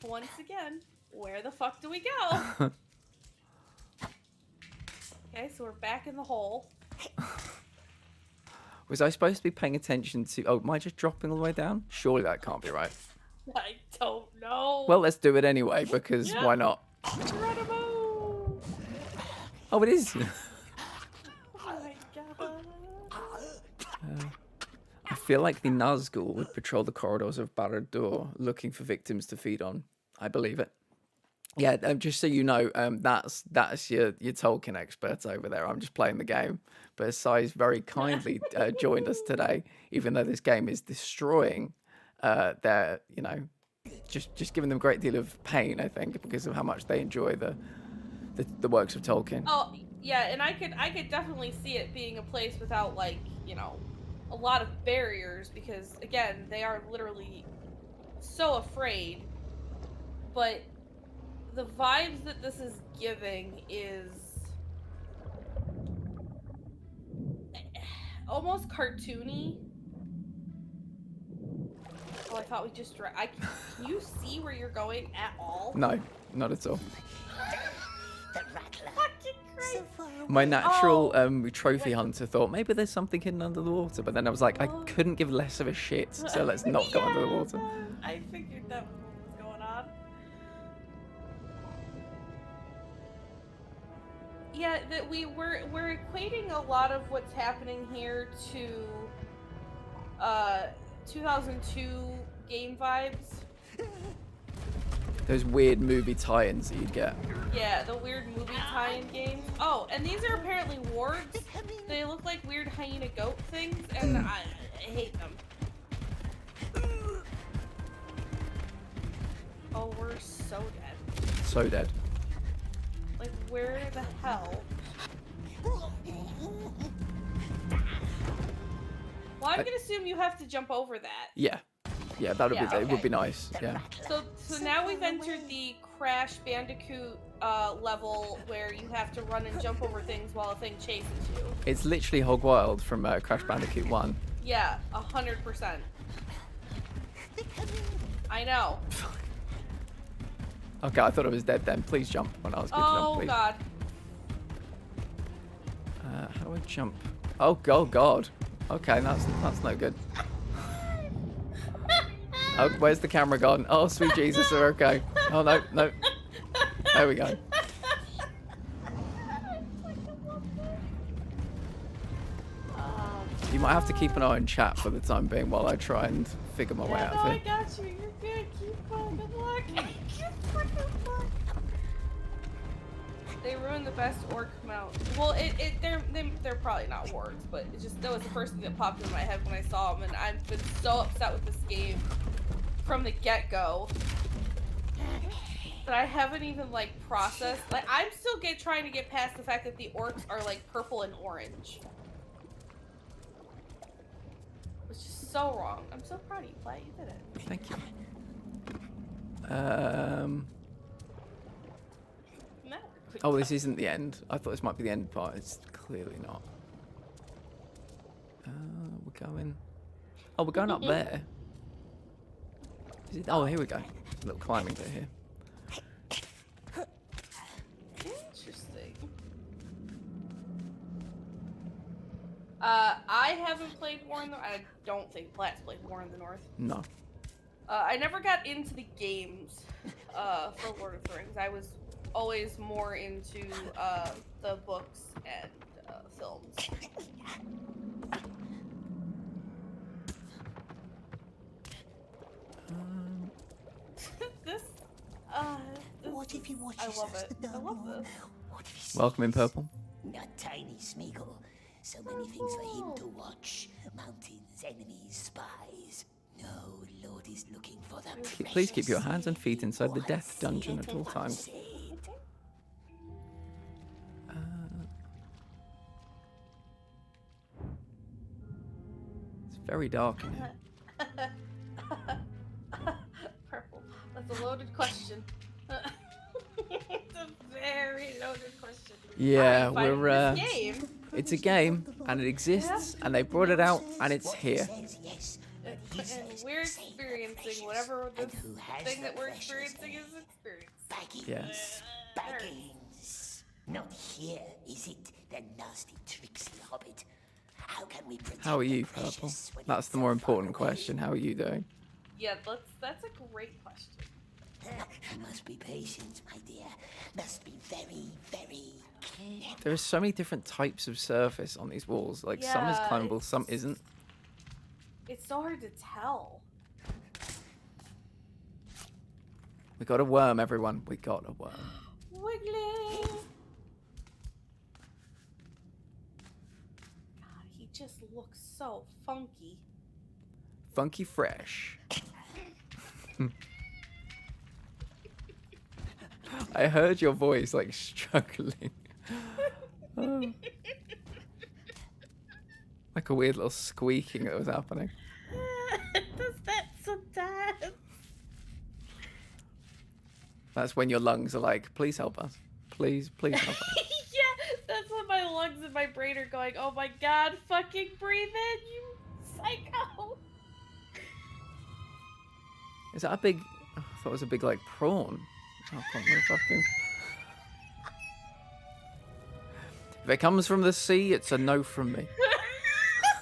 [SPEAKER 2] Once again, where the fuck do we go? Okay, so we're back in the hole.
[SPEAKER 1] Was I supposed to be paying attention to... Oh, am I just dropping all the way down? Surely that can't be right.
[SPEAKER 2] I don't know.
[SPEAKER 1] Well, let's do it anyway, because why not?
[SPEAKER 2] Incredible.
[SPEAKER 1] Oh, it is.
[SPEAKER 2] Oh my God.
[SPEAKER 1] I feel like the Nazgul would patrol the corridors of Barad-dûr looking for victims to feed on. I believe it. Yeah, just so you know, that's your Tolkien experts over there. I'm just playing the game. But Sai's very kindly joined us today, even though this game is destroying their, just giving them a great deal of pain, I think, because of how much they enjoy the works of Tolkien.
[SPEAKER 2] Oh, yeah, and I could definitely see it being a place without, like, a lot of barriers, because, again, they are literally so afraid. But the vibes that this is giving is almost cartoony. Oh, I thought we just can you see where you're going at all?
[SPEAKER 1] No, not at all.
[SPEAKER 2] Fucking Christ.
[SPEAKER 1] My natural trophy hunter thought maybe there's something hidden under the water, but then I was like, I couldn't give less of a shit, so let's not go under the water.
[SPEAKER 2] I figured that was going on. Yeah, that we're equating a lot of what's happening here to 2002 game vibes.
[SPEAKER 1] Those weird movie tie-ins that you'd get.
[SPEAKER 2] Yeah, the weird movie tie-in games. Oh, and these are apparently wards. They look like weird hyena goat things, and I hate them. Oh, we're so dead.
[SPEAKER 1] So dead.
[SPEAKER 2] Like, where the hell? Well, I'm gonna assume you have to jump over that.
[SPEAKER 1] Yeah. Yeah, it would be nice. Yeah.
[SPEAKER 2] So now we've entered the Crash Bandicoot level where you have to run and jump over things while a thing chases you.
[SPEAKER 1] It's literally Hog Wild from Crash Bandicoot 1.
[SPEAKER 2] Yeah, 100%. I know.
[SPEAKER 1] Okay, I thought I was dead then. Please jump when I was good enough, please.
[SPEAKER 2] Oh God.
[SPEAKER 1] How do I jump? Oh God. Okay, that's no good. Oh, where's the camera gone? Oh, sweet Jesus, we're okay. Oh, no. There we go. You might have to keep an eye on chat for the time being while I try and figure my way out of
[SPEAKER 2] I
[SPEAKER 1] here.
[SPEAKER 2] got you. You're good. Keep going. Good luck. Keep fucking luck. They ruined the best orc mount. Well, they're probably not wards, but it just that was the first thing that popped into my head when I saw them, and I've been so upset with this game from the get-go that I haven't even like processed. Like I'm still trying to get past the fact that the orcs are like purple and orange, which is so wrong. I'm so proud of you, Platt. You did it.
[SPEAKER 1] Thank you. Oh, this isn't the end. I thought this might be the end part. It's clearly not. We're going... Oh, we're going up there. Is it... Oh, here we go. A little climbing bit here.
[SPEAKER 2] Interesting. I haven't played War in the... I don't think Platt's played War in the North.
[SPEAKER 1] No.
[SPEAKER 2] I never got into the games for Lord of the Rings. I was always more into the books and films. This,
[SPEAKER 3] What if he watches
[SPEAKER 2] I love
[SPEAKER 3] us
[SPEAKER 2] it.
[SPEAKER 3] down
[SPEAKER 2] I love
[SPEAKER 3] low
[SPEAKER 2] this.
[SPEAKER 3] now? What if he sees
[SPEAKER 1] Welcome in, Purple.
[SPEAKER 3] Not tiny Smeagol. So many things for him to watch. Mountains, enemies, spies. No, Lord is looking for the
[SPEAKER 1] Please keep your hands and feet inside the death dungeon at all times. It's very dark in here.
[SPEAKER 2] Purple. That's a loaded question. It's a very loaded question.
[SPEAKER 1] Yeah,
[SPEAKER 2] Alright,
[SPEAKER 1] we're
[SPEAKER 2] this game.
[SPEAKER 1] it's a game and it exists and they brought it out and it's here.
[SPEAKER 2] And we're experiencing whatever this thing that we're experiencing is experiencing.
[SPEAKER 1] Yes.
[SPEAKER 3] Baggins. Not here, is it? The nasty, tricksy hobbit. How can we protect
[SPEAKER 1] How are you,
[SPEAKER 3] the
[SPEAKER 1] Purple?
[SPEAKER 3] precious when
[SPEAKER 1] That's
[SPEAKER 3] it's
[SPEAKER 1] the more
[SPEAKER 3] so
[SPEAKER 1] important
[SPEAKER 3] far away?
[SPEAKER 1] question. How are you doing?
[SPEAKER 2] Yeah, that's a great question.
[SPEAKER 3] You must be patient, my dear. Must be very, very careful.
[SPEAKER 1] There are so many different types of surface on these walls. Like some is
[SPEAKER 2] Yeah,
[SPEAKER 1] climbable, some isn't.
[SPEAKER 2] It's so hard to tell.
[SPEAKER 1] We got a worm, everyone. We got a worm.
[SPEAKER 2] Wiggly. God, he just looks so funky.
[SPEAKER 1] Funky fresh. I heard your voice like struggling. Oh. Like a weird little squeaking that was happening.
[SPEAKER 2] Does that sometimes?
[SPEAKER 1] That's when your lungs are like, please help us. Please, please help us.
[SPEAKER 2] Yeah, that's when my lungs and my brain are going, oh my god, fucking breathe in, you psycho.
[SPEAKER 1] Is that a big... I thought it was a big, like, prawn. Oh, come on, fucking... If it comes from the sea, it's a no from me.
[SPEAKER 2] I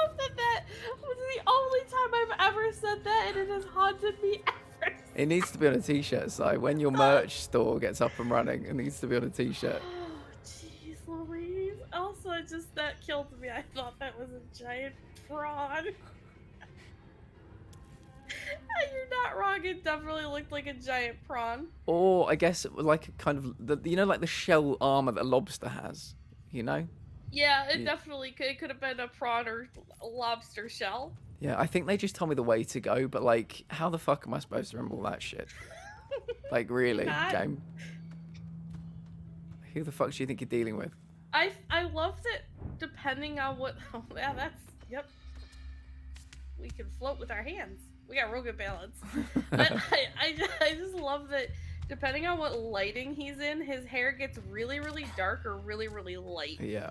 [SPEAKER 2] love that was the only time I've ever said that, and it has haunted me ever.
[SPEAKER 1] It needs to be on a t-shirt, so when your merch store gets up and running, it needs to be on a t-shirt.
[SPEAKER 2] Oh, jeez Louise. Also, that killed me. I thought that was a giant prawn. You're not wrong. It definitely looked like a giant prawn.
[SPEAKER 1] Or, I guess, it was like a kind of... You know, like the shell armor that a lobster has? You know?
[SPEAKER 2] Yeah, it definitely could. It could have been a prawn or a lobster shell.
[SPEAKER 1] Yeah, I think they just told me the way to go, but, like, how the fuck am I supposed to remember all that shit? Like, really, game? Who the fuck do you think you're dealing with?
[SPEAKER 2] I love that depending on what... Oh, yeah, that's... Yep. We can float with our hands. We got real good balance. But I just love that depending on what lighting he's in, his hair gets really, really dark or really, really light.
[SPEAKER 1] Yeah.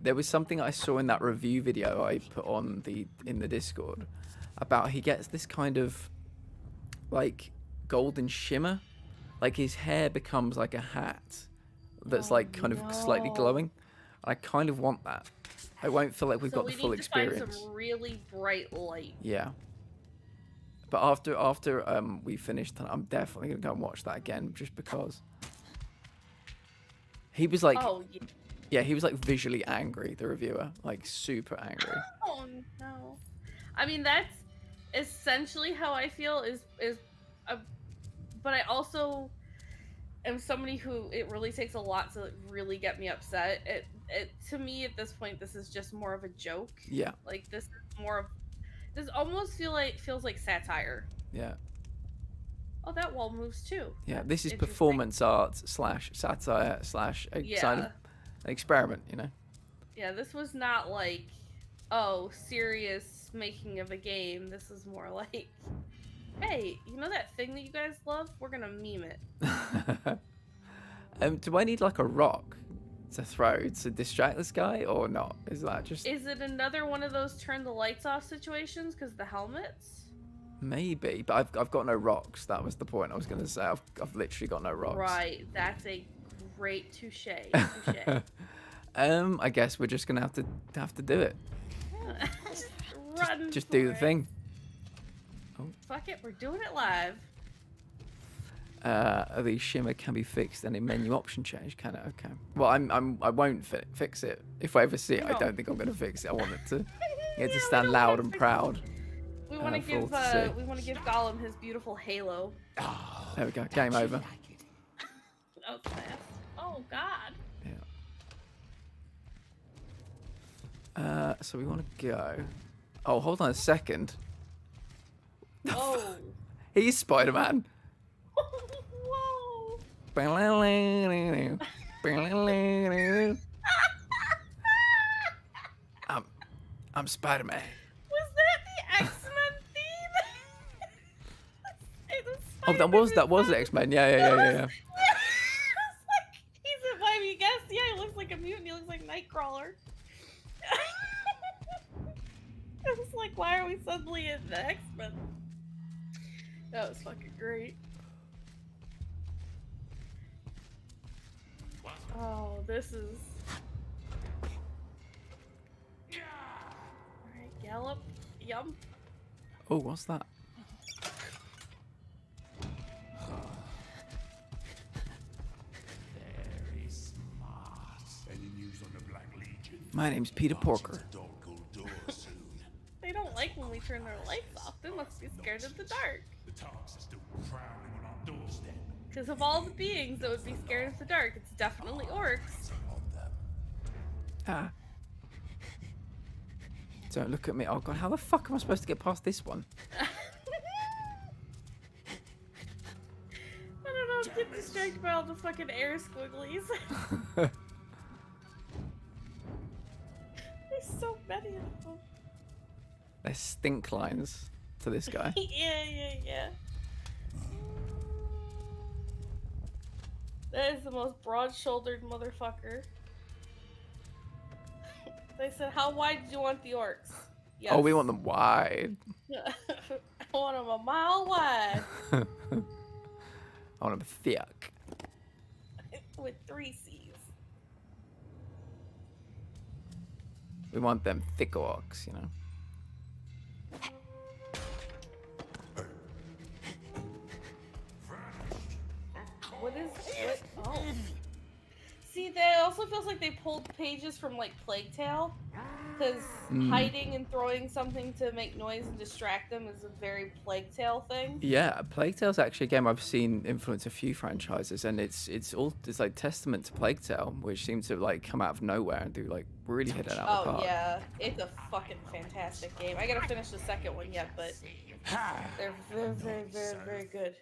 [SPEAKER 1] There was something I saw in that review video I put on in the Discord about he gets this kind of like golden shimmer. Like his hair becomes like a hat that's like kind of slightly glowing. I kind of want that. I won't feel like we've got the full experience.
[SPEAKER 2] Find some really bright light.
[SPEAKER 1] Yeah. But after we finish, I'm definitely gonna go and watch that again, just because. He was like,
[SPEAKER 2] oh, yeah.
[SPEAKER 1] Yeah, he was like visually angry. The reviewer, like super angry.
[SPEAKER 2] Oh no! I mean, that's essentially how I feel. But I also am somebody who it really takes a lot to really get me upset. To me at this point, this is just more of a joke.
[SPEAKER 1] Yeah.
[SPEAKER 2] Like this is more of. This almost feels like satire.
[SPEAKER 1] Yeah.
[SPEAKER 2] Oh, that wall moves too.
[SPEAKER 1] Yeah, this is performance art / satire / kind of an experiment, you know?
[SPEAKER 2] Yeah, this was not like, oh, serious making of a game. This is more like, hey, you know that thing that you guys love? We're gonna meme it.
[SPEAKER 1] Do I need like a rock to throw to distract this guy or not? Is that just
[SPEAKER 2] Is it another one of those turn the lights off situations because the helmets?
[SPEAKER 1] maybe? But I've got no rocks. That was the point I was going to say. I've literally got no rocks.
[SPEAKER 2] Right, that's a great touche.
[SPEAKER 1] I guess we're just gonna have to do it. Just do the thing. Oh.
[SPEAKER 2] Fuck it, we're doing it live.
[SPEAKER 1] The shimmer can be fixed and a menu option change, can it? Okay. Well, I won't fix it. If I ever see it, I don't think I'm gonna fix it. I want it to stand loud and proud.
[SPEAKER 2] We want to give Gollum his beautiful halo.
[SPEAKER 1] There we go. Game over.
[SPEAKER 2] That was fast. Oh God.
[SPEAKER 1] Yeah. So we want to go. Oh, hold on a second.
[SPEAKER 2] Oh.
[SPEAKER 1] He's Spider-Man.
[SPEAKER 2] Whoa.
[SPEAKER 1] I'm Spider-Man.
[SPEAKER 2] Was that the X-Men theme?
[SPEAKER 1] That was the X-Men. Yeah.
[SPEAKER 2] He's a mighty guess. Yeah, he looks like a mutant. He looks like Nightcrawler. I was like, why are we suddenly in the X-Men? That was fucking great. Oh, this is... Alright, gallop. Yum.
[SPEAKER 1] Oh, what's that?
[SPEAKER 11] Very smart. Any news on the Black Legion?
[SPEAKER 1] My name's Peter Porker.
[SPEAKER 2] They don't like when we turn their lights off. They must be scared of the dark.
[SPEAKER 11] The Tarks are still prowling on our doorstep.
[SPEAKER 2] Because of all the beings that would be scared of the dark, it's definitely orcs.
[SPEAKER 1] Ah. Don't look at me. Oh god, how the fuck am I supposed to get past this one?
[SPEAKER 2] I don't know, I'm getting distracted by all the fucking air squigglies. There's so many of them.
[SPEAKER 1] There's stink lines to this guy.
[SPEAKER 2] Yeah. That is the most broad-shouldered motherfucker. They said, how wide do you want the orcs? Yes.
[SPEAKER 1] Oh, we want them wide.
[SPEAKER 2] I want them a mile wide.
[SPEAKER 1] I want them thick.
[SPEAKER 2] With 3 C's.
[SPEAKER 1] We want them thick orcs, you know.
[SPEAKER 2] What? Oh. See, that also feels like they pulled pages from, like, Plague Tale. Because hiding and throwing something to make noise and distract them is a very Plague Tale thing.
[SPEAKER 1] Yeah, Plague Tale's actually a game I've seen influence a few franchises, and it's like testament to Plague Tale, which seems to like come out of nowhere and do like really hit it out of the park.
[SPEAKER 2] Oh yeah, it's a fucking fantastic game. I gotta finish the second one yet, but they're very good.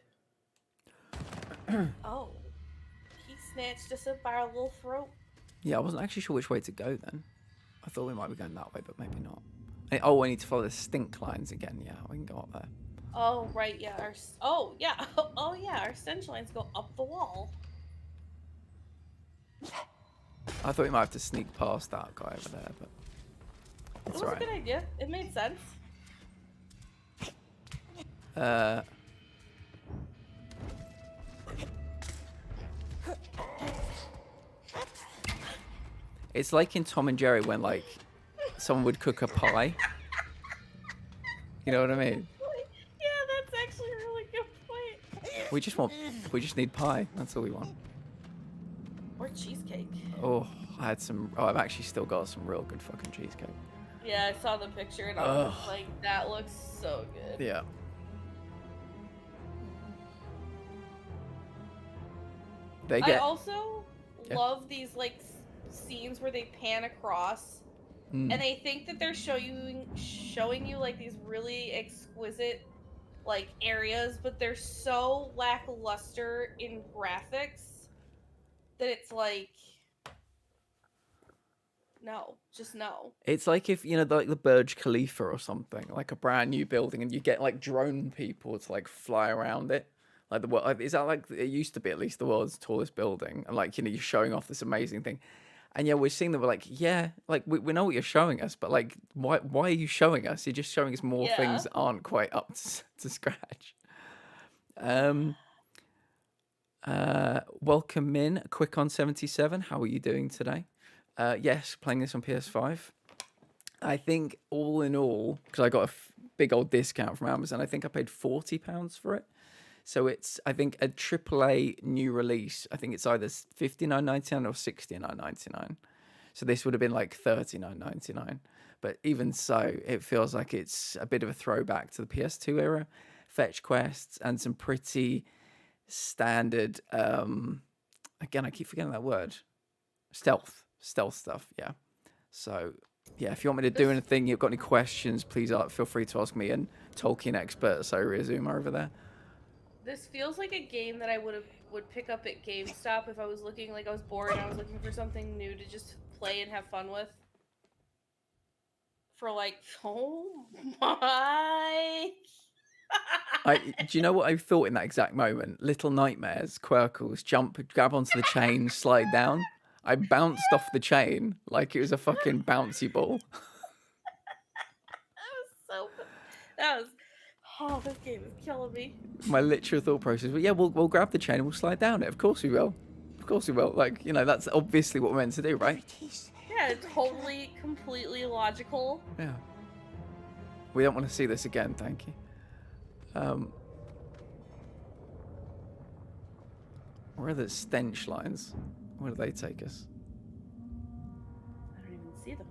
[SPEAKER 2] Oh, he snatched us up by our little throat.
[SPEAKER 1] Yeah, I wasn't actually sure which way to go then. I thought we might be going that way, but maybe not. Oh, I need to follow the stink lines again. Yeah, we can go up there.
[SPEAKER 2] Oh right, yeah. Our stench lines go up the wall.
[SPEAKER 1] I thought we might have to sneak past that guy over there, but it's
[SPEAKER 2] It was a good idea. It made sense.
[SPEAKER 1] It's like in Tom and Jerry when like someone would cook a pie. You know what I mean?
[SPEAKER 2] Yeah, that's actually a really good point.
[SPEAKER 1] We just need pie. That's all we want.
[SPEAKER 2] Or cheesecake.
[SPEAKER 1] Oh, I've actually still got some real good fucking cheesecake.
[SPEAKER 2] Yeah, I saw the picture and I was like, that looks so good.
[SPEAKER 1] Yeah.
[SPEAKER 2] I also love these like scenes where they pan across and they think that they're showing you like these really exquisite like areas, but they're so lackluster in graphics that it's like no.
[SPEAKER 1] It's like if, you know, like the Burj Khalifa or something, like a brand new building, and you get like drone people to like fly around it. Like the world, is that like it used to be at least the world's tallest building, and like you're showing off this amazing thing, and yeah, we're seeing that we're like, yeah, like we know what you're showing us, but like why are you showing us? You're just showing us more things that aren't quite up to scratch. Welcome in, Quick on 77. How are you doing today? Yes, playing this on PS5. I think all in all, because I got a big old discount from Amazon, I think I paid £40 for it. So it's, I think, a AAA new release. I think it's either $59.99 or $69.99. So this would have been like $39.99. But even so, it feels like it's a bit of a throwback to the PS2 era. Fetch quests and some pretty standard, again, I keep forgetting that word. Stealth stuff, yeah. So, yeah, if you want me to do anything, you've got any questions, please feel free to ask me and Tolkien expert Sorry Azuma over there.
[SPEAKER 2] This feels like a game that I would pick up at GameStop if I was looking, like I was bored and I was looking for something new to just play and have fun with. For like, oh my...
[SPEAKER 1] Do you know what I thought in that exact moment? Little Nightmares, Quirkles, grab onto the chain, slide down. I bounced off the chain like it was a fucking bouncy ball.
[SPEAKER 2] Oh, this game is killing me.
[SPEAKER 1] My literal thought process, well, yeah, we'll grab the chain and we'll slide down it. Of course we will. Of course we will. Like, you know, that's obviously what we're meant to do, right?
[SPEAKER 2] Yeah, totally, completely logical.
[SPEAKER 1] Yeah. We don't want to see this again, thank you. Where are the stench lines? Where do they take us?
[SPEAKER 2] I don't even see them.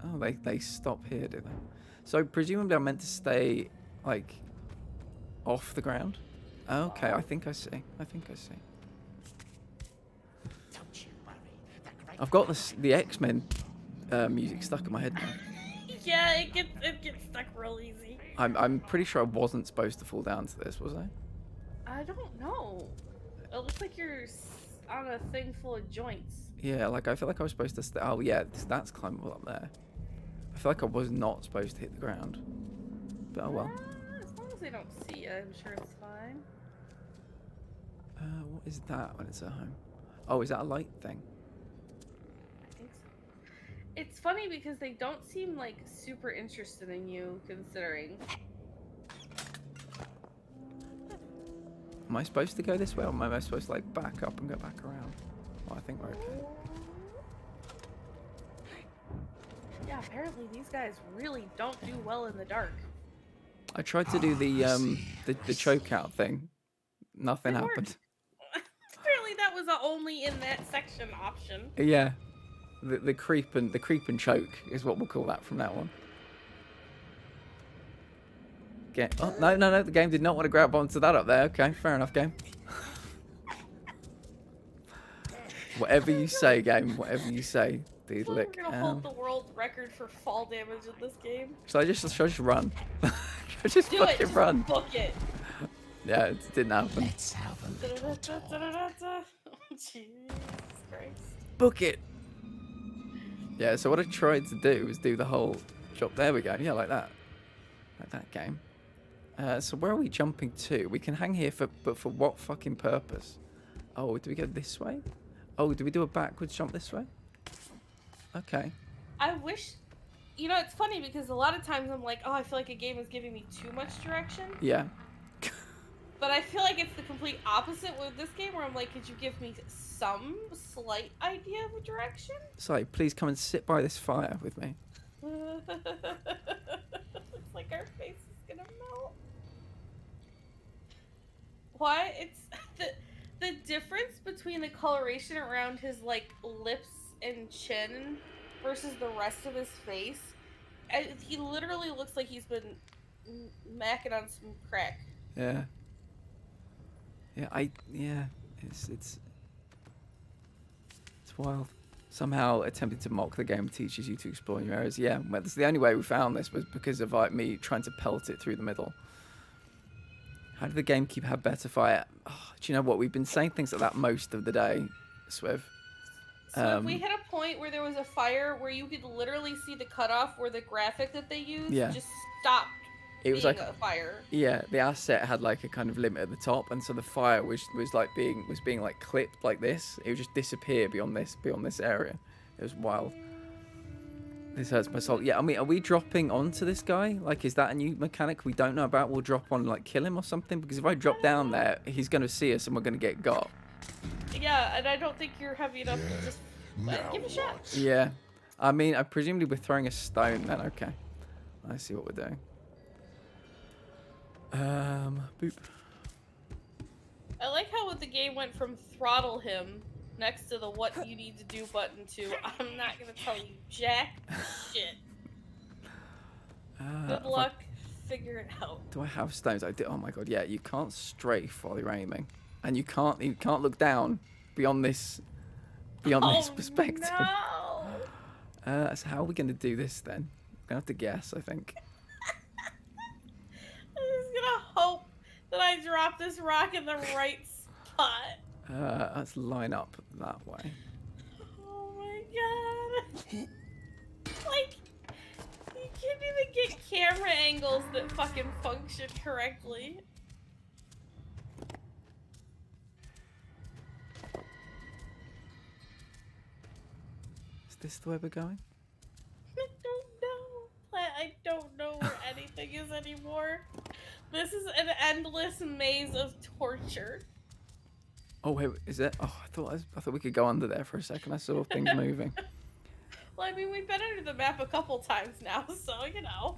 [SPEAKER 1] Oh, they stop here, do they? So presumably I'm meant to stay, like, off the ground? Okay, I think I see. I've got the X-Men music stuck in my head now.
[SPEAKER 2] Yeah, it gets stuck real easy.
[SPEAKER 1] I'm pretty sure I wasn't supposed to fall down to this, was I?
[SPEAKER 2] I don't know. It looks like you're on a thing full of joints.
[SPEAKER 1] Yeah, like I feel like I was supposed to oh yeah, that's climbable up there. I feel like I was not supposed to hit the ground. But oh well.
[SPEAKER 2] As long as they don't see you, I'm sure it's fine.
[SPEAKER 1] What is that when it's at home? Oh, is that a light thing?
[SPEAKER 2] I think so. It's funny because they don't seem like super interested in you, considering.
[SPEAKER 1] Am I supposed to go this way, or am I supposed to like back up and go back around? Well, I think we're okay.
[SPEAKER 2] Yeah, apparently these guys really don't do well in the dark.
[SPEAKER 1] I tried to do the choke out thing. Nothing happened.
[SPEAKER 2] Apparently that was the only in that section option.
[SPEAKER 1] Yeah. The creep and choke is what we'll call that from now on. Oh, no, the game did not want to grab onto that up there. Okay, fair enough, game. Whatever you say, game. Whatever you say, dude. Look.
[SPEAKER 2] We're gonna hold the world record for fall damage in this game.
[SPEAKER 1] Should I just run? Should I just fucking run?
[SPEAKER 2] Book it.
[SPEAKER 1] Yeah, it didn't happen.
[SPEAKER 3] Let's have a
[SPEAKER 2] Oh, Jesus Christ.
[SPEAKER 1] Book it. Yeah, so what I tried to do was do the whole jump. There we go. Yeah, like that. Like that game. So where are we jumping to? We can hang here but for what fucking purpose? Oh, do we go this way? Oh, do we do a backwards jump this way? Okay.
[SPEAKER 2] I wish, you know, it's funny because a lot of times I'm like, oh, I feel like a game is giving me too much direction.
[SPEAKER 1] Yeah.
[SPEAKER 2] But I feel like it's the complete opposite with this game where I'm like, could you give me some slight idea of a direction?
[SPEAKER 1] Sorry, please come and sit by this fire with me.
[SPEAKER 2] It's like our face is gonna melt. Why? It's the difference between the coloration around his like lips and chin versus the rest of his face. He literally looks like he's been macking on some crack.
[SPEAKER 1] Yeah. Yeah, it's wild. Somehow attempting to mock the game teaches you to explore new areas. Yeah, well, that's the only way we found this was because of like me trying to pelt it through the middle. How did the game have better fire? Oh, do you know what? We've been saying things like that most of the day, Swiv.
[SPEAKER 2] So if we hit a point where there was a fire where you could literally see the cutoff where the graphic that they used just stopped
[SPEAKER 1] It was
[SPEAKER 2] being
[SPEAKER 1] like
[SPEAKER 2] a fire.
[SPEAKER 1] Yeah, the asset had like a kind of limit at the top, and so the fire was like being like clipped like this. It would just disappear beyond this area. It was wild. This hurts my soul. Yeah, I mean, are we dropping onto this guy? Like, is that a new mechanic we don't know about? We'll drop on, like, kill him or something? Because if I drop down there, he's going to see us and we're going to get got.
[SPEAKER 2] Yeah, and I don't think you're heavy enough to just give it a shot.
[SPEAKER 1] Yeah. I mean, presumably we're throwing a stone then. Okay. I see what we're doing. Boop.
[SPEAKER 2] I like how the game went from throttle him next to the what you need to do button to I'm not gonna tell you jack shit. Good luck, figure it out.
[SPEAKER 1] Do I have stones? I did. Oh my god, yeah. You can't strafe while you're aiming, and you can't look down beyond this perspective.
[SPEAKER 2] No.
[SPEAKER 1] So how are we gonna do this then? I'm gonna have to guess. I think.
[SPEAKER 2] I'm just gonna hope that I drop this rock in the right spot.
[SPEAKER 1] Let's line up that way.
[SPEAKER 2] Oh my god. Like, you can't even get camera angles that fucking function correctly.
[SPEAKER 1] Is this the way we're going?
[SPEAKER 2] I don't know. I don't know where anything is anymore. This is an endless maze of torture.
[SPEAKER 1] Oh wait, is it? Oh, I thought we could go under there for a second. I saw things moving.
[SPEAKER 2] Well, I mean, we've been under the map a couple times now, so you know.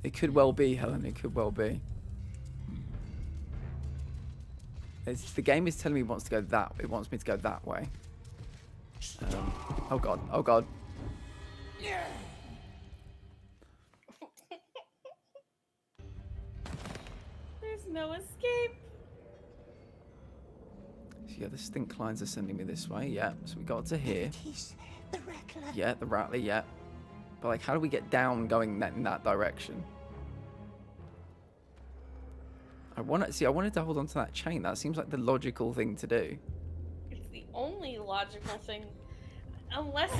[SPEAKER 1] It could well be, Helen. It could well be. The game is telling me it wants me to go that way. Oh god. Oh god.
[SPEAKER 2] There's no escape.
[SPEAKER 1] Yeah, the stink lines are sending me this way. Yeah, so we got to here. Yeah, the rattler. Yeah, but like, how do we get down going in that direction? I wanted to hold on to that chain. That seems like the logical thing to do.
[SPEAKER 2] It's the only logical thing, unless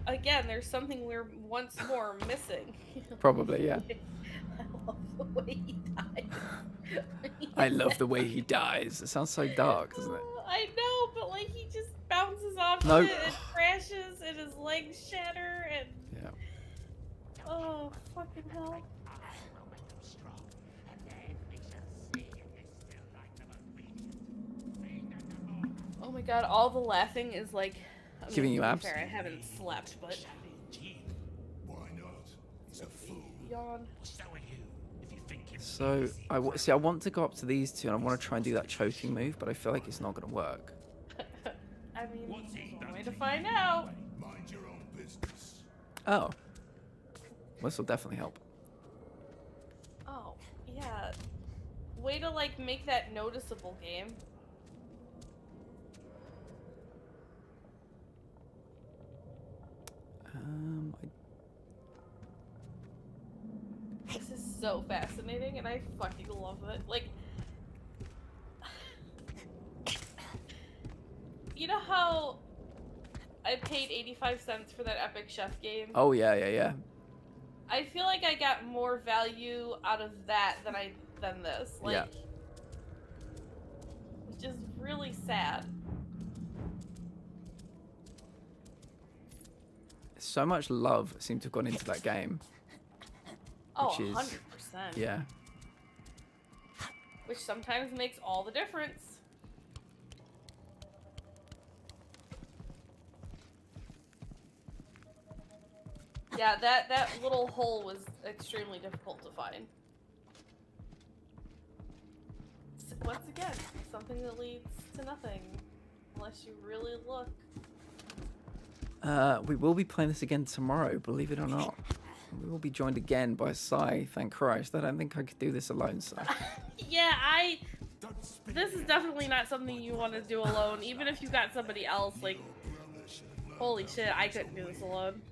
[SPEAKER 2] again there's something we're once more missing.
[SPEAKER 1] Probably, yeah.
[SPEAKER 2] I love the way he died.
[SPEAKER 1] I love the way he dies. It sounds so dark, doesn't it?
[SPEAKER 2] I know, but like he just bounces off
[SPEAKER 1] No.
[SPEAKER 2] it and crashes and his legs shatter and
[SPEAKER 1] Yeah.
[SPEAKER 2] oh fucking hell. Oh my god, all the laughing is like
[SPEAKER 1] Giving you
[SPEAKER 2] to be
[SPEAKER 1] abs?
[SPEAKER 2] fair, I haven't slept, but
[SPEAKER 11] Why not? He's a fool.
[SPEAKER 2] yawn.
[SPEAKER 1] So I want to go up to these two, and I want to try and do that choking move, but I feel like it's not going to work.
[SPEAKER 2] I mean, one way to find out.
[SPEAKER 11] Mind your own business.
[SPEAKER 1] Oh, this will definitely help.
[SPEAKER 2] Oh, yeah. Way to like make that noticeable, game. This is so fascinating, and I fucking love it. Like, you know how I paid 85 cents for that Epic Chef game?
[SPEAKER 1] Oh yeah.
[SPEAKER 2] I feel like I got more value out of that than this. Like,
[SPEAKER 1] Yeah.
[SPEAKER 2] which is really sad.
[SPEAKER 1] So much love seemed to have gone into that game.
[SPEAKER 2] Oh,
[SPEAKER 1] Which is,
[SPEAKER 2] 100%.
[SPEAKER 1] Yeah.
[SPEAKER 2] Which sometimes makes all the difference. Yeah, that little hole was extremely difficult to find. Once again, something that leads to nothing, unless you really look.
[SPEAKER 1] We will be playing this again tomorrow, believe it or not. We will be joined again by Sai, thank Christ. I don't think I could do this alone, Sai.
[SPEAKER 2] Yeah, this is definitely not something you want to do alone, even if you got somebody else, like, holy shit, I couldn't do this alone.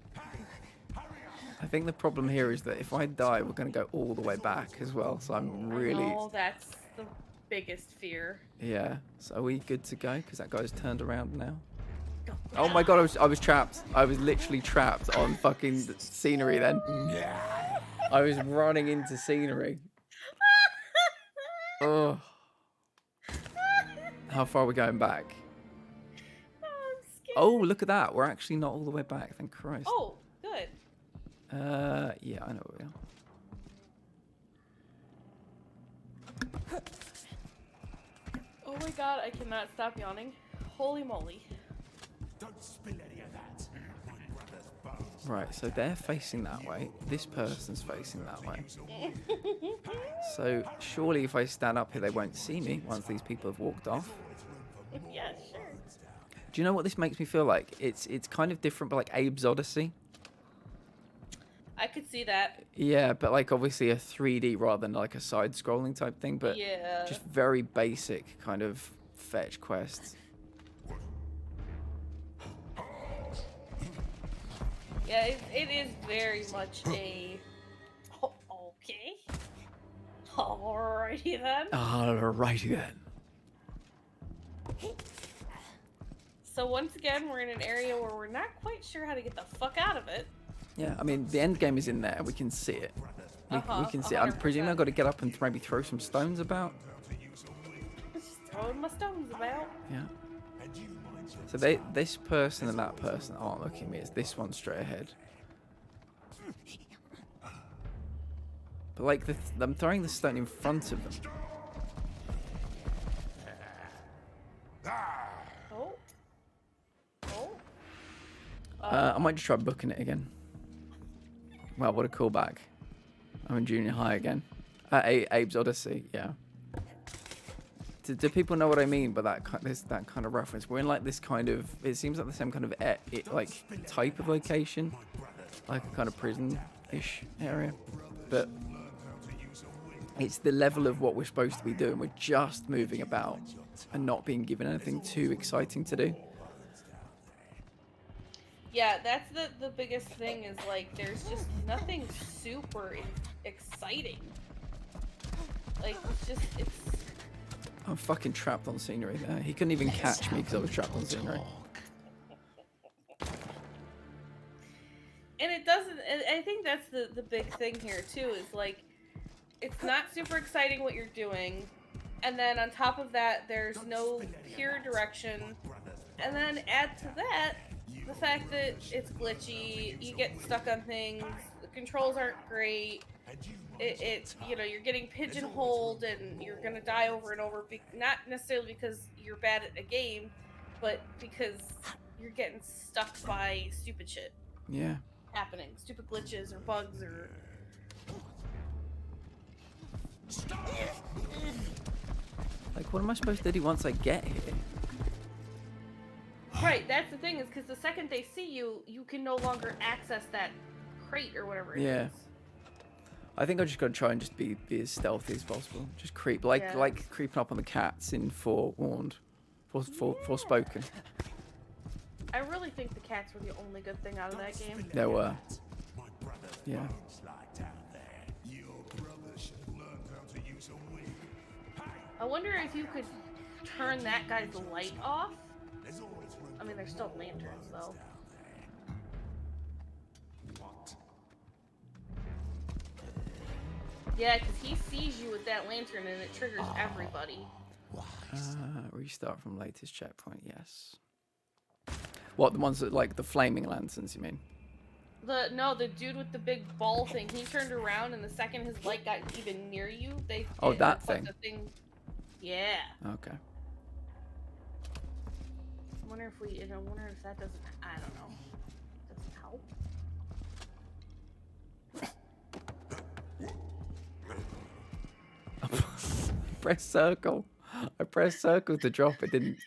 [SPEAKER 1] I think the problem here is that if I die, we're going to go all the way back as well, so I'm really...
[SPEAKER 2] Oh, that's the biggest fear.
[SPEAKER 1] Yeah, so are we good to go? Because that guy's turned around now. Oh my god, I was trapped. I was literally trapped on fucking scenery then. I was running into scenery. Oh. How far are we going back?
[SPEAKER 2] Oh, I'm scared.
[SPEAKER 1] Oh, look at that. We're actually not all the way back. Thank Christ.
[SPEAKER 2] Oh, good.
[SPEAKER 1] Yeah, I know where we are.
[SPEAKER 2] Oh my god, I cannot stop yawning. Holy moly.
[SPEAKER 6] Don't spill any of that. My brother's bones.
[SPEAKER 1] Right, so they're facing that way. This person's facing that way. So surely if I stand up here, they won't see me once these people have walked off.
[SPEAKER 2] Yeah, sure.
[SPEAKER 1] Do you know what this makes me feel like? It's kind of different, but like Abe's Odyssey.
[SPEAKER 2] I could see that.
[SPEAKER 1] Yeah, but like obviously a 3D rather than like a side-scrolling type thing, but
[SPEAKER 2] Yeah.
[SPEAKER 1] just very basic kind of fetch quests.
[SPEAKER 2] Yeah, it is very much a... Oh, okay. Alrighty then.
[SPEAKER 1] Alrighty then.
[SPEAKER 2] So once again, we're in an area where we're not quite sure how to get the fuck out of it.
[SPEAKER 1] Yeah, I mean the end game is in there. We can see it. We can see it. I'm presuming I've got to get up and maybe throw some stones about.
[SPEAKER 2] Just throwing my stones about.
[SPEAKER 1] Yeah. So this person and that person aren't looking at me. It's this one straight ahead. But like I'm throwing the stone in front of them.
[SPEAKER 2] Oh. Oh.
[SPEAKER 1] I might just try booking it again. Wow, what a callback. I'm in junior high again. Abe's Odyssey, yeah. Do people know what I mean by that kind of reference? We're in like this kind of, it seems like the same kind of like type of location, like a kind of prison-ish area, but it's the level of what we're supposed to be doing. We're just moving about and not being given anything too exciting to do.
[SPEAKER 2] Yeah, that's the biggest thing is like there's just nothing super exciting. Like it's
[SPEAKER 1] I'm fucking trapped on scenery there. He couldn't even catch me because I was trapped on scenery.
[SPEAKER 2] And it doesn't, I think that's the big thing here too, is like, it's not super exciting what you're doing, and then on top of that, there's no pure direction, and then add to that, the fact that it's glitchy, you get stuck on things, the controls aren't great, it's, you know, you're getting pigeonholed and you're gonna die over and over, not necessarily because you're bad at a game, but because you're getting stuck by stupid shit.
[SPEAKER 1] Yeah.
[SPEAKER 2] Happening. Stupid glitches or bugs or...
[SPEAKER 1] Like, what am I supposed to do once I get here?
[SPEAKER 2] Right, that's the thing, is because the second they see you, you can no longer access that crate or whatever it is.
[SPEAKER 1] I think I just got to try and just be as stealthy as possible. Just creep, like creeping up on the cats in Forewarned, Forspoken.
[SPEAKER 2] I really think the cats were the only good thing out of that game.
[SPEAKER 1] There were. Yeah.
[SPEAKER 2] I wonder if you could turn that guy's light off. I mean, they're still lanterns, though. Yeah, because he sees you with that lantern and it triggers everybody.
[SPEAKER 1] Restart from latest checkpoint, yes. What, the ones that, like, the flaming lanterns, you mean?
[SPEAKER 2] No, the dude with the big ball thing, he turned around and the second his light got even near you,
[SPEAKER 1] that thing.
[SPEAKER 2] The thing. Yeah.
[SPEAKER 1] Okay.
[SPEAKER 2] I wonder if that doesn't, I don't know. Doesn't help.
[SPEAKER 1] Press circle. I pressed circle to drop it, didn't.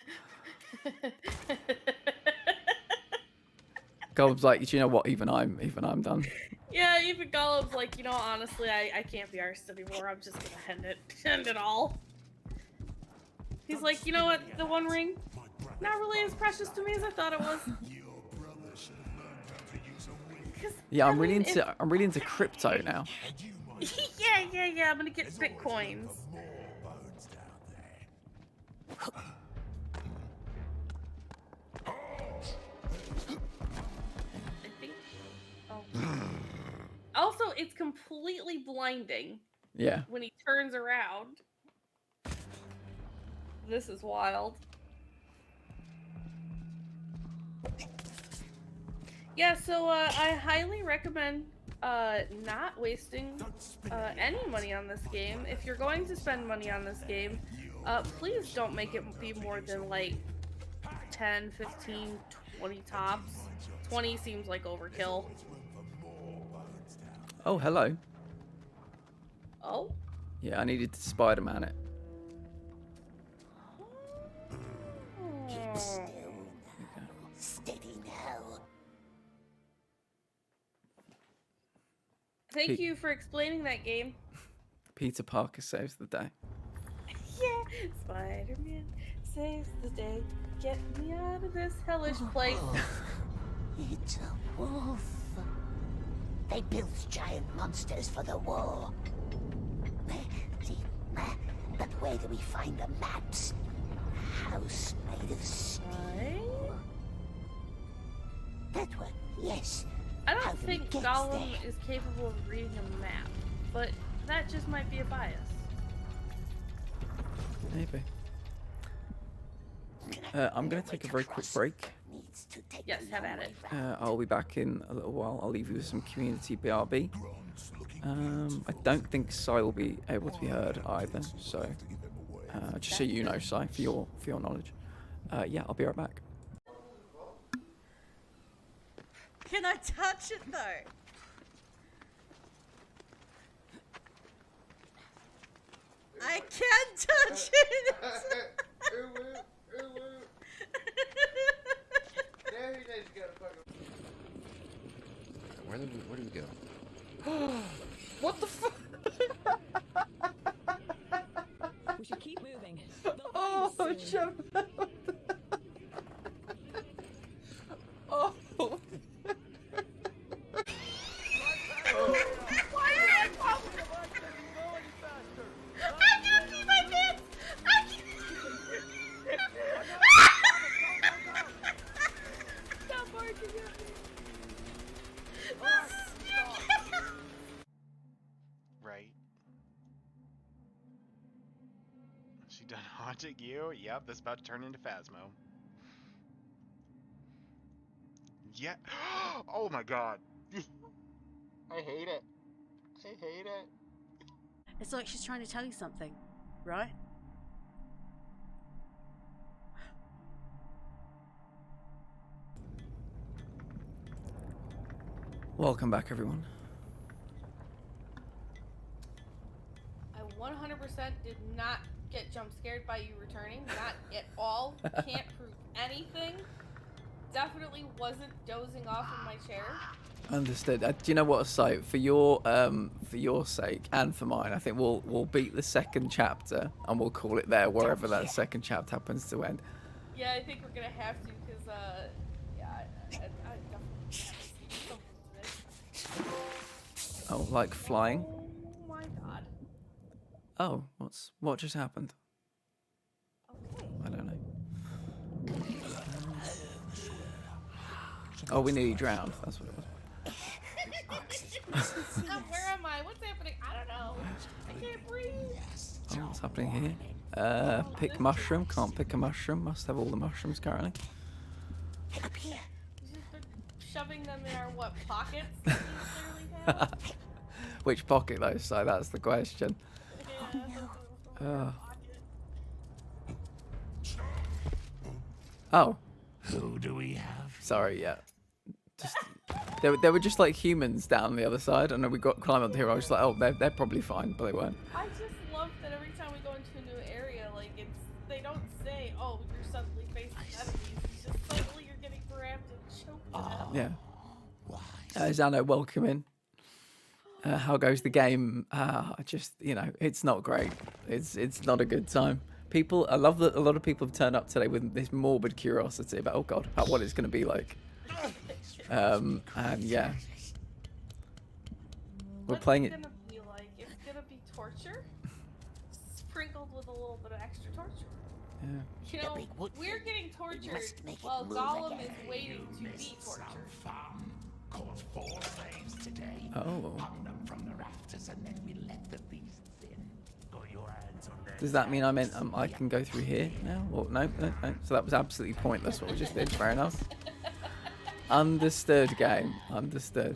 [SPEAKER 1] Gollum's like, do you know what? Even I'm done.
[SPEAKER 2] Yeah, even Gollum's like, you know, honestly, I can't be arsed anymore. I'm just gonna end it all. He's like, you know what? The One Ring, not really as precious to me as I thought it was.
[SPEAKER 1] Yeah, I'm really into crypto now.
[SPEAKER 2] yeah. I'm gonna get bitcoins. I think. Oh. Also, it's completely blinding.
[SPEAKER 1] Yeah.
[SPEAKER 2] When he turns around. This is wild. Yeah, so I highly recommend not wasting any money on this game. If you're going to spend money on this game, please don't make it be more than like 10, 15, 20 tops. 20 seems like overkill.
[SPEAKER 1] Oh, hello.
[SPEAKER 2] Oh?
[SPEAKER 1] Yeah, I needed to Spider-Man it.
[SPEAKER 3] Keep still now. Steady now.
[SPEAKER 2] Thank you for explaining that game.
[SPEAKER 1] Peter Parker saves the day.
[SPEAKER 2] Yeah, Spider-Man saves the day. Get me out of this hellish place.
[SPEAKER 3] It's a wolf. They built giant monsters for the war. See, but where do we find the maps? A house made of steel. That one, yes.
[SPEAKER 2] I
[SPEAKER 3] How
[SPEAKER 2] don't
[SPEAKER 3] do we
[SPEAKER 2] think
[SPEAKER 3] get
[SPEAKER 2] Gollum
[SPEAKER 3] there?
[SPEAKER 2] is capable of reading a map, but that just might be a bias.
[SPEAKER 1] Maybe. I'm going to take a very quick break.
[SPEAKER 2] Yes, have at it.
[SPEAKER 1] I'll be back in a little while. I'll leave you with some community BRB. I don't think Sai will be able to be heard either, so just so you know, Sai, for your knowledge. Yeah, I'll be right back.
[SPEAKER 13] Can I touch it though? I can touch it!
[SPEAKER 14] Where do we go?
[SPEAKER 1] What the fuck?
[SPEAKER 15] We should keep moving.
[SPEAKER 1] Oh, shut up. Oh.
[SPEAKER 2] Why did I fall? I can't see my pants! I can't. Stop barking at me.
[SPEAKER 16] Right. She done haunting you? Yep, this is about to turn into Phasmo. Yeah. Oh my god. I hate it. I hate it.
[SPEAKER 13] It's like she's trying to tell you something, right?
[SPEAKER 1] Welcome back, everyone.
[SPEAKER 2] I 100% did not get jump scared by you returning. Not at all. Can't prove anything. Definitely wasn't dozing off in my chair.
[SPEAKER 1] Understood. Do you know what, Sai? For your sake and for mine, I think we'll beat the second chapter and we'll call it there, wherever that second chapter happens to end.
[SPEAKER 2] Yeah, I think we're gonna have to, because yeah, I definitely can't.
[SPEAKER 1] Oh, like flying?
[SPEAKER 2] Oh my god.
[SPEAKER 1] Oh, what just happened?
[SPEAKER 2] Okay.
[SPEAKER 1] I don't know. Oh, we nearly drowned. That's what it was.
[SPEAKER 2] Where am I? What's happening? I don't know. I can't breathe.
[SPEAKER 1] Oh, what's happening here? Pick mushroom. Can't pick a mushroom. Must have all the mushrooms currently.
[SPEAKER 3] Up here.
[SPEAKER 2] Just been shoving them in our what pockets? That we clearly have?
[SPEAKER 1] Which pocket though? So that's the question.
[SPEAKER 2] Yeah.
[SPEAKER 1] Oh.
[SPEAKER 6] Who do we have?
[SPEAKER 1] Sorry, yeah. Just they were just like humans down the other side, and then we got climbed up here. I was like, oh, they're probably fine, but they weren't.
[SPEAKER 2] I just love that every time we go into a new area, like they don't say, oh, you're suddenly facing enemies. It's just suddenly you're getting grabbed and choked to death.
[SPEAKER 1] Yeah. Zano, welcome in. How goes the game? Just, you know, it's not great. It's not a good time. I love that a lot of people have turned up today with this morbid curiosity about, oh god, about what it's going to be like. And yeah, we're playing it.
[SPEAKER 2] What's it gonna be like? It's gonna be torture, sprinkled with a little bit of extra torture.
[SPEAKER 1] Yeah.
[SPEAKER 2] You know, we're getting tortured while Gollum is waiting to be tortured.
[SPEAKER 3] Caught 4 slaves today.
[SPEAKER 1] Oh.
[SPEAKER 3] Hung them from the rafters and then we let the beasts in. Got your hands on their
[SPEAKER 1] Does that mean I can go through here now? Or no. So that was absolutely pointless what we just did. Fair enough. Understood, game. Understood.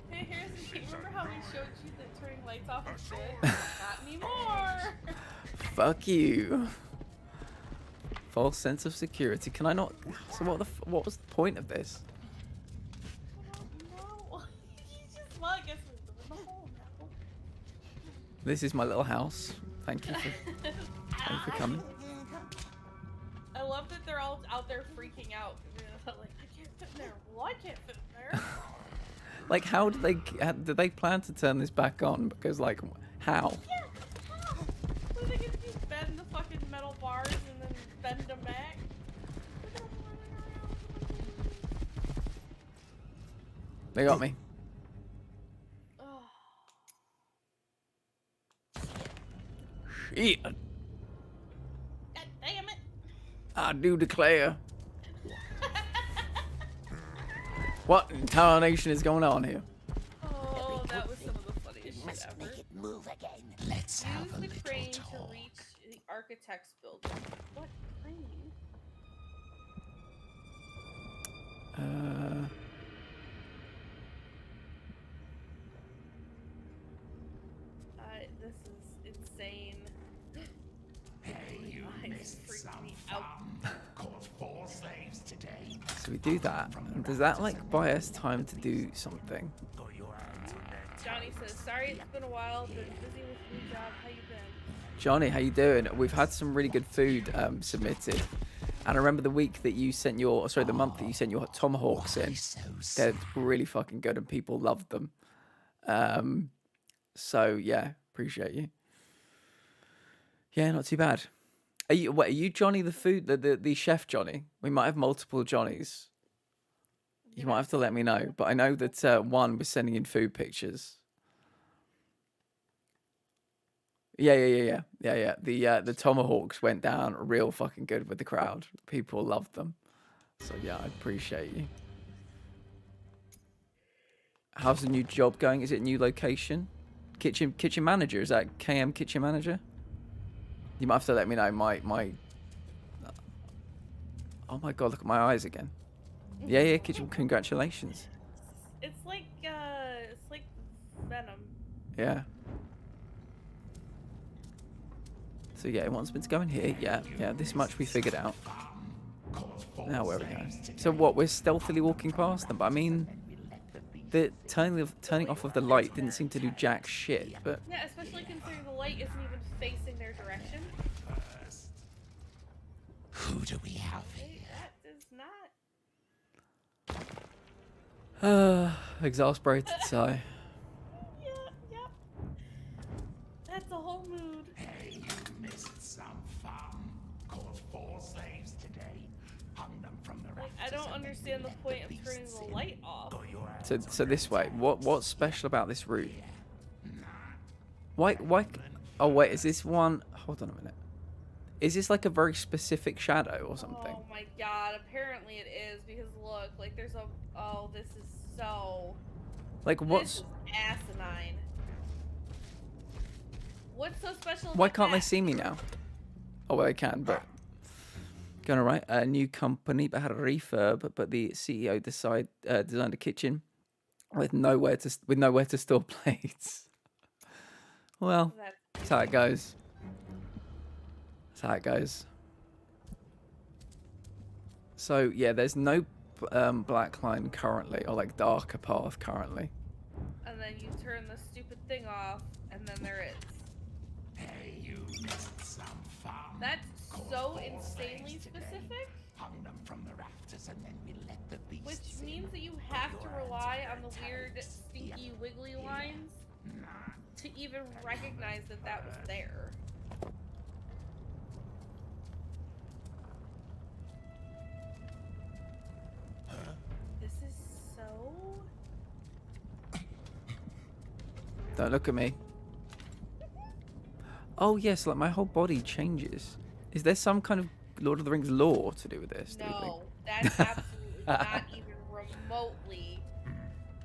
[SPEAKER 2] Hey, here's the thing. Remember how we showed you the turning lights off and shit? Not anymore.
[SPEAKER 1] Fuck you. False sense of security. Can I not? So what was the point of this?
[SPEAKER 2] No. Well, I guess we're in the hole now.
[SPEAKER 1] This is my little house. Thank you for coming.
[SPEAKER 2] I love that they're all out there freaking out. Like, I can't fit in there. Well, I can't fit in there.
[SPEAKER 1] Like, how did they plan to turn this back on? Because, like, how?
[SPEAKER 2] Yeah, how? What are they gonna do? Bend the fucking metal bars and then bend them back?
[SPEAKER 1] They got me. Shit.
[SPEAKER 2] God damn it.
[SPEAKER 1] I do declare. What in tarnation is going on here?
[SPEAKER 2] Oh, that was some of the funniest shit ever.
[SPEAKER 3] Make it move again. Let's have a
[SPEAKER 2] Use the
[SPEAKER 3] little
[SPEAKER 2] crane to
[SPEAKER 3] talk.
[SPEAKER 2] reach the architect's building. What crane? This is insane.
[SPEAKER 3] Hey, you missed some fun. Caught 4 slaves today.
[SPEAKER 1] So we do that. And does that like buy us time to do something?
[SPEAKER 2] Johnny says, sorry it's been a while, been busy with new job. How you been?
[SPEAKER 1] Johnny, how you doing? We've had some really good food submitted. And I remember the week that you sent your, sorry, the month that you sent your tomahawks in. They're really fucking good and people loved them. So yeah, appreciate you. Yeah, not too bad. Are you Johnny the food, the chef Johnny? We might have multiple Johnnies. You might have to let me know. But I know that one was sending in food pictures. Yeah. The tomahawks went down real fucking good with the crowd. People loved them. So yeah, I appreciate you. How's the new job going? Is it a new location? Kitchen manager? Is that KM kitchen manager? You might have to let me know. My oh my god, look at my eyes again. Yeah, kitchen. Congratulations.
[SPEAKER 2] It's like Venom.
[SPEAKER 1] Yeah. So yeah, it wants me to go in here. Yeah. This much we figured out. Now where are we going? So what? We're stealthily walking past them, but I mean, the turning off of the light didn't seem to do jack shit. But
[SPEAKER 2] Yeah, especially considering the light isn't even facing their direction.
[SPEAKER 3] Who do we have here?
[SPEAKER 2] That is not.
[SPEAKER 1] exasperated sigh.
[SPEAKER 2] Yep. That's a whole mood.
[SPEAKER 3] Hey, you missed some fun. Caught 4 slaves today. Hung them from the rafters.
[SPEAKER 2] I don't understand the point of turning the light off.
[SPEAKER 1] So this way. What's special about this route? Why? Oh wait, is this one? Hold on a minute. Is this like a very specific shadow or something?
[SPEAKER 2] Oh my god, apparently it is, because look, like there's a, oh, this is so,
[SPEAKER 1] Like what's?
[SPEAKER 2] this is asinine. What's so special
[SPEAKER 1] Why
[SPEAKER 2] about
[SPEAKER 1] can't they
[SPEAKER 2] that?
[SPEAKER 1] see me now? Oh well, they can, but gonna write a new company but had a refurb, but the CEO designed a kitchen with nowhere to store plates. Well, that's how it goes. That's how it goes. So yeah, there's no black line currently, or like darker path currently.
[SPEAKER 2] And then you turn the stupid thing off, and then there is.
[SPEAKER 3] Hey, you missed some fun.
[SPEAKER 2] That's so insanely specific.
[SPEAKER 3] Hung them from the rafters and then we let the beasts
[SPEAKER 2] Which
[SPEAKER 3] in.
[SPEAKER 2] means that you have to rely on the weird, stinky, wiggly lines to even recognize that that was there. This is so...
[SPEAKER 1] Don't look at me. Oh yes, like my whole body changes. Is there some kind of Lord of the Rings lore to do with this? Do you think?
[SPEAKER 2] No, that's absolutely not even remotely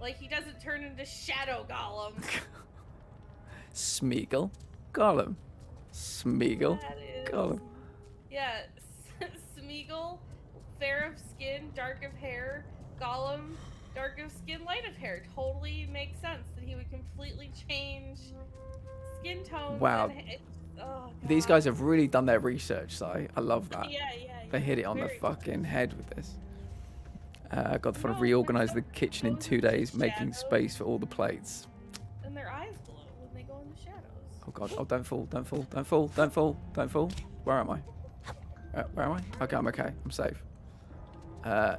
[SPEAKER 2] Like he doesn't turn into Shadow Gollum.
[SPEAKER 1] Smeagol, Gollum. Smeagol,
[SPEAKER 2] That is...
[SPEAKER 1] Gollum.
[SPEAKER 2] Yeah, Smeagol, fair of skin, dark of hair. Gollum, dark of skin, light of hair. Totally makes sense that he would completely change skin tones.
[SPEAKER 1] Wow.
[SPEAKER 2] Oh,
[SPEAKER 1] These guys have really done their research, so I love that.
[SPEAKER 2] Yeah.
[SPEAKER 1] They hit it on the
[SPEAKER 2] Very
[SPEAKER 1] fucking head with this. Got the fun of reorganise the kitchen in 2 days, making space for all the plates.
[SPEAKER 2] And their eyes glow when they go in the shadows.
[SPEAKER 1] Oh god, oh don't fall, don't fall, don't fall, don't fall, don't fall. Where am I? Where am I? Okay, I'm okay, I'm safe.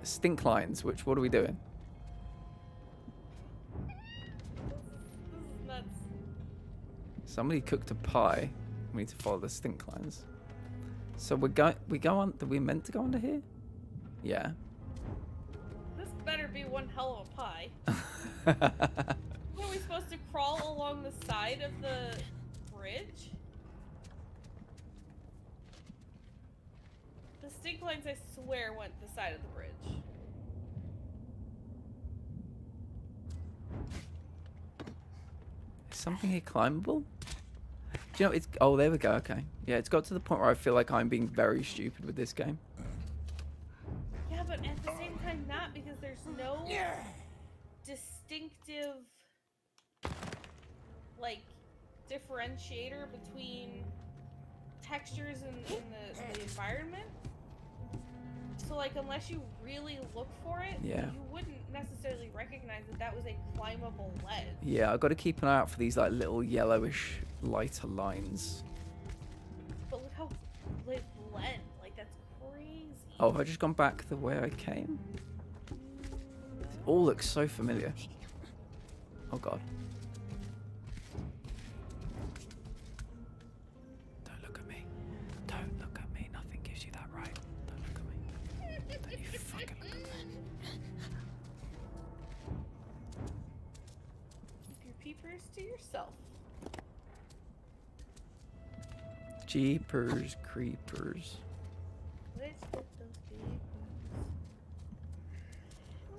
[SPEAKER 1] Stink lines, what are we doing?
[SPEAKER 2] This is nuts.
[SPEAKER 1] Somebody cooked a pie. We need to follow the stink lines. So we go on, are we meant to go under here? Yeah.
[SPEAKER 2] This better be one hell of a pie. Were we supposed to crawl along the side of the bridge? The stink lines, I swear, went the side of the bridge.
[SPEAKER 1] Is something here climbable? Do you know, it's... Oh, there we go, okay. Yeah, it's got to the point where I feel like I'm being very stupid with this game.
[SPEAKER 2] Yeah, but at the same time not, because there's no distinctive, like, differentiator between textures in the environment. So, like, unless you really look for it,
[SPEAKER 1] Yeah.
[SPEAKER 2] you wouldn't necessarily recognize that that was a climbable ledge.
[SPEAKER 1] Yeah, I've got to keep an eye out for these, like, little yellowish, lighter lines.
[SPEAKER 2] But look how they blend. Like, that's crazy.
[SPEAKER 1] Oh, have I just gone back the way I came? It all looks so familiar. Oh god. Don't look at me. Don't look at me. Nothing gives you that right. Don't look at me. Don't you fucking look at me.
[SPEAKER 2] Keep your peepers to yourself.
[SPEAKER 1] Jeepers creepers.
[SPEAKER 2] Let's get those peepers.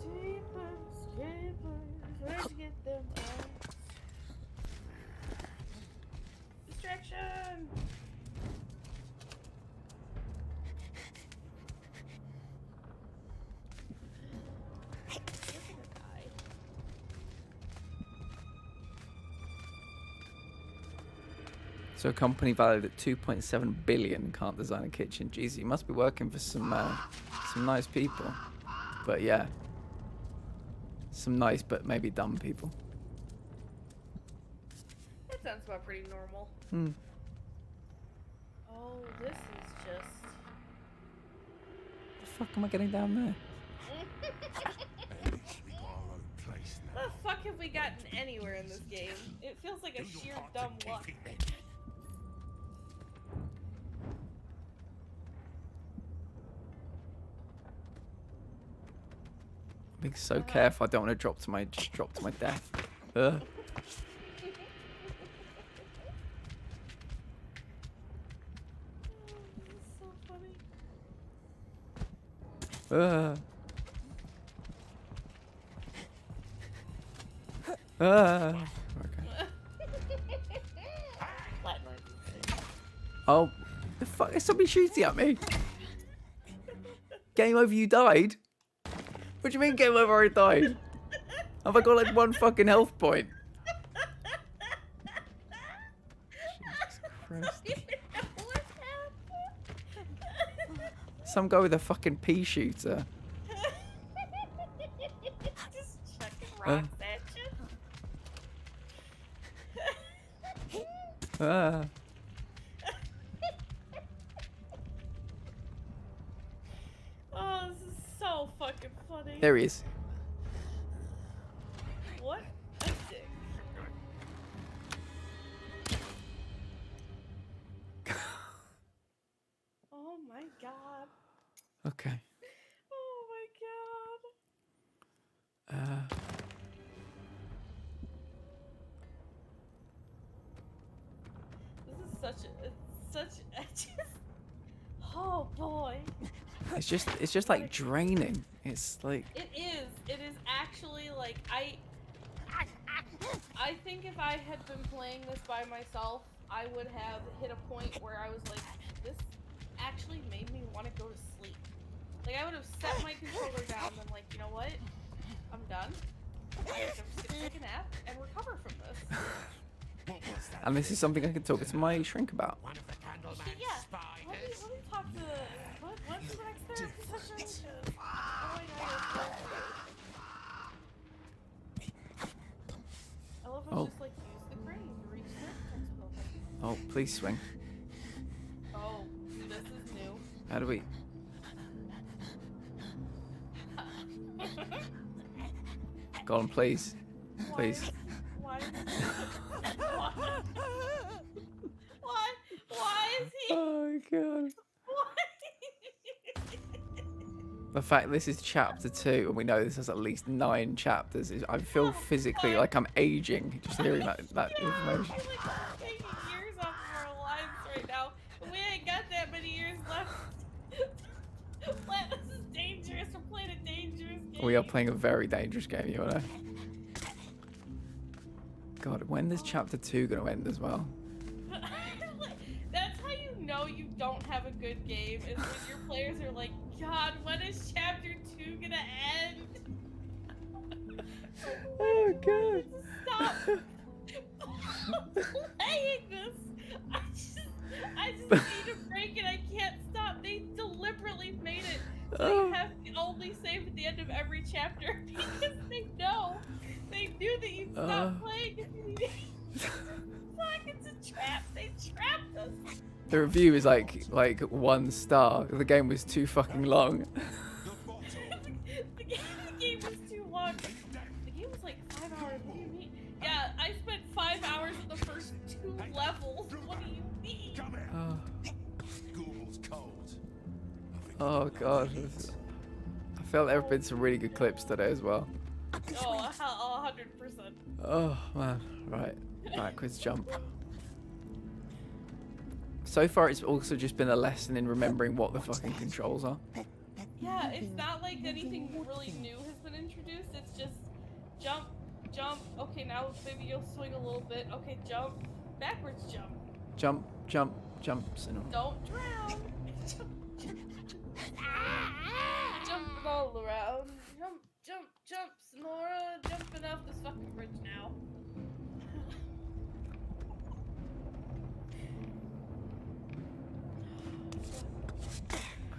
[SPEAKER 2] Jeepers creepers. Where'd you get them at? Distraction!
[SPEAKER 1] So a company valued at 2.7 billion can't design a kitchen. Jeez, you must be working for some nice people. But yeah, some nice but maybe dumb people.
[SPEAKER 2] That sounds about pretty normal.
[SPEAKER 1] Hmm.
[SPEAKER 2] Oh, this is just...
[SPEAKER 1] The fuck am I getting down there?
[SPEAKER 2] How the fuck have we gotten anywhere in this game? It feels like a sheer dumb luck.
[SPEAKER 1] I'm being so careful. I don't want to drop to my death. Ugh.
[SPEAKER 2] So funny.
[SPEAKER 1] Okay. Oh, the fuck is somebody shooting at me? Game over, you died? What do you mean game over, I died? Have I got like one fucking health point? Jesus Christ. Some guy with a fucking pea shooter.
[SPEAKER 2] Just chucking rocks at you. Oh, this is so fucking funny.
[SPEAKER 1] There he is.
[SPEAKER 2] What a dick. Oh my god.
[SPEAKER 1] Okay.
[SPEAKER 2] Oh my god. This is such oh boy.
[SPEAKER 1] It's just like draining. It's like
[SPEAKER 2] It is. it is actually like I think if I had been playing this by myself, I would have hit a point where I was like, this actually made me want to go to sleep. Like I would have set my controller down and been like, you know what? I'm done. I'm just gonna take a nap and recover from this.
[SPEAKER 1] And this is something I can talk to my shrink about.
[SPEAKER 2] Yeah. Let me talk to what's the next therapy session? Oh my god. I love how it's just like use the crane to reach the next building.
[SPEAKER 1] Oh, please swing.
[SPEAKER 2] Oh, this is new.
[SPEAKER 1] How do we? Gollum, please. Please.
[SPEAKER 2] Why is he?
[SPEAKER 1] Oh my god.
[SPEAKER 2] Why?
[SPEAKER 1] The fact this is chapter 2 and we know this has at least 9 chapters, I feel physically like I'm aging just hearing that information.
[SPEAKER 2] I feel like we're taking years off of our lives right now. We ain't got that many years left. This is dangerous. We're playing a dangerous game.
[SPEAKER 1] We are playing a very dangerous game, you know. God, when is chapter 2 going to end as well?
[SPEAKER 2] That's how you know you don't have a good game, is when your players are like, God, when is chapter 2 gonna end?
[SPEAKER 1] Oh god.
[SPEAKER 2] Stop playing this. I just need a break and I can't stop. They deliberately made it so you have to only save at the end of every chapter because they know. They knew that you'd stop playing if you Fuck, it's a trap. They trapped us.
[SPEAKER 1] The review is like 1 star. The game was too fucking long.
[SPEAKER 2] the game was too long. The game was like 5 hours. What do you mean? Yeah, I spent 5 hours in the first 2 levels. What do you mean?
[SPEAKER 1] Oh god. I feel there have been some really good clips today as well.
[SPEAKER 2] Oh, 100%.
[SPEAKER 1] Oh man. Right. Backwards jump. So far, it's also just been a lesson in remembering what the fucking controls are.
[SPEAKER 2] Yeah, it's not like anything really new has been introduced. It's just jump, jump. Okay, now maybe you'll swing a little bit. Okay, jump, backwards jump.
[SPEAKER 1] Jump, jump, jumps, and all.
[SPEAKER 2] Don't drown. Jumping all around. Jump, jump, jump, Sonora. Jumping off this fucking bridge now.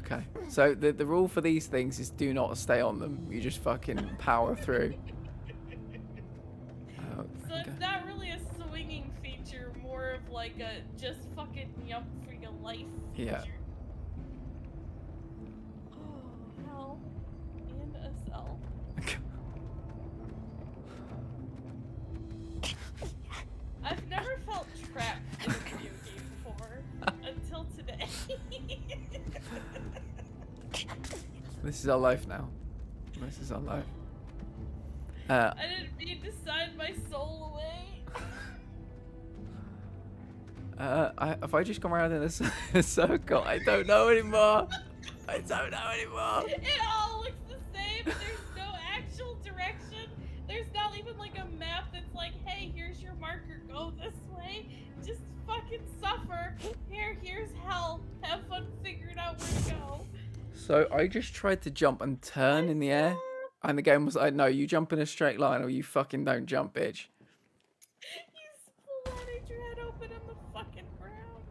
[SPEAKER 1] Okay, so the rule for these things is do not stay on them. You just fucking power through.
[SPEAKER 2] So it's not really a swinging feature, more of like a just fucking jump for your life feature.
[SPEAKER 1] Yeah.
[SPEAKER 2] Oh, hell. And a cell. I've never felt trapped in a video game before. Until today.
[SPEAKER 1] This is our life now. This is our life.
[SPEAKER 2] I didn't mean to sign my soul away.
[SPEAKER 1] If I just come around in a circle, I don't know anymore. I don't know anymore.
[SPEAKER 2] It all looks the same. There's no actual direction. There's not even like a map that's like, hey, here's your marker. Go this way. Just fucking suffer. Here's hell. Have fun figuring out where to go.
[SPEAKER 1] So I just tried to jump and turn in the air, and the game was like, no, you jump in a straight line or you fucking don't jump, bitch.
[SPEAKER 2] You splattered your head open on the fucking ground.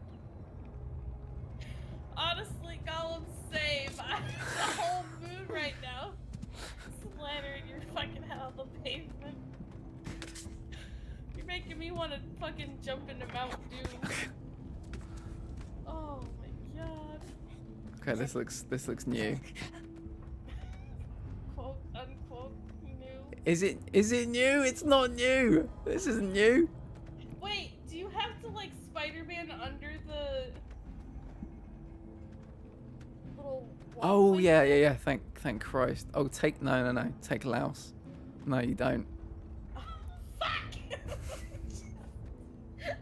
[SPEAKER 2] Honestly, Gollum, save. I'm the whole mood right now. Splattering your fucking head on the pavement. You're making me want to fucking jump into Mount Doom. Oh my god.
[SPEAKER 1] Okay, this looks new.
[SPEAKER 2] Quote unquote new.
[SPEAKER 1] Is it new? It's not new. This isn't new.
[SPEAKER 2] Wait, do you have to like Spider-Man under the little
[SPEAKER 1] Oh yeah. Thank Christ. Oh, no. Take Laos. No, you don't.
[SPEAKER 2] Fuck!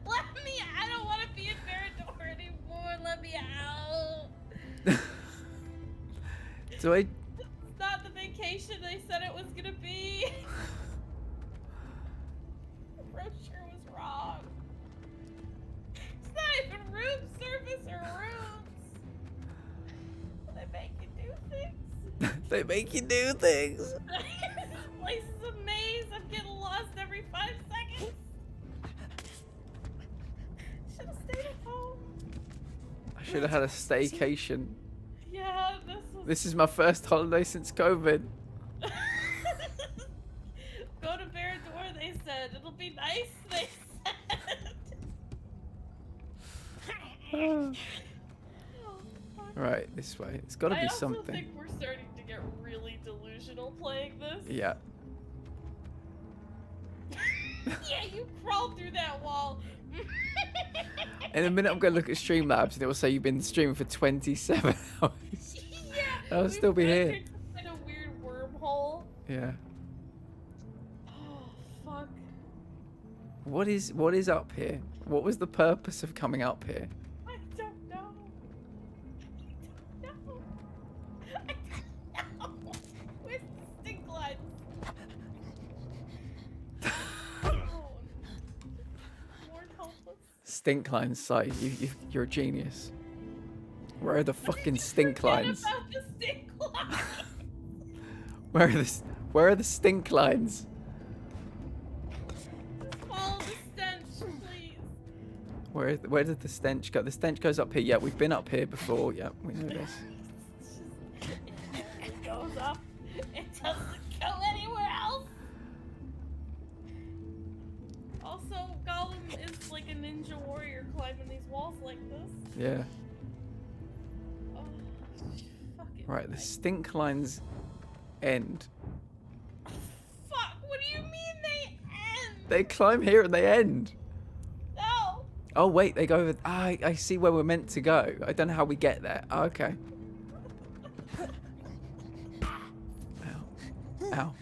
[SPEAKER 2] Let me! I don't want to be in Mordor anymore. Let me out.
[SPEAKER 1] Do I?
[SPEAKER 2] It's not the vacation staycation they said it was gonna be. The brochure was wrong. It's not even room service or rooms. They make you do things.
[SPEAKER 1] They make you do things.
[SPEAKER 2] This place is a maze. I'm getting lost every 5 seconds. Should have stayed at home.
[SPEAKER 1] I should have had a staycation.
[SPEAKER 2] Yeah,
[SPEAKER 1] This is my first holiday since COVID.
[SPEAKER 2] Go to Barad-dûr, they said. It'll be nice, they said.
[SPEAKER 1] Right, this way. It's got to be
[SPEAKER 2] I also
[SPEAKER 1] something.
[SPEAKER 2] think we're starting to get really delusional playing this.
[SPEAKER 1] Yeah.
[SPEAKER 2] Yeah, you crawled through that wall.
[SPEAKER 1] In a minute, I'm going to look at Streamlabs and it will say you've been streaming for 27 hours.
[SPEAKER 2] Yeah.
[SPEAKER 1] I'll still be here.
[SPEAKER 2] In a weird wormhole.
[SPEAKER 1] Yeah.
[SPEAKER 2] Oh, fuck.
[SPEAKER 1] What is up here? What was the purpose of coming up here?
[SPEAKER 2] I don't know. I don't know. I don't know. Where's the stink lines?
[SPEAKER 1] Stink lines site. You're a genius. Where are the fucking stink lines?
[SPEAKER 2] About the stink lines.
[SPEAKER 1] Where are the stink lines?
[SPEAKER 2] Just follow the stench, please.
[SPEAKER 1] Where did the stench go? The stench goes up here. Yeah, we've been up here before. Yeah, we know this.
[SPEAKER 2] It goes up. It doesn't go anywhere else. Also, Gollum is like a ninja warrior climbing these walls like this.
[SPEAKER 1] Yeah.
[SPEAKER 2] Oh, fucking
[SPEAKER 1] Right, the stink lines end.
[SPEAKER 2] fuck, what do you mean they end?
[SPEAKER 1] They climb here and they end.
[SPEAKER 2] No.
[SPEAKER 1] Oh wait, they go over. I see where we're meant to go. I don't know how we get there. Oh, okay. Ow. Ow.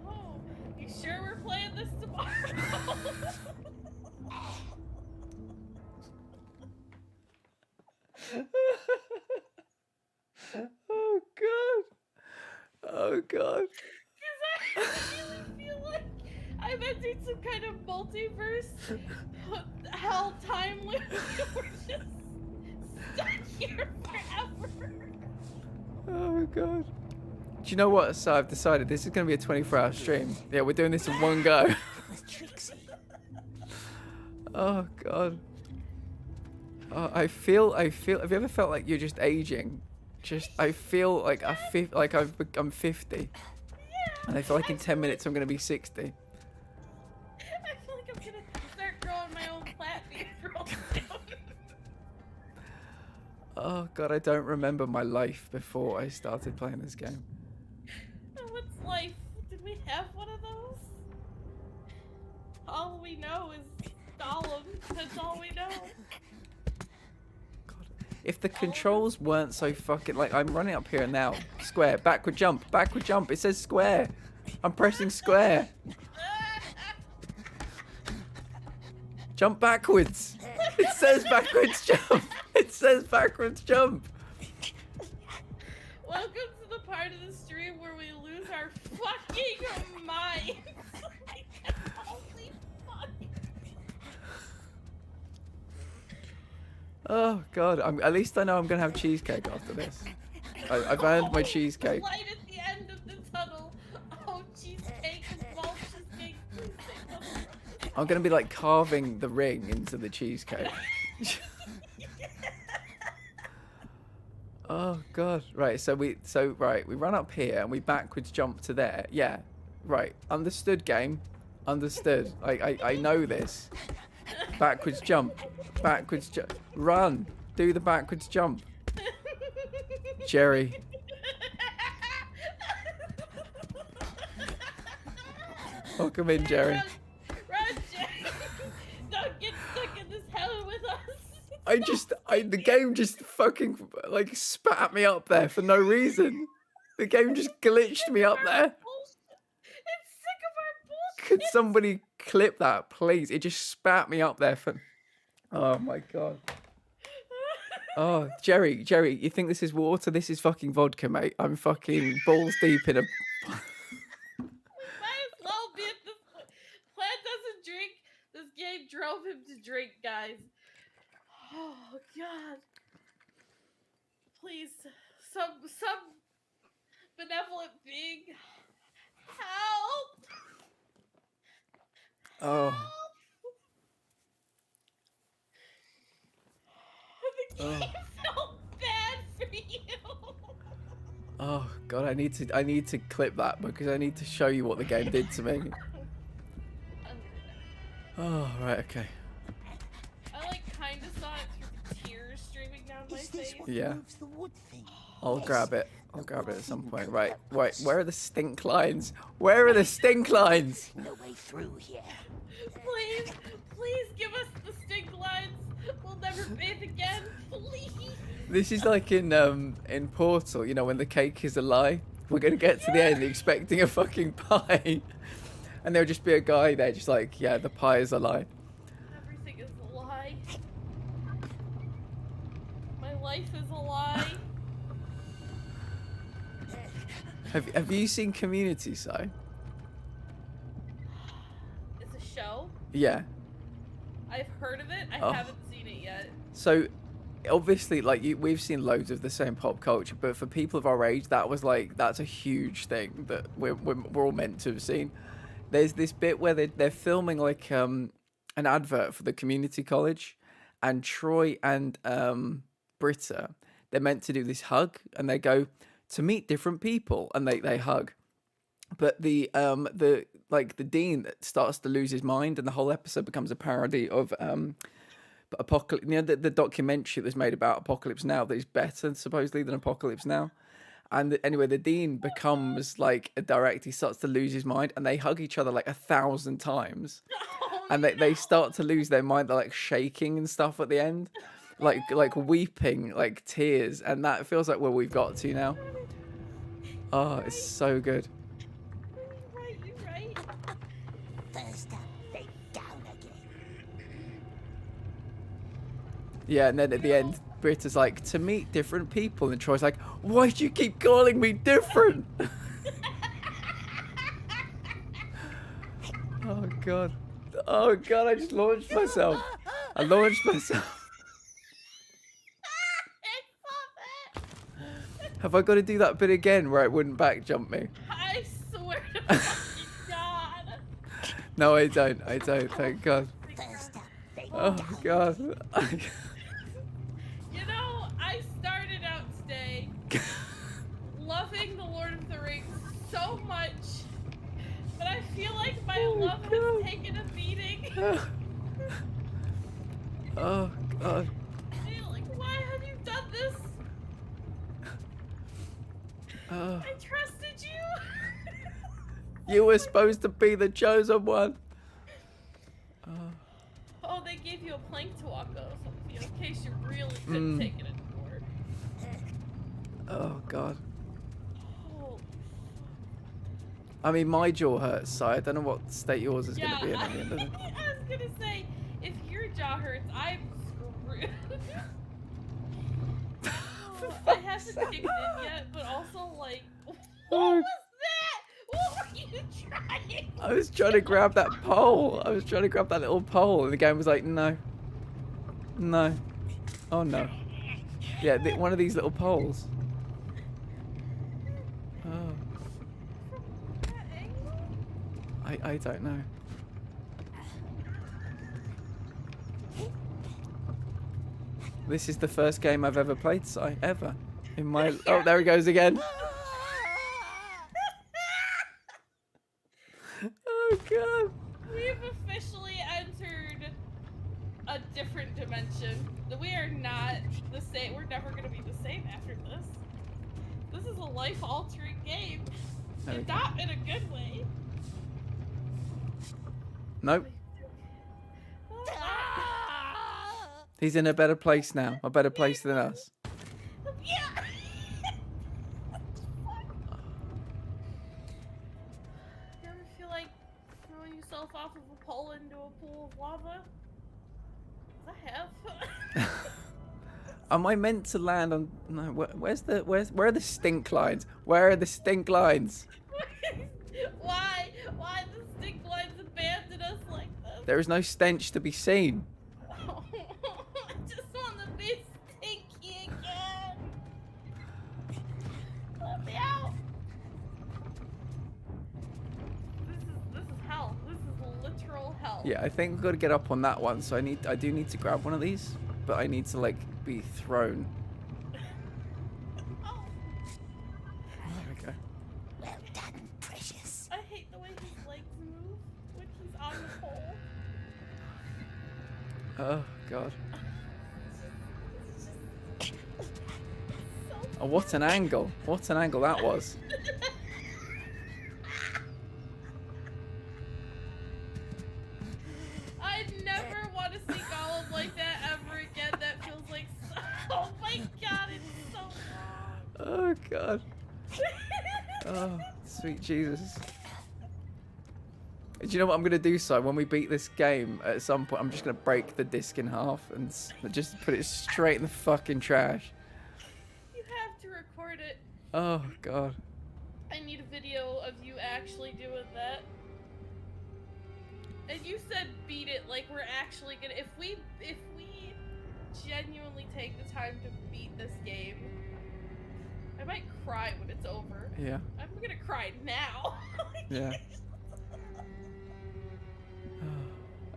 [SPEAKER 2] Oh, you sure we're playing this tomorrow?
[SPEAKER 1] Oh god. Oh god.
[SPEAKER 2] Because I really feel like I've entered some kind of multiverse hell time loop. We're just stuck here forever.
[SPEAKER 1] Oh god. Do you know what? So I've decided this is going to be a 24-hour stream. Yeah, we're doing this in one go. Oh god. Oh, I feel. Have you ever felt like you're just aging? I feel like I'm 50.
[SPEAKER 2] Yeah,
[SPEAKER 1] And I feel like in 10 minutes I'm going to be 60.
[SPEAKER 2] I feel like I'm gonna start growing my own platform real soon.
[SPEAKER 1] Oh god, I don't remember my life before I started playing this game.
[SPEAKER 2] What's life? Did we have one of those? All we know is Gollum. That's all we know.
[SPEAKER 1] If the controls weren't so fucking like I'm running up here now. Square, backward jump. It says square. I'm pressing square. Jump backwards. It says backwards jump. It says backwards jump.
[SPEAKER 2] Welcome to the part of the stream where we lose our fucking minds. Holy fuck.
[SPEAKER 1] Oh god, at least I know I'm gonna have cheesecake after this. I've earned my cheesecake.
[SPEAKER 2] Light at the end of the tunnel. Oh, cheesecake and ball cheesecake. Please say no.
[SPEAKER 1] I'm gonna be like carving the ring into the cheesecake. Oh god. Right, so we run up here and we backwards jump to there. Yeah. Right. Understood, game. Understood. I know this. Backwards jump. Backwards jump. Run. Do the backwards jump. Jerry. Welcome in, Jerry.
[SPEAKER 2] Run, Jerry. Don't get stuck in this hell with us.
[SPEAKER 1] The game just fucking like spat me up there for no reason. The game just glitched me up there.
[SPEAKER 2] It's sick of our bullshit.
[SPEAKER 1] Could somebody clip that, please? It just spat me up there for. Oh my god. Oh, Jerry, you think this is water? This is fucking vodka, mate. I'm fucking balls deep in a.
[SPEAKER 2] We might as well be at this point. Plant doesn't drink. This game drove him to drink, guys. Oh God! Please, some benevolent being, help!
[SPEAKER 1] Oh.
[SPEAKER 2] The game felt bad for you.
[SPEAKER 1] Oh God, I need to clip that because I need to show you what the game did to me. Oh, right, okay.
[SPEAKER 2] I like kind of saw it through the tears streaming down my face.
[SPEAKER 1] Yeah. I'll grab it. I'll grab it at some point. Right. Where are the stink lines? Where are the stink lines?
[SPEAKER 3] No way through here.
[SPEAKER 2] Please give us the stink lines. We'll never bathe again. Please.
[SPEAKER 1] This is like in Portal, you know, when the cake is a lie. We're gonna get to the end expecting a fucking pie, and there'll just be a guy there, just like, yeah, the pie is a lie.
[SPEAKER 2] Everything is a lie. My life is a lie.
[SPEAKER 1] Have you seen Community, Si?
[SPEAKER 2] It's a show.
[SPEAKER 1] Yeah.
[SPEAKER 2] I've heard of it. I haven't seen it yet.
[SPEAKER 1] So, obviously, like we've seen loads of the same pop culture, but for people of our age, that's a huge thing that we're all meant to have seen. There's this bit where they're filming like an advert for the community college, and Troy and Britta, they're meant to do this hug, and they go to meet different people, and they hug. But the dean starts to lose his mind, and the whole episode becomes a parody of Apocalypse. You know, the documentary that was made about Apocalypse Now that is better supposedly than Apocalypse Now. And anyway, the dean becomes like a director. He starts to lose his mind, and they hug each other like 1,000 times, and they start to lose their mind. They're like shaking and stuff at the end, like weeping, like tears, and that feels like where we've got to now. Oh, it's so good.
[SPEAKER 2] You're right.
[SPEAKER 3] First up, then down again.
[SPEAKER 1] Yeah, and then at the end, Britta's like, to meet different people, and Troy's like, why do you keep calling me different? Oh God, I just launched myself. I launched myself. Have I got to do that bit again where it wouldn't back jump me?
[SPEAKER 2] I swear to fucking God.
[SPEAKER 1] No, I don't, thank God. Oh God.
[SPEAKER 2] You know, I started out today loving The Lord of the Rings so much, but I feel like my love has taken a beating.
[SPEAKER 1] Oh God.
[SPEAKER 2] Like, why have you done this? I trusted you.
[SPEAKER 1] You were supposed to be the chosen one.
[SPEAKER 2] Oh, they gave you a plank to walk on, in case you really couldn't take it anymore.
[SPEAKER 1] Oh God.
[SPEAKER 2] Oh.
[SPEAKER 1] I mean, my jaw hurts, so I don't know what state yours is going to be in at the end of it.
[SPEAKER 2] I was gonna say, if your jaw hurts, I'm screwed. I haven't kicked in yet, but also like, what was that? What were you trying?
[SPEAKER 1] I was trying to grab that pole. I was trying to grab that little pole, and the game was like, no. No. Oh no. Yeah, one of these little poles. Oh. I don't know. This is the first game I've ever played, Si, ever. In my... Oh, there he goes again. Oh, God.
[SPEAKER 2] We've officially entered a different dimension. We are not the same. We're never going to be the same after this. This is a life-altering game. And not in a good way.
[SPEAKER 1] Nope. He's in a better place now. A better place than us.
[SPEAKER 2] Yeah. You ever feel like throwing yourself off of a pole into a pool of lava? 'Cause I have.
[SPEAKER 1] Am I meant to land on? No. Where are the stink lines? Where are the stink lines?
[SPEAKER 2] Why? Why the stink lines abandon us like this?
[SPEAKER 1] There is no stench to be seen.
[SPEAKER 2] I just want to be stinky again. Let me out. This is hell. This is literal hell.
[SPEAKER 1] Yeah, I think we've got to get up on that one. So I do need to grab one of these, but I need to like be thrown.
[SPEAKER 2] Oh.
[SPEAKER 1] There we go.
[SPEAKER 3] Well done, precious.
[SPEAKER 2] I hate the way his legs move when he's on the pole.
[SPEAKER 1] Oh god. Oh, what an angle! What an angle that was.
[SPEAKER 2] I never want to see Gollum like that ever again. That feels like so... Oh my god, it's so wrong.
[SPEAKER 1] Oh god. Oh, sweet Jesus. Do you know what I'm gonna do, Si? When we beat this game, at some point, I'm just gonna break the disc in half and just put it straight in the fucking trash.
[SPEAKER 2] You have to record it.
[SPEAKER 1] Oh god.
[SPEAKER 2] I need a video of you actually doing that. And you said beat it like we're actually gonna. If we genuinely take the time to beat this game, I might cry when it's over.
[SPEAKER 1] Yeah.
[SPEAKER 2] I'm gonna cry now.
[SPEAKER 1] Yeah.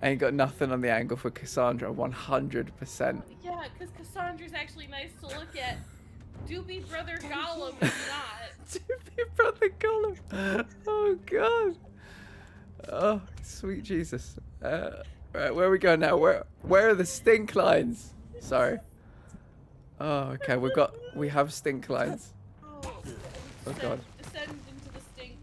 [SPEAKER 1] I ain't got nothing on the angle for Cassandra, 100%.
[SPEAKER 2] Yeah, because Cassandra's actually nice to look at. Doobie Brother Gollum is not.
[SPEAKER 1] Doobie Brother Gollum. Oh god. Oh, sweet Jesus. Right, where we go now? Where are the stink lines? Sorry. Oh, okay. We have stink lines. Oh god.
[SPEAKER 2] Descend into the stink.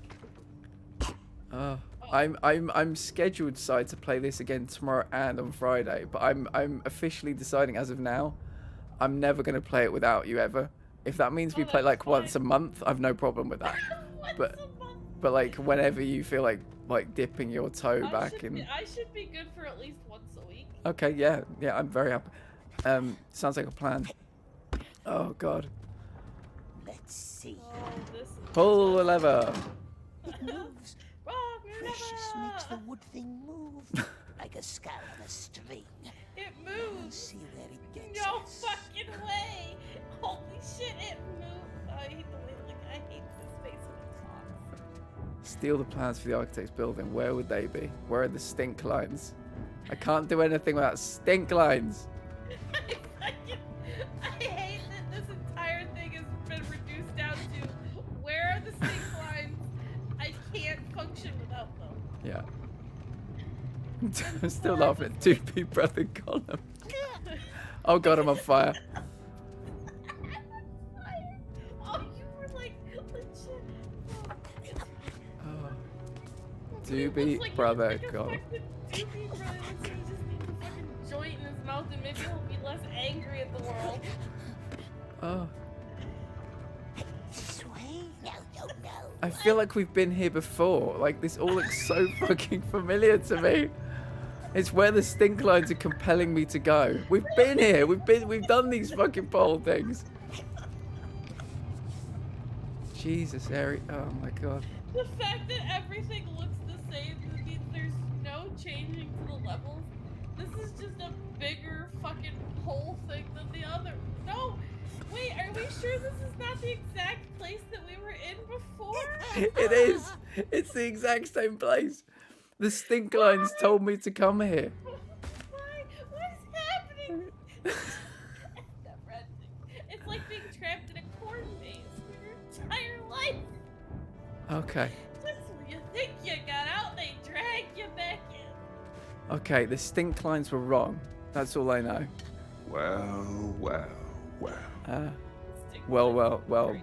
[SPEAKER 1] Oh. I'm scheduled, Si, to play this again tomorrow and on Friday, but I'm officially deciding as of now, I'm never gonna play it without you ever. If that means we play like once a month, I've no problem with that. but like whenever you feel like dipping your toe back in.
[SPEAKER 2] I should be good for at least once a week.
[SPEAKER 1] Okay, yeah, I'm very happy. Sounds like a plan. Oh god.
[SPEAKER 3] Let's see.
[SPEAKER 2] Oh, this is
[SPEAKER 1] Pull the lever.
[SPEAKER 3] It moves. Precious makes the wood thing move like a skull on a string.
[SPEAKER 2] It
[SPEAKER 3] We'll
[SPEAKER 2] moves.
[SPEAKER 3] see where it gets
[SPEAKER 2] No
[SPEAKER 3] us.
[SPEAKER 2] fucking way. Holy shit, it moved. I hate the way I hate this face when it talks.
[SPEAKER 1] Steal the plans for the architect's building. Where would they be? Where are the stink lines? I can't do anything without stink lines.
[SPEAKER 2] I hate that this entire thing has been reduced down to where are the stink lines? I can't function without them.
[SPEAKER 1] Yeah. I'm still laughing at Doobie Brother Gollum. Oh god, I'm on fire.
[SPEAKER 2] Oh, you were like legit.
[SPEAKER 1] Oh. Doobie Brother Gollum.
[SPEAKER 2] Doobie Brother, he just needs a fucking joint in his mouth and maybe he'll be less angry at the world.
[SPEAKER 1] Oh.
[SPEAKER 3] This way? No.
[SPEAKER 1] I feel like we've been here before. Like this all looks so fucking familiar to me. It's where the stink lines are compelling me to go. We've been here. We've done these fucking pole things. Jesus, Harry. Oh my god.
[SPEAKER 2] The fact that everything looks the same means there's no changing to the levels. This is just a bigger fucking whole thing than the other. No! Wait, are we sure this is not the exact place that we were in before?
[SPEAKER 1] It is. It's the exact same place. The stink lines told me to come here.
[SPEAKER 2] Why? What is happening? It's never-ending. It's like being trapped in a corn maze for your entire life.
[SPEAKER 1] Okay.
[SPEAKER 2] Just when you think you got out, they drag you back in.
[SPEAKER 1] Okay, the stink lines were wrong. That's all I know.
[SPEAKER 11] Well.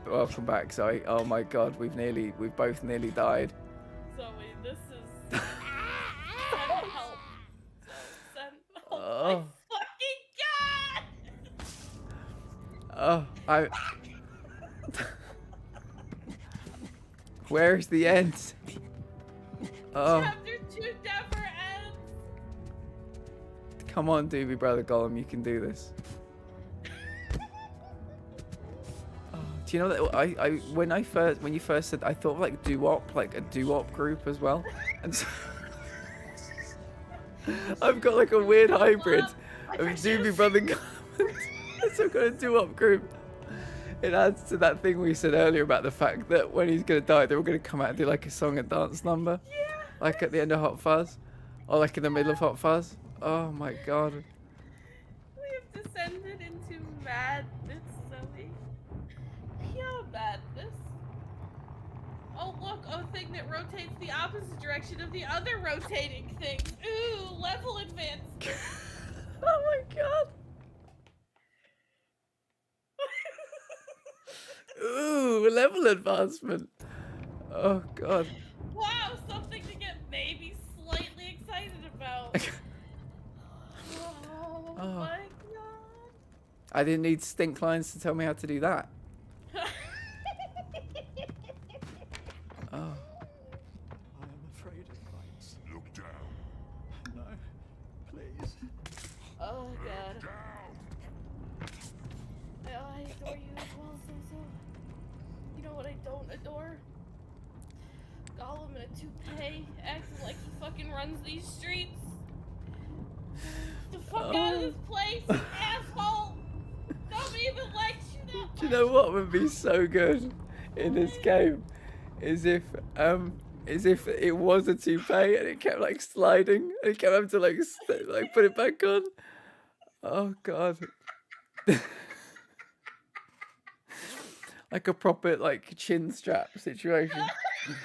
[SPEAKER 1] Welcome back, Zoe. Oh my god, we've both nearly died.
[SPEAKER 2] Zoe, this is... Send help. Send help.
[SPEAKER 1] Oh.
[SPEAKER 2] My fucking god!
[SPEAKER 1] Oh, Where's the end? Oh.
[SPEAKER 2] Chapter 2 never ends.
[SPEAKER 1] Come on, Doobie Brother Gollum, you can do this. Do you know that when you first said, I thought of like doo-wop, like a doo-wop group as well, and so I've got like a weird hybrid of Doobie Brother Gollum. So I've got a doo-wop group. It adds to that thing we said earlier about the fact that when he's gonna die, they're all gonna come out and do like a song and dance number, like at the end of Hot Fuzz, or like in the middle of Hot Fuzz. Oh my god.
[SPEAKER 2] We have descended into madness, Zoe. Pure madness. Oh look, a thing that rotates the opposite direction of the other rotating thing. Ooh, level advancement.
[SPEAKER 1] Oh my god. Ooh, level advancement. Oh god.
[SPEAKER 2] Wow, something to get maybe slightly excited about. Oh my god.
[SPEAKER 1] I didn't need stink lines to tell me how to do that. Oh.
[SPEAKER 12] I am afraid of heights.
[SPEAKER 11] Look down.
[SPEAKER 12] No, please.
[SPEAKER 2] Oh god. I adore you as well, so. You know what I don't adore? Gollum in a toupee, acting like he fucking runs these streets. The fuck out of this place, you asshole! Nobody even likes you that much.
[SPEAKER 1] Do you know what would be so good in this game? Is if it was a toupee and it kept like sliding and it kept having to like put it back on. Oh god. Like a proper like chin strap situation.
[SPEAKER 2] Chin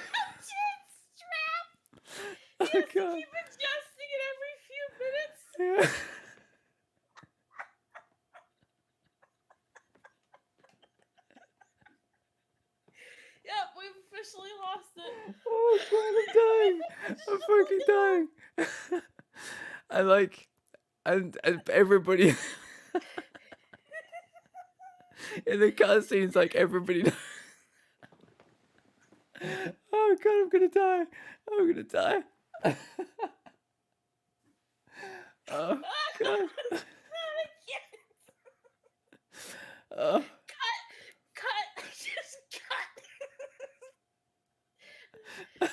[SPEAKER 2] strap!
[SPEAKER 1] Oh
[SPEAKER 2] You have to
[SPEAKER 1] god.
[SPEAKER 2] keep adjusting it every few minutes.
[SPEAKER 1] Yeah.
[SPEAKER 2] Yep, we've officially lost it.
[SPEAKER 1] Oh god, I'm dying. I'm fucking dying. I like, and everybody in the cutscenes, like everybody knows. Oh god, I'm gonna die. I'm gonna die. Oh god. Oh.
[SPEAKER 2] Cut! Just cut! End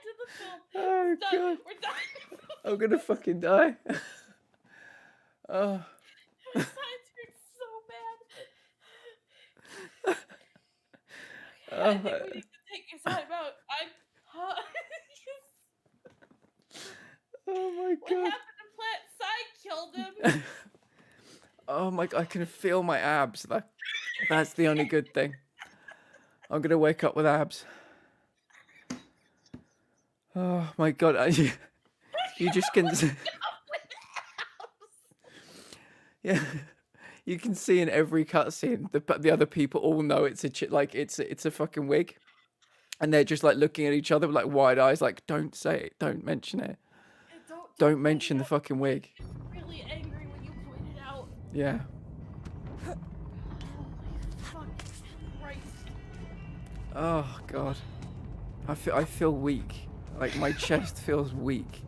[SPEAKER 2] of the film.
[SPEAKER 1] Oh
[SPEAKER 2] It's done.
[SPEAKER 1] god.
[SPEAKER 2] We're done.
[SPEAKER 1] I'm gonna fucking die. Oh.
[SPEAKER 2] My sides hurt so bad.
[SPEAKER 1] Oh,
[SPEAKER 2] I think we need to take a time out.
[SPEAKER 1] oh my
[SPEAKER 2] What
[SPEAKER 1] god.
[SPEAKER 2] happened to Plant? Side killed him.
[SPEAKER 1] Oh my god, I can feel my abs. That's the only good thing. I'm gonna wake up with abs. Oh my god, you just can. Yeah, you can see in every cutscene the other people all know it's it's a fucking wig, and they're just like looking at each other with like wide eyes, like don't say it, don't mention it, don't mention the fucking wig.
[SPEAKER 2] Really angry when you point it out.
[SPEAKER 1] Yeah.
[SPEAKER 2] Holy fuck Christ.
[SPEAKER 1] Oh god, I feel weak. Like my chest feels weak.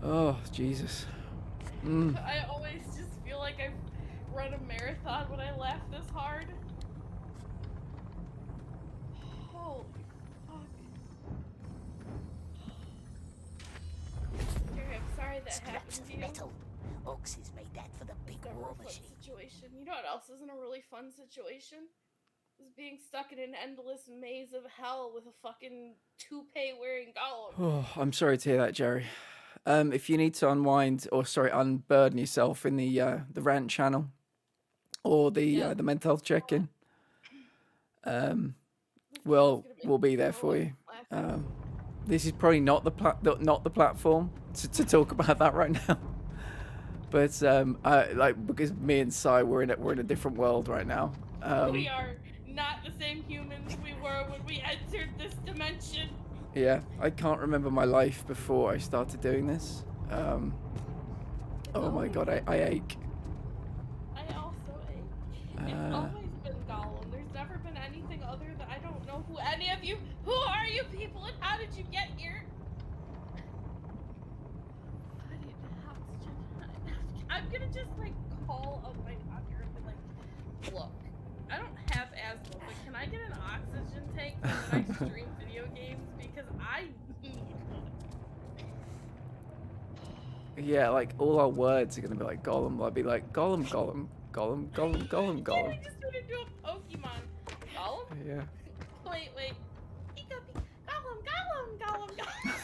[SPEAKER 1] Oh Jesus.
[SPEAKER 2] I always just feel like I've run a marathon when I laugh this hard. Holy fuck. Jerry, I'm sorry that happened to you.
[SPEAKER 3] Metal. Oxys made that for the big
[SPEAKER 2] Never
[SPEAKER 3] war
[SPEAKER 2] a fun
[SPEAKER 3] machine.
[SPEAKER 2] situation. You know what else isn't a really fun situation? Is being stuck in an endless maze of hell with a fucking toupee wearing Gollum.
[SPEAKER 1] Oh, I'm sorry to hear that, Jerry. If you need to unburden yourself in the rant channel or the mental health check-in, we'll be there for you. This is probably not the platform to talk about that right now, but because me and Sai we're in a different world right now.
[SPEAKER 2] We are not the same humans we were when we entered this dimension.
[SPEAKER 1] Yeah, I can't remember my life before I started doing this. Oh my god, I ache.
[SPEAKER 2] I also ache. It's always been Gollum. There's never been anything other than I don't know who any of you. Who are you people and how did you get here? I need to have such a time. I'm gonna just like call up my stream video games because I need one.
[SPEAKER 1] Yeah, like all our words are gonna be like Gollum. I'll be like Gollum, Gollum, Gollum, Gollum, Gollum,
[SPEAKER 2] Yeah,
[SPEAKER 1] Gollum.
[SPEAKER 2] we just turned into a Pokemon. Gollum?
[SPEAKER 1] Yeah.
[SPEAKER 2] Wait. Pika, Pika. Gollum, Gollum, Gollum, Gollum.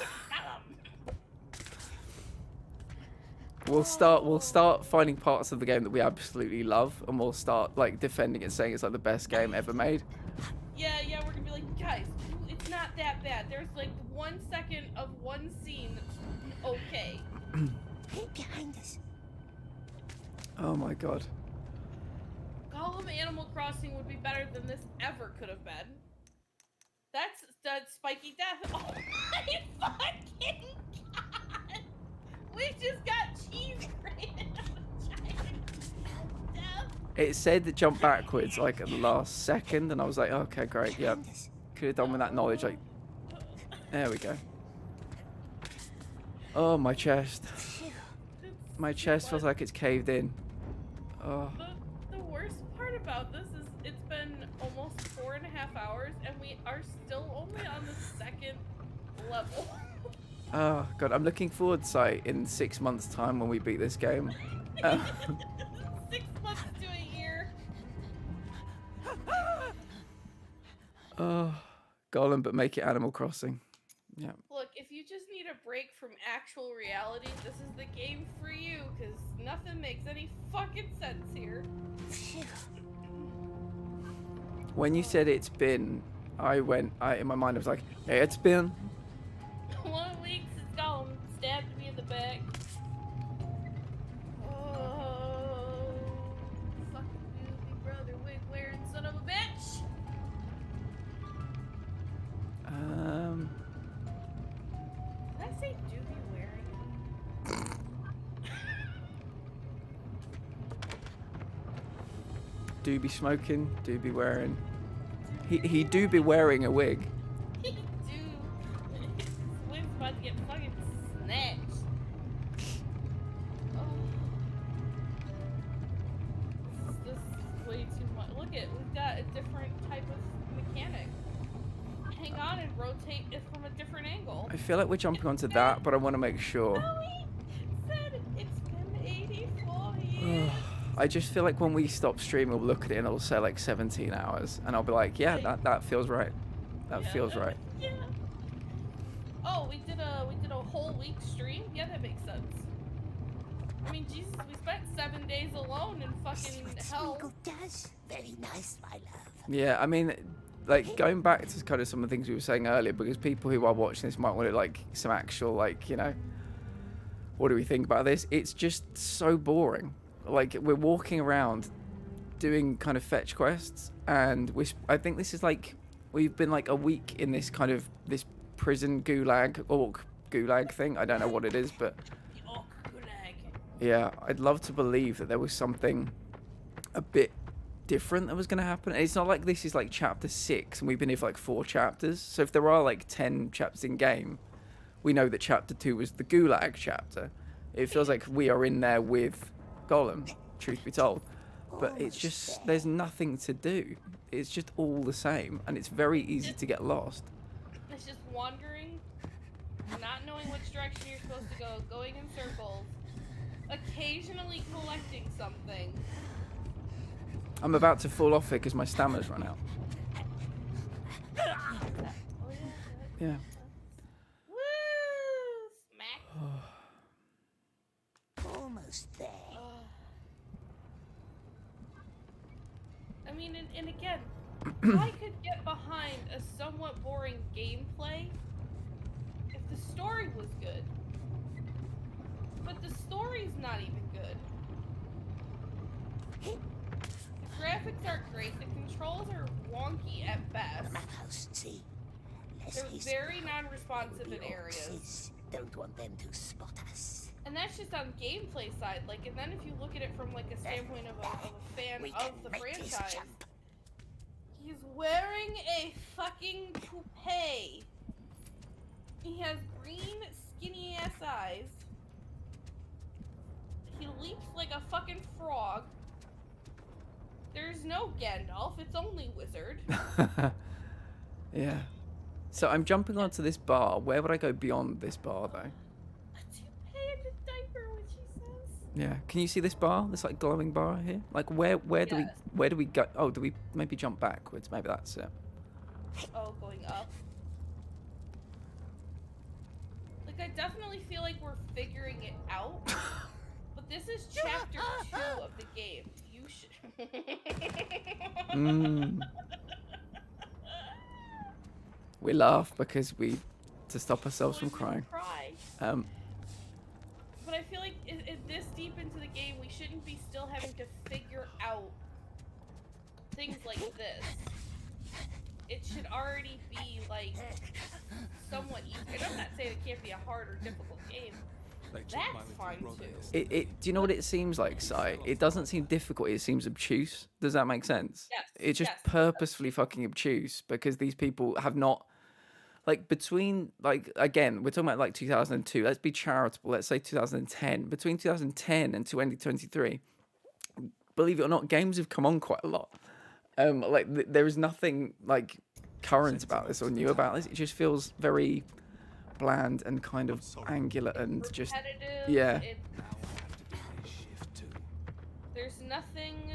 [SPEAKER 1] We'll start finding parts of the game that we absolutely love, and we'll start like defending it, saying it's like the best game ever made.
[SPEAKER 2] Yeah, we're gonna be like, guys, it's not that bad. There's like 1 second of one scene that's okay.
[SPEAKER 3] Behind us.
[SPEAKER 1] Oh my god.
[SPEAKER 2] Gollum Animal Crossing would be better than this ever could have been. That's spiky death. Oh my fucking god! We just got cheese grated on giant death.
[SPEAKER 1] It said that jump backwards like at the last second, and I was like, okay, great, yep. Could have done with that knowledge. Like, there we go. Oh, my chest. My chest feels like it's caved in. Oh.
[SPEAKER 2] The worst part about this is it's been almost 4.5 hours, and we are still only on the second level.
[SPEAKER 1] Oh god, I'm looking forward to like, in 6 months' time when we beat this game.
[SPEAKER 2] 6 months to a year.
[SPEAKER 1] Oh, Gollum, but make it Animal Crossing. Yeah.
[SPEAKER 2] Look, if you just need a break from actual reality, this is the game for you, because nothing makes any fucking sense here.
[SPEAKER 1] When you said it's been, in my mind I was like, hey, it's been.
[SPEAKER 2] 1 week since Gollum stabbed me in the back. Oh, fucking doobie brother wig wearing son of a bitch. Did I say doobie wearing?
[SPEAKER 1] Do be smoking, do be wearing. He do be wearing a wig.
[SPEAKER 2] He do. His wig's about to get fucking snatched. Oh. This is way too much. Look at, we've got a different type of mechanic. Hang on and rotate it from a different angle.
[SPEAKER 1] I feel like we're jumping onto that, but I want to make sure.
[SPEAKER 2] No, he said it's been 84 years.
[SPEAKER 1] I just feel like when we stop streaming, we'll look at it and it'll say like 17 hours, and I'll be like, yeah, that feels right. That feels right.
[SPEAKER 2] Yeah. Oh, we did a whole week stream. Yeah, that makes sense. I mean, Jesus, we spent 7 days alone in fucking hell.
[SPEAKER 3] Does very nice, my love.
[SPEAKER 1] Yeah, I mean, like going back to kind of some of the things we were saying earlier, because people who are watching this might want to like some actual like, you know, what do we think about this? It's just so boring. Like we're walking around doing kind of fetch quests, and I think this is like we've been like a week in this kind of this prison gulag orc gulag thing. I don't know what it is, but yeah, I'd love to believe that there was something a bit different that was going to happen. And it's not like this is like chapter 6 and we've been here for like 4 chapters. So if there are like 10 chapters in game, we know that chapter 2 was the gulag chapter. It feels like we are in there with Gollum, truth be told. But it's just, there's nothing to do. It's just all the same, and it's very easy to get lost.
[SPEAKER 2] It's just wandering, not knowing which direction you're supposed to go, going in circles, occasionally collecting something.
[SPEAKER 1] I'm about to fall off it because my stamina's run out. Yeah.
[SPEAKER 2] Woo! Smack.
[SPEAKER 3] Almost there.
[SPEAKER 2] I mean, and again, I could get behind a somewhat boring gameplay if the story was good. But the story's not even good. The graphics aren't great, the controls are wonky at best. They're very non-responsive in areas.
[SPEAKER 3] Don't want them to spot us.
[SPEAKER 2] And that's just on gameplay side, like, and then if you look at it from like a standpoint of a fan of the franchise, he's wearing a fucking toupee. He has green, skinny ass eyes. He leaps like a fucking frog. There's no Gandalf, it's only Wizard.
[SPEAKER 1] Yeah. So I'm jumping onto this bar. Where would I go beyond this bar, though?
[SPEAKER 2] Let's pay in the diaper when she says.
[SPEAKER 1] Yeah. Can you see this bar? This like glowing bar here? Like where do we go? Oh, do we maybe jump backwards? Maybe that's it.
[SPEAKER 2] Oh, going up. Like I definitely feel like we're figuring it out. But this is chapter 2 of the game. You should.
[SPEAKER 1] We laugh because to stop ourselves from crying.
[SPEAKER 2] But I feel like this deep into the game, we shouldn't be still having to figure out things like this. It should already be like somewhat easy. And I'm not saying it can't be a hard or difficult game. That's fine too.
[SPEAKER 1] Do you know what it seems like, Sai? It doesn't seem difficult. It seems obtuse. Does that make sense?
[SPEAKER 2] Yes.
[SPEAKER 1] It's just purposefully fucking obtuse because these people have not. Like between again, we're talking about like 2002. Let's be charitable. Let's say 2010. Between 2010 and 2023, believe it or not, games have come on quite a lot. There is nothing like current about this or new about this. It just feels very bland and kind of angular and just yeah.
[SPEAKER 2] There's nothing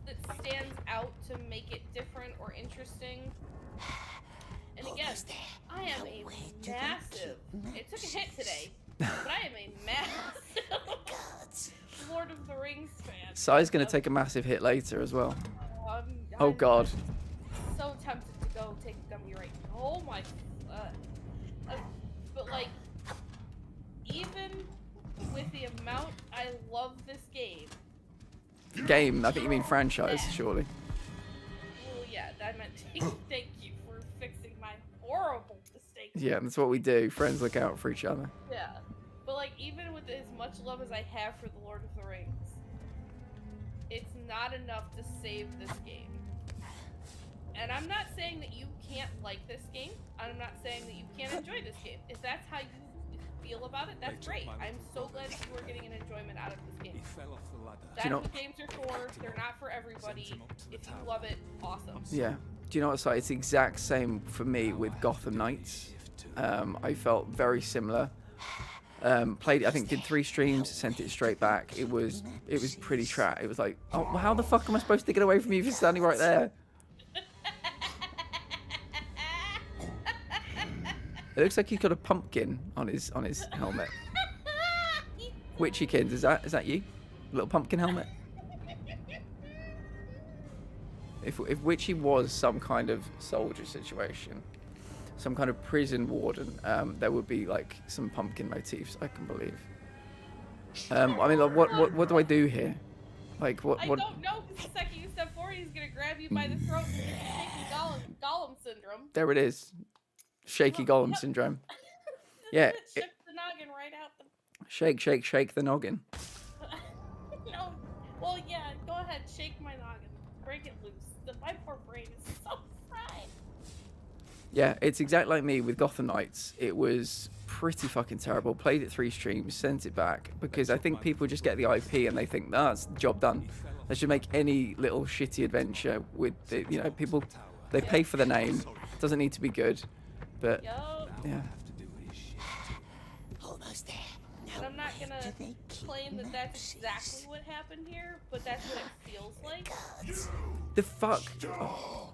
[SPEAKER 2] that stands out to make it different or interesting. And again, I am a massive. It took a hit today, but I am a massive Lord of the Rings fan.
[SPEAKER 1] Sai's gonna take a massive hit later as well. Oh
[SPEAKER 2] I'm
[SPEAKER 1] God.
[SPEAKER 2] So tempted to go take a gummy right now. Oh my. But like, even with the amount I love this game.
[SPEAKER 1] Game? I think you mean franchise, surely.
[SPEAKER 2] Well, yeah, I meant thank you for fixing my horrible mistakes.
[SPEAKER 1] Yeah, that's what we do. Friends look out for each other.
[SPEAKER 2] Yeah, but like, even with as much love as I have for the Lord of the Rings, it's not enough to save this game. And I'm not saying that you can't like this game. I'm not saying that you can't enjoy this game. If that's how you feel about it, that's great. I'm so glad that you are getting an enjoyment out of this game. That's what games are for. They're not for everybody. If you love it, awesome.
[SPEAKER 1] Yeah. Do you know what, Si? It's the exact same for me with Gotham Knights. I felt very similar. Played it, I think did 3 streams, sent it straight back. It was pretty trap. It was like, oh, well, how the fuck am I supposed to get away from you if you're standing right there? It looks like he's got a pumpkin on his helmet. Witchykins, is that you? Little pumpkin helmet? If Witchy was some kind of soldier situation, some kind of prison warden, there would be like some pumpkin motifs, I can believe. I mean, like, what do I do here? Like what?
[SPEAKER 2] I don't know, because the second you step forward, he's gonna grab you by the throat and shaky Gollum syndrome.
[SPEAKER 1] There it is. Shaky Gollum syndrome. Yeah.
[SPEAKER 2] Shook the noggin right out the...
[SPEAKER 1] Shake the noggin.
[SPEAKER 2] No. Well, yeah, go ahead, shake my noggin. Break it loose. My poor brain is so fried.
[SPEAKER 1] Yeah, it's exactly like me with Gotham Knights. It was pretty fucking terrible. Played it 3 streams, sent it back, because I think people just get the IP and they think, that's the job done. They should make any little shitty adventure with the, you know, people, they pay for the name. It doesn't need to be good. But yeah.
[SPEAKER 3] Almost there.
[SPEAKER 2] And I'm not gonna claim that that's exactly what happened here, but that's what it feels like.
[SPEAKER 1] The fuck? Oh.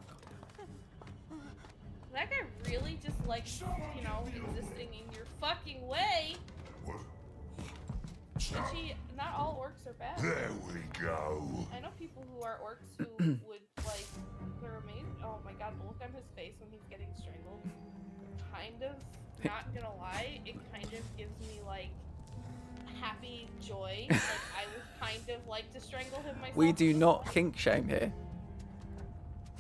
[SPEAKER 2] That guy really just likes, you know, existing in your fucking way. Actually, not all orcs are bad.
[SPEAKER 11] There we go.
[SPEAKER 2] I know people who are orcs who would like, they're amazing. Oh my god, the look on his face when he's getting strangled. Kind of, not gonna lie, it kind of gives me like happy joy. Like I would kind of like to strangle him myself.
[SPEAKER 1] We do not kink shame here.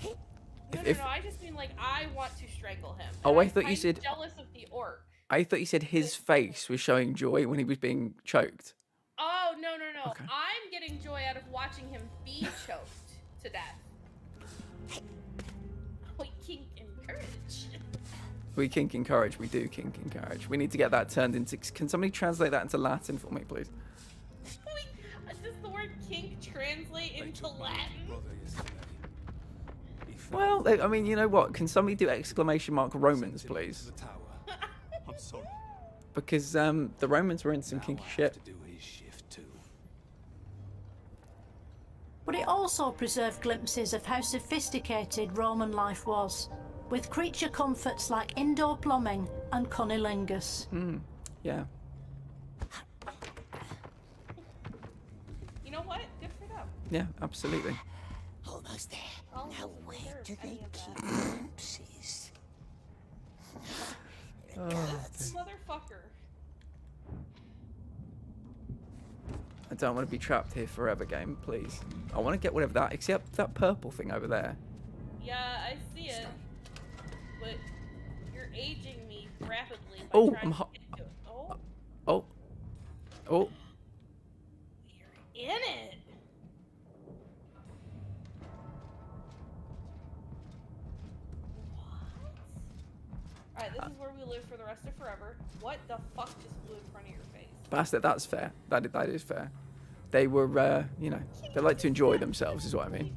[SPEAKER 2] No, I just mean like I want to strangle him.
[SPEAKER 1] Oh,
[SPEAKER 2] I
[SPEAKER 1] thought you said
[SPEAKER 2] jealous of the orc.
[SPEAKER 1] I thought you said his face was showing joy when he was being choked.
[SPEAKER 2] Oh no.
[SPEAKER 1] Okay.
[SPEAKER 2] I'm getting joy out of watching him be choked to death. We kink encourage.
[SPEAKER 1] We kink encourage. We do kink encourage. We need to get that turned into. Can somebody translate that into Latin for me, please?
[SPEAKER 2] Does the word kink translate into Latin?
[SPEAKER 1] Well, I mean, you know what? Can somebody do exclamation mark Romans, please?
[SPEAKER 12] I'm sorry.
[SPEAKER 1] Because the Romans were in some kinky shit.
[SPEAKER 17] But it also preserved glimpses of how sophisticated Roman life was, with creature comforts like indoor plumbing and cunnilingus.
[SPEAKER 1] Yeah.
[SPEAKER 2] You know what? Good for them.
[SPEAKER 1] Yeah, absolutely.
[SPEAKER 3] Almost there.
[SPEAKER 2] Oh,
[SPEAKER 3] Now where do they keep
[SPEAKER 2] that.
[SPEAKER 3] glimpses?
[SPEAKER 2] This motherfucker.
[SPEAKER 1] I don't want to be trapped here forever, game, please. I want to get whatever that, except that purple thing over there.
[SPEAKER 2] Yeah, I see it. But you're aging me rapidly. By
[SPEAKER 1] Oh,
[SPEAKER 2] trying
[SPEAKER 1] I'm
[SPEAKER 2] to
[SPEAKER 1] hot.
[SPEAKER 2] get to it. Oh,
[SPEAKER 1] Oh. Oh.
[SPEAKER 2] in it. Alright, this is where we live for the rest of forever. What the fuck just flew in front of your face?
[SPEAKER 1] Bastard, that's fair. That is fair. They were, you know, they like to enjoy themselves, is what I mean.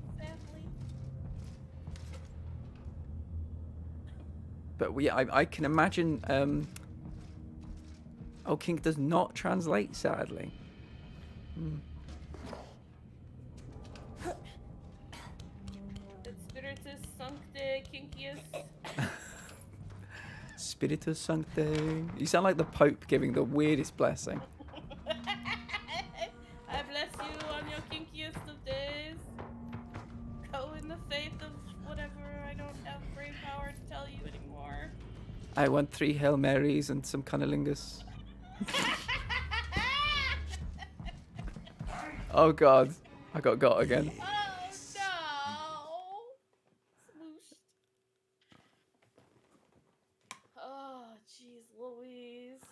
[SPEAKER 1] But I can imagine. Oh, kink does not translate, sadly.
[SPEAKER 2] Spiritus Sancte Kinkius.
[SPEAKER 1] Spiritus Sancte. You sound like the Pope giving the weirdest blessing.
[SPEAKER 2] I bless you on your kinkiest of days. Go in the faith of whatever. I don't have brain power to tell you anymore.
[SPEAKER 1] I want 3 Hail Marys and some cunnilingus. Oh God, I got again.
[SPEAKER 2] Oh no! Smooshed. Oh jeez, Louise.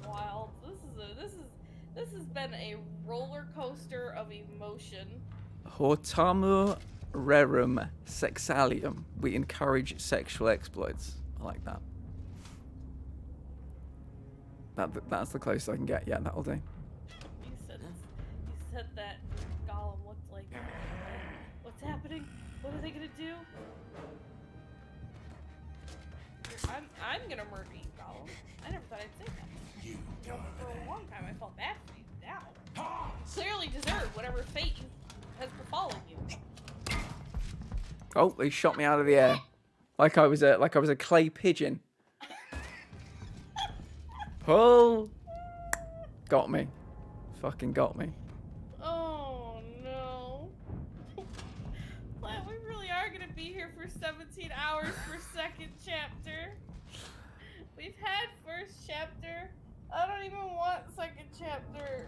[SPEAKER 2] Wild. This has been a roller coaster of emotion.
[SPEAKER 1] Hortamur rerum sexalium. We encourage sexual exploits. I like that. That's the closest I can get. Yeah, that'll do.
[SPEAKER 2] You said that Gollum looked like. What's happening? What are they gonna do? I'm gonna murder you, Gollum. I never thought I'd say that. You for a long time, I felt bad for you. Now, you clearly deserve whatever fate has befallen you.
[SPEAKER 1] Oh, they shot me out of the air, like I was a clay pigeon. Pull. Got me. Fucking got me.
[SPEAKER 2] Oh no. Well, we really are gonna be here for 17 hours for second chapter. We've had first chapter. I don't even want second chapter.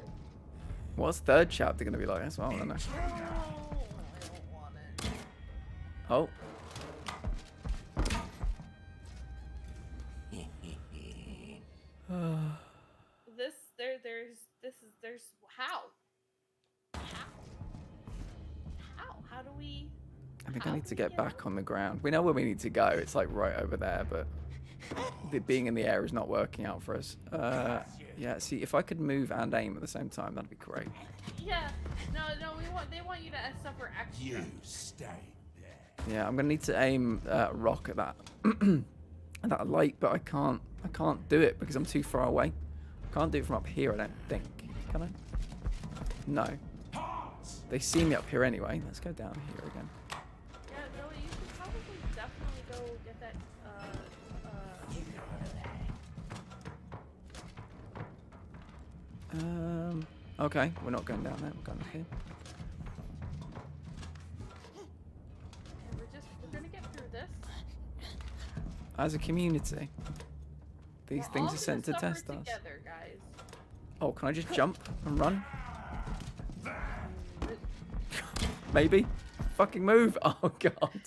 [SPEAKER 1] What's third chapter gonna be like? That's what I don't know.
[SPEAKER 2] Oh, I don't want it.
[SPEAKER 1] Oh.
[SPEAKER 2] There's how do we?
[SPEAKER 1] I think I need to get back on the ground. We know where we need to go. It's like right over there, but being in the air is not working out for us. Yeah. See, if I could move and aim at the same time, that'd be great.
[SPEAKER 2] Yeah. No. They want you to suffer extra.
[SPEAKER 6] You stay there.
[SPEAKER 1] Yeah, I'm gonna need to aim rock at that at that light, but I can't do it because I'm too far away. I can't do it from up here, I don't think. Can I? No. They see me up here anyway. Let's go down here again.
[SPEAKER 2] Yeah, Joey, you should probably definitely go get that.
[SPEAKER 1] Okay, we're not going down there. We're going up here.
[SPEAKER 2] We're gonna get through this.
[SPEAKER 1] As a community, these
[SPEAKER 2] We're
[SPEAKER 1] things
[SPEAKER 2] all
[SPEAKER 1] are sent to
[SPEAKER 2] gonna suffer
[SPEAKER 1] test us.
[SPEAKER 2] together, guys.
[SPEAKER 1] Oh, can I just jump and run? Maybe. Fucking move. Oh God.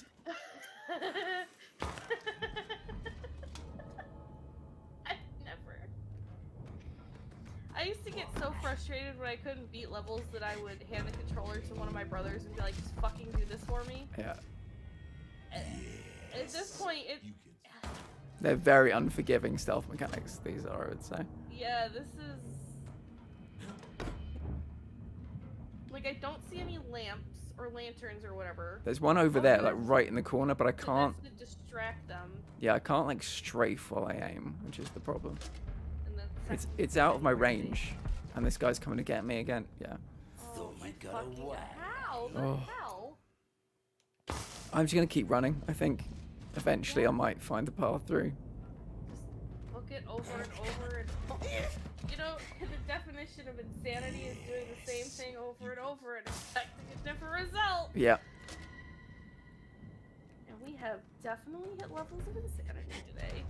[SPEAKER 2] I used to get so frustrated when I couldn't beat levels that I would hand the controller to one of my brothers and be like, just fucking do this for me.
[SPEAKER 1] Yeah.
[SPEAKER 2] At this point,
[SPEAKER 1] They're very unforgiving stealth mechanics, these are, I would say.
[SPEAKER 2] yeah, this is... Like, I don't see any lamps or lanterns or whatever.
[SPEAKER 1] There's one over there, like right in the corner, but I
[SPEAKER 2] So
[SPEAKER 1] can't.
[SPEAKER 2] that's to distract them.
[SPEAKER 1] Yeah, I can't like strafe while I aim, which is the problem.
[SPEAKER 2] And then
[SPEAKER 1] It's out of my range, and this guy's coming to get me again. Yeah.
[SPEAKER 2] Oh my fucking how the
[SPEAKER 1] Oh.
[SPEAKER 2] hell?
[SPEAKER 1] I'm just gonna keep running. I think eventually I might find the path through.
[SPEAKER 2] Look it over and over and you know, the definition of insanity is doing the same thing over and over and expecting a different result.
[SPEAKER 1] Yeah.
[SPEAKER 2] And we have definitely hit levels of insanity today.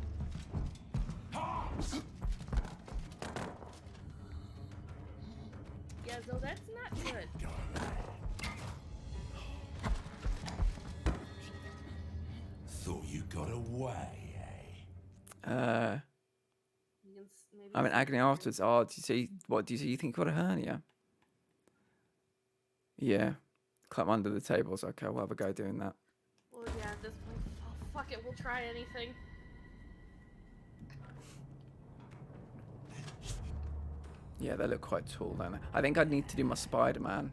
[SPEAKER 2] Yeah, so that's not good.
[SPEAKER 6] Thought you got away,
[SPEAKER 1] I'm in agony afterwards. Oh, do you see? What do you see? You think you got a hernia? Yeah. Climb under the tables. Okay, we'll have a go doing that.
[SPEAKER 2] Well, yeah, at this point, fuck it, we'll try anything.
[SPEAKER 1] Yeah, they look quite tall, don't they? I think I'd need to do my Spider-Man.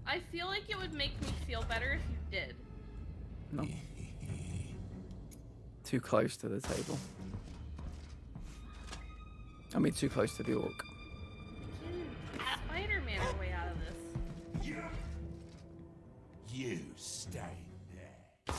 [SPEAKER 2] I feel like it would make me feel better if you did.
[SPEAKER 1] No. Too close to the table. I mean, too close to the orc.
[SPEAKER 2] Spider-Man our way out of this.
[SPEAKER 6] You stay there.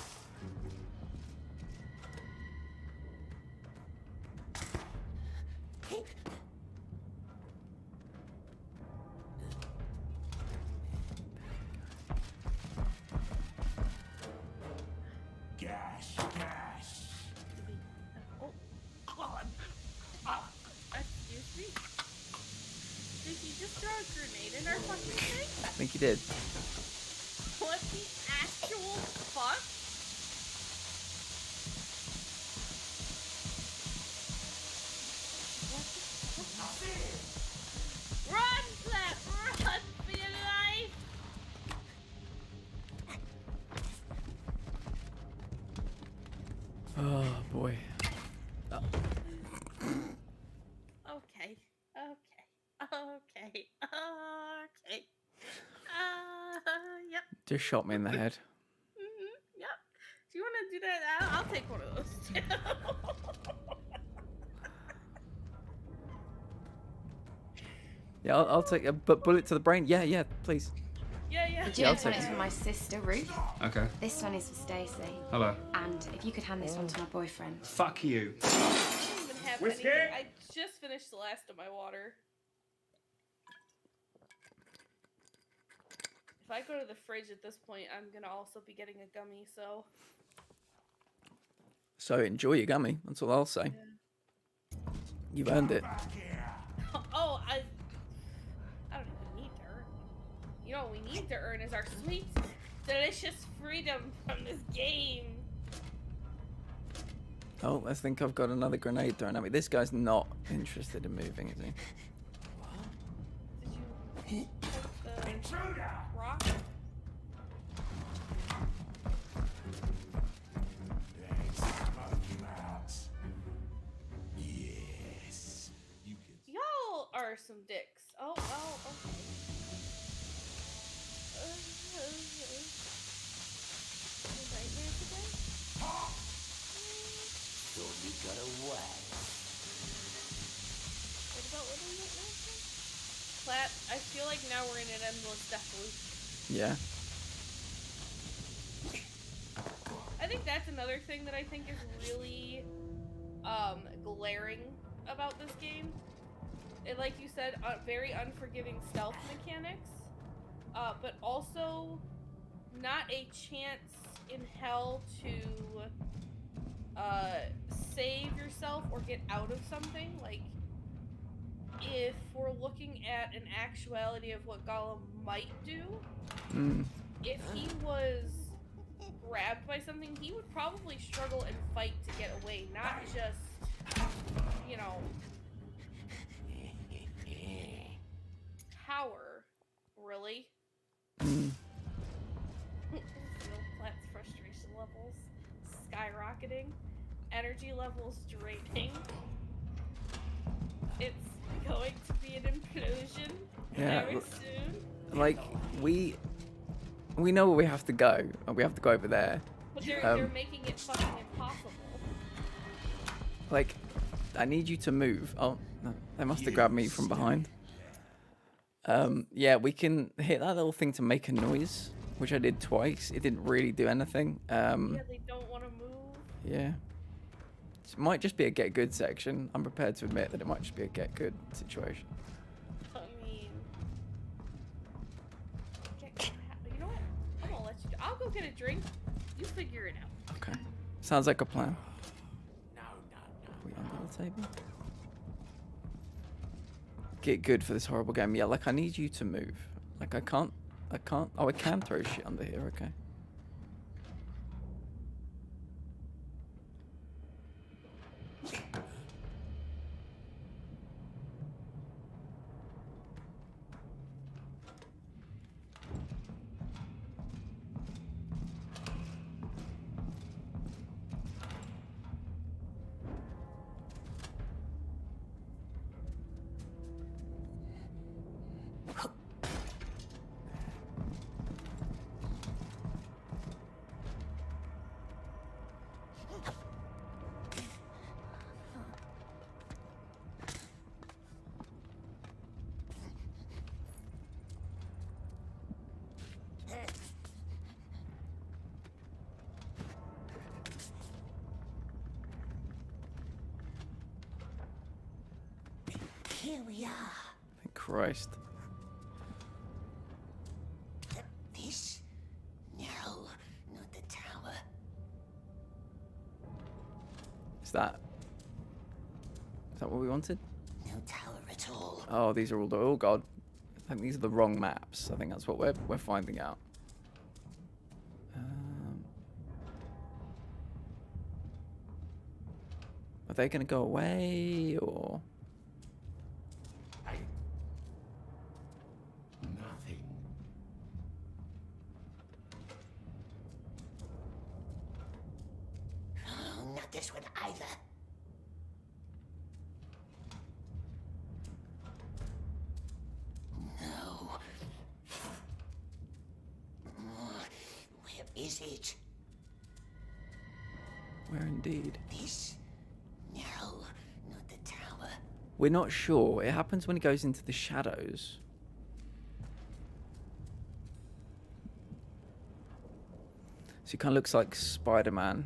[SPEAKER 6] Gash, gash.
[SPEAKER 2] Oh, excuse me? Did he just throw a grenade in our fucking thing?
[SPEAKER 1] I think he did.
[SPEAKER 2] What the actual fuck? Run, Flap! Run for your life!
[SPEAKER 1] Oh boy.
[SPEAKER 2] Okay. Yep.
[SPEAKER 1] Just shot me in the head.
[SPEAKER 2] Yep. Do you want to do that? I'll take one of those too.
[SPEAKER 1] Yeah, I'll take a bullet to the brain. Yeah, please.
[SPEAKER 2] Yeah.
[SPEAKER 18] The Jewel's one is for my sister, Ruth.
[SPEAKER 14] Okay.
[SPEAKER 18] This one is for Stacey.
[SPEAKER 14] Hello.
[SPEAKER 18] And if you could hand this one to my boyfriend.
[SPEAKER 14] Fuck you.
[SPEAKER 2] I don't even have
[SPEAKER 14] Whiskey?
[SPEAKER 2] anything. I just finished the last of my water. If I go to the fridge at this point, I'm gonna also be getting a gummy, so...
[SPEAKER 1] So enjoy your gummy. That's all I'll say.
[SPEAKER 2] Yeah.
[SPEAKER 1] You've earned it.
[SPEAKER 2] Oh, I don't even need to earn. You know what we need to earn is our sweet, delicious freedom from this game.
[SPEAKER 1] Oh, I think I've got another grenade thrown at me. This guy's not interested in moving, is he?
[SPEAKER 2] Did you take the
[SPEAKER 6] Intruder!
[SPEAKER 2] rock?
[SPEAKER 6] Let's smoke him out. Yes. You can.
[SPEAKER 2] Y'all are some dicks. Oh, well, okay. Nightmares again?
[SPEAKER 10] Thought you got away.
[SPEAKER 2] What about Little Nightmares? Plat, I feel like now we're in an endless death loop.
[SPEAKER 1] Yeah.
[SPEAKER 2] I think that's another thing that I think is really glaring about this game. It, like you said, very unforgiving stealth mechanics, but also not a chance in hell to save yourself or get out of something. Like, if we're looking at an actuality of what Gollum might do, if he was grabbed by something, he would probably struggle and fight to get away, not just, you know, cower, really. Feel Plat's frustration levels skyrocketing, energy levels draining. It's going to be an implosion.
[SPEAKER 1] Yeah.
[SPEAKER 2] Very soon.
[SPEAKER 1] Like we know where we have to go, and we have to go over there.
[SPEAKER 2] But they're making it fucking impossible.
[SPEAKER 1] Like, I need you to move. Oh, no, they must have grabbed me from behind. Yeah, we can hit that little thing to make a noise, which I did twice. It didn't really do anything.
[SPEAKER 2] Yeah, they don't want to move.
[SPEAKER 1] Yeah. It might just be a get good section. I'm prepared to admit that it might just be a get good situation.
[SPEAKER 2] I mean, you know what? I'm gonna let you. I'll go get a drink. You figure it out.
[SPEAKER 1] Okay. Sounds like a plan. Are we under the table? Get good for this horrible game. Yeah, like I need you to move. Like I can't. Oh, I can throw shit under here. Okay.
[SPEAKER 3] Here we are.
[SPEAKER 1] Thank Christ.
[SPEAKER 3] This? No, not the tower.
[SPEAKER 1] Is that what we wanted?
[SPEAKER 3] No tower at all.
[SPEAKER 1] Oh, these are all the. Oh God. I think these are the wrong maps. I think that's what we're finding out. Are they going to go away or?
[SPEAKER 11] Nothing.
[SPEAKER 3] Oh, not this one either. No. Where is it?
[SPEAKER 1] Where indeed?
[SPEAKER 3] This? No, not the tower.
[SPEAKER 1] We're not sure. It happens when he goes into the shadows. So he kind of looks like Spider-Man.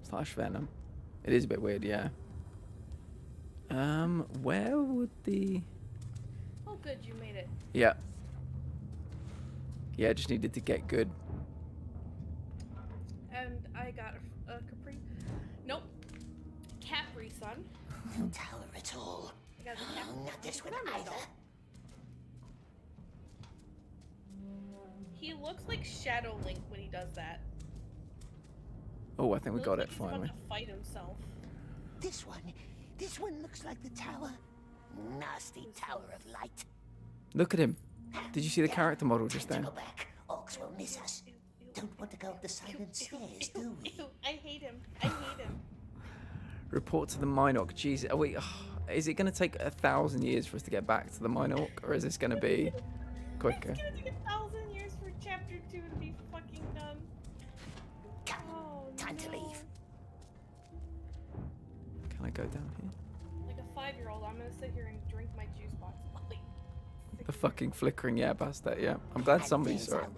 [SPEAKER 1] Slash Venom. It is a bit weird, yeah. Where would the...
[SPEAKER 2] Oh, good, you made it.
[SPEAKER 1] Yeah. Yeah, just needed to get good.
[SPEAKER 2] And I got a Capri. Nope. Capri Sun.
[SPEAKER 3] No tower at all.
[SPEAKER 2] I got the Capri.
[SPEAKER 3] Not this one either.
[SPEAKER 2] He looks like Shadow Link when he does that.
[SPEAKER 1] Oh, I think we
[SPEAKER 2] He
[SPEAKER 1] got
[SPEAKER 2] looks
[SPEAKER 1] it
[SPEAKER 2] like
[SPEAKER 1] finally.
[SPEAKER 2] He's about to fight himself.
[SPEAKER 3] This one looks like the tower. Nasty tower of light.
[SPEAKER 1] Look at him. Did you see the character model just then?
[SPEAKER 3] Go back. Orcs will miss us. Don't want to go up the silent stairs, do we?
[SPEAKER 2] Ew, I hate him. I hate him.
[SPEAKER 1] Report to the Minoc. Jeez, are we, is it going to take 1,000 years for us to get back to the Minoc, or is this going to be quicker?
[SPEAKER 2] It's gonna take 1,000 years for chapter 2 to be fucking done. Oh,
[SPEAKER 3] Time to leave.
[SPEAKER 1] Can I go down here?
[SPEAKER 2] Like a 5-year-old, I'm gonna sit here and drink my juice box.
[SPEAKER 1] The fucking flickering, yeah, past that, yeah. I'm glad somebody saw it.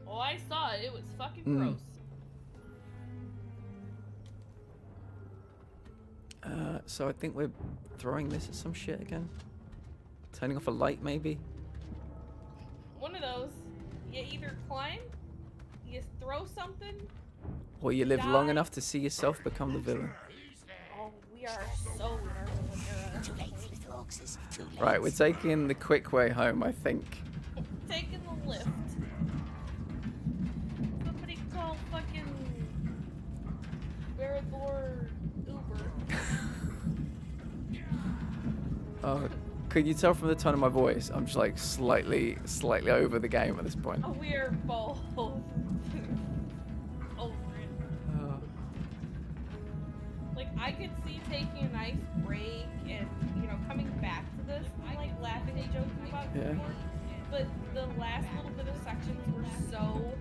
[SPEAKER 2] Oh, I saw it. It was fucking
[SPEAKER 1] Mm.
[SPEAKER 2] gross.
[SPEAKER 1] So I think we're throwing this at some shit again. Turning off a light, maybe?
[SPEAKER 2] One of those. You either climb, you throw something.
[SPEAKER 1] Or you live long enough to see yourself become the villain.
[SPEAKER 2] Oh, we are so in our villain era.
[SPEAKER 3] Too late, little orcs. It's too late.
[SPEAKER 1] Right, we're taking the quick way home, I think.
[SPEAKER 2] Taking the lift. Somebody call fucking Verador Uber.
[SPEAKER 1] Oh, could you tell from the tone of my voice? I'm just like slightly over the game at this point.
[SPEAKER 2] Oh, we are both over it. Like, I could see taking a nice break and, you know, coming back to
[SPEAKER 1] Yeah.
[SPEAKER 2] But the last little bit of sections were so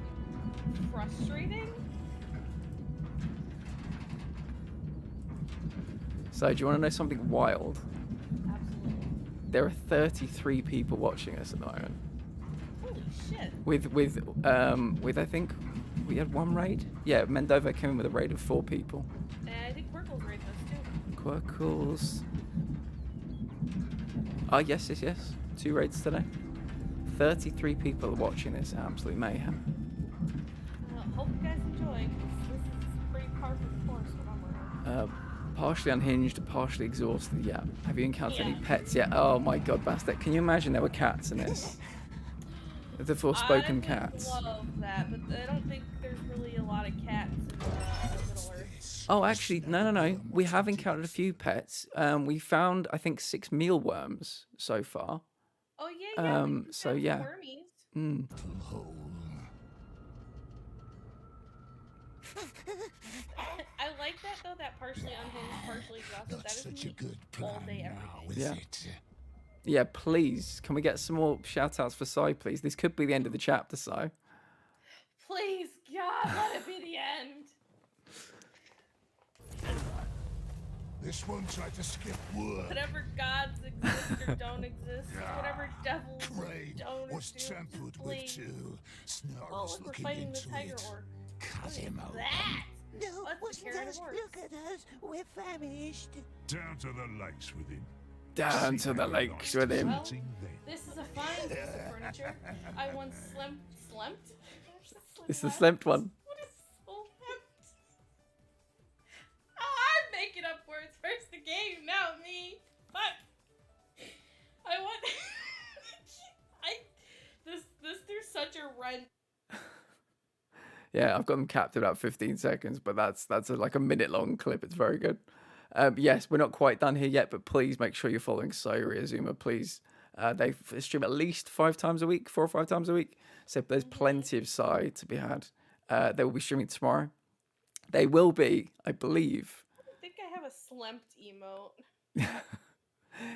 [SPEAKER 2] frustrating.
[SPEAKER 1] So, do you want to know something wild?
[SPEAKER 2] Absolutely.
[SPEAKER 1] There are 33 people watching us at the moment.
[SPEAKER 2] Holy shit.
[SPEAKER 1] With I think we had one raid. Yeah, Mendova came in with a raid of 4 people.
[SPEAKER 2] And I think Quirkle's raiding us too.
[SPEAKER 1] Quirkles. Oh yes. 2 raids today. 33 people are watching this. Absolute mayhem.
[SPEAKER 2] Well, hope you guys enjoy, 'cause this is pretty par for the course what I'm running.
[SPEAKER 1] Partially unhinged, partially exhausted. Yeah. Have you encountered any
[SPEAKER 2] Yeah.
[SPEAKER 1] pets yet? Oh my god, bastard! Can you imagine there were cats in this? The Forspoken cats.
[SPEAKER 2] I would love that, but I don't think there's really a lot of cats in Middle Earth.
[SPEAKER 1] Oh, actually, no. We have encountered a few pets. We found, I think, 6 mealworms so far.
[SPEAKER 2] Oh yeah.
[SPEAKER 1] So yeah.
[SPEAKER 2] Wormies.
[SPEAKER 1] Mm.
[SPEAKER 2] I like that though. That partially unhinged, partially exhausted.
[SPEAKER 11] Not
[SPEAKER 2] That is
[SPEAKER 11] such a
[SPEAKER 2] me
[SPEAKER 11] good
[SPEAKER 2] all
[SPEAKER 11] plan
[SPEAKER 2] day,
[SPEAKER 11] now,
[SPEAKER 2] every day.
[SPEAKER 11] is
[SPEAKER 1] Yeah.
[SPEAKER 11] it?
[SPEAKER 1] Yeah, please. Can we get some more shout-outs for Sai, please? This could be the end of the chapter, Sai.
[SPEAKER 2] Please, God, let it be the end.
[SPEAKER 11] This one tried to skip work.
[SPEAKER 2] Whatever gods exist or don't exist, whatever devils
[SPEAKER 11] Crane
[SPEAKER 2] don't
[SPEAKER 11] was
[SPEAKER 2] exist,
[SPEAKER 11] tampered with
[SPEAKER 2] please.
[SPEAKER 11] too.
[SPEAKER 2] Oh,
[SPEAKER 11] Snarl's
[SPEAKER 2] look, we're
[SPEAKER 11] looking
[SPEAKER 2] fighting the
[SPEAKER 11] into
[SPEAKER 2] tiger
[SPEAKER 11] it.
[SPEAKER 2] orc.
[SPEAKER 11] Cut
[SPEAKER 2] What
[SPEAKER 11] him
[SPEAKER 2] is
[SPEAKER 11] open.
[SPEAKER 2] that?
[SPEAKER 3] No,
[SPEAKER 2] What's
[SPEAKER 3] what's
[SPEAKER 2] the carrot
[SPEAKER 3] that?
[SPEAKER 2] horse?
[SPEAKER 3] Look at us. We're famished.
[SPEAKER 11] Down to the lakes with him.
[SPEAKER 1] Down to the lakes with him.
[SPEAKER 2] Well, this is a fine piece of furniture. I once slept.
[SPEAKER 1] It's the slept one.
[SPEAKER 2] What is slept? Oh, I'm making up words. First the game, now me. Fuck. I want. This threw such a run.
[SPEAKER 1] Yeah, I've got them capped at about 15 seconds, but that's like a minute-long clip. It's very good. Yes, we're not quite done here yet, but please make sure you're following Sayuri Azuma, please. They stream at least 5 times a week, 4 or 5 times a week. So there's plenty of Sai to be had. They will be streaming tomorrow. They will be, I believe.
[SPEAKER 2] I think I have a slumped emote.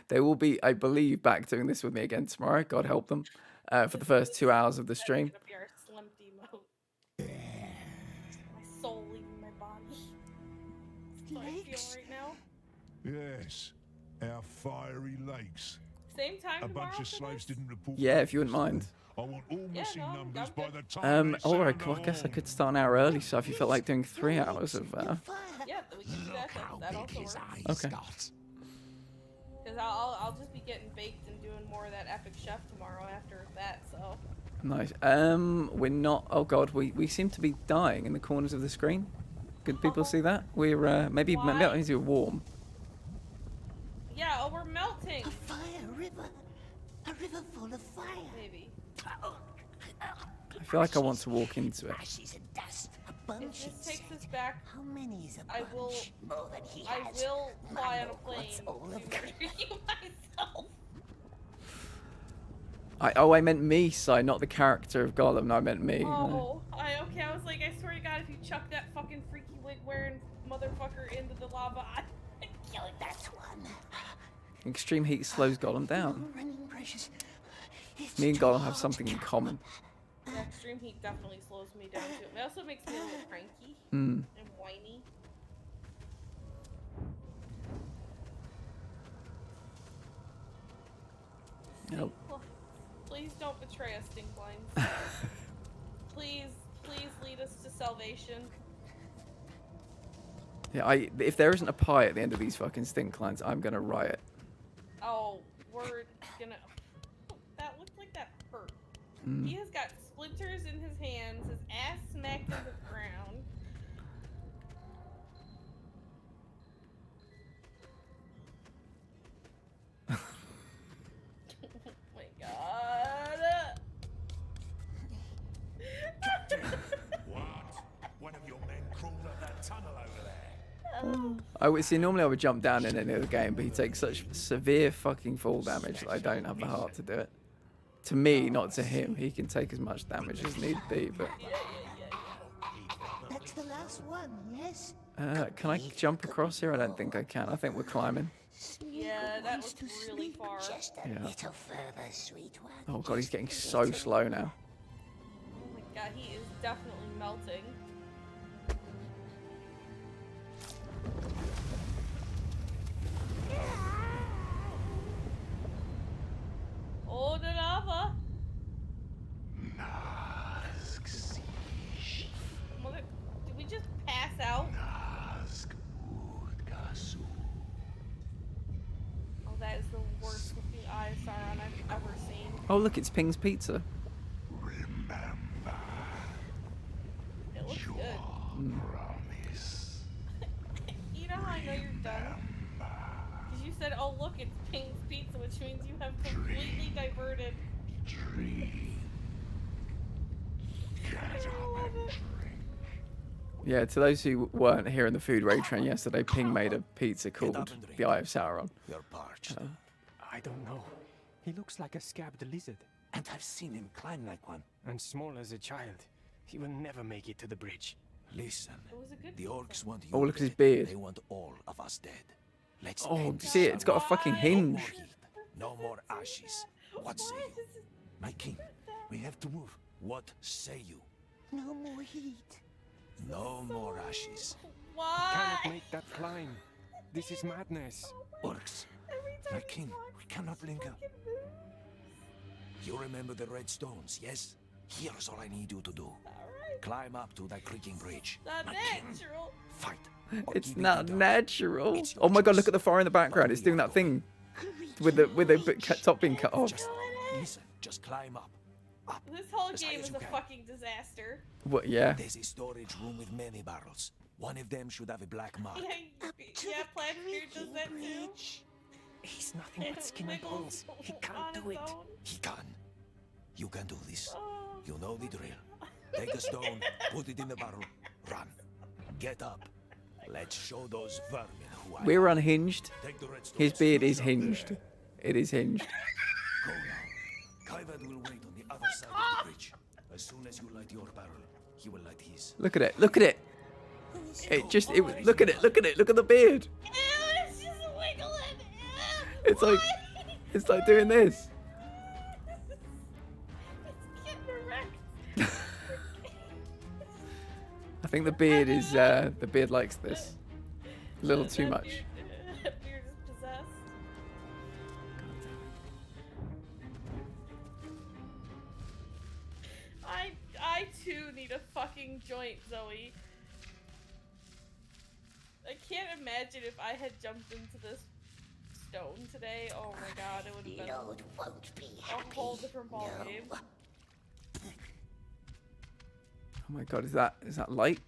[SPEAKER 1] They will be, I believe, back doing this with me again tomorrow. God help them. For the first 2 hours of the stream.
[SPEAKER 2] It's gonna be our slumped emote. My soul leaving my body. That's what I feel right now.
[SPEAKER 11] Yes, our fiery lakes.
[SPEAKER 2] Same time
[SPEAKER 11] A
[SPEAKER 2] tomorrow
[SPEAKER 11] bunch of
[SPEAKER 2] for
[SPEAKER 11] slaves
[SPEAKER 2] this?
[SPEAKER 11] didn't report.
[SPEAKER 1] Yeah, if you wouldn't mind.
[SPEAKER 11] I want all missing
[SPEAKER 2] no,
[SPEAKER 11] numbers
[SPEAKER 2] I'm
[SPEAKER 11] by
[SPEAKER 2] good.
[SPEAKER 11] the time they
[SPEAKER 1] All right,
[SPEAKER 11] sound
[SPEAKER 1] cool. I guess I
[SPEAKER 11] the
[SPEAKER 1] could start an hour early, so if you felt like doing 3 hours of...
[SPEAKER 2] Yeah, we can do that. That also works.
[SPEAKER 1] Okay.
[SPEAKER 2] Because I'll just be getting baked and doing more of that epic chef tomorrow after that, so.
[SPEAKER 1] Nice. We're not... Oh, God, we seem to be dying in the corners of the screen. Could people see that? We're, maybe that means we're warm.
[SPEAKER 2] Yeah, oh, we're melting.
[SPEAKER 3] A fire river. A river full of fire.
[SPEAKER 2] Maybe.
[SPEAKER 1] I feel like I want to walk into it.
[SPEAKER 3] Ashes and dust. A
[SPEAKER 2] If
[SPEAKER 3] bunch.
[SPEAKER 2] this takes us back,
[SPEAKER 3] How many is a
[SPEAKER 2] I
[SPEAKER 3] bunch?
[SPEAKER 2] will.
[SPEAKER 3] More than he
[SPEAKER 2] I
[SPEAKER 3] has.
[SPEAKER 2] will fly on a
[SPEAKER 3] Mano
[SPEAKER 2] plane
[SPEAKER 3] wants all
[SPEAKER 2] to
[SPEAKER 3] of them.
[SPEAKER 2] murder you myself.
[SPEAKER 1] I meant me, Si, not the character of Gollum. No, I meant me.
[SPEAKER 2] Oh, okay. I was like, I swear to God, if you chuck that fucking freaky wig wearing motherfucker into the lava, I'd kill it.
[SPEAKER 3] That's one.
[SPEAKER 1] Extreme heat slows Gollum down.
[SPEAKER 3] Running precious. It's
[SPEAKER 1] Me and
[SPEAKER 3] too
[SPEAKER 1] Gollum have
[SPEAKER 3] hot.
[SPEAKER 1] something in common.
[SPEAKER 2] The extreme heat definitely slows me down too. It also makes me a little cranky
[SPEAKER 1] Hmm.
[SPEAKER 2] and whiny.
[SPEAKER 1] Nope.
[SPEAKER 2] Please don't betray us, Stinklines. Please lead us to salvation.
[SPEAKER 1] Yeah, if there isn't a pie at the end of these fucking stink lines, I'm gonna riot.
[SPEAKER 2] Oh, we're gonna. That looked like that hurt.
[SPEAKER 1] Mm.
[SPEAKER 2] He has got splinters in his hands, his ass smacked into the ground. Oh my god.
[SPEAKER 6] One of your men crawled up that tunnel over there.
[SPEAKER 1] I would see. Normally, I would jump down in any other game, but he takes such severe fucking fall damage that I don't have the heart to do it. To me, not to him. He can take as much damage as need be, but.
[SPEAKER 3] That's the last one, yes?
[SPEAKER 1] Can I jump across here? I don't think I can. I think we're climbing.
[SPEAKER 2] Yeah, that was really far.
[SPEAKER 3] Just a
[SPEAKER 1] Yeah.
[SPEAKER 3] little further, sweet one.
[SPEAKER 1] Oh god, he's getting so slow now.
[SPEAKER 2] Oh my god, he is definitely melting. Oh, the lava! Mother, did we just pass out? Oh, that is the worst looking eye of Sauron I've ever seen.
[SPEAKER 1] Oh look, it's Ping's Pizza.
[SPEAKER 2] It looks good. You know how I know you're done? Because you said, oh look, it's Ping's Pizza, which means you have completely diverted. I love it.
[SPEAKER 1] Yeah, to those who weren't here in the food raid train yesterday, Ping made a pizza called the Eye of Sauron.
[SPEAKER 19] I don't know. He looks like a scabbed lizard.
[SPEAKER 4] And I've seen him climb like one.
[SPEAKER 19] And small as a child. He will never make it to the bridge.
[SPEAKER 8] Listen,
[SPEAKER 2] It was a good
[SPEAKER 8] the orcs want you
[SPEAKER 1] Oh, look at his
[SPEAKER 8] dead.
[SPEAKER 1] beard.
[SPEAKER 8] They want all of us dead. Let's
[SPEAKER 1] Oh,
[SPEAKER 8] end
[SPEAKER 1] see it?
[SPEAKER 8] this
[SPEAKER 1] It's got a fucking hinge.
[SPEAKER 8] No more ashes. What say you?
[SPEAKER 4] My king, we have to move.
[SPEAKER 8] What say you?
[SPEAKER 3] No more heat.
[SPEAKER 8] No more ashes.
[SPEAKER 2] Why?
[SPEAKER 19] Cannot make that climb. This is madness.
[SPEAKER 4] Orcs, my king, we cannot linger.
[SPEAKER 8] You remember the red stones, yes? Here's all I need you to do. Climb up to that creaking bridge.
[SPEAKER 2] Not natural.
[SPEAKER 8] Fight.
[SPEAKER 1] It's not natural. Oh my god, look at the fire in the background. It's doing that thing with the top being cut off.
[SPEAKER 8] Listen, just climb up.
[SPEAKER 2] This whole
[SPEAKER 8] As high
[SPEAKER 2] game
[SPEAKER 8] as
[SPEAKER 2] is
[SPEAKER 8] you
[SPEAKER 2] a
[SPEAKER 8] can.
[SPEAKER 2] fucking disaster.
[SPEAKER 1] What? Yeah.
[SPEAKER 8] There's a storage room with many barrels. One of them should have a black mark.
[SPEAKER 2] Yeah, Plansbeard does that too.
[SPEAKER 19] He's nothing but skin and bones. He can't do it.
[SPEAKER 8] He can. You can do this. You know the drill. Take a stone, put it in the barrel, run. Get up. Let's show those vermin who I
[SPEAKER 1] We're
[SPEAKER 8] am.
[SPEAKER 1] unhinged.
[SPEAKER 8] Take the red stones.
[SPEAKER 1] His beard is hinged. It is hinged.
[SPEAKER 8] Go now. Kaivad will wait on the other side of the bridge. As soon as you light your barrel, he will light his.
[SPEAKER 1] Look at it. Look at it. Look at it. Look at it. Look at the beard.
[SPEAKER 2] Ew, it's just wiggling.
[SPEAKER 1] It's like doing this.
[SPEAKER 2] It's getting erect.
[SPEAKER 1] I think the beard is the beard likes this a little too much.
[SPEAKER 2] Beard is possessed. I too need a fucking joint, Zoe. I can't imagine if I had jumped into this stone today. Oh my god, it would have been
[SPEAKER 3] Lord won't be
[SPEAKER 2] a whole different ballgame.
[SPEAKER 1] Oh my god, is that light?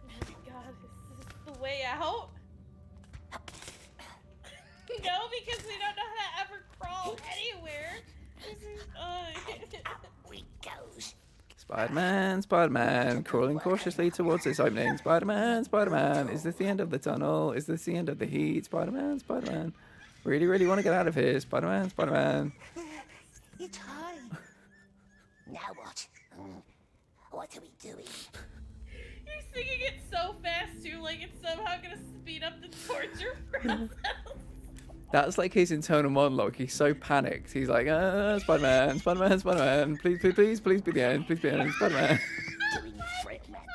[SPEAKER 2] Oh my god, is this the way out? No, because we don't know how to ever crawl anywhere. This is,
[SPEAKER 3] we goes.
[SPEAKER 1] Spider-Man, crawling cautiously towards its opening. Spider-Man, is this the end of the tunnel? Is this the end of the heat? Spider-Man. Really, really want to get out of here. Spider-Man.
[SPEAKER 3] It's high. Now what? What are we doing?
[SPEAKER 2] You're singing it so fast too, like it's somehow gonna speed up the torture process.
[SPEAKER 1] That's like his internal monologue. He's so panicked. He's like, Spider-Man. Please be the end. Please be the end. Spider-Man.
[SPEAKER 3] Doing fragments.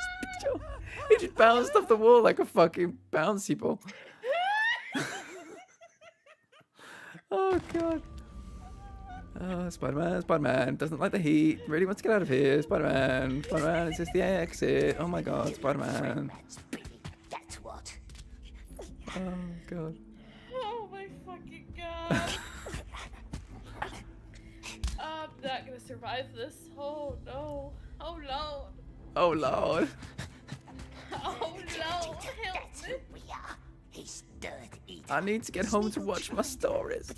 [SPEAKER 1] He just bounced off the wall like a fucking bouncy ball. Oh god. Oh, Spider-Man doesn't like the heat. Really wants to get out of here. Spider-Man, is this the exit? Oh my god, Spider-Man.
[SPEAKER 3] That's what.
[SPEAKER 1] Oh god.
[SPEAKER 2] Oh my fucking god. I'm not gonna survive this. Oh no. Oh lord.
[SPEAKER 1] Oh lord.
[SPEAKER 2] Oh no. Help me.
[SPEAKER 3] We are. He's dirt eating.
[SPEAKER 1] I need to get home to watch my stories.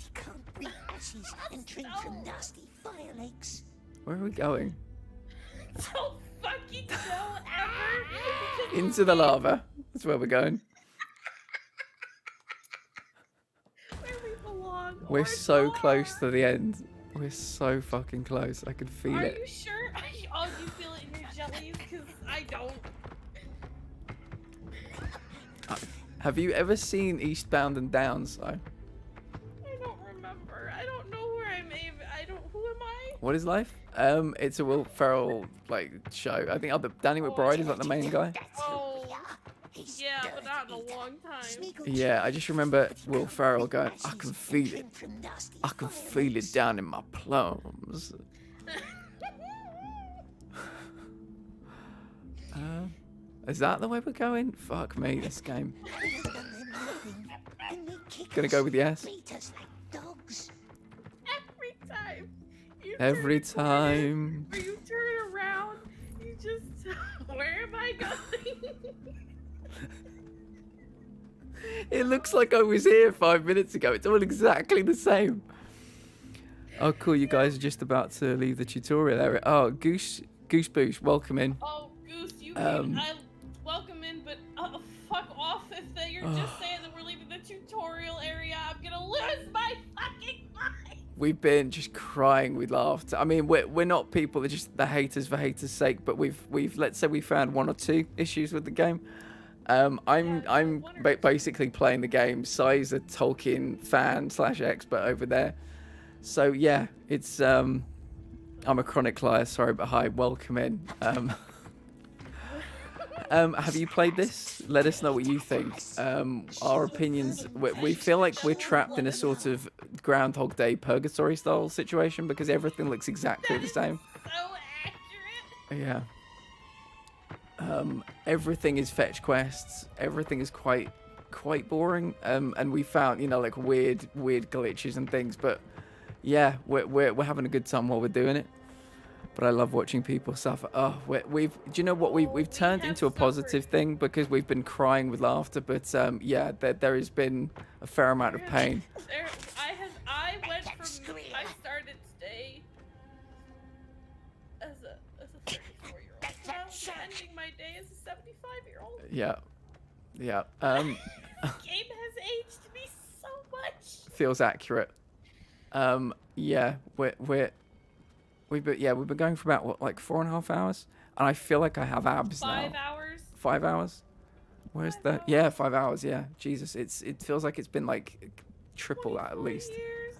[SPEAKER 3] We ashes and drink from nasty fire lakes.
[SPEAKER 1] Where are we going?
[SPEAKER 2] Don't fucking know ever.
[SPEAKER 1] Into the lava. That's where we're going.
[SPEAKER 2] Where we belong.
[SPEAKER 1] We're so close to the end. We're so fucking close. I can feel
[SPEAKER 2] Are
[SPEAKER 1] it.
[SPEAKER 2] you sure? Oh, you feel it in your jellies? Because I don't.
[SPEAKER 1] Have you ever seen Eastbound and Down, Si?
[SPEAKER 2] I don't remember. I don't know where I'm aiming. Who am I?
[SPEAKER 1] What is life? It's a Will Ferrell like show. I think Danny McBride is like the main guy.
[SPEAKER 2] Oh, yeah, but not in a long time.
[SPEAKER 1] Yeah, I just remember Will Ferrell going, I can feel it. I can feel it down in my plums. Is that the way we're going? Fuck me, this game. Gonna go with yes.
[SPEAKER 2] Every time.
[SPEAKER 1] Every time.
[SPEAKER 2] Or you turn around, you just, where am I going?
[SPEAKER 1] It looks like I was here 5 minutes ago. It's all exactly the same. Oh, cool. You guys are just about to leave the tutorial area. Oh, Goose Boosh, welcome in.
[SPEAKER 2] Oh, Goose, you can, I welcome in, but fuck off if you're just saying that we're leaving the tutorial area. I'm gonna lose my fucking mind.
[SPEAKER 1] We've been just crying with laughter. I mean, we're not people that just the haters for haters' sake, but we've let's say we found 1 or 2 issues with the game. I'm basically playing the game. Si's a Tolkien fan / expert over there. So yeah, it's I'm a chronic liar. Sorry, but hi, welcome in. Have you played this? Let us know what you think. Our opinions. We feel like we're trapped in a sort of Groundhog Day purgatory style situation because everything looks exactly the same.
[SPEAKER 2] So accurate.
[SPEAKER 1] Yeah. Everything is fetch quests. Everything is quite boring. And we found, like weird glitches and things. But yeah, we're having a good time while we're doing it. But I love watching people suffer. Oh, do you know what we've turned into a positive thing because we've been crying with laughter. But yeah, there has been a fair amount of pain.
[SPEAKER 2] I went from I started today as a 34-year-old. Now I'm ending my day as a 75-year-old.
[SPEAKER 1] Yeah.
[SPEAKER 2] This game has aged me so much.
[SPEAKER 1] Feels accurate. Yeah, we've been going for about like 4.5 hours, and I feel like I have abs now.
[SPEAKER 2] 5 hours.
[SPEAKER 1] 5 hours. Where's the? Yeah, 5 hours. Yeah, Jesus, it feels like it's been like triple that at least.
[SPEAKER 2] Years.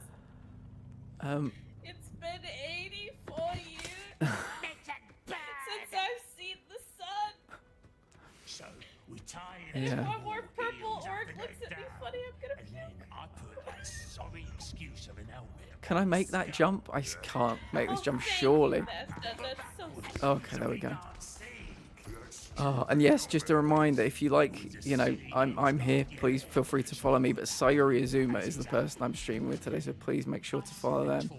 [SPEAKER 2] It's been 84 years since I've seen the sun.
[SPEAKER 6] So we tie
[SPEAKER 2] And
[SPEAKER 1] Yeah.
[SPEAKER 2] if one more purple orc looks at me funny, I'm gonna puke.
[SPEAKER 6] I put that sorry excuse of an helmet.
[SPEAKER 1] Can I make that jump? I can't make this jump, surely.
[SPEAKER 2] That's so sweet.
[SPEAKER 1] Okay, there we go. Oh, and yes, just a reminder, if you like, I'm here, please feel free to follow me, but Sayori Azuma is the person I'm streaming with today, so please make sure to follow them.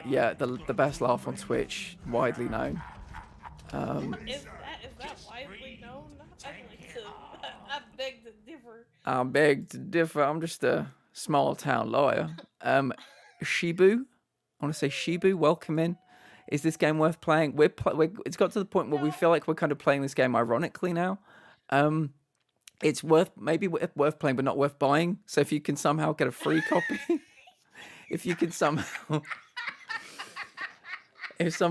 [SPEAKER 1] Yeah, the best laugh on Twitch, widely known.
[SPEAKER 2] Is that widely known? I beg to differ.
[SPEAKER 1] I beg to differ, I'm just a small town lawyer. Shibu, I want to say Shibu, welcome in. Is this game worth playing? It's got to the point where we feel like we're kind of playing this game ironically now. It's worth playing, but not worth buying. So if you can somehow get a free copy, if some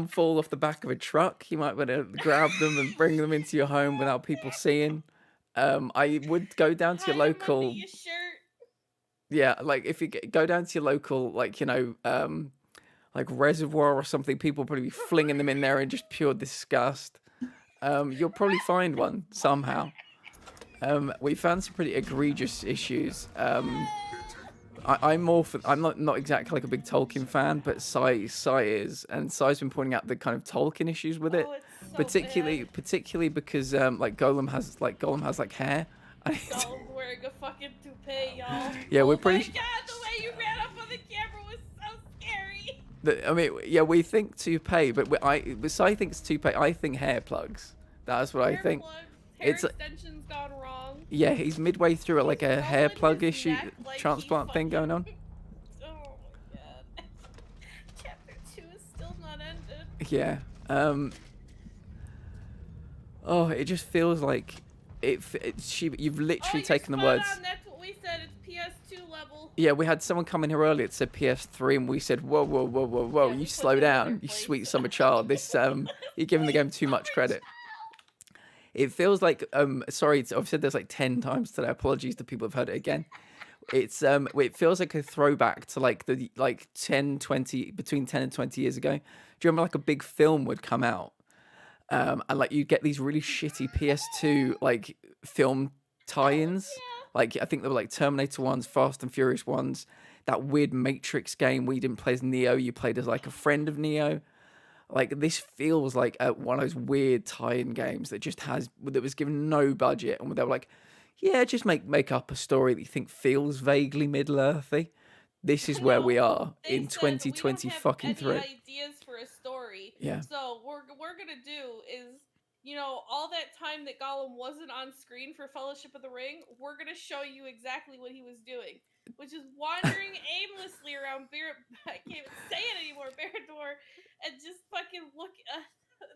[SPEAKER 1] fall off the back of a truck, you might be able to grab them and bring them into your home without people seeing. I would go down to your local. Yeah, like if you go down to your local, like like reservoir or something, people will probably be flinging them in there in just pure disgust. You'll probably find one somehow. We found some pretty egregious issues. I'm not exactly like a big Tolkien fan, but Sai is, and Sai's been pointing out the kind of Tolkien issues with it, particularly because like Gollum has like hair.
[SPEAKER 2] Gollum's wearing a fucking toupee, y'all.
[SPEAKER 1] Yeah, we're
[SPEAKER 2] Oh
[SPEAKER 1] pretty.
[SPEAKER 2] my god, the way you ran up on the camera was so scary.
[SPEAKER 1] I mean, yeah, we think toupee, but Sai thinks toupee. I think hair plugs. That's what I think.
[SPEAKER 2] Hair extensions gone wrong.
[SPEAKER 1] Yeah, he's midway through like a hair plug issue, transplant thing going on.
[SPEAKER 2] Oh my god. Chapter 2 is still not ended.
[SPEAKER 1] Yeah. Oh, it just feels like you've literally taken the words.
[SPEAKER 2] That's what we said. It's PS2 level.
[SPEAKER 1] Yeah, we had someone come in here earlier that said PS3, and we said, whoa, you slow down, you sweet summer child. This you're giving the game too much credit. It feels like sorry, I've said this like 10 times today. Apologies to people who've heard it again. It's it feels like a throwback to like the 10, 20 between 10 and 20 years ago. Do you remember like a big film would come out? And like you'd get these really shitty PS2 like film tie-ins. Like I think there were like Terminator ones, Fast and Furious ones, that weird Matrix game where you didn't play as Neo, you played as like a friend of Neo. Like this feels like one of those weird tie-in games that was given no budget, and they were like, yeah, just make up a story that you think feels vaguely Middle-earthy. This is where we are in 2020 fucking three.
[SPEAKER 2] Ideas for a story.
[SPEAKER 1] Yeah.
[SPEAKER 2] So what we're gonna do is, all that time that Gollum wasn't on screen for Fellowship of the Ring, we're gonna show you exactly what he was doing, which is wandering aimlessly around I can't even say it anymore, Barad-dûr, and just fucking look.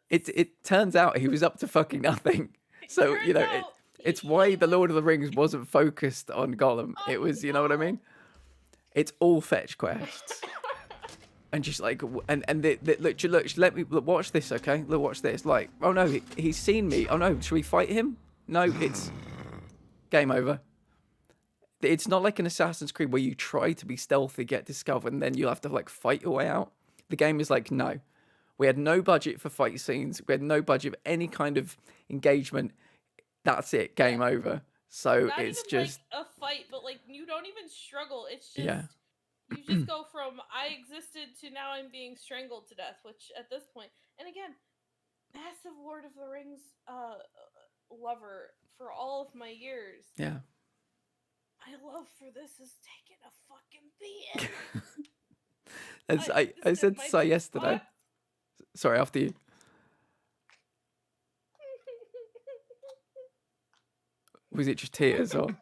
[SPEAKER 1] It turns out he was up to fucking nothing. So it's why the Lord of the Rings wasn't focused on Gollum. It was, you know what I mean? It's all fetch quests. And just like, look, let me watch this, okay? Look, watch this. Like, oh no, he's seen me. Oh no, should we fight him? No, it's game over. It's not like an Assassin's Creed where you try to be stealthy, get discovered, and then you'll have to like fight your way out. The game is like, no. We had no budget for fight scenes. We had no budget for any kind of engagement. That's it. Game over. So
[SPEAKER 2] Not
[SPEAKER 1] it's
[SPEAKER 2] even
[SPEAKER 1] just
[SPEAKER 2] like a fight, but like you don't even struggle. It's just you just go from I existed to now I'm being strangled to death. Which at this point, and again, massive Lord of the Rings lover for all of my years.
[SPEAKER 1] Yeah.
[SPEAKER 2] My love for this is taking a fucking beating.
[SPEAKER 1] I said to Sai yesterday. Sorry, after you. Was it just tears or?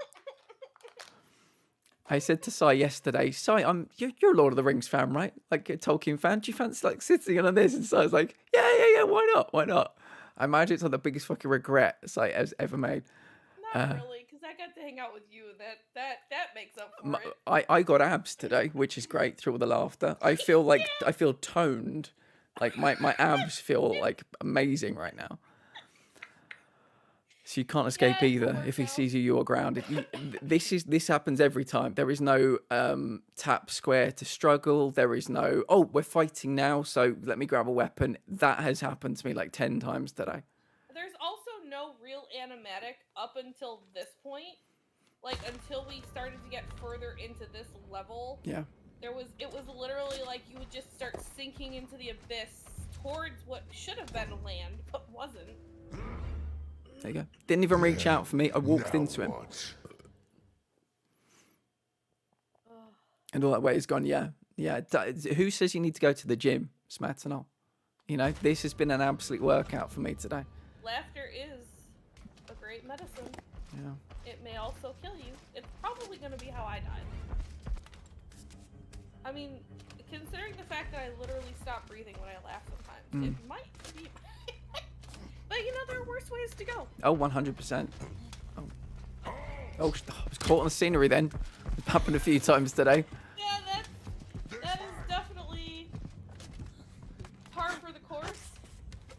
[SPEAKER 1] I said to Sai yesterday, Sai, you're a Lord of the Rings fan, right? Like a Tolkien fan. Do you fancy like sitting on this? And Sai's like, yeah. Why not? Why not? I imagine it's like the biggest fucking regret Sai has ever made.
[SPEAKER 2] Not really, because I got to hang out with you. That makes up for it.
[SPEAKER 1] I got abs today, which is great through all the laughter. I feel like I feel toned. Like my abs feel like amazing right now. So you can't escape either. If he sees you, you're grounded. This happens every time. There is no tap square to struggle. There is no, oh, we're fighting now, so let me grab a weapon. That has happened to me like 10 times today.
[SPEAKER 2] There's also no real animatic up until this point. Like until we started to get further into this level.
[SPEAKER 1] Yeah.
[SPEAKER 2] It was literally like you would just start sinking into the abyss towards what should have been land, but wasn't.
[SPEAKER 1] There you go. Didn't even reach out for me. I walked into him. And all that way is gone. Yeah. Who says you need to go to the gym, Smatanol? You know, this has been an absolute workout for me today.
[SPEAKER 2] Laughter is a great medicine.
[SPEAKER 1] Yeah.
[SPEAKER 2] It may also kill you. It's probably going to be how I died. I mean, considering the fact that I literally stop breathing when I laugh sometimes, it might be... But there are worse ways to go.
[SPEAKER 1] Oh, 100%. Oh, I was caught on the scenery then. It happened a few times today.
[SPEAKER 2] Yeah, that is definitely par for the course.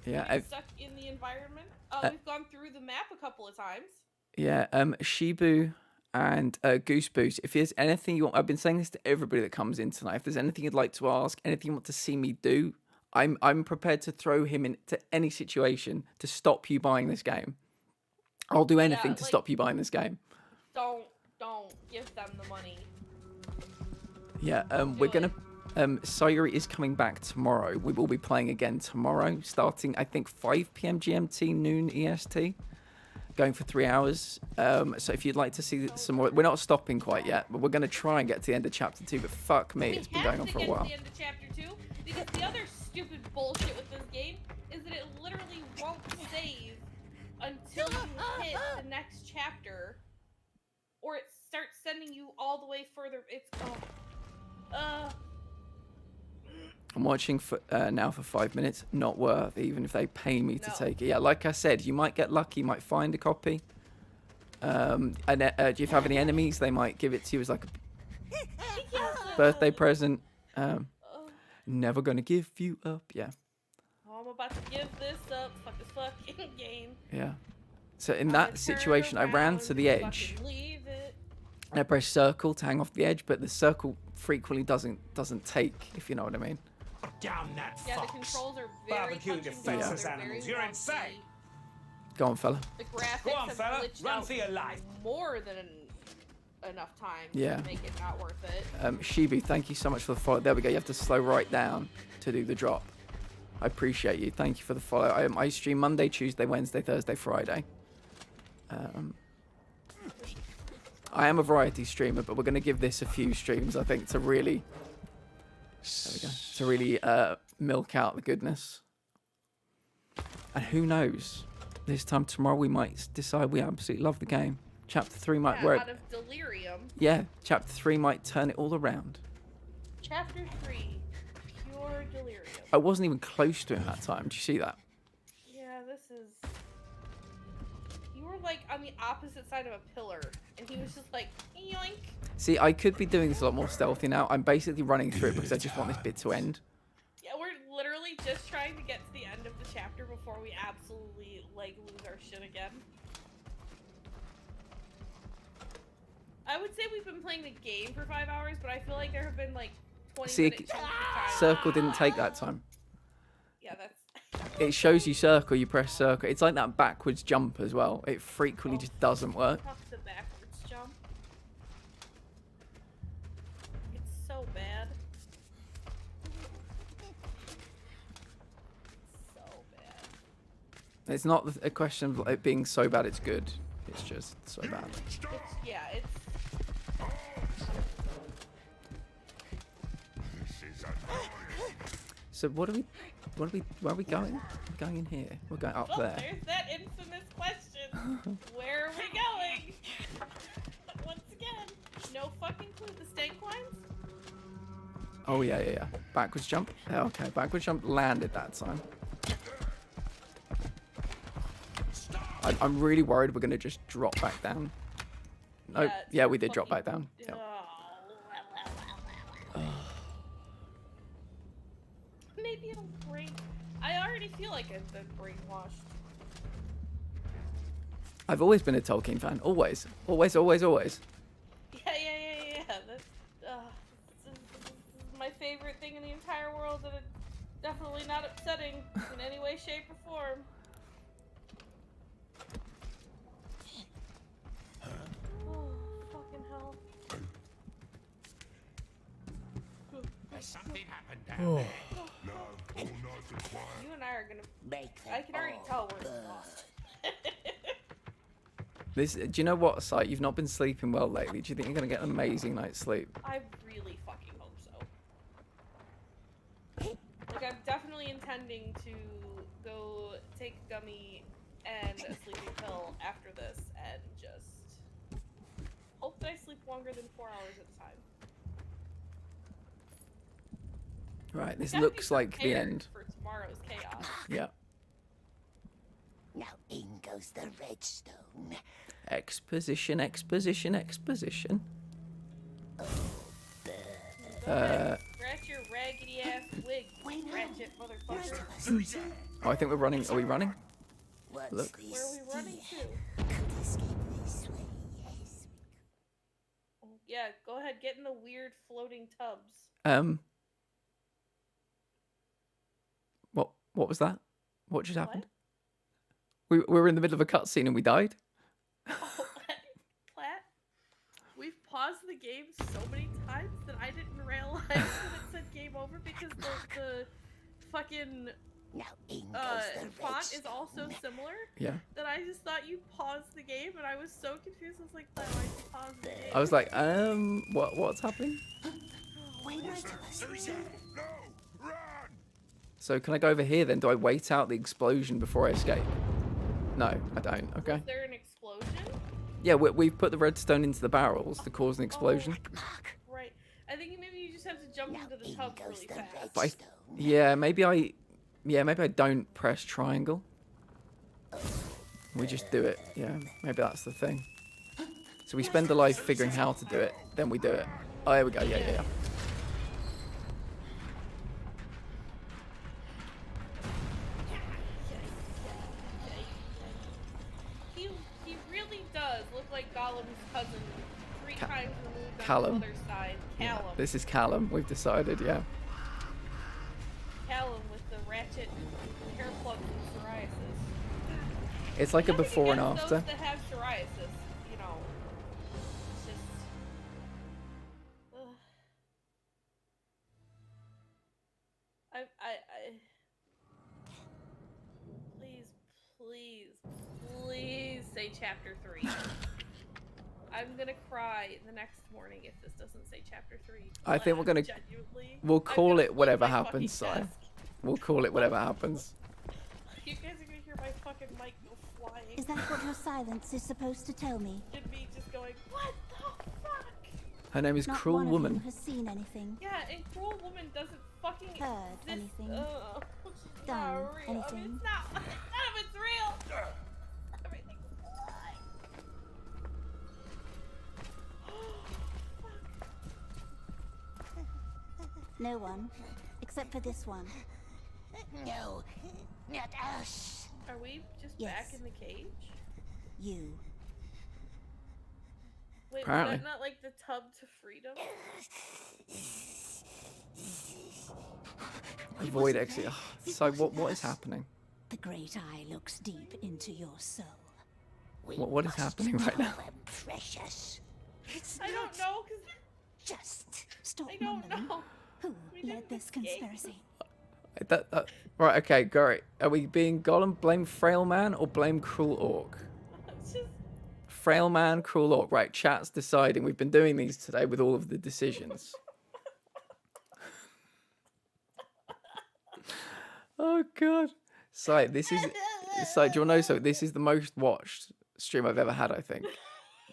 [SPEAKER 1] Yeah.
[SPEAKER 2] Stuck in the environment. We've gone through the map a couple of times.
[SPEAKER 1] Yeah, Shibu and Goose Boost. If there's anything you want, I've been saying this to everybody that comes in tonight. If there's anything you'd like to ask, anything you want to see me do, I'm prepared to throw him into any situation to stop you buying this game. I'll do anything to stop you buying this game.
[SPEAKER 2] Don't give them the money.
[SPEAKER 1] Yeah, we're gonna. Sayuri is coming back tomorrow. We will be playing again tomorrow, starting I think 5 p.m. GMT, noon EST, going for 3 hours. So if you'd like to see some more, we're not stopping quite yet, but we're gonna try and get to the end of chapter 2. But fuck me, it's been going on for a while.
[SPEAKER 2] We have to get to the end of chapter 2 because the other stupid bullshit with this game is that it literally won't save until you hit the next chapter, or it starts sending you all the way further. It's
[SPEAKER 1] I'm watching for now for 5 minutes. Not worth, even if they pay me to take it. Yeah, like I said, you might get lucky. You might find a copy. And do you have any enemies? They might give it to you as like a birthday present. Never gonna give you up. Yeah.
[SPEAKER 2] Oh, I'm about to give this up. Fuck this fucking game.
[SPEAKER 1] Yeah. So in that situation, I ran to the edge.
[SPEAKER 2] Leave it.
[SPEAKER 1] And I pressed circle to hang off the edge, but the circle frequently doesn't take, if you know what I mean.
[SPEAKER 6] Down that
[SPEAKER 2] Yeah, the
[SPEAKER 6] fox.
[SPEAKER 2] controls are very
[SPEAKER 6] Barbecue
[SPEAKER 2] touch and go.
[SPEAKER 6] defenseless
[SPEAKER 2] They're
[SPEAKER 6] animals.
[SPEAKER 2] very
[SPEAKER 6] You're
[SPEAKER 2] wonky.
[SPEAKER 6] insane.
[SPEAKER 1] Go on, fella.
[SPEAKER 2] The graphics
[SPEAKER 6] Go on,
[SPEAKER 2] have
[SPEAKER 6] fella.
[SPEAKER 2] glitched
[SPEAKER 6] Run
[SPEAKER 2] out
[SPEAKER 6] for your life.
[SPEAKER 2] more than enough time
[SPEAKER 1] Yeah.
[SPEAKER 2] to make it not worth it.
[SPEAKER 1] Shibu, thank you so much for the follow. There we go. You have to slow right down to do the drop. I appreciate you. Thank you for the follow. I stream Monday, Tuesday, Wednesday, Thursday, Friday. I am a variety streamer, but we're going to give this a few streams, I think, to really... There we go. To really milk out the goodness. And who knows? This time tomorrow we might decide we absolutely love the game. Chapter 3 might
[SPEAKER 2] Yeah,
[SPEAKER 1] work.
[SPEAKER 2] out of delirium.
[SPEAKER 1] Yeah, Chapter 3 might turn it all around.
[SPEAKER 2] Chapter 3, pure delirium.
[SPEAKER 1] I wasn't even close to him that time. Did you see that?
[SPEAKER 2] Yeah, this is... You were like on the opposite side of a pillar, and he was just like, yoink.
[SPEAKER 1] See, I could be doing this a lot more stealthy now. I'm basically running through it because I just want this bit to end.
[SPEAKER 2] Yeah, we're literally just trying to get to the end of the chapter before we absolutely, like, lose our shit again. I would say we've been playing the game for 5 hours, but I feel like there have been, like, 20
[SPEAKER 1] See,
[SPEAKER 2] minute chunks of time.
[SPEAKER 1] circle didn't take that time.
[SPEAKER 2] Yeah, that's...
[SPEAKER 1] It shows you circle, you press circle. It's like that backwards jump as well. It frequently just doesn't work.
[SPEAKER 2] Fuck the backwards jump. It's so bad. So bad.
[SPEAKER 1] It's not a question of it being so bad it's good. It's just so bad.
[SPEAKER 2] Yeah, it's...
[SPEAKER 1] So where are we going? We're going in here. We're going up
[SPEAKER 2] Oh,
[SPEAKER 1] there.
[SPEAKER 2] there's that infamous question. Where are we going? Once again, no fucking clue. The stank lines?
[SPEAKER 1] Oh yeah. Backwards jump. Oh, okay, backwards jump landed that time. I'm really worried we're gonna just drop back down. No, yeah, we did drop back down. Yeah.
[SPEAKER 2] Maybe it'll break. I already feel like I've been brainwashed.
[SPEAKER 1] I've always been a Tolkien fan. Always.
[SPEAKER 2] Yeah. That's this is my favorite thing in the entire world, and it's definitely not upsetting in any way, shape, or form. Oh, fucking hell.
[SPEAKER 6] Has something happened down
[SPEAKER 1] Oh.
[SPEAKER 6] there? No, all nice and quiet.
[SPEAKER 2] You and I are gonna...
[SPEAKER 3] Make them
[SPEAKER 2] I can already
[SPEAKER 3] all
[SPEAKER 2] tell we're lost.
[SPEAKER 1] Do you know what, Sight? You've not been sleeping well lately. Do you think you're gonna get an amazing night's sleep?
[SPEAKER 2] I really fucking hope so. Like, I'm definitely intending to go take a gummy and a sleeping pill after this and just hope that I sleep longer than 4 hours at a time.
[SPEAKER 1] Right, this
[SPEAKER 2] Gotta be
[SPEAKER 1] looks like the
[SPEAKER 2] prepared
[SPEAKER 1] end.
[SPEAKER 2] for tomorrow's chaos.
[SPEAKER 1] Yeah.
[SPEAKER 3] Now in goes the redstone.
[SPEAKER 1] Exposition.
[SPEAKER 2] Scratch your raggedy ass wig, ratchet motherfucker.
[SPEAKER 1] Oh, I think we're running. Are we running?
[SPEAKER 3] What's
[SPEAKER 1] Look.
[SPEAKER 3] this
[SPEAKER 2] Where are we running to?
[SPEAKER 3] Could escape this way, yes.
[SPEAKER 2] Yeah, go ahead, get in the weird floating tubs.
[SPEAKER 1] What was that? What just happened? We were in the middle of a cutscene and we died.
[SPEAKER 2] Platt, we've paused the game so many times that I didn't realize that it said game over because the fucking font is also similar.
[SPEAKER 1] Yeah.
[SPEAKER 2] That I just thought you paused the game and I was so confused. I was like, why did you pause the game?
[SPEAKER 1] I was like, what's happening? So can I go over here then? Do I wait out the explosion before I escape? No, I don't. Okay.
[SPEAKER 2] Is there an explosion?
[SPEAKER 1] Yeah, we've put the redstone into the barrels to cause an explosion.
[SPEAKER 2] Right. I think maybe you just have to jump into the tub really fast.
[SPEAKER 1] But maybe I don't press triangle. We just do it. Yeah, maybe that's the thing. So we spend a life figuring how to do it, then we do it. Oh, there we go. Yeah.
[SPEAKER 2] He
[SPEAKER 1] Callum.
[SPEAKER 2] Other side,
[SPEAKER 1] Yeah,
[SPEAKER 2] Callum.
[SPEAKER 1] this is Callum. We've decided, yeah.
[SPEAKER 2] Callum with the ratchet hair plugs and psoriasis.
[SPEAKER 1] It's like a
[SPEAKER 2] Nothing
[SPEAKER 1] before and
[SPEAKER 2] against
[SPEAKER 1] after.
[SPEAKER 2] Those that have psoriasis, you know, it's just. Ugh. I. Please say chapter 3. I'm gonna cry the next morning if this doesn't say chapter 3.
[SPEAKER 1] I think we're gonna.
[SPEAKER 2] Genuinely,
[SPEAKER 1] We'll call
[SPEAKER 2] gonna
[SPEAKER 1] it whatever
[SPEAKER 2] flip my
[SPEAKER 1] happens, Si.
[SPEAKER 2] fucking desk.
[SPEAKER 1] We'll call it whatever happens.
[SPEAKER 2] You guys are gonna hear my fucking mic go flying.
[SPEAKER 9] Is that what your silence is supposed to tell me?
[SPEAKER 2] And me just going, what the fuck?
[SPEAKER 1] Her name is
[SPEAKER 9] Not
[SPEAKER 1] Cruel
[SPEAKER 9] one of
[SPEAKER 1] Woman.
[SPEAKER 9] you has seen anything.
[SPEAKER 2] Yeah, and Cruel Woman doesn't fucking
[SPEAKER 9] Heard
[SPEAKER 2] exist.
[SPEAKER 9] anything.
[SPEAKER 2] It's
[SPEAKER 9] Done
[SPEAKER 2] not real. I mean,
[SPEAKER 9] anything.
[SPEAKER 2] it's not. None of it's real. Everything's a lie.
[SPEAKER 9] No one, except for this one.
[SPEAKER 3] No, not us.
[SPEAKER 2] Are we just
[SPEAKER 9] Yes.
[SPEAKER 2] back in the cage?
[SPEAKER 9] You.
[SPEAKER 2] Wait,
[SPEAKER 1] Apparently.
[SPEAKER 2] was that not like the tub to freedom?
[SPEAKER 1] Avoid exit. Ugh, So what is happening?
[SPEAKER 9] The great eye looks deep into your soul.
[SPEAKER 1] What is happening right now?
[SPEAKER 3] Precious.
[SPEAKER 2] I don't know, cause
[SPEAKER 9] Just stop
[SPEAKER 2] I don't
[SPEAKER 9] mumbling.
[SPEAKER 2] know.
[SPEAKER 9] Who
[SPEAKER 2] We
[SPEAKER 9] led
[SPEAKER 2] didn't
[SPEAKER 9] this
[SPEAKER 2] escape.
[SPEAKER 9] conspiracy?
[SPEAKER 1] Right, okay, Gary. Are we being Gollum, blame Frail Man, or blame Cruel Orc?
[SPEAKER 2] It's just
[SPEAKER 1] Frail Man, Cruel Orc. Right, chat's deciding. We've been doing these today with all of the decisions. Oh, God. So, this is... So, do you want to know something? This is the most watched stream I've ever had, I think.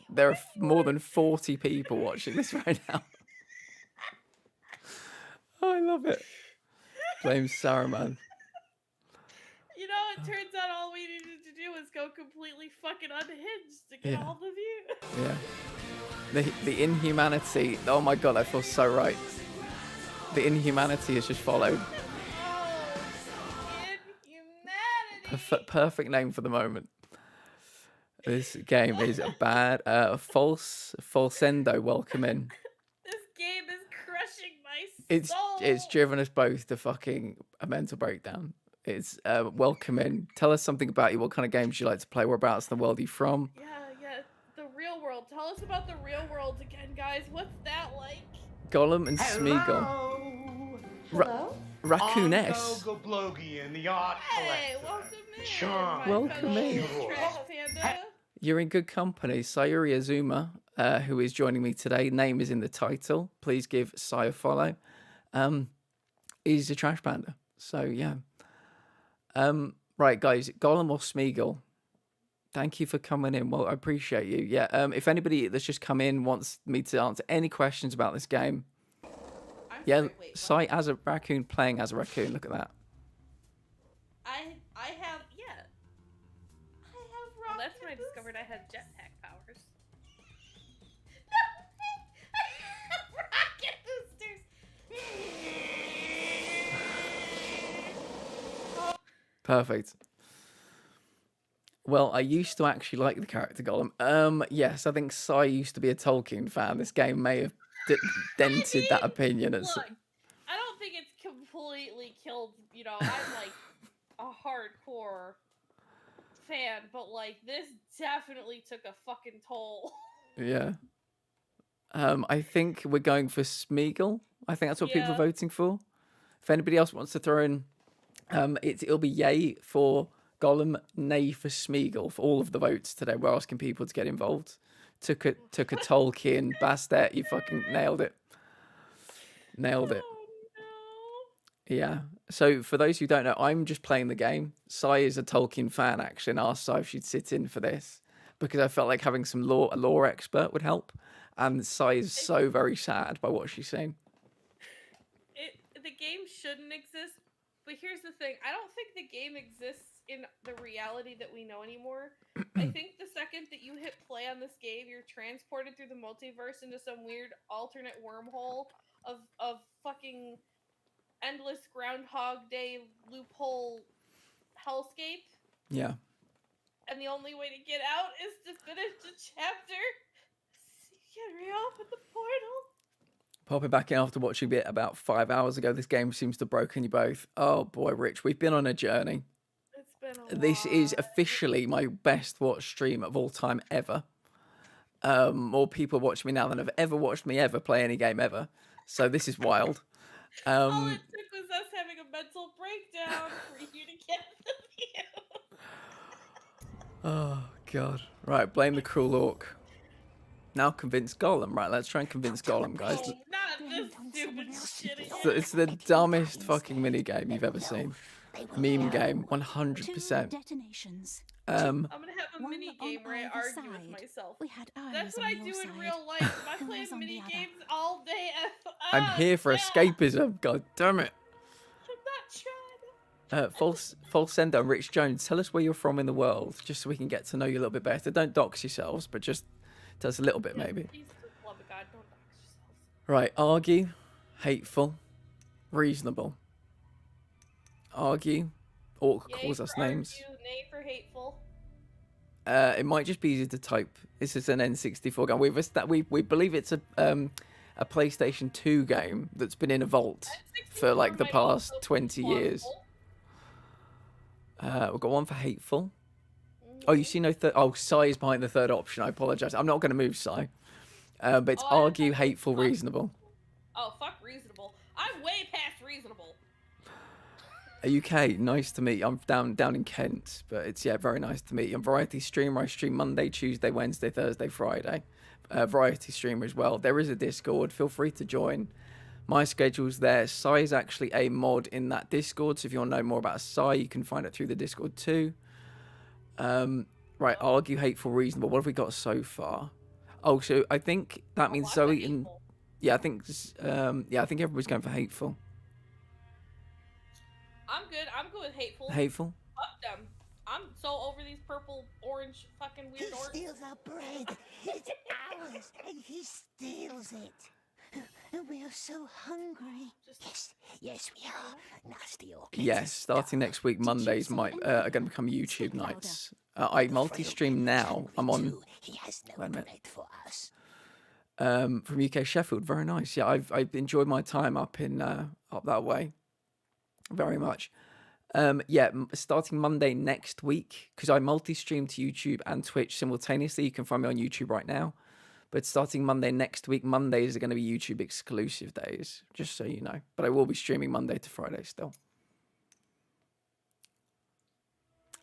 [SPEAKER 1] There are more than 40 people watching this right now. Oh, I love it. Blame Saruman.
[SPEAKER 2] You know, it turns out all we needed to do was go completely fucking unhinged to get
[SPEAKER 1] Yeah.
[SPEAKER 2] all the views.
[SPEAKER 1] Yeah. The inhumanity. Oh my God, that feels so right. The inhumanity has just followed. Perfect name for the moment. This game is a bad. Falsendo, welcome in.
[SPEAKER 2] This game is crushing my soul.
[SPEAKER 1] It's driven us both to fucking a mental breakdown. It's welcome in. Tell us something about you. What kind of games you like to play? Whereabouts in the world are you from?
[SPEAKER 2] Yeah. The real world. Tell us about the real world again, guys. What's that like?
[SPEAKER 1] Gollum and Smeagol.
[SPEAKER 20] Hello?
[SPEAKER 1] Raccoon
[SPEAKER 20] I'm
[SPEAKER 1] S.
[SPEAKER 20] Goblogian, the art
[SPEAKER 2] Hey,
[SPEAKER 20] collector.
[SPEAKER 2] welcome in.
[SPEAKER 20] Sean.
[SPEAKER 2] my
[SPEAKER 1] Welcome
[SPEAKER 2] fellow
[SPEAKER 1] in.
[SPEAKER 2] Trash panda.
[SPEAKER 1] You're in good company. Sayuri Azuma, who is joining me today, name is in the title. Please give Sai a follow. He's a trash panda. So, yeah. Right, guys, Gollum or Smeagol? Thank you for coming in. Well, I appreciate you. Yeah, if anybody that's just come in wants me to answer any questions about this game, Sai as a raccoon playing as a raccoon. Look at that.
[SPEAKER 2] I have well, that's when I discovered I had jetpack powers. No, I have rocket boosters.
[SPEAKER 1] Perfect. Well, I used to actually like the character Gollum. Yes, I think Sai used to be a Tolkien fan. This game may have dented that opinion.
[SPEAKER 2] Look, I don't think it's completely killed. You know, I'm like a hardcore fan, but like this definitely took a fucking toll.
[SPEAKER 1] Yeah. I think we're going for Smeagol. I think that's what people are
[SPEAKER 2] Yeah.
[SPEAKER 1] voting for. If anybody else wants to throw in, it'll be yay for Gollum, nay for Smeagol for all of the votes today. We're asking people to get involved. Took a Tolkien Bastet. You fucking nailed it. Nailed it. Yeah. So for those who don't know, I'm just playing the game. Sai is a Tolkien fan actually, and asked Sai if she'd sit in for this because I felt like having a lore expert would help. And Sai is so very sad by what she's saying.
[SPEAKER 2] The game shouldn't exist, but here's the thing: I don't think the game exists in the reality that we know anymore. I think the second that you hit play on this game, you're transported through the multiverse into some weird alternate wormhole of fucking endless Groundhog Day loophole hellscape.
[SPEAKER 1] Yeah.
[SPEAKER 2] And the only way to get out is to finish the chapter. can't reopen the portal.
[SPEAKER 1] Popping back in after watching it about 5 hours ago. This game seems to have broken you both. Oh boy, Rich, we've been on a journey.
[SPEAKER 2] It's been a
[SPEAKER 1] This is officially my best watched stream of all time ever. More people watch me now than have ever watched me ever play any game ever. So this is wild.
[SPEAKER 2] All it took was us having a mental breakdown for you to get the view.
[SPEAKER 1] Oh god. Right, blame the cruel orc. Now convince Gollum. Right, let's try and convince Gollum, guys.
[SPEAKER 2] Oh, not this stupid shit again.
[SPEAKER 1] It's the dumbest fucking mini game you've ever seen. Meme game, 100%.
[SPEAKER 9] Detonations.
[SPEAKER 2] I'm gonna have a mini game where I argue with myself. That's what I do in real life. I play mini games all day.
[SPEAKER 1] I'm here for escapism. God damn it.
[SPEAKER 2] I'm not trying.
[SPEAKER 1] False sender, Rich Jones. Tell us where you're from in the world, just so we can get to know you a little bit better. Don't dox yourselves, but just tell us a little bit, maybe.
[SPEAKER 2] Please, for the love of God, don't dox yourselves.
[SPEAKER 1] Right, argue, hateful, reasonable. Argue, orc calls us names.
[SPEAKER 2] Argue, nay for hateful.
[SPEAKER 1] It might just be easier to type. This is an N64 game. We believe it's a PlayStation 2 game that's been in a vault for like the past 20 years. We've got one for hateful. Oh, you see no third. Oh, Psy is behind the third option. I apologize. I'm not going to move Psy. But it's argue, hateful, reasonable.
[SPEAKER 2] Oh, fuck reasonable. I'm way past reasonable.
[SPEAKER 1] UK, nice to meet you. I'm down in Kent, but it's very nice to meet you. I'm variety streamer. I stream Monday, Tuesday, Wednesday, Thursday, Friday. Variety streamer as well. There is a Discord. Feel free to join. My schedule's there. Psy is actually a mod in that Discord, so if you want to know more about Psy, you can find it through the Discord too. Right, argue, hateful, reasonable. What have we got so far? Oh, so I think that means Zoe and I think everybody's going for hateful.
[SPEAKER 2] I'm good with hateful.
[SPEAKER 1] Hateful?
[SPEAKER 2] Fuck them. I'm so over these purple, orange, fucking weird orcs.
[SPEAKER 3] He steals our bread. It's ours, and he steals it. And we are so hungry. Yes, we are. Nasty orc.
[SPEAKER 1] Yes, starting next week, Mondays are going to become YouTube nights. I multi-stream now. I'm on.
[SPEAKER 3] He has no bread for us.
[SPEAKER 1] From UK Sheffield, very nice. Yeah, I've enjoyed my time up that way. Very much. Starting Monday next week, because I multi-stream to YouTube and Twitch simultaneously. You can find me on YouTube right now. But starting Monday next week, Mondays are going to be YouTube exclusive days, just so you know. But I will be streaming Monday to Friday still.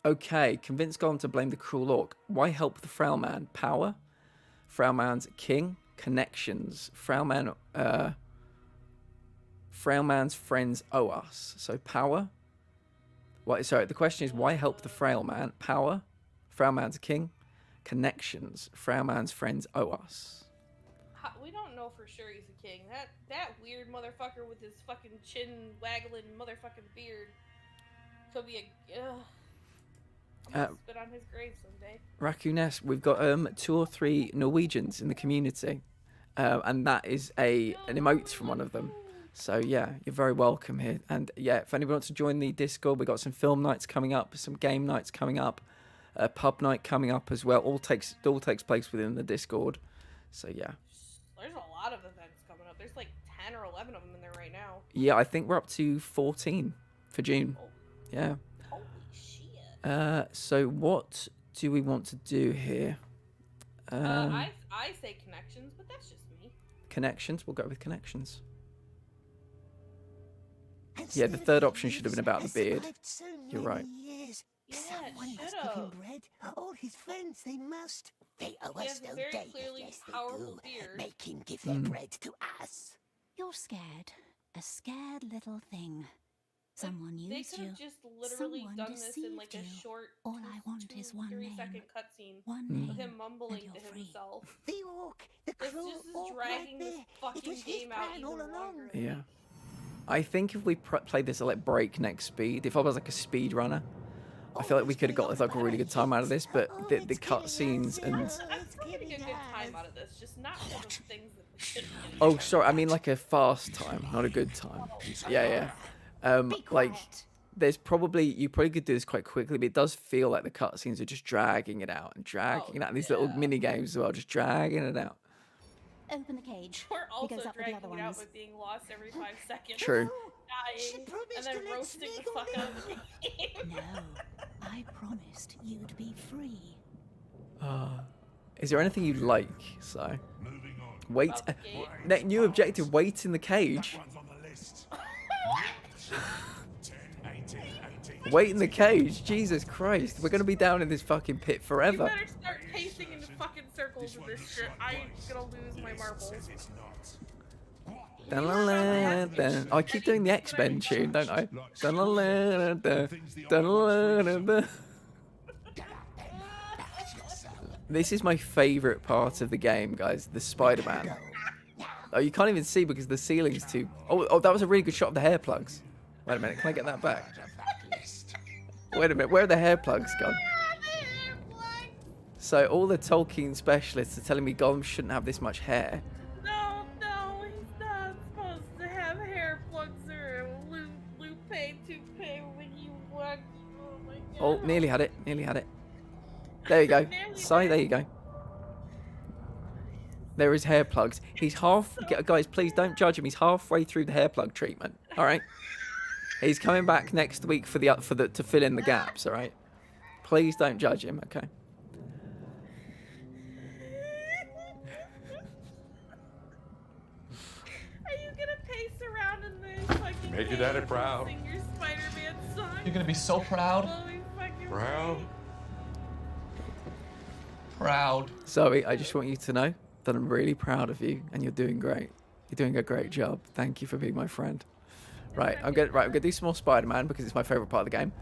[SPEAKER 1] Okay, convince Gollum to blame the cruel orc. Why help the Frowman? Power. Frowman's king. Connections. Frowman's friends owe us. So power. The question is why help the Frowman? Power. Frowman's king. Connections. Frowman's friends owe us.
[SPEAKER 2] We don't know for sure he's a king. That weird motherfucker with his fucking chin waggling motherfucking beard could be a. I'm gonna spit on his grave someday.
[SPEAKER 1] Raccooness, we've got 2 or 3 Norwegians in the community, and that is an emote from one of them. So yeah, you're very welcome here. And yeah, if anybody wants to join the Discord, we've got some film nights coming up, some game nights coming up, a pub night coming up as well. All takes place within the Discord. So yeah.
[SPEAKER 2] There's a lot of events coming up. There's like 10 or 11 of them in there right now.
[SPEAKER 1] Yeah, I think we're up to 14 for June. Yeah.
[SPEAKER 2] Holy shit.
[SPEAKER 1] So what do we want to do here?
[SPEAKER 2] I say connections, but that's just me.
[SPEAKER 1] Connections. We'll go with connections. Yeah, the third option should have been about the beard. You're right.
[SPEAKER 3] Someone must give him bread. All his friends, they must. They owe us no day. Yes, they do. Make him give their bread to us.
[SPEAKER 9] You're scared. A scared little thing. Someone used you.
[SPEAKER 2] They could have just literally done this in like a short,
[SPEAKER 9] all I want is one
[SPEAKER 2] 3-second cutscene with him mumbling to himself.
[SPEAKER 3] The orc, the cruel
[SPEAKER 2] orc, dragging this fucking game out even longer.
[SPEAKER 1] Yeah. I think if we played this at like breakneck speed, if I was like a speed runner, I feel like we could have got like a really good time out of this. But the cutscenes and
[SPEAKER 2] I'm getting a good time out of this, just not for the things that we should.
[SPEAKER 1] Oh, sorry, I mean like a fast time, not a good time. Yeah. Like there's you probably could do this quite quickly, but it does feel like the cutscenes are just dragging it out and dragging it out. And these little mini games as well, just dragging it out.
[SPEAKER 9] Open the cage.
[SPEAKER 2] We're
[SPEAKER 9] He goes
[SPEAKER 2] also
[SPEAKER 9] up with the
[SPEAKER 2] dragging
[SPEAKER 9] other
[SPEAKER 2] it out
[SPEAKER 9] ones.
[SPEAKER 2] by being lost every 5 seconds.
[SPEAKER 1] True.
[SPEAKER 2] Dying, and then roasting the fuck out of the game.
[SPEAKER 9] No, I promised you'd be free.
[SPEAKER 1] Is there anything you like? So, wait. New objective: wait in the cage. Wait in the cage. Jesus Christ, we're gonna be down in this fucking pit
[SPEAKER 2] You
[SPEAKER 1] forever.
[SPEAKER 2] better start pacing in fucking circles with this shit. I'm gonna lose my marbles.
[SPEAKER 1] I keep doing the X-Men tune, don't I? This is my favourite part of the game, guys. The Spider-Man. Oh, you can't even see because the ceiling's too... Oh, that was a really good shot of the hair plugs. Wait a minute, can I get that back? Wait a minute, where are the hair plugs gone? So all the Tolkien specialists are telling me Gollum shouldn't have this much hair.
[SPEAKER 2] No, he's not supposed to have hair plugs or a loop toupee when you walk. Oh my god.
[SPEAKER 1] Oh, nearly had it. There you go. Sai, there you go. There is hair plugs. He's guys, please don't judge him. He's halfway through the hair plug treatment. All right. He's coming back next week to fill in the gaps. All right. Please don't judge him. Okay.
[SPEAKER 2] Are you gonna pace around in the fucking
[SPEAKER 12] Make your daddy
[SPEAKER 2] cage
[SPEAKER 12] proud.
[SPEAKER 2] and sing your Spider-Man song?
[SPEAKER 12] You're gonna be so proud.
[SPEAKER 2] Oh, we fucking
[SPEAKER 12] Proud.
[SPEAKER 2] right.
[SPEAKER 12] Proud.
[SPEAKER 1] Zoe, I just want you to know that I'm really proud of you, and you're doing great. You're doing a great job. Thank you for being my friend. Right, I'm gonna do some more Spider-Man because it's my favorite part of the game.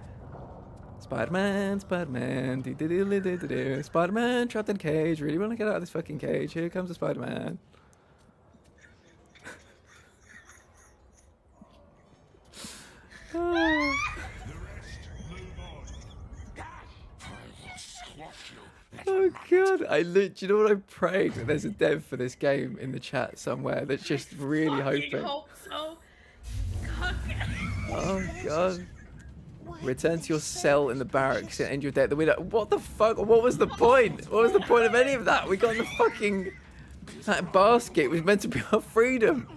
[SPEAKER 1] Spider-Man, Spider-Man trapped in a cage. Really want to get out of this fucking cage. Here comes the Spider-Man. Oh god, do you know what I'm praying? That there's a dev for this game in the chat somewhere that's just really hoping.
[SPEAKER 2] Hope so.
[SPEAKER 1] Oh god. Return to your cell in the barracks and end your day at the window. What the fuck? What was the point? What was the point of any of that? We got in the fucking... That basket was meant to be our freedom.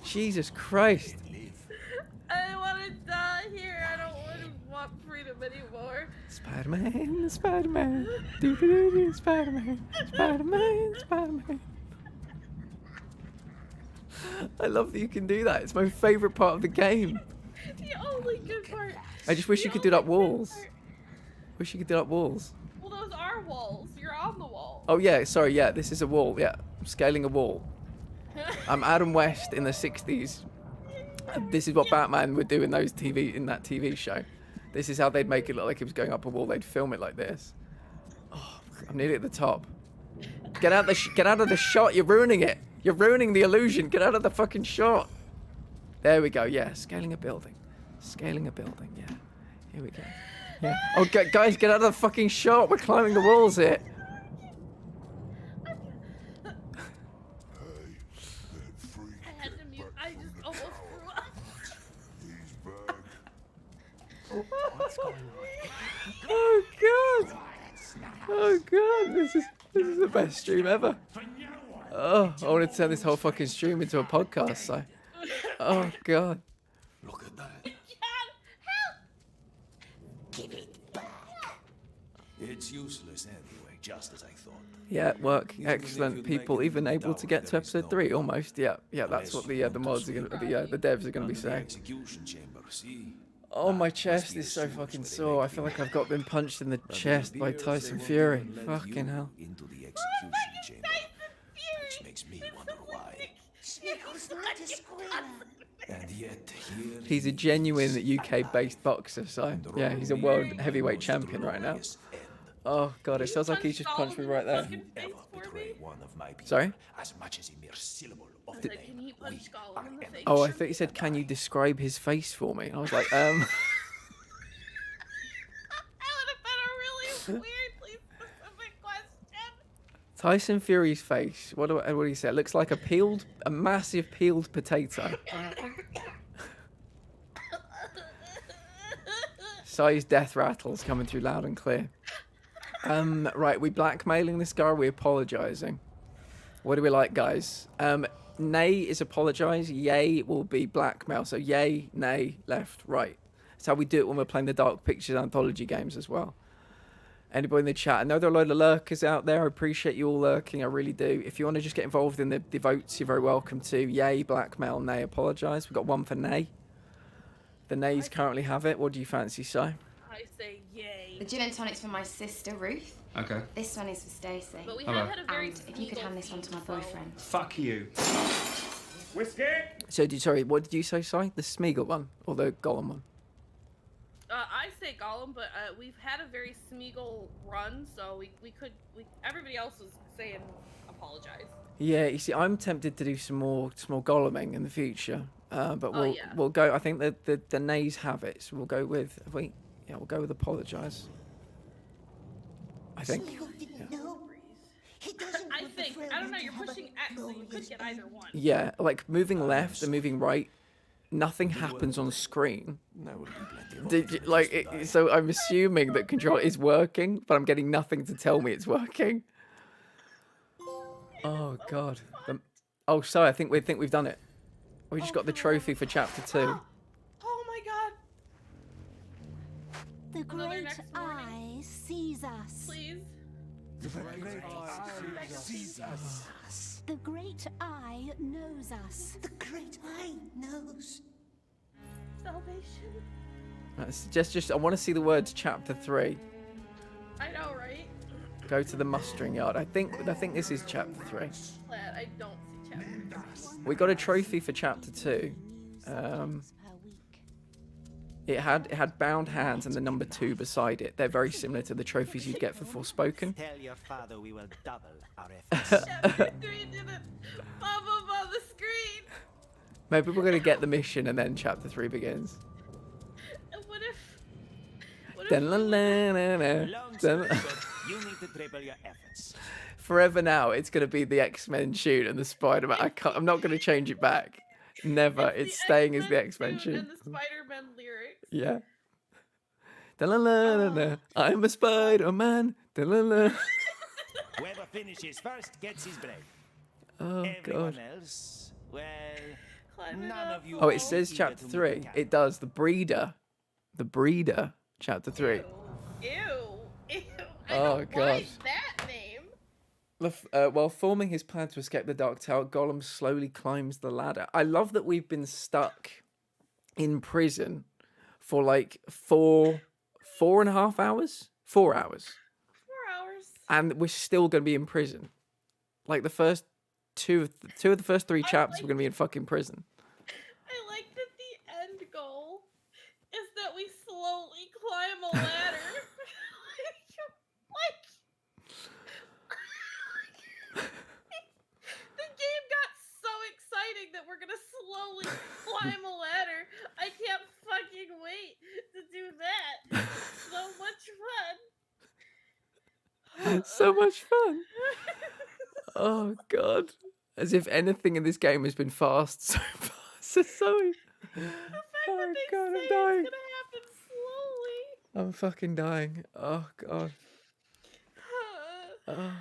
[SPEAKER 1] Jesus Christ.
[SPEAKER 2] I want to die here. I don't want freedom anymore.
[SPEAKER 1] Spider-Man, Spider-Man. Doo-doo-doo-doo, Spider-Man, Spider-Man, Spider-Man. I love that you can do that. It's my favourite part of the game.
[SPEAKER 2] The only good part.
[SPEAKER 1] I just wish you could do that walls. Wish you could do that walls.
[SPEAKER 2] Well, those are walls. You're on the wall.
[SPEAKER 1] Oh yeah, sorry, yeah, this is a wall, yeah. I'm scaling a wall. I'm Adam West in the 60s. This is what Batman would do in that TV show. This is how they'd make it look like it was going up a wall. They'd film it like this. Oh, I'm nearly at the top. Get out of the shot. You're ruining it. You're ruining the illusion. Get out of the fucking shot. There we go. Yeah, scaling a building. Scaling a building. Yeah. Here we go. Yeah. Oh, guys, get out of the fucking shot. We're climbing the walls here.
[SPEAKER 2] I had to mute. I just almost threw up.
[SPEAKER 19] What's going on?
[SPEAKER 1] Oh god! Oh god! This is the best stream ever. Oh, I want to turn this whole fucking stream into a podcast. So, oh god.
[SPEAKER 8] Look at that.
[SPEAKER 3] Give it back.
[SPEAKER 8] It's useless anyway, just as I thought.
[SPEAKER 1] Yeah, work. Excellent. People even able to get to episode 3 almost. Yeah, that's what the mods are gonna, the devs are gonna be saying. Oh, my chest is so fucking sore. I feel like I've been punched in the chest by Tyson Fury. Fucking hell.
[SPEAKER 8] Into the execution chamber, which makes me wonder why.
[SPEAKER 3] Sniggles not a squealer.
[SPEAKER 8] And yet here
[SPEAKER 1] He's a genuine UK-based boxer, so yeah, he's a world heavyweight champion right now. Oh god, it feels like he's just punched me right there. Sorry?
[SPEAKER 8] As much as a mere syllable of
[SPEAKER 2] Can he punch Gollum in the face?
[SPEAKER 1] Oh, I thought you said, can you describe his face for me? I was like,
[SPEAKER 2] That would have been a really weirdly specific question.
[SPEAKER 1] Tyson Fury's face. What do you say? It looks like a massive peeled potato. Size death rattles coming through loud and clear. Right, we blackmailing this guy. Are we apologising? What do we like, guys? Nay is apologise. Yay will be blackmail. So yay, nay, left, right. That's how we do it when we're playing the Dark Pictures anthology games as well. Anybody in the chat? I know there are a load of lurkers out there. I appreciate you all lurking. I really do. If you want to just get involved in the votes, you're very welcome to. Yay, blackmail, nay, apologise. We've got one for nay. The nays currently have it. What do you fancy, Si?
[SPEAKER 2] I say yay.
[SPEAKER 18] The gin and tonic's for my sister Ruth.
[SPEAKER 12] Okay.
[SPEAKER 18] This one is for Stacey.
[SPEAKER 2] But we
[SPEAKER 12] Hello.
[SPEAKER 2] have had a very
[SPEAKER 18] And if you could hand this one to my boyfriend.
[SPEAKER 20] Fuck you. Whiskey?
[SPEAKER 1] So, sorry, what did you say, Si? The Smeagol one or the Gollum one?
[SPEAKER 2] I say Gollum, but we've had a very Smeagol run, so everybody else was saying apologize.
[SPEAKER 1] Yeah, you see, I'm tempted to do some more Golluming in the future, but we'll go. I think that the nays have it, so we'll go with. We'll go with apologise. I think.
[SPEAKER 2] I don't know. You're pushing X, so you could get either one.
[SPEAKER 1] Yeah, like moving left and moving right, nothing happens on screen. So I'm assuming that control is working, but I'm getting nothing to tell me it's working. Oh God. Oh, sorry. I think we've done it. We just got the trophy for chapter 2.
[SPEAKER 2] Oh my God.
[SPEAKER 17] The great eye sees us.
[SPEAKER 2] Please.
[SPEAKER 17] The great eye sees us. The great eye knows us.
[SPEAKER 3] The great eye knows.
[SPEAKER 2] Salvation.
[SPEAKER 1] Just I want to see the words chapter 3.
[SPEAKER 2] I know, right?
[SPEAKER 1] Go to the mustering yard. I think this is chapter 3.
[SPEAKER 2] Glad I don't see chapter 3.
[SPEAKER 1] We got a trophy for chapter 2. It had bound hands and the number 2 beside it. They're very similar to the trophies you'd get for Forspoken.
[SPEAKER 10] Tell your father we will double our efforts.
[SPEAKER 2] Chapter 3 didn't pop up on the screen.
[SPEAKER 1] Maybe we're gonna get the mission and then chapter 3 begins.
[SPEAKER 2] What if
[SPEAKER 10] you need to triple your efforts.
[SPEAKER 1] Forever now, it's gonna be the X-Men tune and the Spider-Man. I'm not gonna change it back. Never. It's staying as the X-Men tune.
[SPEAKER 2] And the Spider-Man lyrics.
[SPEAKER 1] Yeah. I'm a Spider-Man.
[SPEAKER 10] Whoever finishes first gets his break.
[SPEAKER 1] Oh
[SPEAKER 10] Everyone
[SPEAKER 1] God.
[SPEAKER 10] else, well, none of you.
[SPEAKER 1] Oh, it says chapter 3. It does. The breeder, chapter 3.
[SPEAKER 2] Ew.
[SPEAKER 1] Oh God.
[SPEAKER 2] Why is that name?
[SPEAKER 1] While forming his plan to escape the Dark Tower, Gollum slowly climbs the ladder. I love that we've been stuck in prison for like 4.5 hours? 4 hours.
[SPEAKER 2] 4 hours.
[SPEAKER 1] And we're still going to be in prison. Like the first two of the first 3 chapters, we're going to be in fucking prison.
[SPEAKER 2] I like that the end goal is that we slowly climb a ladder. The game got so exciting that we're gonna slowly climb a ladder. I can't fucking wait to do that. So much fun.
[SPEAKER 1] So much fun. Oh God. As if anything in this game has been fast so far. So sorry.
[SPEAKER 2] The fact that they
[SPEAKER 1] God,
[SPEAKER 2] say
[SPEAKER 1] I'm dying.
[SPEAKER 2] it's gonna happen slowly.
[SPEAKER 1] I'm fucking dying. Oh God. Oh.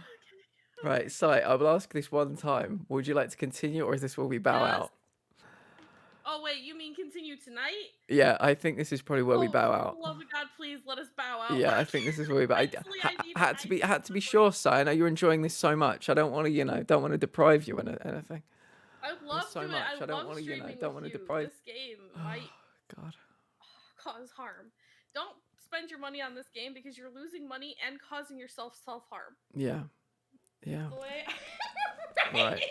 [SPEAKER 1] Right, Si, I will ask this one time. Would you like to continue, or is this where we bow out?
[SPEAKER 2] Oh wait, you mean continue tonight?
[SPEAKER 1] Yeah, I think this is probably where we bow out.
[SPEAKER 2] For the love of God, please let us bow out.
[SPEAKER 1] Yeah, I think this is where we bow. I had to be sure, Si. I know you're enjoying this so much. I don't want to, don't want to deprive you of anything.
[SPEAKER 2] I would love
[SPEAKER 1] so
[SPEAKER 2] to.
[SPEAKER 1] much.
[SPEAKER 2] I
[SPEAKER 1] don't
[SPEAKER 2] want to,
[SPEAKER 1] don't want to deprive.
[SPEAKER 2] This game might
[SPEAKER 1] God.
[SPEAKER 2] cause harm. Don't spend your money on this game because you're losing money and causing yourself self-harm.
[SPEAKER 1] Yeah. Yeah.
[SPEAKER 2] The way
[SPEAKER 1] Right.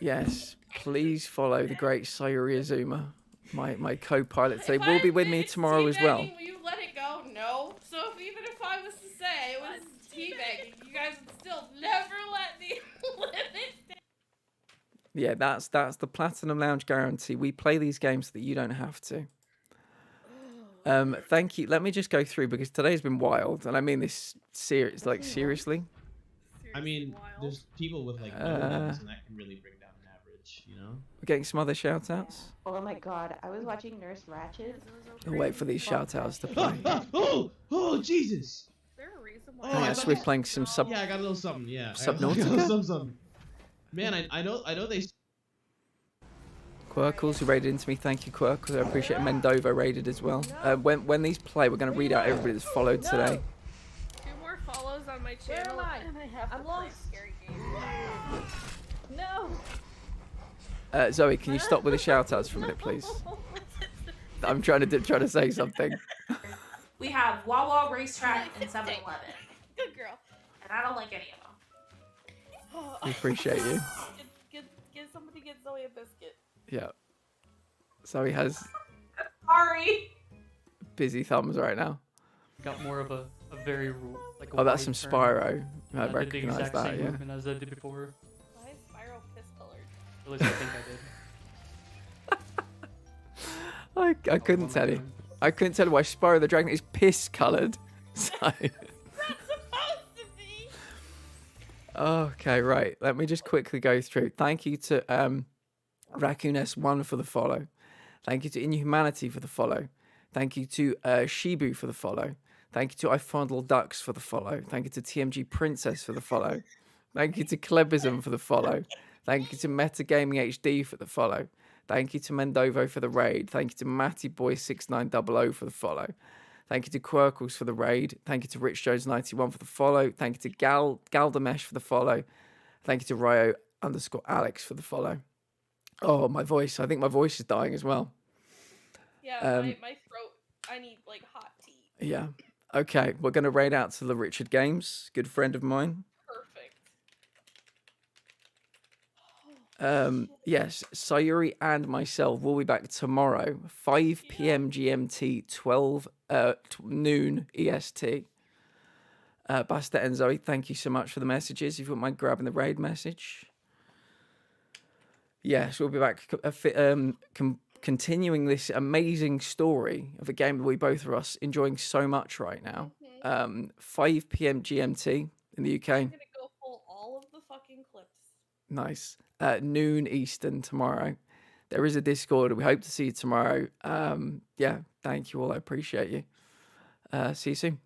[SPEAKER 1] Yes, please follow the great Sayuri Azuma, my co-pilot today. Will be with me tomorrow as well.
[SPEAKER 2] Will you let it go? No. So even if I was to say it was teabagging, you guys would still never let me live it down.
[SPEAKER 1] Yeah, that's the Platinum Lounge guarantee. We play these games so that you don't have to. Thank you. Let me just go through because today's been wild, and I mean this seriously.
[SPEAKER 21] I mean, there's people with like no levels, and that can really bring down an average, you know?
[SPEAKER 1] We're getting some other shout outs.
[SPEAKER 20] Oh my God, I was watching Nurse Ratched.
[SPEAKER 1] I'll wait for these shout outs to play.
[SPEAKER 21] Oh, Jesus!
[SPEAKER 2] Is there a reason reason
[SPEAKER 1] Oh,
[SPEAKER 2] why.
[SPEAKER 1] yeah, Swift playing some sub.
[SPEAKER 21] Yeah, I got a little something. Yeah,
[SPEAKER 1] Subnautica?
[SPEAKER 21] something. Man, I know they.
[SPEAKER 1] Quirkles, who raided into me. Thank you, Quirkles. I appreciate it. Mendova raided as well. When these play, we're going to read out everybody that's followed today.
[SPEAKER 2] 2 more follows on my channel, and I have to play a scary game.
[SPEAKER 13] No.
[SPEAKER 1] Zoe, can you stop with the shout-outs for a minute, please? I'm trying to say something.
[SPEAKER 7] We have Wawa Racetrack and 7-Eleven.
[SPEAKER 2] Good girl.
[SPEAKER 7] And I don't like any of them.
[SPEAKER 1] We appreciate you.
[SPEAKER 2] Get somebody get Zoe a biscuit.
[SPEAKER 1] Yeah. Zoe has
[SPEAKER 7] Sorry.
[SPEAKER 1] busy thumbs right now.
[SPEAKER 22] Got more of a very like.
[SPEAKER 1] Oh, that's some
[SPEAKER 22] wide turn.
[SPEAKER 1] Spyro. I
[SPEAKER 22] did the
[SPEAKER 1] recognize
[SPEAKER 22] exact
[SPEAKER 1] that,
[SPEAKER 22] same
[SPEAKER 1] yeah.
[SPEAKER 22] movement as I did before.
[SPEAKER 2] Why is Spyro piss colored?
[SPEAKER 22] At least I think I did.
[SPEAKER 1] I couldn't tell you. I couldn't tell you why Spyro the Dragon is piss coloured. So. Okay, right. Let me just quickly go through. Thank you to Raccoon S1 for the follow. Thank you to Inhumanity for the follow. Thank you to Shibu for the follow. Thank you to I Fondle Ducks for the follow. Thank you to TMG Princess for the follow. Thank you to Klebism for the follow. Thank you to Metagaming HD for the follow. Thank you to Mendovo for the raid. Thank you to MattyBoy6900 for the follow. Thank you to Quirkles for the raid. Thank you to RichJones91 for the follow. Thank you to Galdamesh for the follow. Thank you to Ryo_Alex for the follow. Oh, my voice. I think my voice is dying as well.
[SPEAKER 2] Yeah, my throat. I need like hot tea.
[SPEAKER 1] Yeah. Okay, we're going to raid out to the Richard Games, good friend of mine.
[SPEAKER 2] Perfect.
[SPEAKER 1] Yes, Sayuri and myself will be back tomorrow, 5 p.m. GMT, 12 noon EST. Bastet and Zoe, thank you so much for the messages. If you wouldn't mind grabbing the raid message. Yes, we'll be back continuing this amazing story of a game that we both of us enjoying so much right now. 5 p.m. GMT in the UK.
[SPEAKER 2] I'm gonna go pull all of the fucking clips.
[SPEAKER 1] Nice. Noon Eastern tomorrow. There is a Discord. We hope to see you tomorrow. Yeah, thank you all. I appreciate you. See you soon.